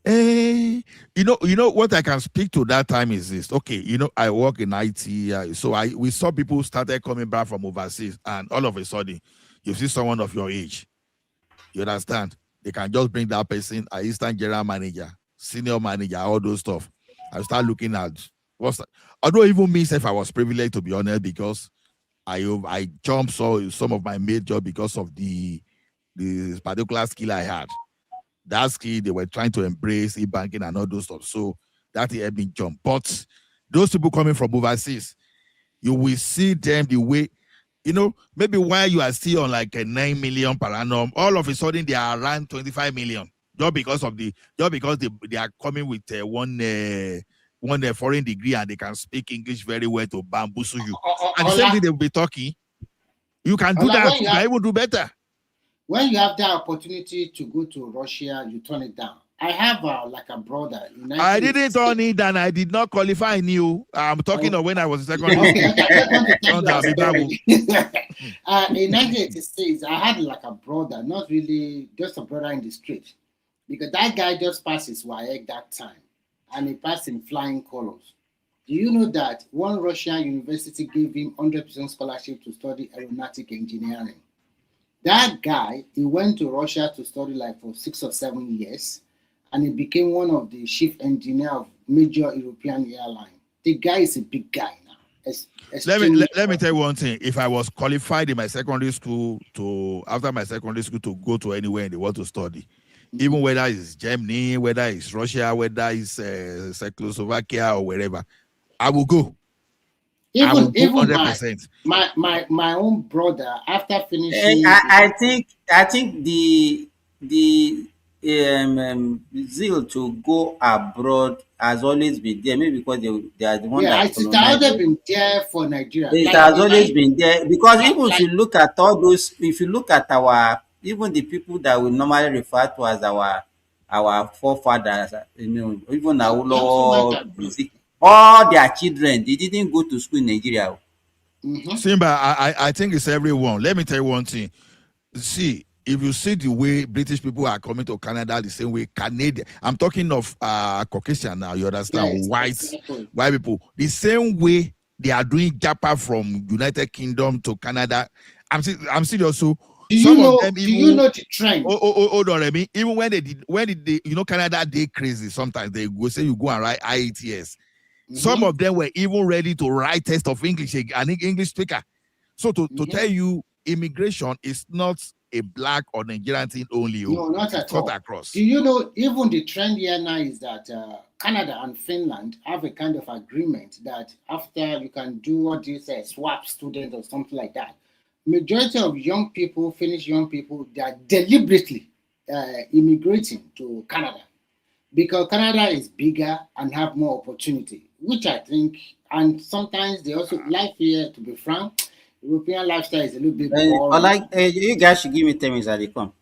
You know what I can speak to that time is this. Okay, I work in IT, so we saw people started coming back from overseas, and all of a sudden, you see someone of your age. You understand? They can just bring that person, an Eastern General Manager, Senior Manager, all those stuff. I start looking at although even me, if I was privileged to be honest, because I jumped some of my major because of the particular skill I had. That skill they were trying to embrace e-banking and all those stuff. So that helped me jump. But those people coming from overseas, you will see them the way, maybe while you are still on like a 9 million per annum, all of a sudden they are around 25 million. Just because they are coming with one foreign degree and they can speak English very well to bamboozle you. And the same thing they will be talking. You can do that. You can even do better. When you have that opportunity to go to Russia, you turn it down. I have like a brother. I didn't turn it down. I did not qualify new. I'm talking of when I was in secondary school. In 1986, I had like a brother, not really just a brother in the street, because that guy just passed his WAEC that time, and he passed in flying colors. Do you know that one Russian university gave him 100% scholarship to study aeronautic engineering? That guy, he went to Russia to study like for 6 or 7 years, and he became one of the chief engineer of major European airline. The guy is a big guy now. Let me tell you one thing. If I was qualified in my secondary school after my secondary school to go to anywhere in the world to study, even whether it's Germany, whether it's Russia, whether it's Czechoslovakia or wherever, I will go. Even 100%. My own brother, after finishing, I think the zeal to go abroad has always been there. Maybe because they are the one that it has always been there for Nigeria. It has always been there because even if you look at all those, if you look at even the people that we normally refer to as our forefathers, even Awolowo, all their children, they didn't go to school in Nigeria. Simba, I think it's everyone. Let me tell you one thing. See, if you see the way British people are coming to Canada the same way Canadian, I'm talking of Caucasian now, you understand? Yes, white people. The same way they are doing Japa from United Kingdom to Canada. I'm serious. So do you know the trend? Hold on, Remy. Even when they Canada, they crazy. Sometimes they go say you go and write IETS. Some of them were even ready to write test of English, an English speaker. So to tell you, immigration is not a black or Nigerian thing only. No, not at all. Across. Do you know, even the trend here now is that Canada and Finland have a kind of agreement that after you can do what you say, swap student or something like that. Majority of Finnish young people, they are deliberately immigrating to Canada because Canada is bigger and have more opportunity, which I think, and sometimes they also life here, to be frank, European lifestyle is a little bit boring. You guys should give me 10 minutes as they come.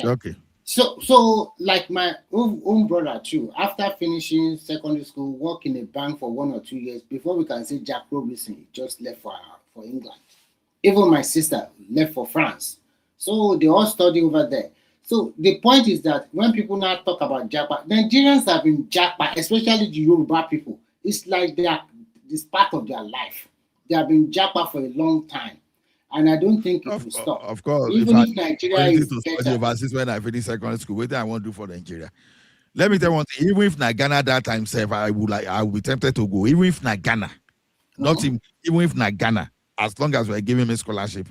Okay. So like my own brother too, after finishing secondary school, work in a bank for 1 or 2 years before we can say Jack Robinson just left for England. Even my sister left for France. So they all study over there. So the point is that when people now talk about Japa, Nigerians have been Japa, especially the Yoruba people. It's like this part of their life. They have been Japa for a long time. And I don't think it will stop. Of course. Even if Nigeria is better. Overseas when I finish secondary school, what do I want to do for Nigeria? Let me tell you one thing. Even if na Ghana that time, I would be tempted to go. Even if na Ghana, not even if na Ghana, as long as we're giving me scholarship.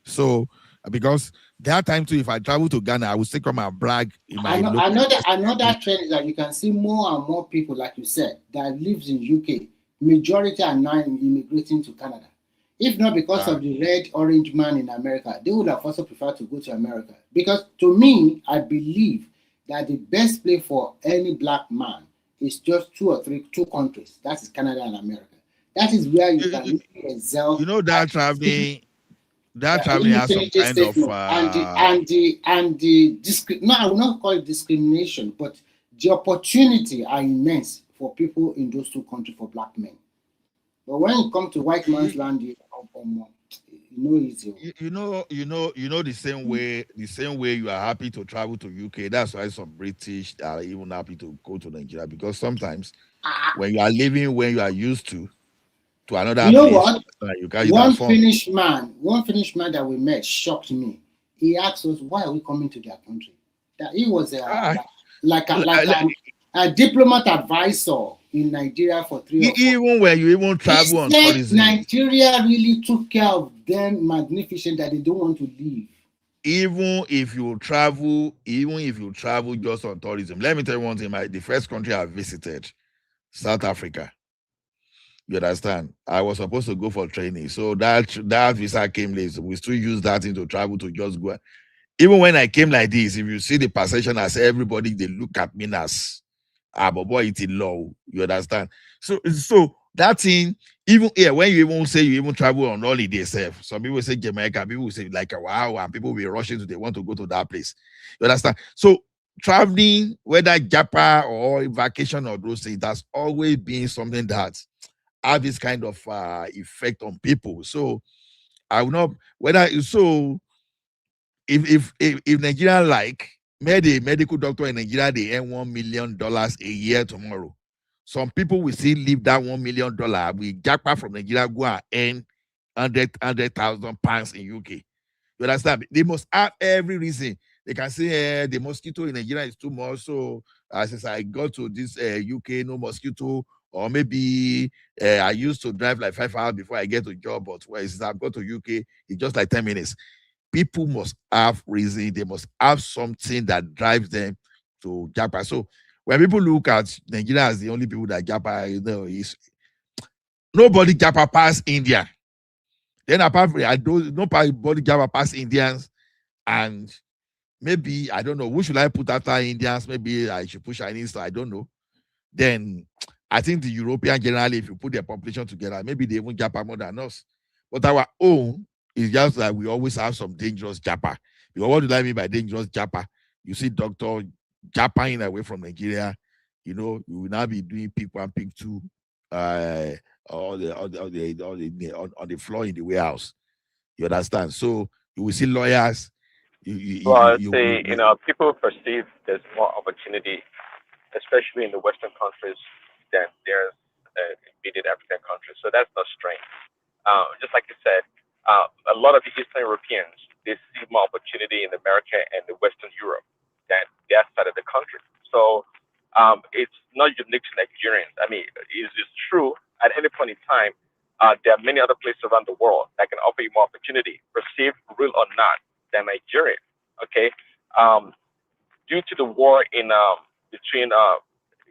So because that time too, if I travel to Ghana, I would still come and brag in my local. Another trend is that you can see more and more people, like you said, that lives in UK. Majority are now immigrating to Canada. If not because of the red orange man in America, they would have also preferred to go to America. Because to me, I believe that the best place for any black man is just two countries. That is Canada and America. That is where you can really excel. You know that traveling has some kind of no, I will not call it discrimination, but the opportunity are immense for people in those two countries for black men. But when it comes to white man's land, easy. You know the same way you are happy to travel to UK. That's why some British are even happy to go to Nigeria, because sometimes when you are living where you are used to another you know place, what? One Finnish man that we met shocked me. He asked us, why are we coming to their country? That he was a diplomat advisor in Nigeria for 3 or 4 years. Even when you even travel on tourism, Nigeria really took care of them magnificent that they don't want to leave. Even if you travel just on tourism, let me tell you one thing. The first country I visited, South Africa. You understand? I was supposed to go for training, so that visa came late. We still use that thing to travel to just go. Even when I came like this, if you see the perception as everybody, they look at me as but boy, it's in law. You understand? So that thing, even here, when you even say you even travel on holiday self, some people say Jamaica, people will say like wow, and people will be rushing they want to go to that place. You understand? So traveling, whether Japa or vacation or those things, that's always been something that have this kind of effect on people. So I will not if Nigeria made a medical doctor in Nigeria, they earn $1 million a year tomorrow. Some people will still leave that $1 million. We jackpot from Nigeria, go and earn 100,000 pounds in UK. You understand? They must have every reason. They can say the mosquito in Nigeria is too much. So since I got to this UK, no mosquito. Or maybe I used to drive like 5 hours before I get to job, but since I've got to UK, it's just like 10 minutes. People must have reason. They must have something that drives them to Japa. So when people look at Nigeria as the only people that Japa, nobody Japa past India. Then apart from nobody Japa past Indians, and maybe I don't know who should I put after Indians. Maybe I should put Chinese. So I don't know. Then I think the European generally, if you put their population together, maybe they even Japa more than us. But our own is just that we always have some dangerous Japa. Because what do I mean by dangerous Japa? You see doctor Japaing away from Nigeria, you will now be doing pick 1, pick 2, on the floor in the warehouse. You understand? So you will see lawyers. People perceive there's more opportunity, especially in the Western countries, than there's immediate African countries. So that's not strange. Just like you said, a lot of the Eastern Europeans, they see more opportunity in America and the Western Europe than their side of the country. So it's not unique to Nigerians. I mean, it's true at any point in time. There are many other places around the world that can offer you more opportunity, perceived real or not, than Nigeria. Okay. Due to the war in between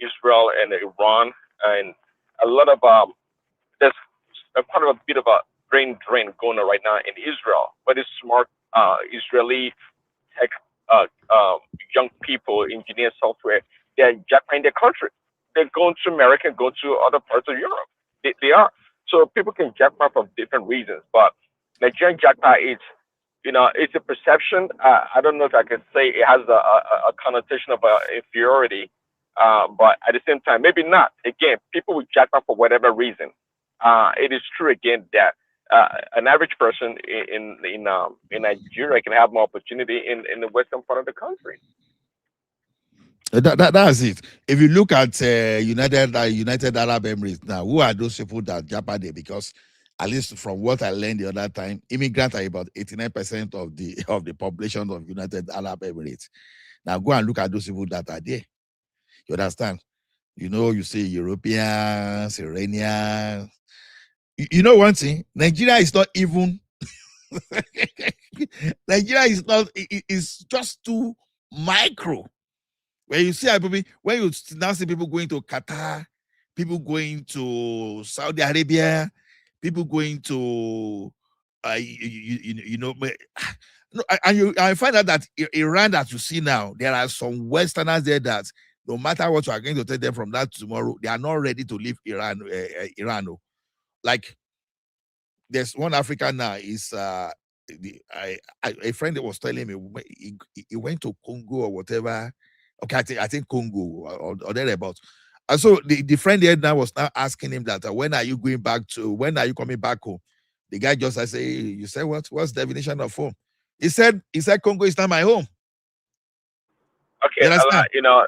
Israel and Iran, and a lot of there's quite a bit of a brain drain going on right now in Israel, but it's smart Israeli tech young people, engineers, software, they're jackpotting their country. They're going to America and going to other parts of Europe. They are. So people can jackpot for different reasons, but Nigerian jackpot is, it's a perception. I don't know if I can say it has a connotation of inferiority, but at the same time, maybe not. Again, people will jackpot for whatever reason. It is true again that an average person in Nigeria can have more opportunity in the western part of the country. That's it. If you look at United Arab Emirates now, who are those people that japa there? Because at least from what I learned the other time, immigrants are about 89% of the population of United Arab Emirates. Now go and look at those people that are there. You understand? You know, you say Europeans, Iranians. You know one thing? Nigeria is not even. Nigeria is not. It's just too micro. When you see people, when you now see people going to Qatar, people going to Saudi Arabia, people going to, you know, no, I find out that Iran that you see now, there are some Westerners there that no matter what you are going to tell them from that tomorrow, they are not ready to leave Iran. Iran, oh. Like there's one African now is a friend that was telling me he went to Congo or whatever. Okay, I think Congo or thereabouts. And so the friend here now was now asking him that when are you coming back home? The guy just I say, you said what? What's the definition of home? He said Congo is not my home. Okay, you know,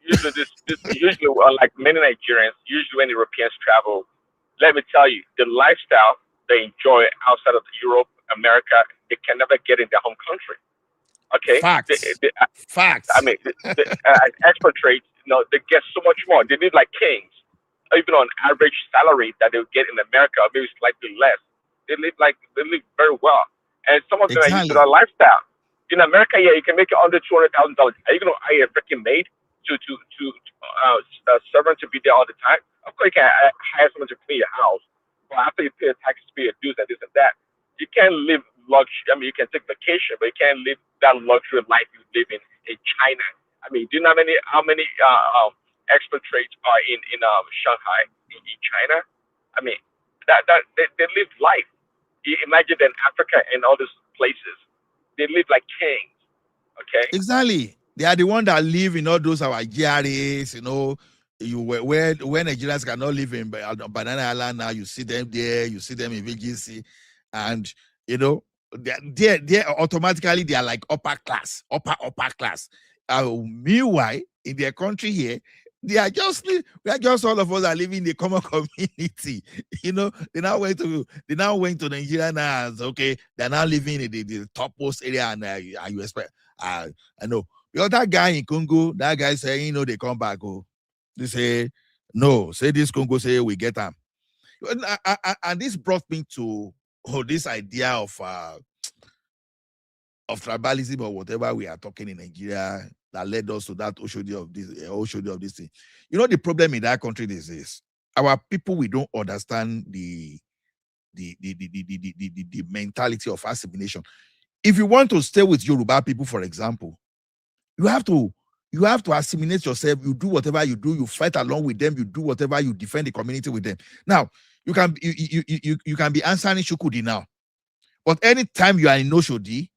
usually usually like many Nigerians, usually when Europeans travel, let me tell you, the lifestyle they enjoy outside of Europe, America, they can never get in their home country. Okay, Facts. I mean, the expatriates, you know, they get so much more. They live like kings, even on average salary that they would get in America, maybe slightly less. They live very well, and some of them are used to that lifestyle. In America, yeah, you can make it under $200,000. Are you gonna hire a freaking maid to servant to be there all the time? Of course, you can hire someone to clean your house, but after you pay the taxes, pay your dues, and this and that, you can't live luxury. I mean, you can take vacation, but you can't live that luxury life you live in China. I mean, do you know how many expatriates are in Shanghai in China? I mean, they live life. You imagine in Africa and all these places, they live like kings. Okay. Exactly. They are the one that live in all those our GRAs, you know. Where Nigerians cannot live in Banana Island now, you see them there, you see them in VGC, and you know they're automatically they are like upper class. Meanwhile, in their country here, we are just all of us are living in the common community. You know, they now went to Nigeria now. And, okay, they're now living in the topmost area, and you expect I know. The other guy in Congo, that guy saying, you know, they come back. Oh, they say no. Say this Congo say we get them, and this brought me to this idea of tribalism or whatever we are talking in Nigeria that led us to that Oshodi of this thing. You know, the problem in that country is our people, we don't understand the mentality of assimilation. If you want to stay with Yoruba people, for example, you have to assimilate yourself. You do whatever you do, you fight along with them, you do whatever, you defend the community with them. Now, you can be answering Shukudi now, but anytime you are in Oshodi,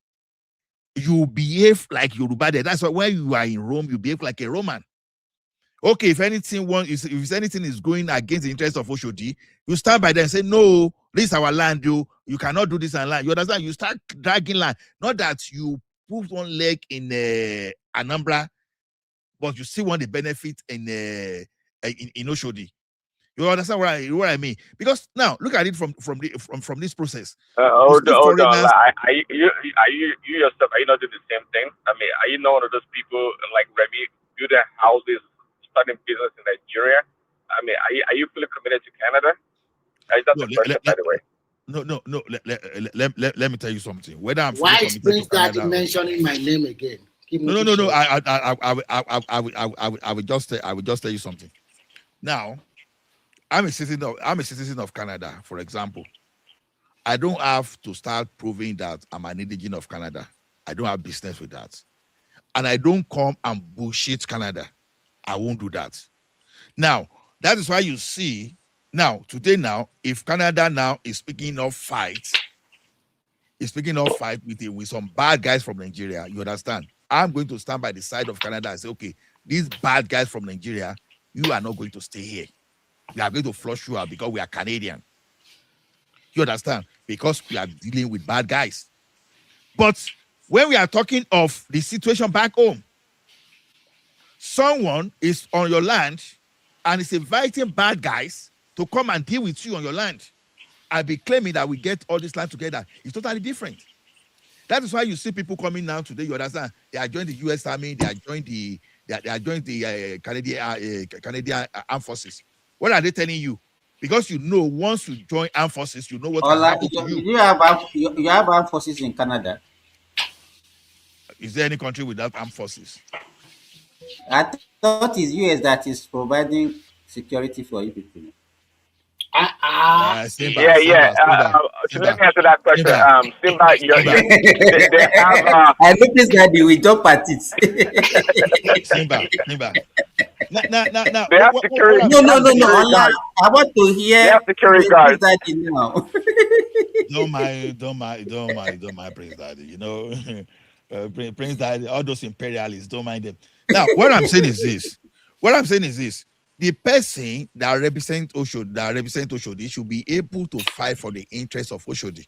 you behave like Yoruba there. That's why when you are in Rome, you behave like a Roman. Okay, if anything is going against the interest of Oshodi, you stand by them and say, no, this is our land, you cannot do this and land. You understand? You start dragging land. Not that you put one leg in Anambra, but you still want the benefit in Oshodi. You understand what I mean? Because now look at it from this process. Hold on. Like, are you yourself? Are you not doing the same thing? I mean, are you not one of those people like Remy building houses, starting business in Nigeria? I mean, are you fully committed to Canada? That's the question, by the way. No. Let me tell you something. Whether I'm why is Prince Daddy mentioning my name again? No. I would just tell you something. Now, I'm a citizen of Canada, for example. I don't have to start proving that I'm an indigenous of Canada. I don't have business with that. And I don't come and bullshit Canada. I won't do that. Now, that is why you see, today, if Canada now is speaking of fight with some bad guys from Nigeria, you understand? I'm going to stand by the side of Canada and say, okay, these bad guys from Nigeria, you are not going to stay here. We are going to flush you out because we are Canadian. You understand? Because we are dealing with bad guys. But when we are talking of the situation back home, someone is on your land and is inviting bad guys to come and deal with you on your land. I'll be claiming that we get all this land together. It's totally different. That is why you see people coming now today, you understand? They are joining the U.S. Army, they are joining They are joining the Canadian Armed Forces. What are they telling you? Because you know, once you join armed forces, you know what can Ola, happen to you. you have armed forces in Canada? Is there any country without armed forces? I thought it's US that is providing security for you people. Simba. So let me answer that question. Simba, they have. I noticed that we jump at it. Simba. Now. They have security. No. Allah, I want to hear. They have security guards. Daddy now. don't mind Prince Daddy. You know, Prince Daddy, all those imperialists, don't mind them. Now, what I'm saying is this. The person that represents Oshodi should be able to fight for the interests of Oshodi.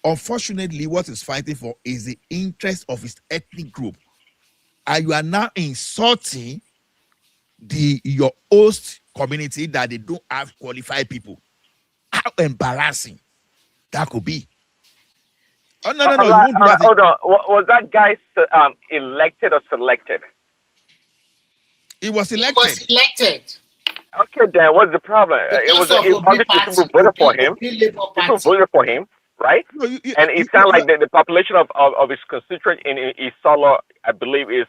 Unfortunately, what he's fighting for is the interest of his ethnic group. And you are now insulting your host community that they don't have qualified people. How embarrassing that could be. Oh, no. You won't do that. Hold on. Was that guy elected or selected? He was elected. Okay, then what's the problem? Obviously people voted for him. People voted for him, right? No, and it sounds like the population of his constituent in Isolo, I believe, is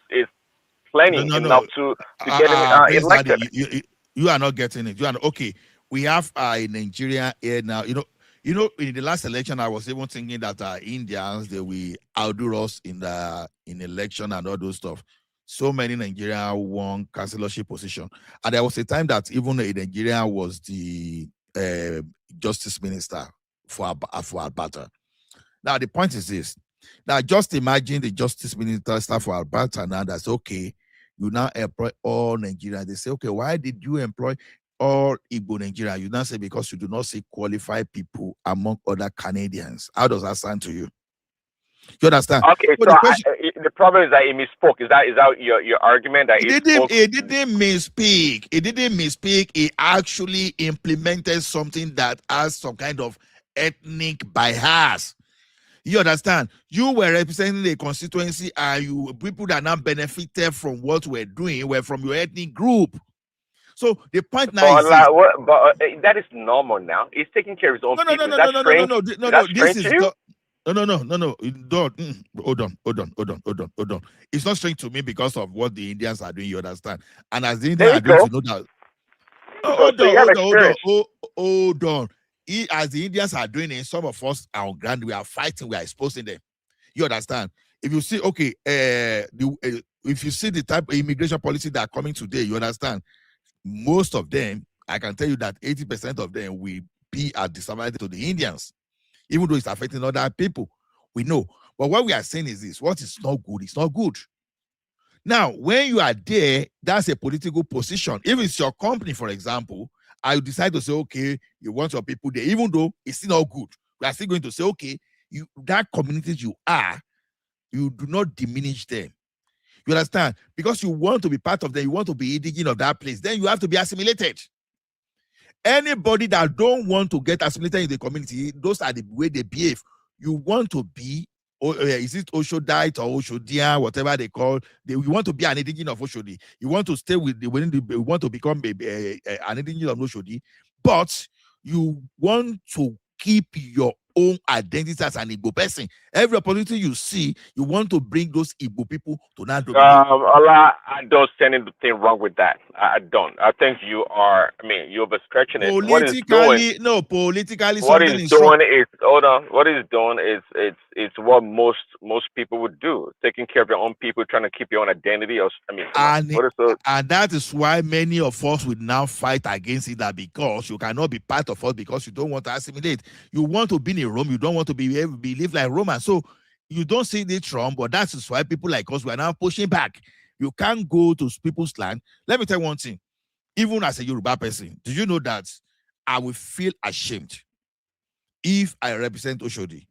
plenty enough to get him elected. You are not getting it. Okay. We have a Nigeria here now. You know, in the last election, I was even thinking that Indians, they will outdo us in election and all those stuff. So many Nigerians won councillorship position. And there was a time that even a Nigerian was the justice minister for Alberta. Now, the point is this. Now, just imagine the justice minister for Alberta now that's okay. You now employ all Nigerians. They say, okay, why did you employ all Igbo Nigerians? You now say because you do not see qualified people among other Canadians. How does that sound to you? You understand? Okay, so the problem is that he misspoke. Is that your argument that he didn't misspeak? He didn't misspeak. He actually implemented something that has some kind of ethnic bias. You understand? You were representing a constituency, and people that now benefited from what we're doing were from your ethnic group. So the point now is that is normal now. He's taking care of his own people. No. Don't. Hold on. It's not strange to me because of what the Indians are doing. You understand? And as the Indians are doing, you know that. Hold on. As the Indians are doing it, some of us are on ground. We are fighting. We are exposing them. You understand? If you see, if you see the type of immigration policy that are coming today, you understand? Most of them, I can tell you that 80% of them will be at disadvantage to the Indians, even though it's affecting other people. We know. But what we are saying is this: what is not good, it's not good. Now, when you are there, that's a political position. If it's your company, for example, I decide to say, okay, you want your people there, even though it's still not good. We are still going to say, okay, that community you do not diminish them. You understand? Because you want to be part of them, you want to be indigenous of that place, then you have to be assimilated. Anybody that don't want to get assimilated in the community, those are the way they behave. You want to be, is it Oshodite or Oshodia, whatever they call, you want to be an indigenous of Oshodi. You want to stay you want to become an indigenous of Oshodi, but you want to keep your own identity as an Igbo person. Every opportunity you see, you want to bring those Igbo people to now dominate. I don't see anything wrong with that. I don't. I think you're overstretching it. Politically, what he's doing is, hold on. What he's doing is it's what most people would do, taking care of your own people, trying to keep your own identity. And that is why many of us would now fight against it, that because you cannot be part of us because you don't want to assimilate. You want to be in Rome, you don't want to live like Roman. So you don't see it wrong, but that is why people like us were now pushing back. You can't go to people's land. Let me tell you one thing. Even as a Yoruba person, do you know that I will feel ashamed if I represent Oshodi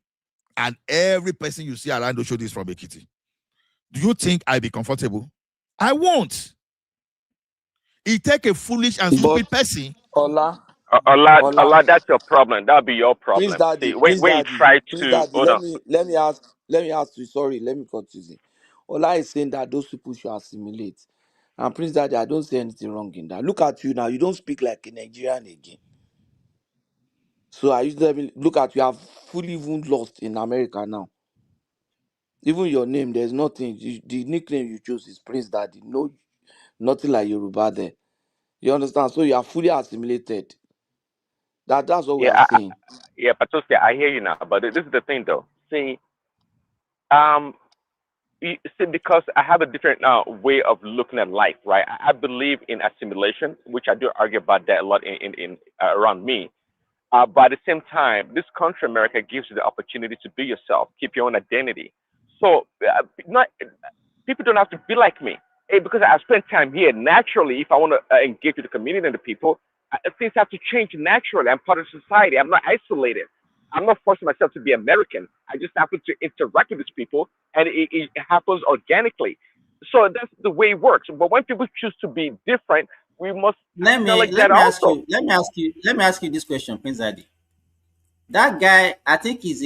and every person you see around Oshodi is from Ekiti? Do you think I'll be comfortable? I won't. It take a foolish and stupid person. Allah, that's your problem. That'll be your problem. Prince Daddy, See, when you try to let me ask you. Sorry, let me continue. Ola is saying that those people should assimilate. And Prince Daddy, I don't say anything wrong in that. Look at you now. You don't speak like a Nigerian again. So I used to look at you. You are fully even lost in America now. Even your name, there's nothing. The nickname you chose is Prince Daddy. No, nothing like Yoruba there. You understand? So you are fully assimilated. That's what we are Yeah, saying. yeah, Patricia, I hear you now. But this is the thing, though. See, um, see, because I have a different way of looking at life, right? I believe in assimilation, which I do argue about that a lot in around me. But at the same time, this country, America, gives you the opportunity to be yourself, keep your own identity. So, not people don't have to be like me. Because I spend time here, naturally, if I want to engage with the community and the people, things have to change naturally. I'm part of society. I'm not isolated. I'm not forcing myself to be American. I just happen to interact with these people, and it happens organically. So that's the way it works. But when people choose to be different, we must acknowledge that also. Let me ask you this question, Prince Adi. That guy, I think is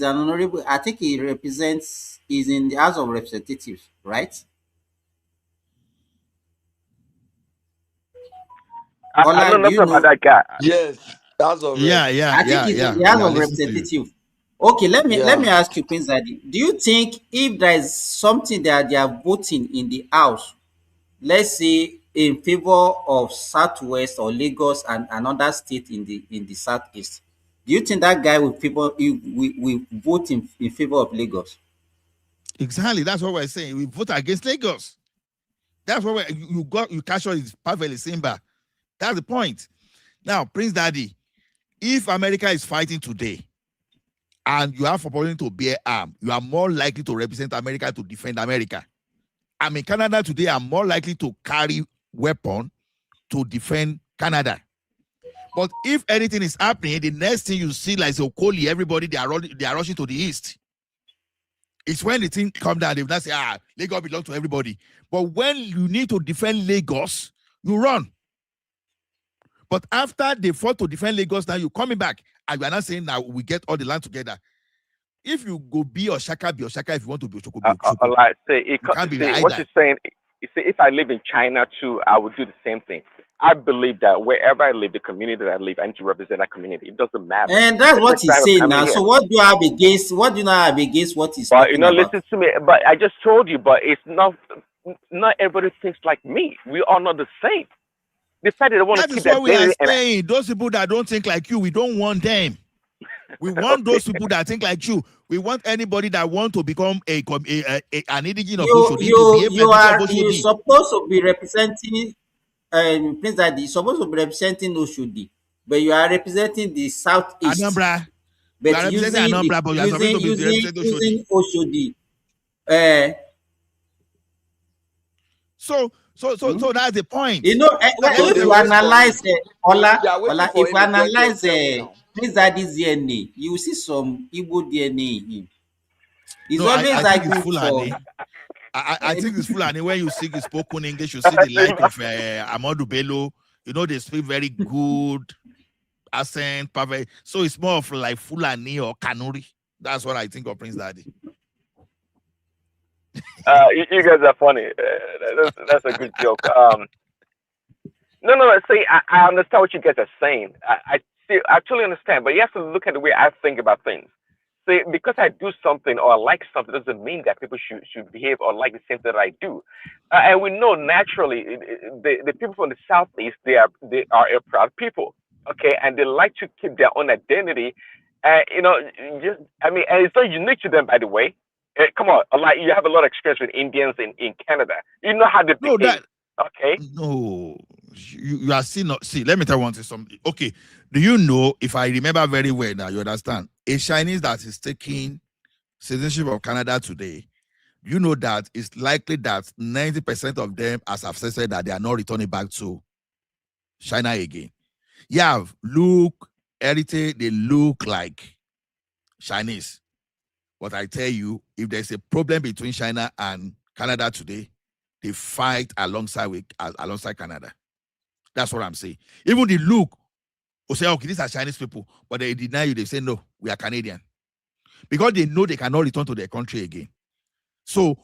an honorable. I think he represents is in the House of Representatives, right? I know Ola, do nothing you about know? that guy. Yes, that's all right. I think he's in the We House are of listening to you. Representatives. Okay, let me Yeah. ask you, Prince Adi. Do you think if there is something that they are voting in the House, let's say in favor of Southwest or Lagos and another state in the Southeast, do you think that guy will vote in favor of Lagos? Exactly. That's what we're saying. We vote against Lagos. That's what you capture is perfectly simple. That's the point. Now, Prince Daddy, if America is fighting today and you have opportunity to bear arm, you are more likely to represent America to defend America. I'm in Canada today, I'm more likely to carry weapon to defend Canada. But if anything is happening, the next thing you see, like Okoli, everybody they are rushing to the east. It's when the thing come down, they will not say, Lagos belongs to everybody. But when you need to defend Lagos, you run. But after they fought to defend Lagos, now you're coming back. And you are not saying now we get all the land together. If you go be Oshaka, if you want to be Oshoko, be Oshoko. Like say, You can't be what either. you're saying. You see, if I live in China too, I would do the same thing. I believe that wherever I live, the community that I live, I need to represent that community. It doesn't matter. And that's what Especially if I he's have a saying family now. here. So what do you have against? What do you not have against what he's But you talking know, about? listen to me. But I just told you. But it's not everybody thinks like me. We are not the same. The fact that they want That to keep is that what we are identity and saying. Those people that don't think like you, we don't want them. We want those people that think like you. We want anybody that want to become an indigene of Oshodi to be able of You Oshodi. supposed to be representing Prince Daddy, you're supposed to be representing Oshodi, but you are representing the southeast. Anambra. You But are representing Anambra, but you are supposed to be representing Oshodi. using Oshodi. So that's the point. You know, So if they you wait for analyze him. They are waiting for If him you to get there. analyze Tell me now. Prince Daddy's DNA, you will see some Igbo DNA in him. He's No, always I think it's arguing for. Fulani. I think it's Fulani. When you see spoken English, you see the like of Amadou Bello. You know, they speak very good accent, perfect. So it's more of like Fulani or Kanuri. That's what I think of Prince Daddy. you guys are funny. That's a good joke. No. See, I understand what you guys are saying. I totally understand, but you have to look at the way I think about things. See, because I do something or I like something doesn't mean that people should behave or like the same thing that I do. And we know naturally the people from the southeast they are a proud people, okay, and they like to keep their own identity. You know, just and it's not unique to them, by the way. Come on, like you have a lot of experience with Indians in Canada. You know how they behave. Okay. No, you are still not. See, let me tell you one thing. Something. Okay, do you know? If I remember very well, now you understand. A Chinese that is taking citizenship of Canada today, you know that it's likely that 90% of them, as I've said, that they are not returning back to China again. Yeah, look, heritage, they look like Chinese. But I tell you, if there's a problem between China and Canada today, they fight alongside Canada. That's what I'm saying. Even the look will say, okay, these are Chinese people, but they deny you. They say, no, we are Canadian. Because they know they cannot return to their country again. So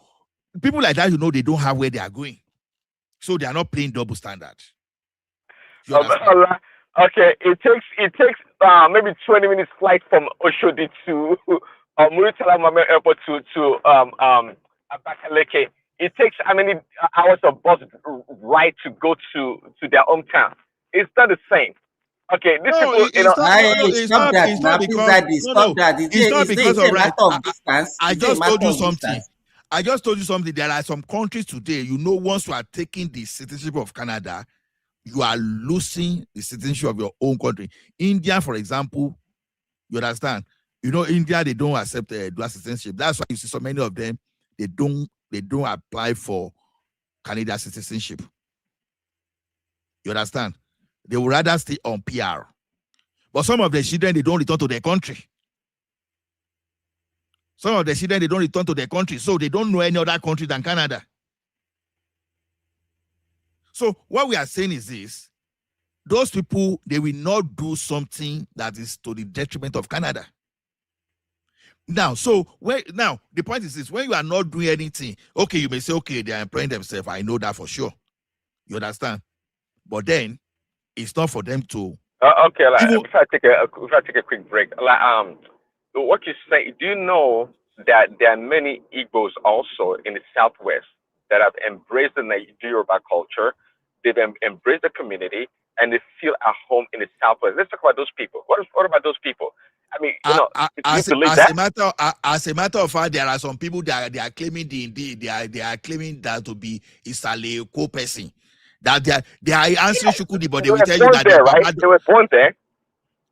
people like that, they don't have where they are going. So they are not playing double standard. You understand? Okay, it takes maybe 20 minutes flight from Oshodi to Muritala Mohammed Airport to Abakaleke. It takes how many hours of bus ride to go to their hometown? It's not the same. Okay, these people, it's not because of right. I just told you something. I just told you something. There are some countries today, once you are taking the citizenship of Canada, you are losing the citizenship of your own country. India, for example, you understand? India, they don't accept dual citizenship. That's why you see so many of them, they don't apply for Canadian citizenship. You understand? They would rather stay on PR. But some of the children, they don't return to their country. Some of the children, they don't return to their country, so they don't know any other country than Canada. So what we are saying is this: those people, they will not do something that is to the detriment of Canada. Now, the point is this: when you are not doing anything, okay, you may say, okay, they are employing themselves. I know that for sure. You understand? But then, it's not for them to. Okay, if I take a quick break, what you say? Do you know that there are many Igbos also in the Southwest that have embraced the Yoruba culture? They've embraced the community and they feel at home in the Southwest. Let's talk about those people. What about those people? I mean, as a matter of fact, there are some people that they are claiming they are claiming that to be Isale co-person. That they are answering Shukudi, but they will tell you that there, right? They were born there.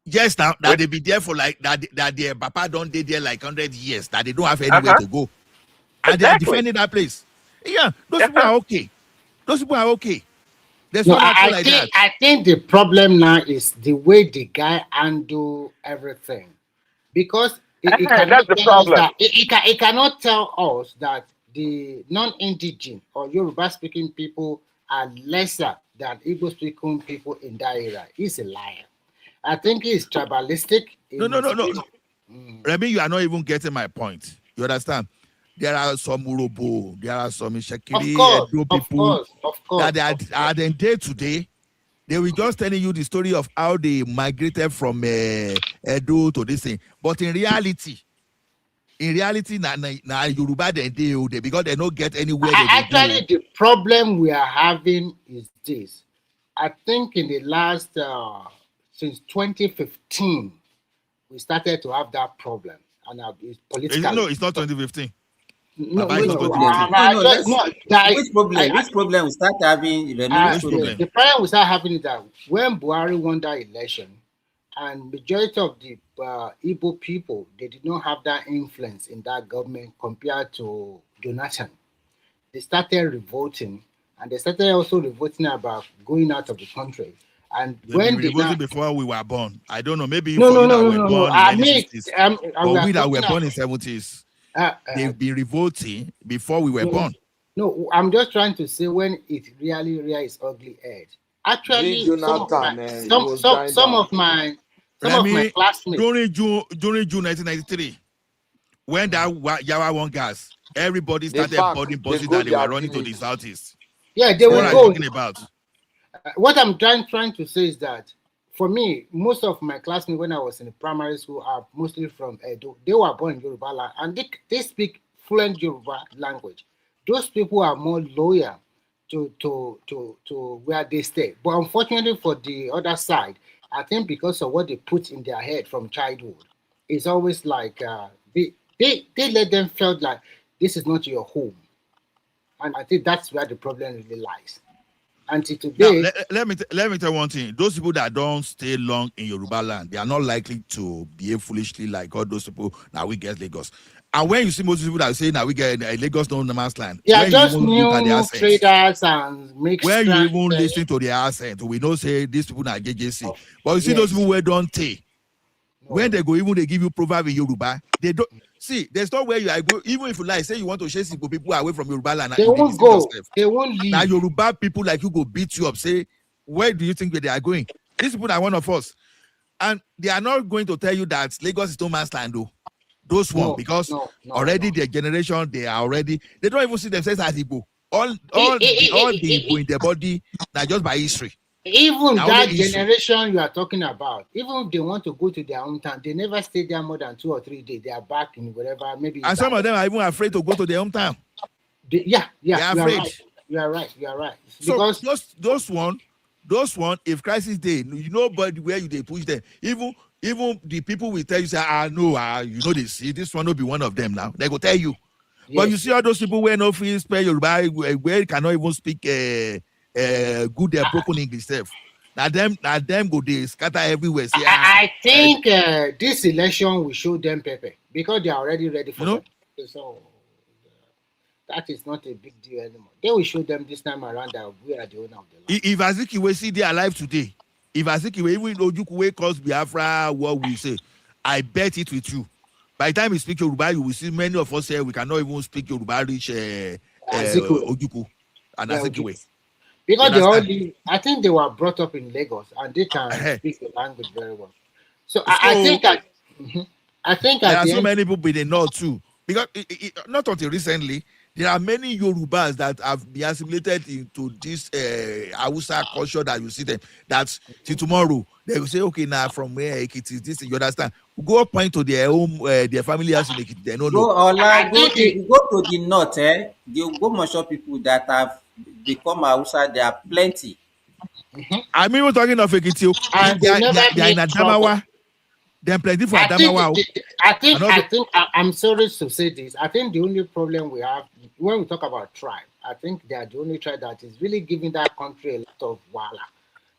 Yes, now that they be there for like that their papa don't stay there like 100 years, that they don't have anywhere to go. And they are defending that place. Yeah, those people are okay. Those people are okay. There's no like that. I think the problem now is the way the guy handle everything. Because that's the problem. It cannot tell us that the non-indigenous or Yoruba-speaking people are lesser than Igbo-speaking people in that area. He's a liar. I think he's tribalistic. No. Remy, you are not even getting my point. You understand? There are some Urobo, there are some Shekiri, Edo people that are then day to day. They were just telling you the story of how they migrated from Edo to this thing. But in reality, na Yoruba they because they don't get anywhere. Actually, the problem we are having is this. I think in the last since 2015, we started to have that problem, and it's political. No, it's not 2015. No, which problem we start having? The problem we start having is that when Buhari won that election, and majority of the Igbo people, they did not have that influence in that government compared to Jonathan. They started revolting, and they started also revolting about going out of the country. And when they revolted before we were born, I don't know. Maybe we were born in the 60s, but we that were born in 70s. They've been revolting before we were born. No, I'm just trying to say when it really rears its ugly head. Actually, some of my classmates during June 1993, when that Yawa won gas, everybody started boarding buses that they were running to the southeast. Yeah, they were talking about. What I'm trying to say is that for me, most of my classmates when I was in the primary school are mostly from Edo. They were born in Yoruba land and they speak fluent Yoruba language. Those people are more loyal to where they stay. But unfortunately for the other side, I think because of what they put in their head from childhood, it's always like they let them feel like this is not your home. And I think that's where the problem really lies. Until today, now, let me tell one thing. Those people that don't stay long in Yoruba land, they are not likely to behave foolishly like all those people. Now we get Lagos. And when you see most people that say now we get Lagos no man's land, yeah, just new traders and mixed. When you even listen to their accent, we know say these people are JJC. But you see those people where don't take. When they go, even they give you proverb in Yoruba, they don't see. There's no way you are go. Even if you like, say you want to chase people away from Yoruba land, they won't go. They won't leave. Now Yoruba people like you go beat you up. Say, where do you think they are going? These people are one of us, and they are not going to tell you that Lagos is no man's land, though. Those one, because already their generation, they don't even see themselves as Igbo. All the Igbo in their body, now just by history. Even that generation you are talking about, even if they want to go to their hometown, they never stay there more than 2 or 3 days. They are back in whatever, maybe. And some of them are even afraid to go to their hometown. Yeah, they are afraid. You are right. So because those one, if crisis day, nobody where they push them. Even the people will tell you, say, they see this one will be one of them now. They go tell you. Yes. But you see all those people where no free spell Yoruba, where cannot even speak good broken English self. Now them go they scatter everywhere. Say, I think this election will show them pepper because they are already ready for them. So that is not a big deal anymore. They will show them this time around that we are the owner of the land. If Azikiwe see they alive today, if Azikiwe even Ojukwu calls Biafra, what we say, I bet it with you. By the time we speak Yoruba, you will see many of us here, we cannot even speak Yoruba reach Ojukwu and Azikiwe. Because they all live, I think they were brought up in Lagos and they can speak the language very well. So I think there are so many people in the north too. Because not until recently, there are many Yorubas that have been assimilated into this Hausa culture that you see them. That till tomorrow they will say, okay, now from where it is this, you understand? Go point to their home, their family house in Ekiti. They don't know. If you go to the north, the Ogbomoso people that have become Hausa, there are plenty. I'm even talking of Ekiti. They are in Adamawa. They're plenty for Adamawa. I think I'm sorry to say this. I think the only problem we have when we talk about tribe, I think they are the only tribe that is really giving that country a lot of wahala.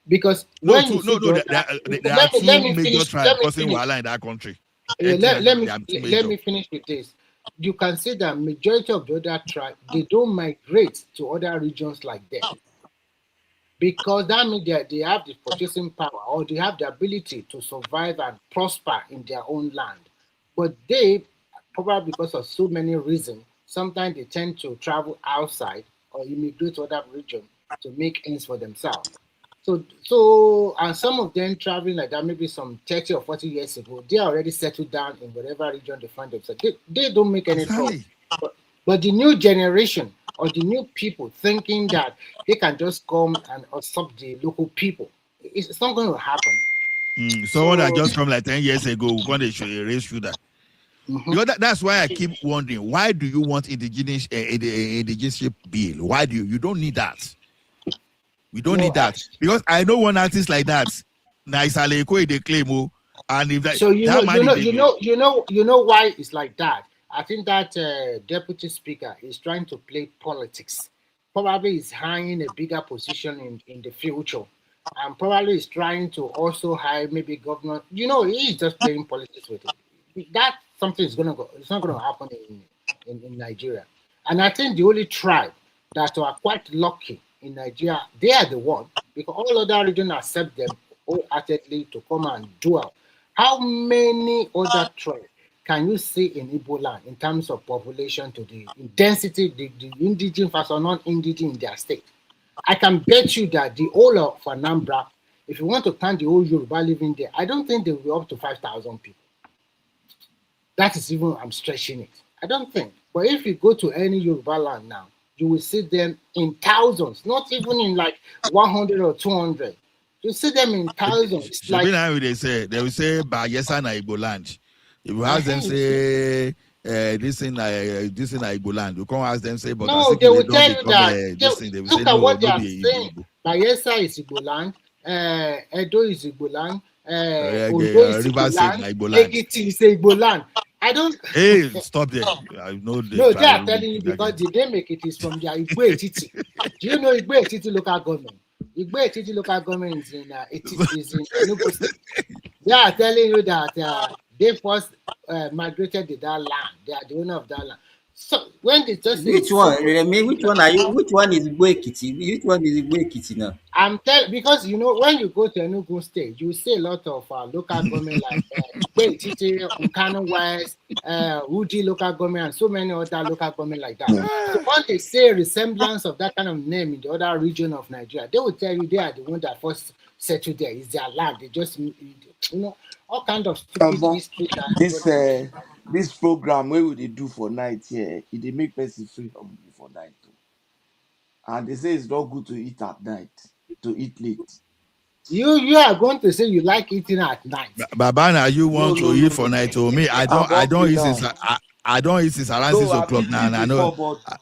Because there are two major tribes causing wahala in that country. Let me finish with this. You can see that majority of the other tribes, they don't migrate to other regions like that. Because that means they have the purchasing power or they have the ability to survive and prosper in their own land. But they, probably because of so many reasons, sometimes they tend to travel outside or immigrate to other regions to make ends for themselves. So and some of them traveling like that, maybe some 30 or 40 years ago, they already settled down in whatever region they find themselves. They don't make any trouble. But the new generation or the new people thinking that they can just come and usurp the local people, it's not going to happen. Someone that just come like 10 years ago, we're going to raise shooter. Because that's why I keep wondering, why do you want indigenous bill? Why do you don't need that? We don't need that. Because I know one artist like that. Naisaleko they claim, and if that so you know why it's like that. I think that deputy speaker is trying to play politics. Probably is hiring a bigger position in the future. And probably is trying to also hire maybe governor. He's just playing politics with it. That something is gonna go. It's not gonna happen in Nigeria. And I think the only tribe that are quite lucky in Nigeria, they are the one, because all other regions accept them wholeheartedly to come and dwell. How many other tribes can you see in Igbo land in terms of population to the density, the indigenous versus non-indigenous in their state? I can bet you that the whole of Anambra, if you want to count the whole Yoruba living there, I don't think they will be up to 5,000 people. That is even, I'm stretching it. I don't think. But if you go to any Yoruba land now, you will see them in thousands, not even in like 100 or 200. You see them in thousands. They will say, Bayesa na Igbo land. If you ask them, say, this in Igbo land, you can't ask them, say, but no, they will tell you that. They will say, what they are saying. Bayelsa is Igbo land, Edo is Igbo land, Ondo is Igbo land, Ekiti is Igbo land. I don't. Hey, stop there. I know no, they are telling you because the name Ekiti is from their Igbo Etiti. Do you know Igbo Etiti local government? Igbo Etiti local government is in Enugu State. They are telling you that they first migrated to that land. They are the owner of that land. So when they just which one are you? Which one is Igbo Ekiti? Which one is Igbo Ekiti now? I'm telling because when you go to Enugu State, you see a lot of local government like Igbo Etiti, Nkanu West, Udi local government, and so many other local government like that. So when they say resemblance of that kind of name in the other region of Nigeria, they will tell you they are the one that first settled there. It's their land. They just all kind of stupid history. this program where would they do for night here? It they make person feel hungry for night too. And they say it's not good to eat at night, to eat late. You are going to say you like eating at night. Babana, you want to eat for No. night to me? I I'm don't hungry eat now. since I don't eat since around No, 6 I've o'clock now. eaten And I know before, but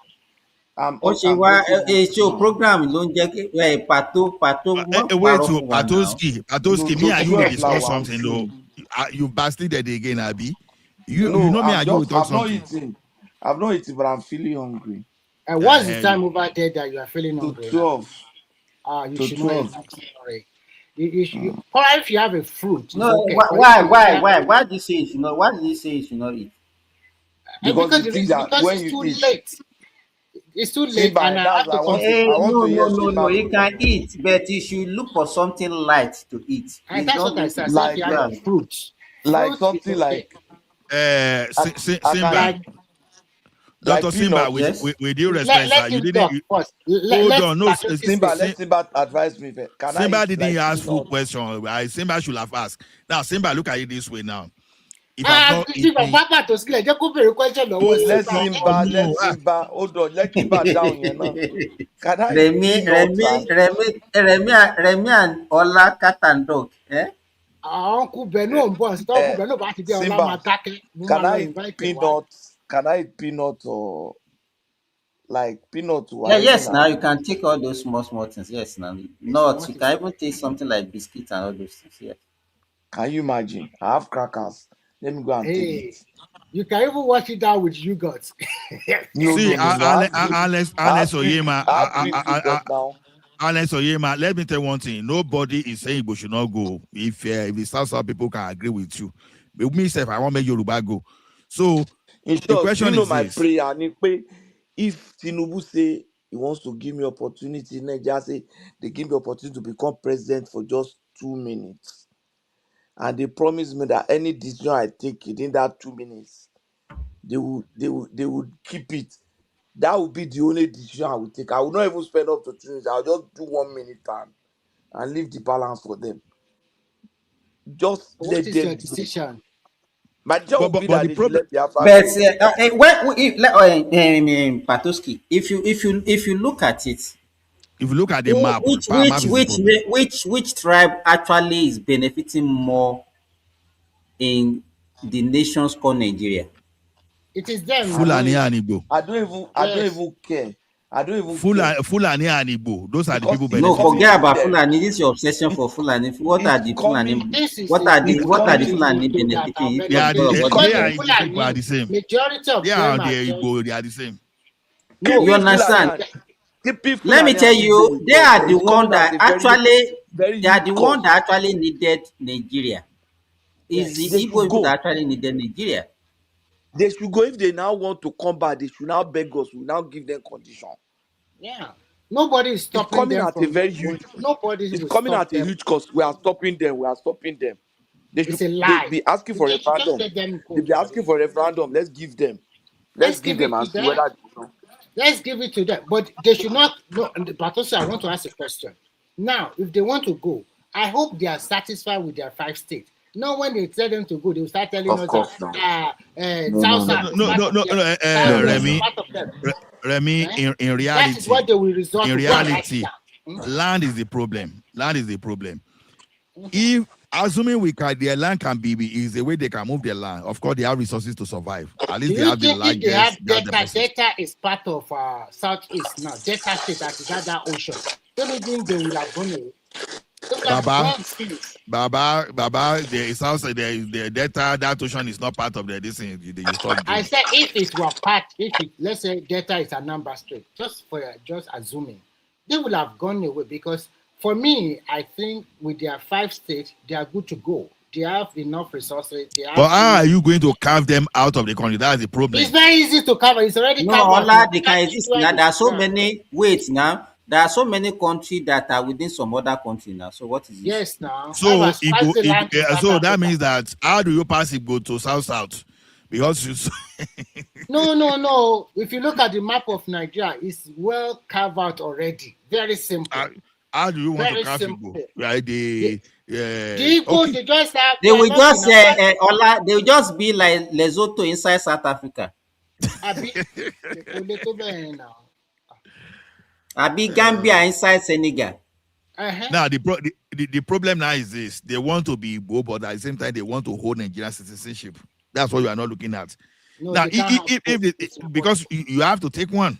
Ó I'm wá getting hungry show now. program ló ń jẹ́ kí pàtó wọ́n wait parọ́ to fún wa now. Patoski, me To and you will 12 now, discuss I'm something though. seeing. You backslided again, Abi. You No, know me and you will talk I've not something. eaten. I've not eaten, but I'm feeling hungry. And what's the time over there that you are feeling To hungry 12. now? You To should not eat. 12. Sorry. Probably if you have a fruit, No, it's okay. But if you have, why do you say you should not? Why did you say you should not eat? Because because the thing that because when it's you too eat, late. It's too late, Simba, and I that's have why to consider. I want to hear No. Simba's You can opinion. eat, but you should look for something light to eat. And It's that's not what I going said. I to said if Like you have a fruit, something is okay. I can Simba. Like Dr. Simba, peanuts. with due respect, sir, let you him didn't. talk first. Hold Let's on, no. Simba, let Simba advise me. Can I Simba eat didn't like ask full peanuts? question. Simba should have asked. Now, Simba, look at it this way now. If I've not Simba, eaten, Papa to skill. Just go for question. Let no, Simba, no. hold on, let Simba down, you know. Can I eat Remy, peanuts? Remy and Ola cat and dog. Eh? Uncle Beno ń bọ̀ sí Uncle Beno bá ti dé ọlá máa Simba, dákẹ́ mo can máa lọ I eat invite ẹ̀ wá. peanuts? Can I eat peanuts or like peanuts Yeah, were yes, now now? you can take all those small things. Yes, now. Small Not, you things. can even take something like biscuit and all those things. Yeah. Can you imagine? I have crackers. Let me go and take Hey, it. you can even wash it down with yogurt. No. See, I Alex have Greek, Oyema, I have Greek yogurt now. Alex Oyema, let me tell you one thing. Nobody is saying Igbo should not go. If the South people can agree with you. But me, if I want to make Yoruba go. So, In the short, question you know is my this. prayer. If Tinubu say he wants to give me opportunity, Nigeria say they give me opportunity to become president for just 2 minutes, and they promise me that any decision I take within that 2 minutes, they would keep it. That would be the only decision I would take. I will not even spend up to 2 minutes. I'll just do 1 minute and leave the balance for them. Just What let is them your go. decision? My job will be But that the they should problem, let Biafra But go. Patoski, if you look at it, if you look at the map, the map is the problem. which tribe actually is benefiting more in the nations called Nigeria? It is them Fulani now. and Igbo. I don't Yes. even care. I don't even care. Fulani and Igbo. Those are the Because people it's No, benefiting. coming forget to about them. Fulani. This is your obsession for Fulani. What are It's the Fulani? coming. This is What are It's the coming. Fulani people that are benefiting? If They you are talk the, It's about they coming. and the Igbo people are Fulani, the same. majority They of them are are the just Igbo, they are the same. no. you Keeping Fulani understand? and keeping Let me Fulani tell and Igbo you, with they us are the is one coming at that a actually very they are huge the one cost. that actually needed Nigeria. Is the They Yes. Igbo should people go. that actually needed Nigeria? They should go. If they now want to come back, they should now beg us. We now give them condition. Yeah. Nobody is It's stopping coming them at a from very not huge. going. Nobody It's will coming stop at a them. huge cost. We are stopping them. We are stopping them. They It's should a they lie. be asking for They should just referendum. let them They go, be asking Jerry. for referendum. Let's give them. Let's Let's give give them it to and see them. whether they know. Let's give it to them. But they should not. No, but also I want to ask a question. Now, if they want to go, I hope they are satisfied with their 5 states. Not when they tell them to go, they will start telling Of us that course not. South No, South is no, part no, of no, them. no, Southwest is Remy, part of them. Remy, Eh? in That is what reality, they will resort in to. Go and write it reality, down. land is the problem. Land is the problem. If assuming their land can be is the way they can move their land. Of course, they have resources to survive. At Do least they you have the think if they largest have gas Delta, deposits. Delta is part of Southeast now, Delta State that is at that ocean, don't you think they will have gone away? They will have Baba, gone since. there is also the data that ocean is not part of this thing you stop I doing. said if it were part, let's say Delta is a number straight, just assuming, they will have gone away because for me, I think with their 5 states, they are good to go. They have enough resources. They But have how are energy. you going to carve them out of the country? That's the It's problem. very easy to cover. It's already No, covered Ola, now. they can exist now. There are so many. Wait now. There are so many countries that are within some other country now. So what is this? Yes, now. So Swaziland is South so that Africa. means that how do you pass Igbo to South? Because you No. If you look at the map of Nigeria, it's well carved out already. Very simple. How do you want to Very carve simple. Igbo? Right? The Igbo, Okay. they just have. They will just Ola. they will just be like Lesotho inside South Africa. Abi Gambia inside Senegal. Now the problem now is this: they want to be Igbo, but at the same time they want to hold Nigerian citizenship. That's what you are not looking at. No, now, because you have to take one.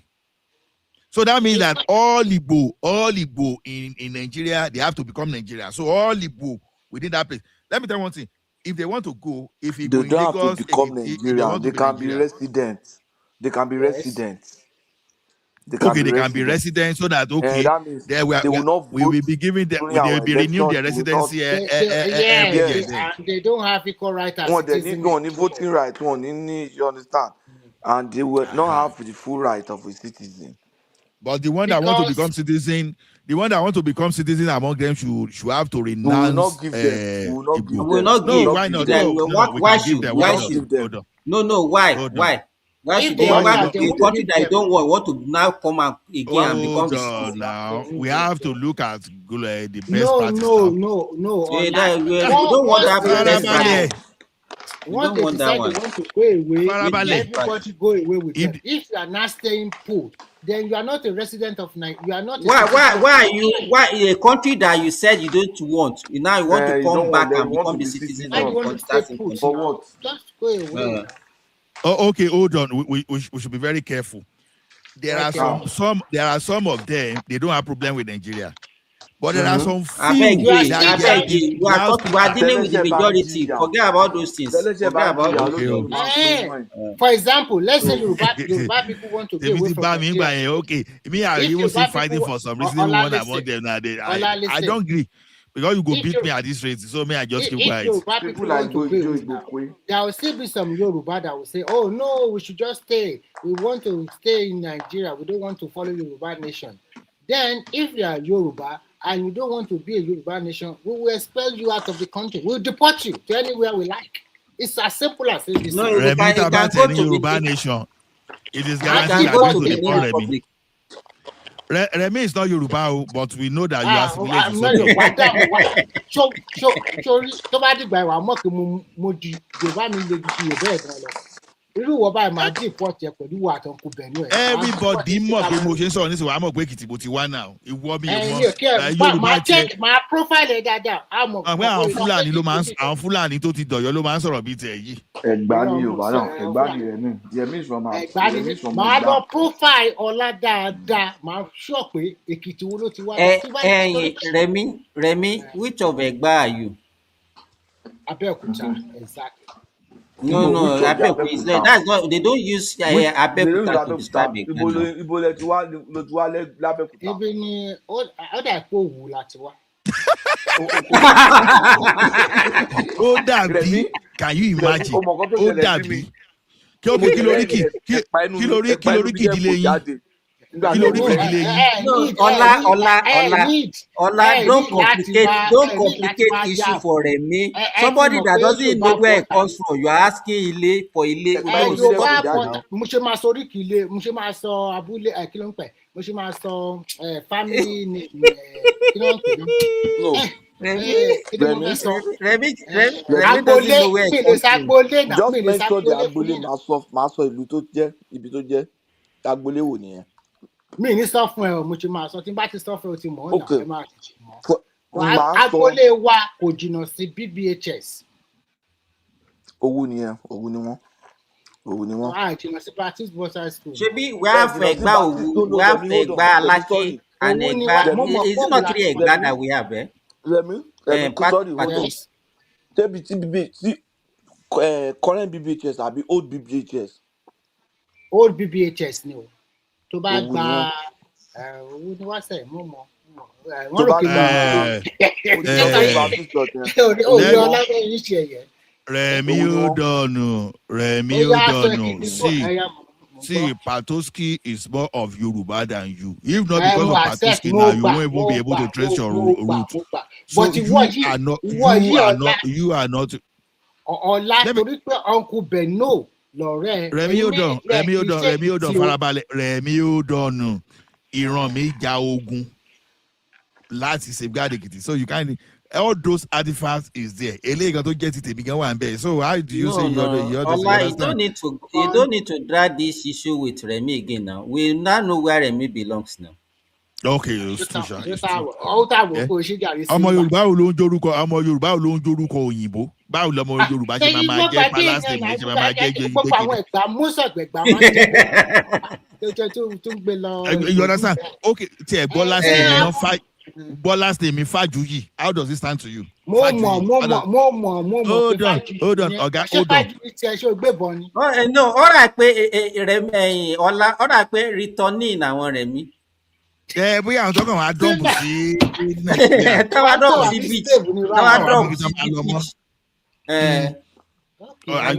So that means that all Igbo in Nigeria, they have to become Nigeria. So all Igbo within that place. Let me tell you one thing: if they want to go, if They Igbo in don't have Lagos, to become if they Nigerian. want They to be can be Nigeria. residents. They can be residents. They can be residents so that that means they will not we will vote be giving them, during they will our be renewing elections. their residency every year. And they don't have equal right as They citizens. need voting right. You understand? And they will not have the full right of a citizen. But the one that want to become citizen, among them should have to renounce. We will not give them. We will not give them. We will not give. Why not? Why should? No. Why? Why should they? Why a country that you don't want to now come and again and become citizen? Now we have to look at the best practice. No. We don't want that best practice. Once they decide they want to go away, everybody go away with them. If you are not staying put, then you are not a resident of Nigeria. You are not. Why a country that you said you don't want, now you want to come back and become the citizen of the country? For what? Just go away. Okay, hold on. We should be very careful. There are some of them, they don't have problem with Nigeria. But there are some few. We are dealing with the majority. Forget about those things. For example, let's say Yoruba people want to go away from Nigeria. Okay, me are even still fighting for some reason one among them now. I don't agree. Because you go beat me at this rate, so I just keep quiet. Yoruba people want to go, there will still be some Yoruba that will say, "Oh no, we should just stay. We want to stay in Nigeria. We don't want to follow Yoruba nation." Then, if you are Yoruba and you don't want to be a Yoruba nation, we will expel you out of the country. We'll deport you to anywhere we like. It's as simple as this. No, you can go to Yoruba nation. It is guaranteed that going to deport Remi. Remi is not Yoruba, but we know that you are civilian. Everybody mọ̀ pé mo ṣe ń sọ̀rọ̀ nísìnyí wàá mọ̀ pé Èkìtì mo ti wá náà ìwọ mi Yorùbá jẹ́ máa profile dáadáa àmọ́ àwọn Fúlàní ló máa ń àwọn Fúlàní tó ti dọ̀yọ́ ló máa ń sọ̀rọ̀ bíi tẹ̀ yìí. Ẹ̀gbá ni Yorùbá náà Ẹ̀gbá ni Remi is from Ẹ̀gbá. Màá lọ profile ọlá dáadáa màá sọ pé Èkìtì wo ló ti wá. Remi, which of Ẹ̀gbá are you? Abẹ́òkúta, exactly. No, Abeokuta. That's not. They don't use Abeokuta to describe it. Ibo lẹ ti wá l'Abẹ́òkúta. Ibi ni ó dà pé Òwu láti wá. Ó dàbí, can you imagine? Ó dàbí. Kí lórí ìdílé yín? Ola, don't complicate issue for Remi. Somebody that doesn't know where it comes from, you are asking Ile for Ile. Mo ṣe máa sọ oríkì Ile, mo ṣe máa sọ abúlé kí ló ń pè, mo ṣe máa sọ family name kí ló ń pè. Remi agboolé pèlè sagboolé náà just mention the agboolé máa sọ ìlú tó jẹ́ ibi tó jẹ́ agboolé wò nìyẹn. Mi ní sọ fún ẹ o mo ti máa sọ tí n bá ti sọ fún ẹ o ti mọ̀ ọ́ náà ẹ máa ti mọ̀. Agboolé wa kò jìnnà sí BBHS. Owó nìyẹn, Owó ni wọ́n. Jìnnà sí Baptist Boys High School. Ṣebí we have Ẹ̀gbá Òwu, we have Ẹ̀gbá Aláké and Ẹ̀gbá. Is it not really Ẹ̀gbá that we have? Remi, sorry, current BBHS àbí old BBHS? Old BBHS ni o. Tó bá gba owó ní wá sẹ́yìn mọ́ wọ́n rò pé orí ọlọ́gbọ́n yìí ṣe ẹ̀yẹ. Remi ó dọ̀nù. See, Patoski is more of Yoruba than you. If not because of Patoski, now you won't even be able to trace your roots. So but you are not. Ọlá torí pé Uncle Beno lọ̀rẹ́. Remi ó dọ̀n farabalẹ̀. Remi ó dọ̀nù. Ìran mi ja ogun láti safeguard Èkìtì. So you can't. all those artifacts is there. So how do you say you Ola, you understand? don't need to drag this issue with Remy again now. We now know where Remy belongs now. Okay, it's true. It's true. Ọmọ Yorùbá ò ló ń jorúkọ òyìnbó. Báwo lọmọ Yorùbá ṣe máa jẹ́ palace name ṣe máa jẹ́ gbogbo àwọn ẹ̀gbá mọ́sọ̀gbẹ̀gbà máa ń jẹ́ bẹ́ẹ̀ tó ń gbé lọ. You understand? Okay, tí ẹ gbọ́ last name náà gbọ́ last name Fájuyì. How does it stand to you? Mo mọ̀ hold on, ọ̀gá, hold on. No, all right pé Ọlá, all right pé returning àwọn Rẹ̀mí. Bóyá àwọn tó kàn wá dọ́ọ̀bù sí Nàìjíríà. Táwa dọ́ọ̀bù sí beach. Táwa dọ́ọ̀bù sí beach. Bóyá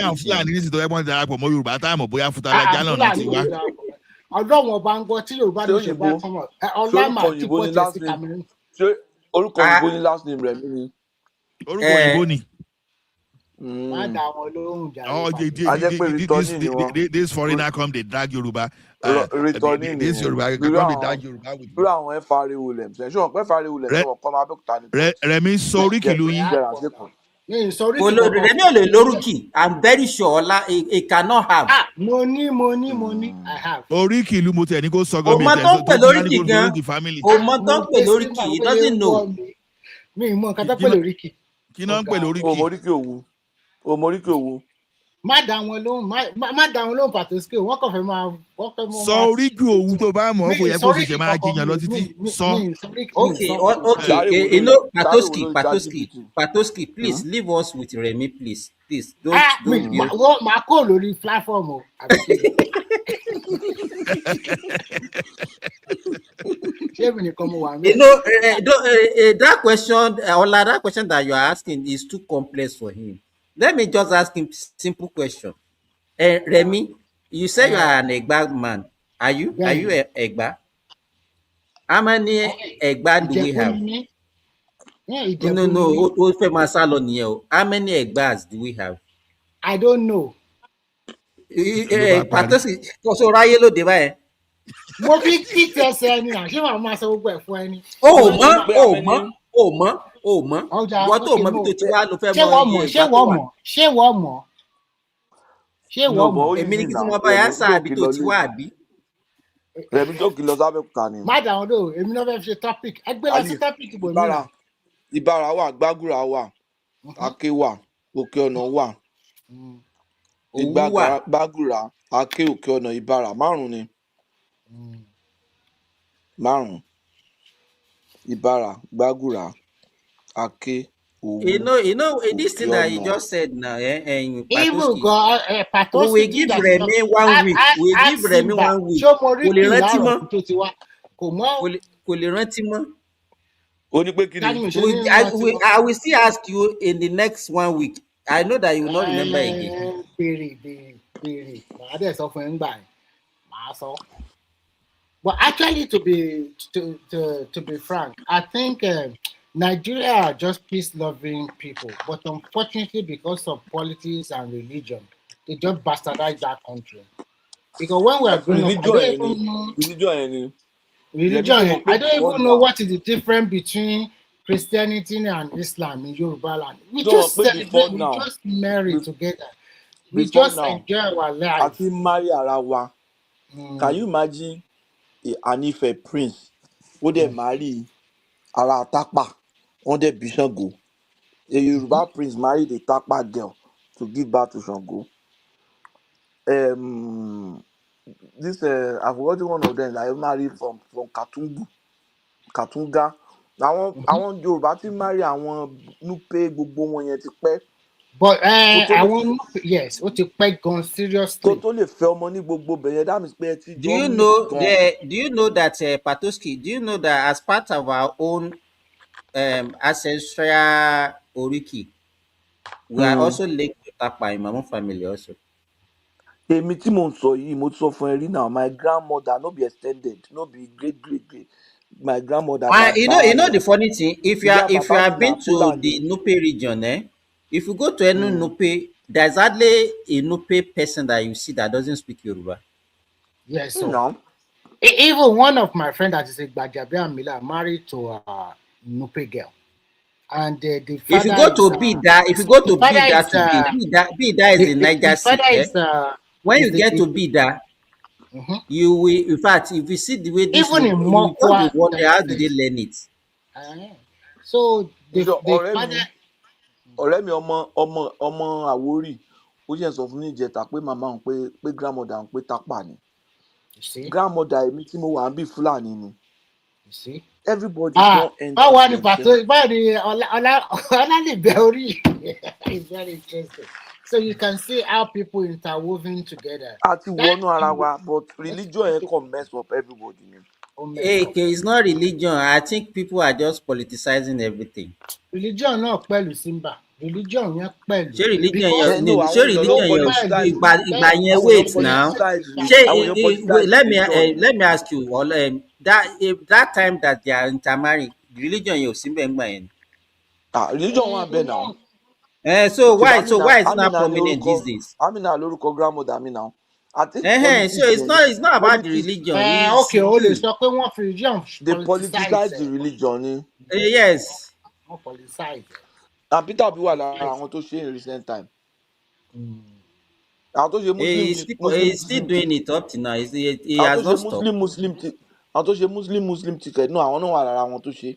àwọn Fúlàní ní ìsìtọ́ ẹ̀gbọ́n darapọ̀ mọ́ Yorùbá táàmù bóyá Fútalẹ́jà náà ti wá. Ọlọ́run ọba ń gbọ́ tí Yorùbá ní ṣe bá kọ́mọ̀. Ọlá máa ti pọ̀ tẹ̀ sí Cameroon. Ṣé orúkọ òyìnbó ni last name rẹ̀ mi? Orúkọ òyìnbó ni. Má dá wọn lóhùn jà. This foreigner come dey drag Yorùbá. Returning this Yorùbá come dey drag Yorùbá with you. Bí àwọn FRA Williams ṣé wọn pẹ́ FRA Williams ṣé wọn kọ́ máa Abẹ́òkúta ni. Rẹ̀mí sọ oríkì ìlú yín. Rẹ̀mí ò lè lórúkì. I'm very sure Ọlá it cannot have. Mo ní I have. Oríkì ìlú mo tẹ̀ ní kó sọ gọ́ọ̀mì tẹ̀ tó pè lóríkì gan. Ọmọ tó ń pè lóríkì he doesn't know. Mi mọ nǹkan tó pè lóríkì. Kí náà ń pè lóríkì? Omoríkì òwú. Má dá wọn lóhùn Pàtósíkè wọ́n kàn fẹ́ máa sọ oríkì òwú tó bá mọ̀ kò yẹ kó ṣẹ̀ṣẹ̀ máa jiyàn lọ títí sọ. Okay, Pàtósíkè, please leave us with Rẹ̀mí, please don't. Màá kó lórí platform o. That question that you are asking is too complex for him. Let me just ask him simple question. Rẹ̀mí, you say you are an Egba man. Are you Egba? How many Egba do we have? No. How many Egbas do we have? I don't know. Pàtósí kò ráyé lóde báyẹn. Mo fi kí tẹsẹ̀ ẹni àṣé màá máa sọ gbogbo ẹ̀ fún ẹni. O mọ̀. Wọ́n tó mọ̀ bí tó ti wá ló fẹ́ mọ iye ìgbà tó wà. Ṣé wọ́n mọ̀? Èmi ní kí tí mo bá yá sáà bí tó ti wá àbí. Rẹ̀mí tó kì í lọ sábẹ́òkúta ni. Má dàwọn lò, èmi náà fẹ́ fi ṣe topic. Ẹ gbé lọ sí topic ìbò mìíràn. Ìbàrà wà, Gbàgùrà wà, Aké wà, Òkè Ọ̀nà wà. Gbàgùrà, Aké, Òkè Ọ̀nà, Ìbàrà, márùn-ún ni. Márùn-ún. Ìbàrà, Gbàgùrà, Aké, Òwu. You know, this thing that you just said now, even Pàtósí, we give Rẹ̀mí 1 week. We give Rẹ̀mí 1 week. Kò lè rántí mọ́. Kò lè rántí mọ́. I will still ask you in the next 1 week. I know that you will not remember again. But actually, to be frank, I think Nigeria are just peace-loving people. But unfortunately, because of politics and religion, they just bastardize that country. Because when we are growing up, I don't even know what is the difference between Christianity and Islam in Yoruba land. We just celebrate, we just marry together. We just enjoy our life. Can you imagine an Ife prince who they marry Ara Takpa on the Bishango? A Yoruba prince married a Takpa girl to give birth to Shango. This I've watched one of them. I married from Katunga. Àwọn Yorùbá ti marry àwọn Nupe gbogbo wọn yẹn ti pẹ́. But àwọn yes, ó ti pẹ́ gan seriously. Tó lè fẹ́ ọmọ ní gbogbo bẹ̀yẹn, that means pé ti do you know that Pàtósí, do you know that as part of our own ancestral oriki, we are also linked to Tapa in my own family also. Èmi tí mo ń sọ yìí, mo ti sọ fún ẹ rí now, my grandmother no be extended, no be great. My grandmother. You know the funny thing, if you have been to the Nupe region, if you go to any Nupe, there's hardly a Nupe person that you see that doesn't speak Yoruba. Yes, so no. Even one of my friends that is a Gbajabi Amila married to a Nupe girl. and the If you father go to is Bida, if you go the to father Bida is today, Bida is in the Niger State. father When is you get to Bida, mhm. you will, in fact, if you see the way this, Even in you just be Mokwa, wonder how did there's they learn it? so Níjọ́ the ọ̀rẹ́ mi father. ọmọ Àwórì ó ṣẹ̀ sọ fún mi ìjẹta pé màmá òun pé grandmother òun pé tápà ni. You see? Grandmother èmi tí mo wà ń bí Fúlàní ni. You see? Everybody don't enter Báwo ni pàtó themselves. báwo ni Ọlálìbẹ orí it's very interesting. So you can see how people interwoven together. A ti wọnú ara wa but religion yẹn kàn mess up everybody ni. Okay, it's not religion. I think people are just politicizing everything. Religion náà pẹ̀lú Simba. Religion yẹn pẹ̀lú. Ṣé religion Because yẹn No, ṣé àwọn èèyàn ló religion yẹn politicize ìgbà yẹn àwọn wait èèyàn now? politicize Ṣé àwọn èèyàn politicize religion ni. let me ask you that time that they are intermarrying, religion yẹn ò sí bẹ́ẹ̀ ńgbà yẹn. Religion wà bẹ́ẹ̀ now. So why is it not Amina ní prominent orúkọ these days? Amina lórúkọ grandmother mi now. I think So politics it's not about the religion. It's okay, o lè you. sọ pé wọ́n fi religion they politicize politicize the religion ni. Yes. Wọ́n politicize. And Peter Obi wà lára àwọn tó ṣe in recent time. Àwọn tó ṣe He's still doing it up to now. He àwọn tó has ṣe not stopped. àwọn tó ṣe Muslim ticket náà àwọn náà wà lára àwọn tó ṣe.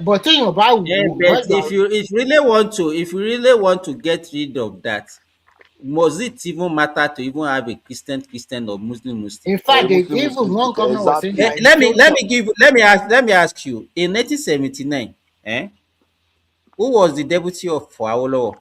But téèyàn bá wò But if you really want to get rid of that, must it even matter to even have a Christian or Muslim? In fact, even one governor was saying that let me ask you. In 1979, who was the deputy for Awolowo?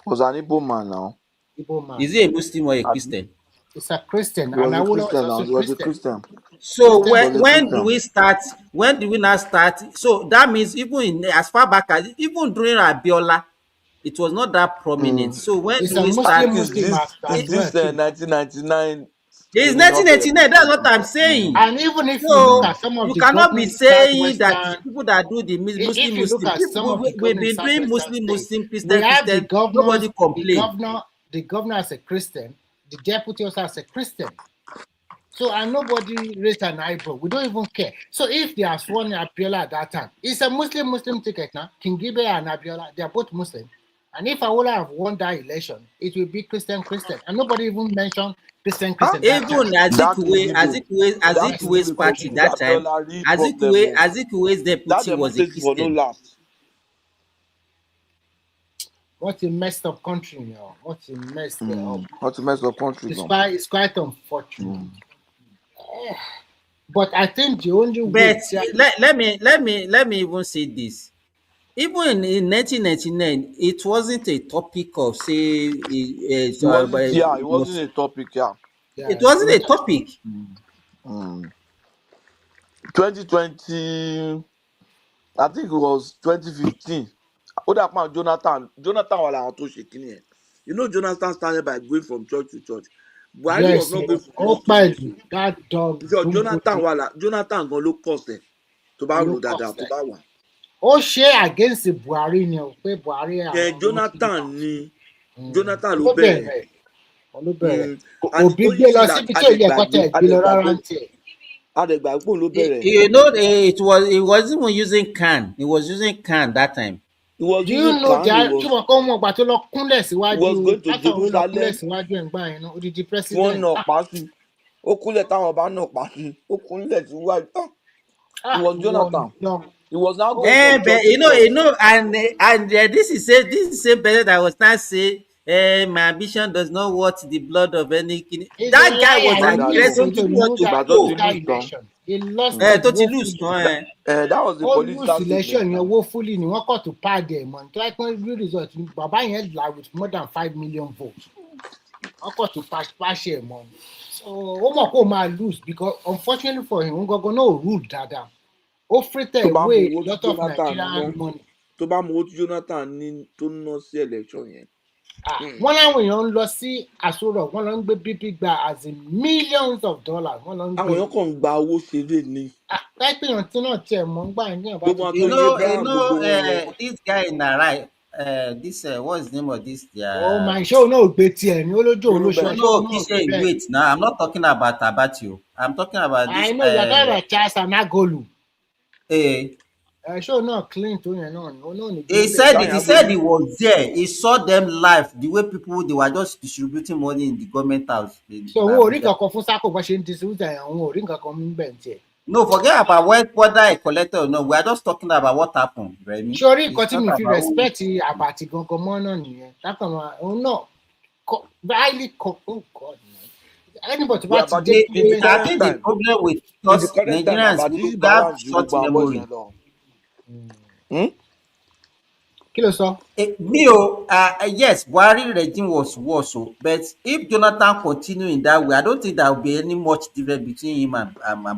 Was an Igbo man now. Igbo man. Is he a Muslim or a Christian? It's a Christian. He was and a Christian now. also He was a Christian. So when do we start? When do we now start? So that means even as far back as even during Abiola, it was not that prominent. So when do we start? Is this 1999? It's 1989. That's what I'm saying. And even if you So look at some of you the cannot be government saying that Southwestern, people that do the if you look at some of the we've been government doing Southwestern Muslim, states, we have the Christian. Nobody complain. the governor as a Christian, the deputy also as a Christian. So and nobody raised an eyebrow. We don't even care. So if they are sworn Abiola at that time, it's a Muslim ticket now. King Gibe and Abiola, they are both Muslim. And if Awola have won that election, it will be Christian, and nobody even mentioned Christian. Even Azikuwe's party that time, Azikuwe's deputy was a Christian. What a messed up country, you know. What a messed up. What a messed up country. It's quite unfortunate. But I think the only way. But let me even say this. Even in 1999, it wasn't a topic of say. It wasn't a topic. It wasn't a topic. 2020, I think it was 2015. Jonathan wà láwọn tó ṣe kíni ẹ̀. You know Jonathan started by going from church to church. Buhari was not going from church to church. That dog. Jonathan gan ló kọsẹ̀ tó bá rò dáadáa tó bá wà. Ó ṣe against Buhari ni o pé Buhari Jonathan ló bẹ̀rẹ̀. Òbí gbé lọ síbi tí ò yẹ kó tẹ̀ gbé lọ rárá ń tiẹ̀. Adẹ̀gbà pò ló bẹ̀rẹ̀. You know, he was even using can. He was using can that time. Do you know that kí wọn kọ́ mọ̀ ọgbà tó lọ kúnlẹ̀ síwájú látàwọn lọ kúnlẹ̀ síwájú ẹ̀ ń gbà yẹn náà odidi president. Wọ́n nà pa sí. Ó kúnlẹ̀ táwọn bá nà pa sí. Ó kúnlẹ̀ síwájú. It was Jonathan. It was now going but you know, and this is the same person that was not say, my ambition does not worth the blood of any king. That guy was aggressive. He want to go. He lost that was the political election yẹn woefully ni wọ́n kọ̀ tó pàdé ẹ̀ mọ́ nítorí pé real result bàbá yẹn là with more than 5 million votes wọ́n kọ̀ tó pàṣẹ ẹ̀ mọ́ so ó mọ̀ kó máa lose because unfortunately for him gangan náà rule dáadáa ó fritted away a lot of Nigerian money. tó bá mọ owó tí Jonathan ní tó ń ná sí election yẹn. wọ́n láwọn èèyàn ń lọ sí àsọ̀rọ̀ wọ́n lọ ń gbé bíbí gba as in millions of dollars wọ́n lọ ń gbé. àwọn èèyàn kàn ń gba owó ṣeré ni. láìpẹ́ èèyàn tí náà tiẹ̀ mọ́ ń gbà ní ọ̀bá tó you know this guy na right this what's the name of this their. oh my show náà gbé tiẹ̀ ní olójú olóṣèlú. no kí ṣe wait now I'm not talking about you I'm talking about this. I know you're talking about Charles Anagolu. Sure, not clean to you, no. He said he was there. He saw them live. The way people they were just distributing money in the government house in So who ring Abuja. a fún Sako bá ṣe ń distribute àwọn ring kankan mú bẹ́ẹ̀ tiẹ̀. No, forget about whether I collected or no. We are just talking about what happened, Remy. Sori nǹkan It's tí not mi fi about respect àbàtì gangan mọ́ náà nìyẹn. Tákàn máa òun náà highly oh God man. Anybody bá ti dé pé. I think the problem with in the us current time, Nigerians, we have short memory. Kí ló sọ? Yes, Buhari regime was worse, but if Jonathan continue in that way, I don't think there will be any much difference between him and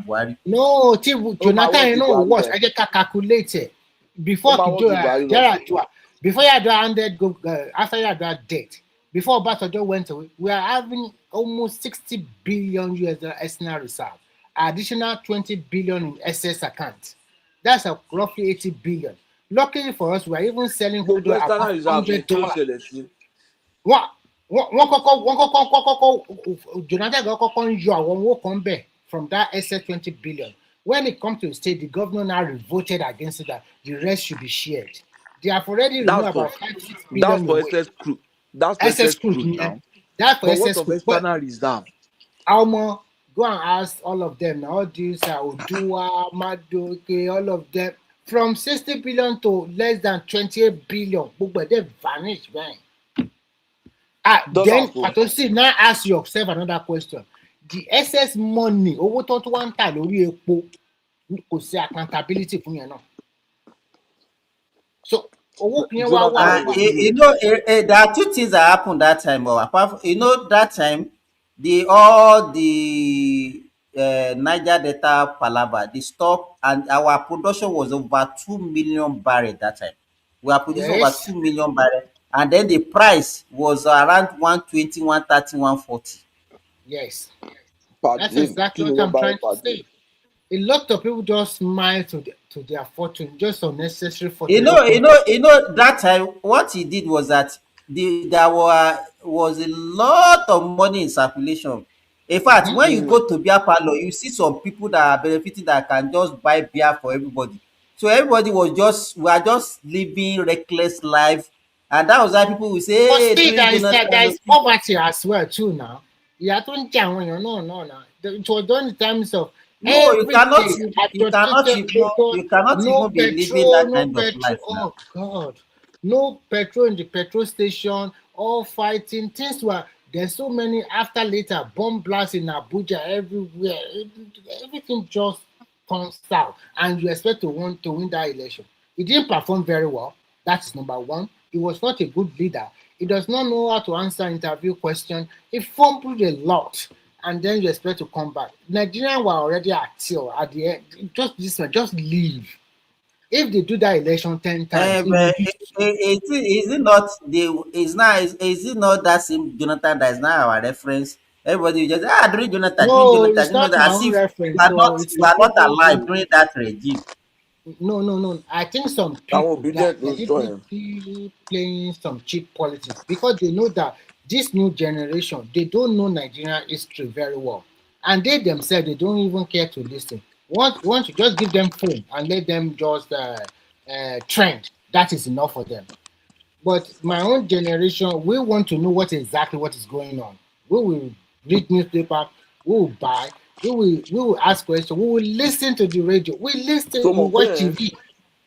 Buhari. No, tí Jonathan yẹn náà worse, ẹ jẹ́ ká calculate ẹ̀. Before Yar'Adua ended after Yar'Adua death, before Obasanjo went away, we are having almost 60 billion US external reserve, additional 20 billion in SS account. That's roughly 80 billion. Luckily for us, we are even selling hold at $100. Wọ́n kọ́kọ́ Jonathan kọ́kọ́ ń yọ àwọn owó kan bẹ̀ from that SS 20 billion. When it comes to the state, the governor now revolted against it that the rest should be shared. They have already removed about 5-6 billion. That's for SS crew. That's for SS crew now. That's for but SS what crew. of external reserve? Almo, go and ask all of them. All these Odua, Madoke, all of them. From 60 billion to less than 28 billion. But they vanish, man. Then, Patosi, now ask yourself another question. The excess money, owó tó wá ń tà lórí epo, kò sí accountability fún yẹn náà. So, owó yẹn wá wà. There are two things that happened that time. Apart from, that time, all the Niger Delta Palava, they stopped, and our production was over 2 million barrels that time. We are producing over 2 million barrels, and then the price was around 120, 130, 140. Yes. That's exactly what I'm trying to say. A lot of people just smile to their fortune, just unnecessary fortune. That time, what he did was that there was a lot of money in circulation. In fact, when you go to beer parlor, you see some people that are benefiting that can just buy beer for everybody. So everybody we are just living reckless life, and that was why people will say, "Hey, there is poverty as well too now." You are doing no. It was done in terms of you cannot even be living that kind of life. Oh God, no petrol in the petrol station, all fighting. Things were there's so many later bomb blasts in Abuja everywhere. Everything just turns south, and you expect to win that election. He didn't perform very well. That's number one. He was not a good leader. He does not know how to answer interview questions. He fumbled a lot, and then you expect to come back. Nigerians were already at the end. Just leave. If they do that election 10 times, is it not that same Jonathan that is now our reference? Everybody just during Jonathan, it's not my own reference. You are not alive during that regime. No. I think some people are playing some cheap politics because they know that this new generation, they don't know Nigerian history very well. And they themselves, they don't even care to listen. Want to just give them phone and let them just trend. That is enough for them. But my own generation, we want to know exactly what is going on. We will read newspaper, we will buy, we will ask questions, we will listen to the radio, we watch TV.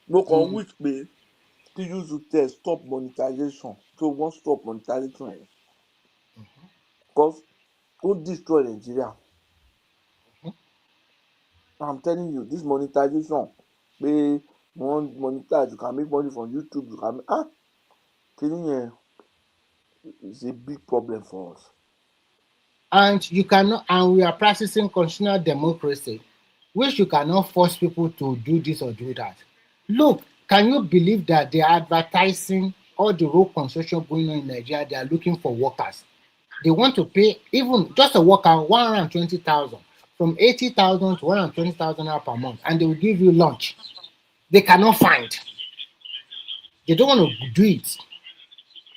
No can which way to use to stop monetization. So won't stop monetization. Because don't destroy Nigeria. I'm telling you, this monetization, they want monetize, you can make money from YouTube, you can make, it's a big problem for us. And we are practicing constitutional democracy, which you cannot force people to do this or do that. Look, can you believe that they are advertising all the road construction going on in Nigeria? They are looking for workers. They want to pay even just a worker 120,000, from 80,000 to 120,000 per month, and they will give you lunch. They cannot find. They don't want to do it,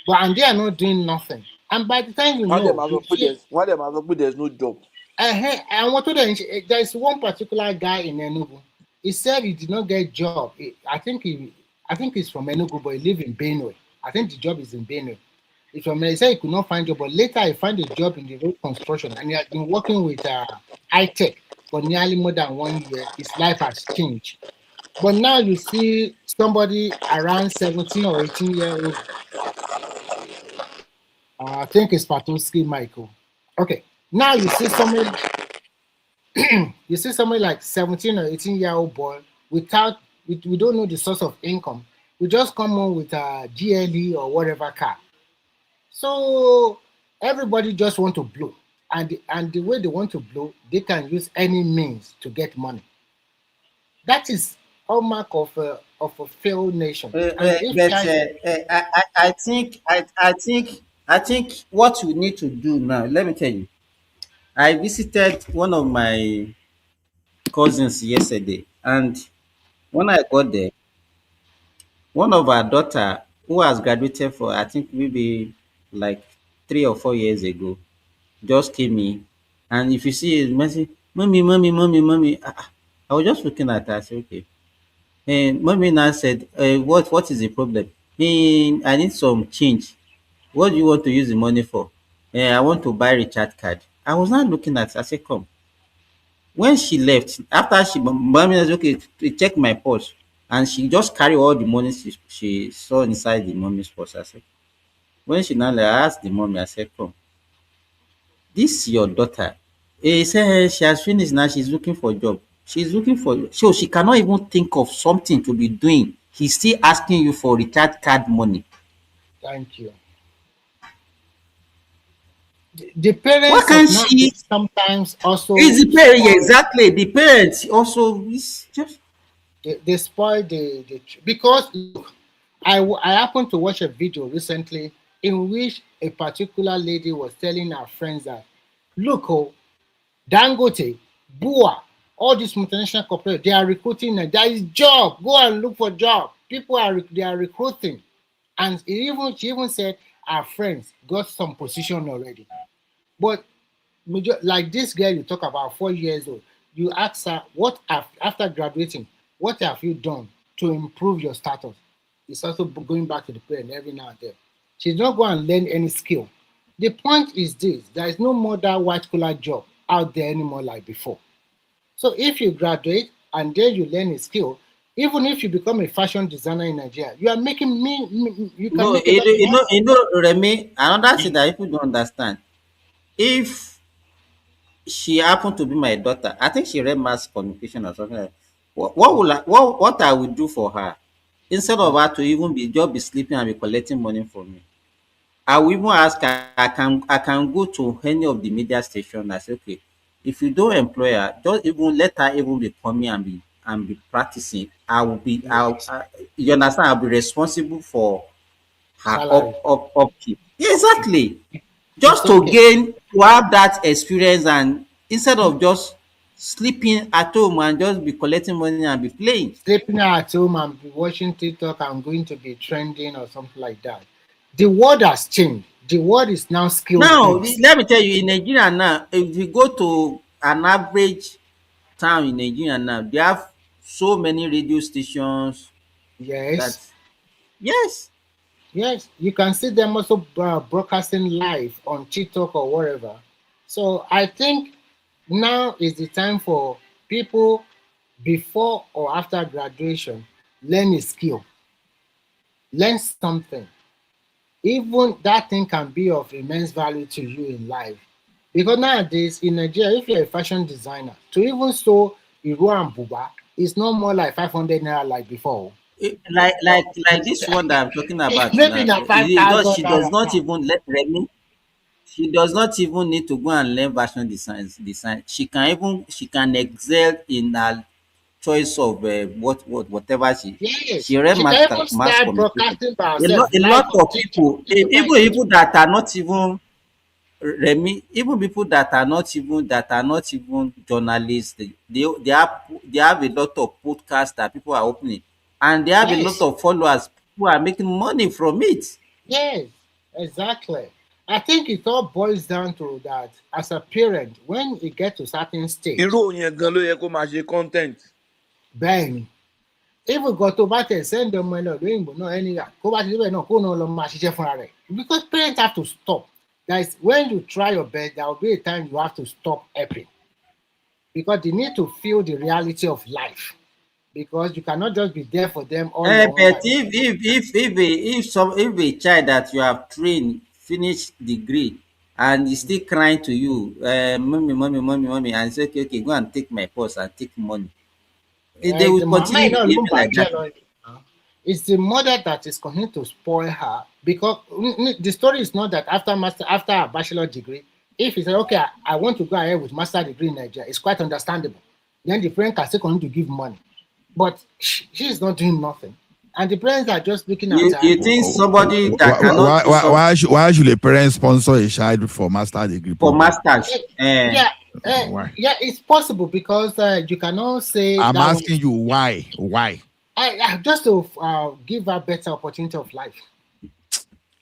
and they are not doing nothing. And by the time there's no job. And there is one particular guy in Enugu. He said he did not get job. I think he's from Enugu, but he live in Benue. I think the job is in Benue. He's from he said he could not find job, but later he found a job in the road construction, and he has been working with high tech for nearly more than 1 year. His life has changed. But now you see somebody around 17 or 18-year-old. I think it's Patoski Michael. Okay. Now you see somebody like 17 or 18-year-old boy without we don't know the source of income. We just come on with a GLE or whatever car. So everybody just want to blow. And the way they want to blow, they can use any means to get money. That is hallmark of a failed nation. And if But China, I think what we need to do now. Let me tell you. I visited one of my cousins yesterday, and when I got there, one of our daughter who has graduated for I think maybe like 3 or 4 years ago just came in, and if you see it, message, mommy, mommy, mommy, mommy. I was just looking at her. I said, okay. And mommy now said, what is the problem? I need some change. What do you want to use the money for? I want to buy recharge card. I was not looking at her. I said, come. When she left, after mommy said, okay, check my purse. And she just carry all the money she saw inside the mommy's purse. I said, when she now left, I asked the mommy, I said, come, this your daughter. He said, she has finished now. She's looking for a job. She's looking for, so she cannot even think of something to be doing. He's still asking you for recharge card money. thank you. The What parents can of she? nowadays sometimes also It's the parent, yeah, exactly. The parents also is just they spoil because look, I happened to watch a video recently in which a particular lady was telling her friends that look, oh, Dangote, Bua, all these multinational corporations, they are recruiting and there is job. Go and look for job. People they are recruiting. And she even said our friends got some position already. But like this girl you talk about, 4 years old, you ask her after graduating, what have you done to improve your status? It's also going back to the parent every now and then. She's not going to learn any skill. The point is this: there is no more that white collar job out there anymore like before. So if you graduate and then you learn a skill, even if you become a fashion designer in Nigeria, you are making you can no, make a lot of money. Remy, another thing that people don't understand. If she happened to be my daughter, I think she read mass communication or something like what I would do for her, instead of her to even be sleeping and be collecting money from me. I will even ask her, I can go to any of the media station and say, okay, if you don't employ her, just even let her even be coming and be practicing. I will be you understand, I'll be responsible for her Salary. upkeep. Yeah, exactly. It's Just to okay. gain to have that experience, and instead of just sleeping at home and just be collecting money and be playing. Sleeping at home and be watching TikTok and going to be trending or something like that. The world has changed. The world is now skills Now, based. let me tell you, in Nigeria now, if you go to an average town in Nigeria now, they have so many radio stations that, Yes, yes, yes, you can see them also broadcasting live on TikTok or wherever. So I think now is the time for people before or after graduation learn a skill, learn something. Even that thing can be of immense value to you in life. Because nowadays in Nigeria, if you're a fashion designer, to even sew Iro and Buba is no more like 500 naira like before. like this one that I'm talking about Maybe now. na She 5,000 does naira not now. even let Remy. She does not even need to go and learn fashion design. She can excel in her choice of whatever Yes, she read she can even mass start communication. broadcasting by A herself lot, live on of TikTok. people, People even like it. people that are not even Remy, even people that are not even journalists, they have a lot of podcasts that people are opening, and they have a lot Yes, of followers who are making money from it. yes, exactly. I think it all boils down to that as a parent, when you get to certain stage, irú òun yẹn gan ló yẹ kó máa ṣe content. Bẹ́ẹ̀ni, even go tó bá tẹ̀ send ọmọ ẹ lọ lóyìnbó náà ẹni kó bá ti débẹ̀ náà kó náà lọ máa ṣiṣẹ́ fúnra rẹ̀ because parents have to stop. Guys, when you try your best, there will be a time you have to stop helping because they need to feel the reality of life because you cannot just be there for them all your But life. if a child that you have trained finish degree and is still crying to you, mommy, and say, okay, go and take my purse and take money, they will The mama continue is not behaving even like that. bad. It's the mother that is continuing to spoil her because the story is not that after a bachelor degree, if he said, okay, I want to go ahead with master degree in Nigeria, it's quite understandable. Then the parent can still continue to give money. But she is not doing nothing. And the parents are just looking at her. You think somebody that cannot do something why should a parent sponsor a child for master degree for program? masters? Yeah, Why? yeah, it's possible because you cannot say I'm that asking you why? Why? just to give her better opportunity of life.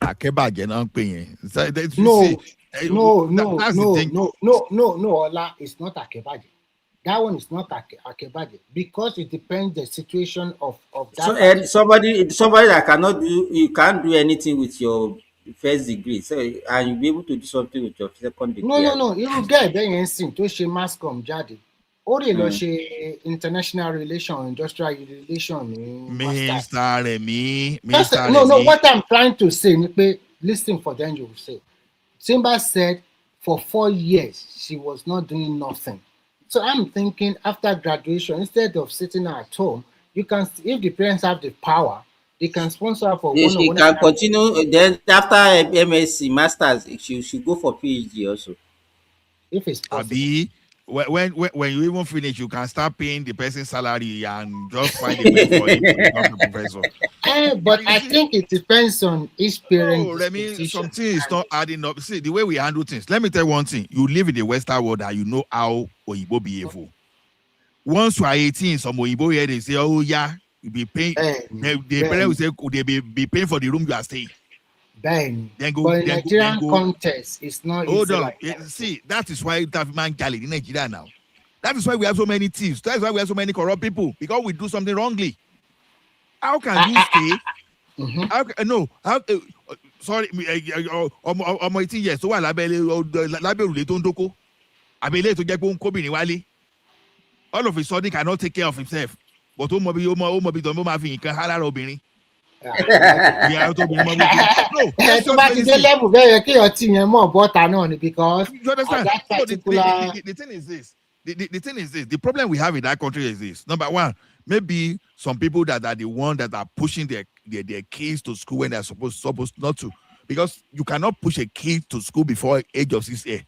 Akebaje náà ń pè yẹn. No, Ola, it's not Akebaje. That one is not Akebaje because it depends the situation of that. So somebody that cannot do, you can't do anything with your first degree, so and you'll be able to do something with your second degree. No. Irú gẹ́ẹ̀ bẹ́ẹ̀ yẹn sìn tó ṣe mass com jáde. Ó lè lọ ṣe international relation, industrial relation ní Mr. Remi. No, what I'm trying to say ni pé listen for them you will say. Simba said for 4 years she was not doing nothing. So I'm thinking after graduation, instead of sitting at home, you can, if the parents have the power, they can sponsor her for She can continue. Then after MSc, masters, she should go for PhD also. If it's possible. Abi, when you even finish, you can start paying the person's salary and just find a way for him to become a professor. But I think it depends on each parent. No, Remy, something is not adding up. See, the way we handle things. Let me tell you one thing. You live in the Western world and you know how Oyibo behave. Once you are 18, some Oyibo here, they say, oh yeah, you be paying. The parents will say, they be paying for the room you are staying. Then go. But in Nigerian context, it's not. Hold on. See, that is why that man Gali in Nigeria now. That is why we have so many thieves. That is why we have so many corrupt people, because we do something wrongly. How can you stay? Sorry, ọmọ 18 years tó wà lábẹ́ òrùlé tó ń dóko àbẹ̀lẹ̀ tó jẹ́ pé ó ń kóbìnrin wálé, all of a sudden cannot take care of himself, but ó mọ bí tó ń máa fi nǹkan há lára obìnrin. Tó bá ti dé level bẹ́ẹ̀ yẹ kí ọtí yẹn mọ̀ bọ́ta náà ni, because you understand? So the thing is this. The thing is this. The problem we have in that country is this. Number one, maybe some people that are the one that are pushing their kids to school when they're supposed not to, because you cannot push a kid to school before age of 6 years.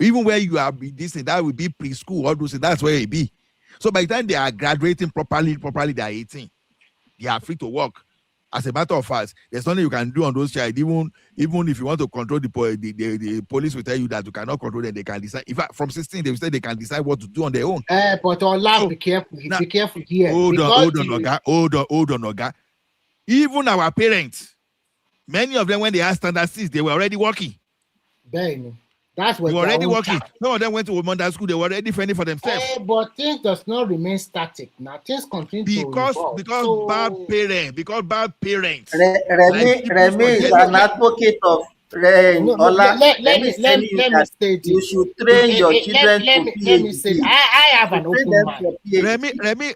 Even where you are this and that will be preschool, all those things, that's where it be. So by the time they are graduating properly, they are 18. They are free to work. As a matter of fact, there's nothing you can do on those child. Even if you want to control the police will tell you that you cannot control them. They can decide. In fact, from 16, they will say they can decide what to do on their own. But Allah, be careful. Be careful here. Hold on, Oga. Even our parents, many of them, when they had standard 6, they were already working. Then that's what they were already working. Some of them went to Monday school. They were already fending for themselves. But things does not remain static. Now things continue to evolve. Because bad parents. Remy is an advocate of let me say this. You should train your children to PhD. Let me say, I have an open mind.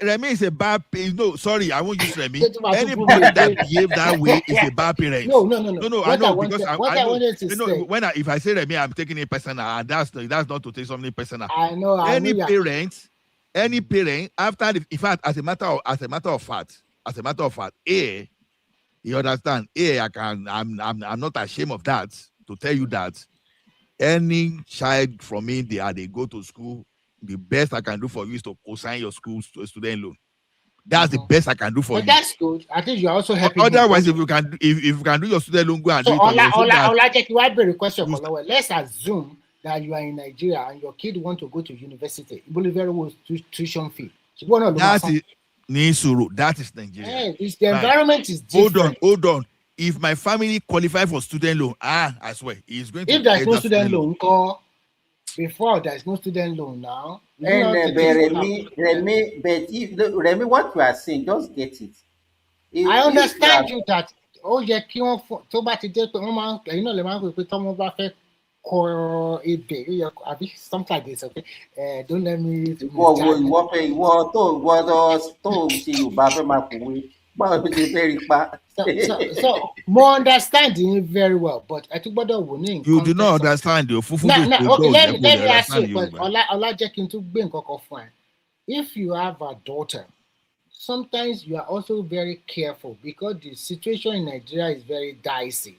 Remy is a bad parent. No, sorry, I won't use Remy. Anybody that behave that way is a bad parent. No. I know, because I know. If I say Remy, I'm taking it personal, and that's not to take something personal. I know. Any parent, after in fact, as a matter of fact, you understand? I'm not ashamed of that, to tell you that any child from India, they go to school, the best I can do for you is to co-sign your school student loan. That's the best I can do for you. That's good. I think you're also helping. Otherwise, if you can do your student loan, go and do it. Let's assume that you are in Nigeria and your kid want to go to university. You believe very well tuition fee. That is Nigeria. The environment is different. Hold on. If my family qualify for student loan, I swear, he's going to. If there's no student loan, Before, there's no student loan now. And Remy, what you are saying, just get it. I understand you that yẹ kí wọ́n fún tó bá ti jẹ́ pé wọ́n máa ń ẹ̀yin náà lè máa ń pè pé tọ́mọ bá fẹ́ kọ ebè àbí something like this, okay? Don't let me. Ìwọ tó ṣe Yorùbá fẹ́ máa kọ̀wé báwo ló ṣe fẹ́ rí pa. So more understanding very well, but I tún gbọ́dọ̀ wò ní. You do not understand the fufu. Okay, let me ask you, but Ọlá jẹ́ kí n tún gbé nǹkan kan fún ẹ. If you have a daughter, sometimes you are also very careful because the situation in Nigeria is very dicey.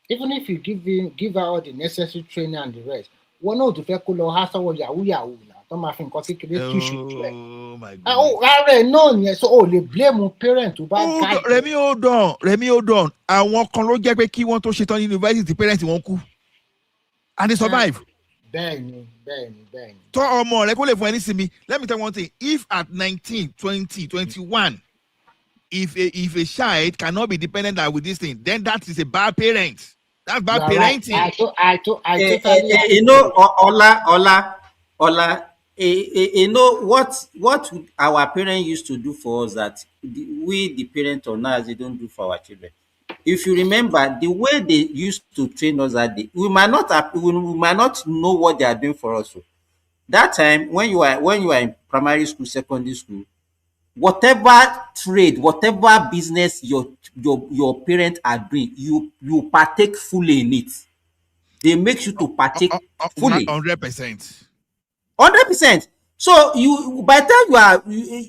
Even if you give her all the necessary training and the rest, one of the people who has our yahoo now. Don't máa fi nǹkan kékeré túṣu jù ẹ. Ara ẹ̀ náà yẹn, so o lè blame parent tó bá guide. Remy, hold on. Àwọn kan ló jẹ́ pé kí wọ́n tó ṣetán university parents wọn kú and they survive. Bẹ́ẹ̀ni. Tọ́ ọmọ rẹ kó lè fún ẹ ní sinmi. Let me tell you one thing. If at 19, 20, 21, if a child cannot be dependent with this thing, then that is a bad parent. That's bad parenting. I totally. You know, Ola. You know what our parents used to do for us that the parents or now they don't do for our children. If you remember the way they used to train us that day, we might not know what they are doing for us. That time when you are in primary school, secondary school, whatever trade, whatever business your parents are doing, you partake fully in it. They make you to partake fully. 100%. 100%. So you, by the time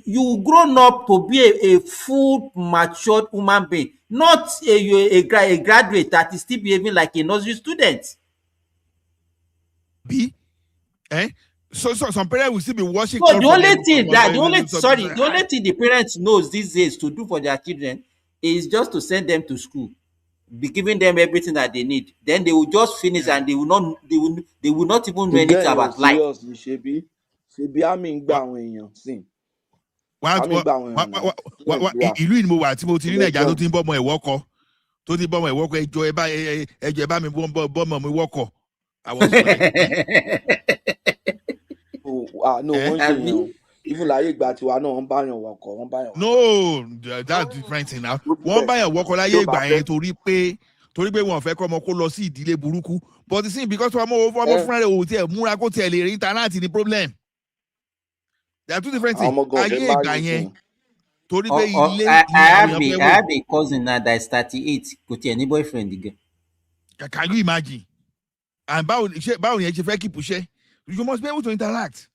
you grown up to be a full matured human being, not a graduate that is still behaving like a nursery student. So some parents will still be watching. So the only thing the parents knows these days to do for their children is just to send them to school, be giving them everything that they need. Then they will just finish and they will not even know anything about life. Ṣebí àmì ń gbà àwọn èèyàn sìn. Ìlú ìmọ̀ wà tí mo ti rí Nàìjíríà tó ti ń bọ́ ọmọ ìwọ́kọ̀ ẹjọ́ ẹ bá mi bọ́ ọmọ mi wọ́kọ̀. No, wọ́n ṣe yẹn. Even láyé ìgbà tiwa náà wọ́n bá yàn wọ́kọ̀. No, that's different thing now. Wọ́n bá yàn wọ́kọ̀ láyé ìgbà yẹn torí pé wọ́n fẹ́ kọ́ ọmọ kó lọ sí ìdílé burúkú. But see, because ọmọ fúnra rẹ̀ ò tiẹ̀ múra kó tiẹ̀ lè rí íńtánẹ́ẹ̀tì ní problem. There are two different things. Ayé ìgbà yẹn torí pé ilé I have a cousin now that is 38 kò tiẹ̀ ní boyfriend again. Can you imagine? And báwo yẹn ṣe fẹ́ keep ṣe? You must be able to interact.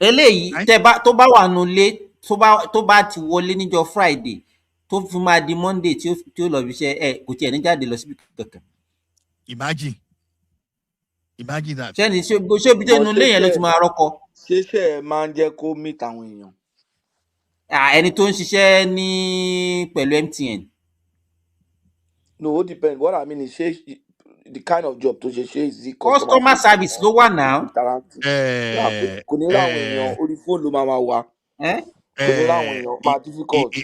Eléyìí tó bá wà nulẹ̀ tó bá ti wọlé níjọ́ Friday tó fi máa di Monday tí ó lọ bí iṣẹ́ kò tiẹ̀ ní jáde lọ síbi kankan. Imagine that. Ṣé bí tẹ́nu lé yẹn ló ti máa rọ́kọ? Ṣé máa ń jẹ́ kó meet àwọn èèyàn? Ẹni tó ń ṣiṣẹ́ ní pẹ̀lú MTN. No, it depends. What I mean is the kind of job to ṣe is the customer service ló wà now. Kò ní láwọn èèyàn orí fóònù ló máa wà. Kò ní láwọn èèyàn máa difficult.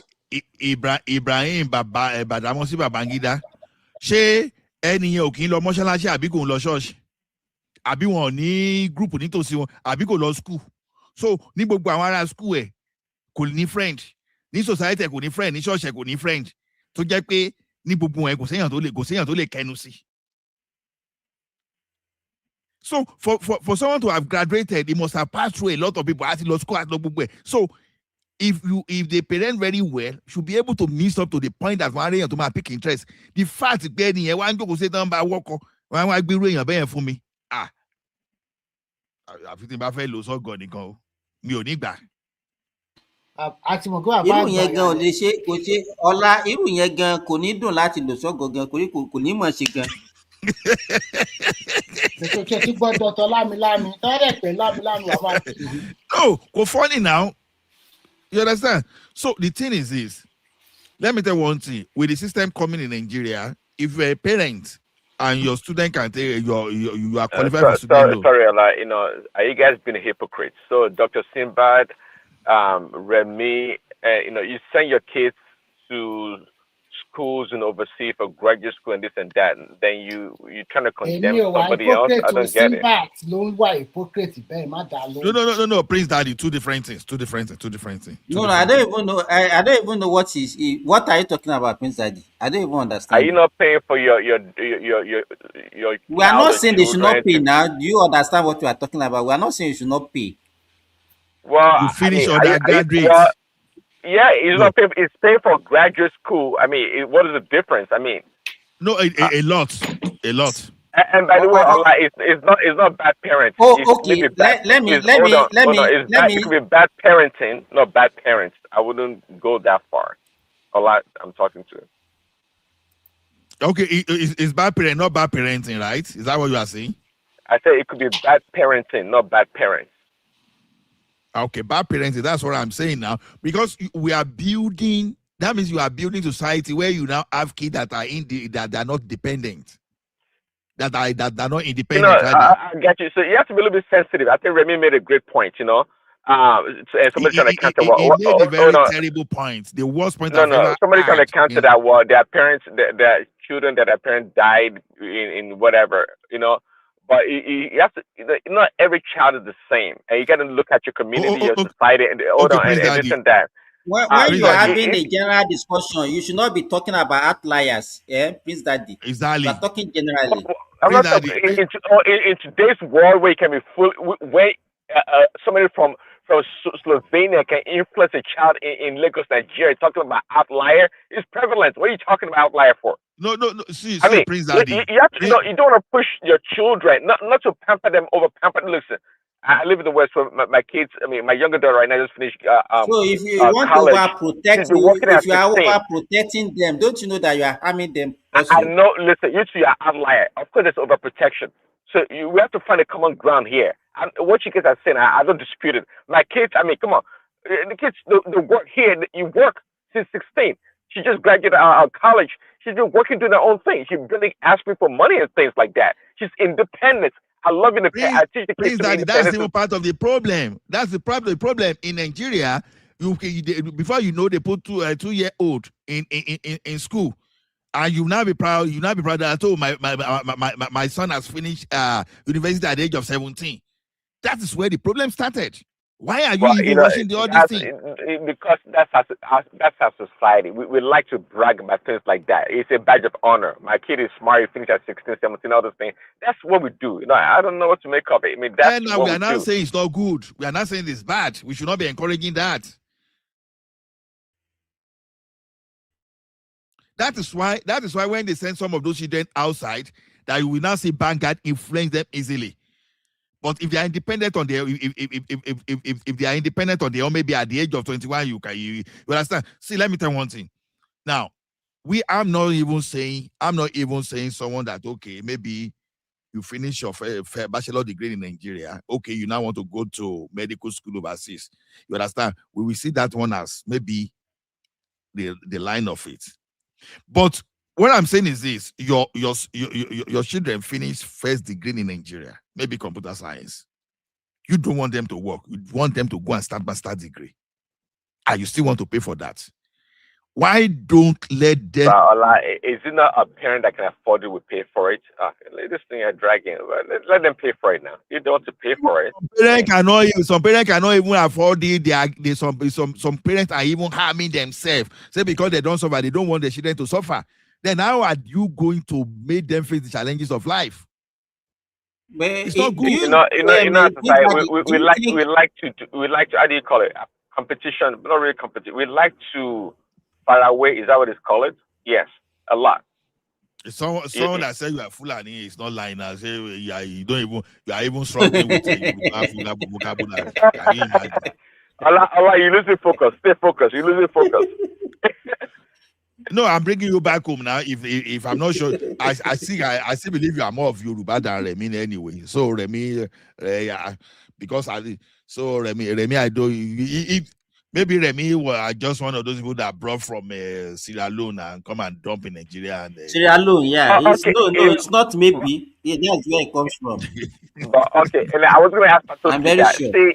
Ibrahim Badamọ́sí Babangida, ṣé ẹnìyẹn ò kì í lọ mọ́ṣáláṣí àbí kò ń lọ ṣọ́ọ̀ṣì? Àbí wọn ní gúrùpù nítòsí wọn àbí kò lọ school? So ní gbogbo àwọn ará school ẹ̀ kò ní friend, ní society ẹ̀ kò ní friend, ní ṣọ́ọ̀ṣì ẹ̀ kò ní friend, tó jẹ́ pé ní gbogbo ẹ̀ kò séèyàn tó lè kẹnu sí. So for someone to have graduated, they must have passed through a lot of people. Àti lọ school àti lọ gbogbo ẹ̀. So if they parent very well, should be able to mix up to the point that one èèyàn tó máa pick interest. The fact pé ẹnìyẹn wá ń jókòó sí tán bá wọ́kọ̀ wọ́n á gbérú èèyàn bẹ́ẹ̀ fún mi. Àfi tí n bá fẹ́ lò sọ́gọ̀ nìkan o, mi ò ní gbà. Irú yẹn gan ò lè ṣe kò ṣe Ọlá, irú yẹn gan kò ní dùn láti lò sọ́gọ̀ gan kò ní mọ̀ ṣe gan. Ti gbọ́dọ̀ tọ́ lámilámi tọ́lẹ̀ pẹ̀ lámilámi wà máa kì í. No, kò funny now. You understand? So the thing is this. Let me tell you one thing. With the system coming in Nigeria, if you're a parent and your student can take you are qualified for student loan. Sorry, are you guys being hypocrites? So Dr. Sinbad, Remy, you send your kids to schools and overseas for graduate school and this and that, then you trying to condemn Èmi ò wá somebody else. I hypocrite o, don't get it. Simbat ló ń wá hypocrite bẹ́ẹ̀ má dá lóhùn. No, Prince Daddy, two different things. Two different things. No, I don't even know. I don't even know what what are you talking about, Prince Daddy? I don't even Are understand. you not paying for your We are not saying they should not pay children now. Do you understand what we are talking about? We are not saying you should not pay. Well, You finish I mean, undergraduate. well, yeah, it's No. not paying. It's paying for graduate school. I mean, what is the difference? I mean, No, a lot. and by the way, it's not bad parenting. Oh, It's okay. maybe bad. Let me. It's bad. It could be bad parenting, not bad parents. I wouldn't go that far. A lot I'm talking to. Okay, it's bad parent, not bad parenting, right? Is that what you are saying? I said it could be bad parenting, not bad parents. Okay, bad parenting. That's what I'm saying now. Because we are building. That means you are building society where you now have kids that are that are not dependent. That are not independent. You know, I get you. So you have to be a little bit sensitive. I think Remy made a great point. You know, somebody trying to counter. He made a very terrible point. The worst point I've ever somebody trying to had counter that. Well, their parents, their children, that their parents died in whatever. You know, but you have to. Not every child is the same, and you got to look at your community, your society, and this and that. When you are having a general discussion, you should not be talking about outliers. Yeah, Prince Daddy. Exactly. You are talking generally. I'm not talking in today's world where you can be full, where somebody from Slovenia can influence a child in Lagos, Nigeria. Talking about outlier is prevalent. What are you talking about outlier for? No. See, I mean, Prince Daddy. You have to, you don't want to push your children, not to pamper them over pamper. Listen, I live in the West where my kids. I mean, my younger daughter right now just finished. So if you want college, to overprotect, if you are overprotecting them, don't you know that you are harming them? Also? I know. Listen, you two are outlier. Of course, there's overprotection. So we have to find a common ground here. And what you guys are saying, I don't dispute it. My kids, I mean, come on, the kids, the work here. You work since 16. She just graduated out of college. She's been working doing her own thing. She really asked me for money and things like that. She's independent. I love independence. I teach the kids to be independent. That's even part of the problem. That's the problem. The problem in Nigeria, before you know, they put 2-year-old in school, and you now be proud. You now be proud that my son has finished university at the age of 17. That is where the problem started. Why are you even rushing all these things? Because that's our society. We like to brag about things like that. It's a badge of honor. My kid is smart. He finished at 16, 17, all those things. That's what we do. You know, I don't know what to make of it. I mean, that's what we are not saying it's not good. We are not saying it's bad. We should not be encouraging that. That is why when they send some of those children outside, that you will now see Vanguard influence them easily. But if they are independent on their, if they are independent on their own, maybe at the age of 21, you understand. See, let me tell you one thing. Now, I'm not even saying someone that, okay, maybe you finish your bachelor degree in Nigeria. Okay, you now want to go to medical school overseas. You understand? We will see that one as maybe the line of it. But what I'm saying is this: your children finish first degree in Nigeria, maybe computer science. You don't want them to work. You want them to go and start master degree, and you still want to pay for that. Why don't let them? Is it not a parent that can afford it will pay for it? This thing you're dragging. Let them pay for it now. You don't want to pay for it. Some parents cannot even afford it. Some parents are even harming themselves. Say because they don't suffer, they don't want their children to suffer. Then how are you going to make them face the challenges of life? But it's not good. We like to how do you call it? Competition, not really competition. We like to far away. Is that what it's called? Yes, a lot. Someone that said you are Fulani is not lying. I say you are even struggling with vocabulary. Can you imagine? Allah, you losing focus. Stay focused. You losing focus. No, I'm bringing you back home now. If I'm not sure, I still believe you are more of Yoruba than Remy anyway. So Remy, because Remy, I don't. Maybe Remy was just one of those people that brought from Sierra Leone and come and dump in Nigeria. And, Sierra Leone, yeah. It's not maybe. Yeah, that's where it comes from. Okay, and I was going to ask Pastor I'm very sure. See,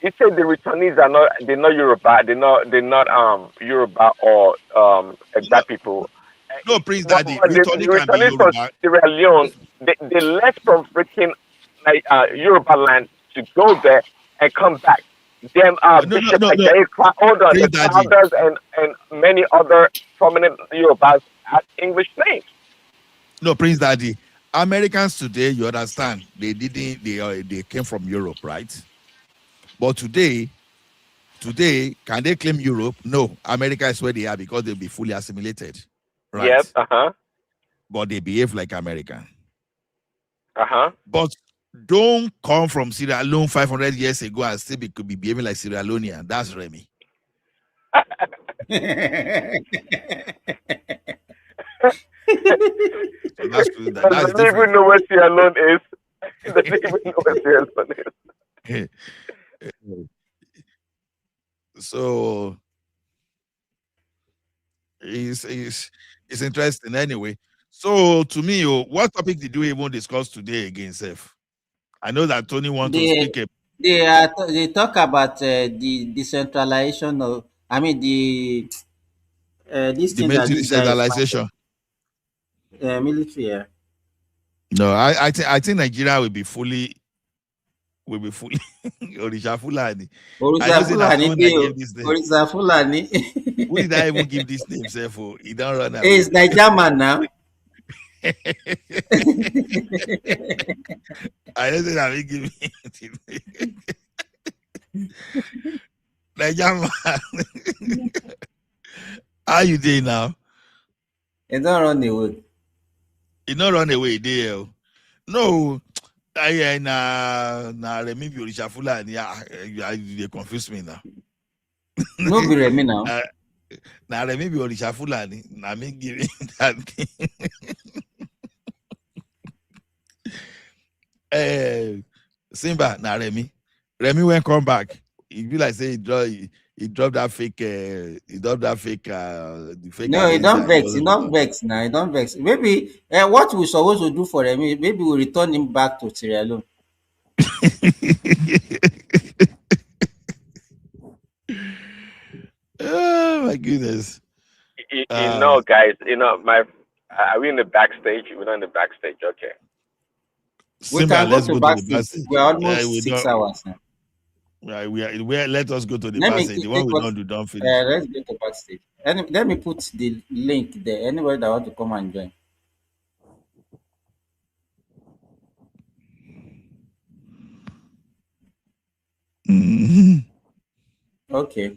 you said the returnees they're not Yoruba, they're not Yoruba or black people. No, Prince Daddy, returning can be returning from Yoruba. Sierra Leone, they left from freaking like Yoruba land to go there and come back. Them Bishop Ajayi, hold on, the Prince Daddy. fathers and many other prominent Yorubas had English names. No, Prince Daddy. Americans today, you understand, they didn't. They came from Europe, right? But today, can they claim Europe? No, America is where they are because they'll be fully assimilated, right? Yes. But they behave like American. But don't come from Sierra Leone 500 years ago and still could be behaving like Sierra Leonean. That's Remy. So that's true. That's they even know where Sierra Leone is. They don't even know where Sierra Leone is. So it's interesting anyway. So to me, what topic did we even discuss today again, Seth? I know that Tony wants to speak. They talk about the decentralization of, I mean this thing that this guy is decentralization. Military. Yeah. No, I think Nigeria will be fully Orisha Fulani. Orisha Fulani. Orisha Fulani. Who did I even give this name, Seth? He don't run away. He's Nigerian now. I don't think I will give him Nigerian. How you doing now? He don't run away. He don't run away, there. No. Remi be Orisha Fulani. They confuse me now. No be Remi now. Now Remi be Orisha Fulani. Now me give him that thing. Simba, now Remi when come back, he be like say he dropped that fake the fake. No, he don't vex. He don't vex now. He don't vex. Maybe what we supposed to do for him, maybe we return him back to Sierra Leone. Oh my goodness. You know, guys, are we in the backstage? We're not in the backstage, okay. We can go to backstage. We're almost 6 hours now. Right, let us go to the backstage. The one we don't do, don't finish. Let's go to backstage. Let me put the link there. Anybody that want to come and join. Mm-hmm. Okay.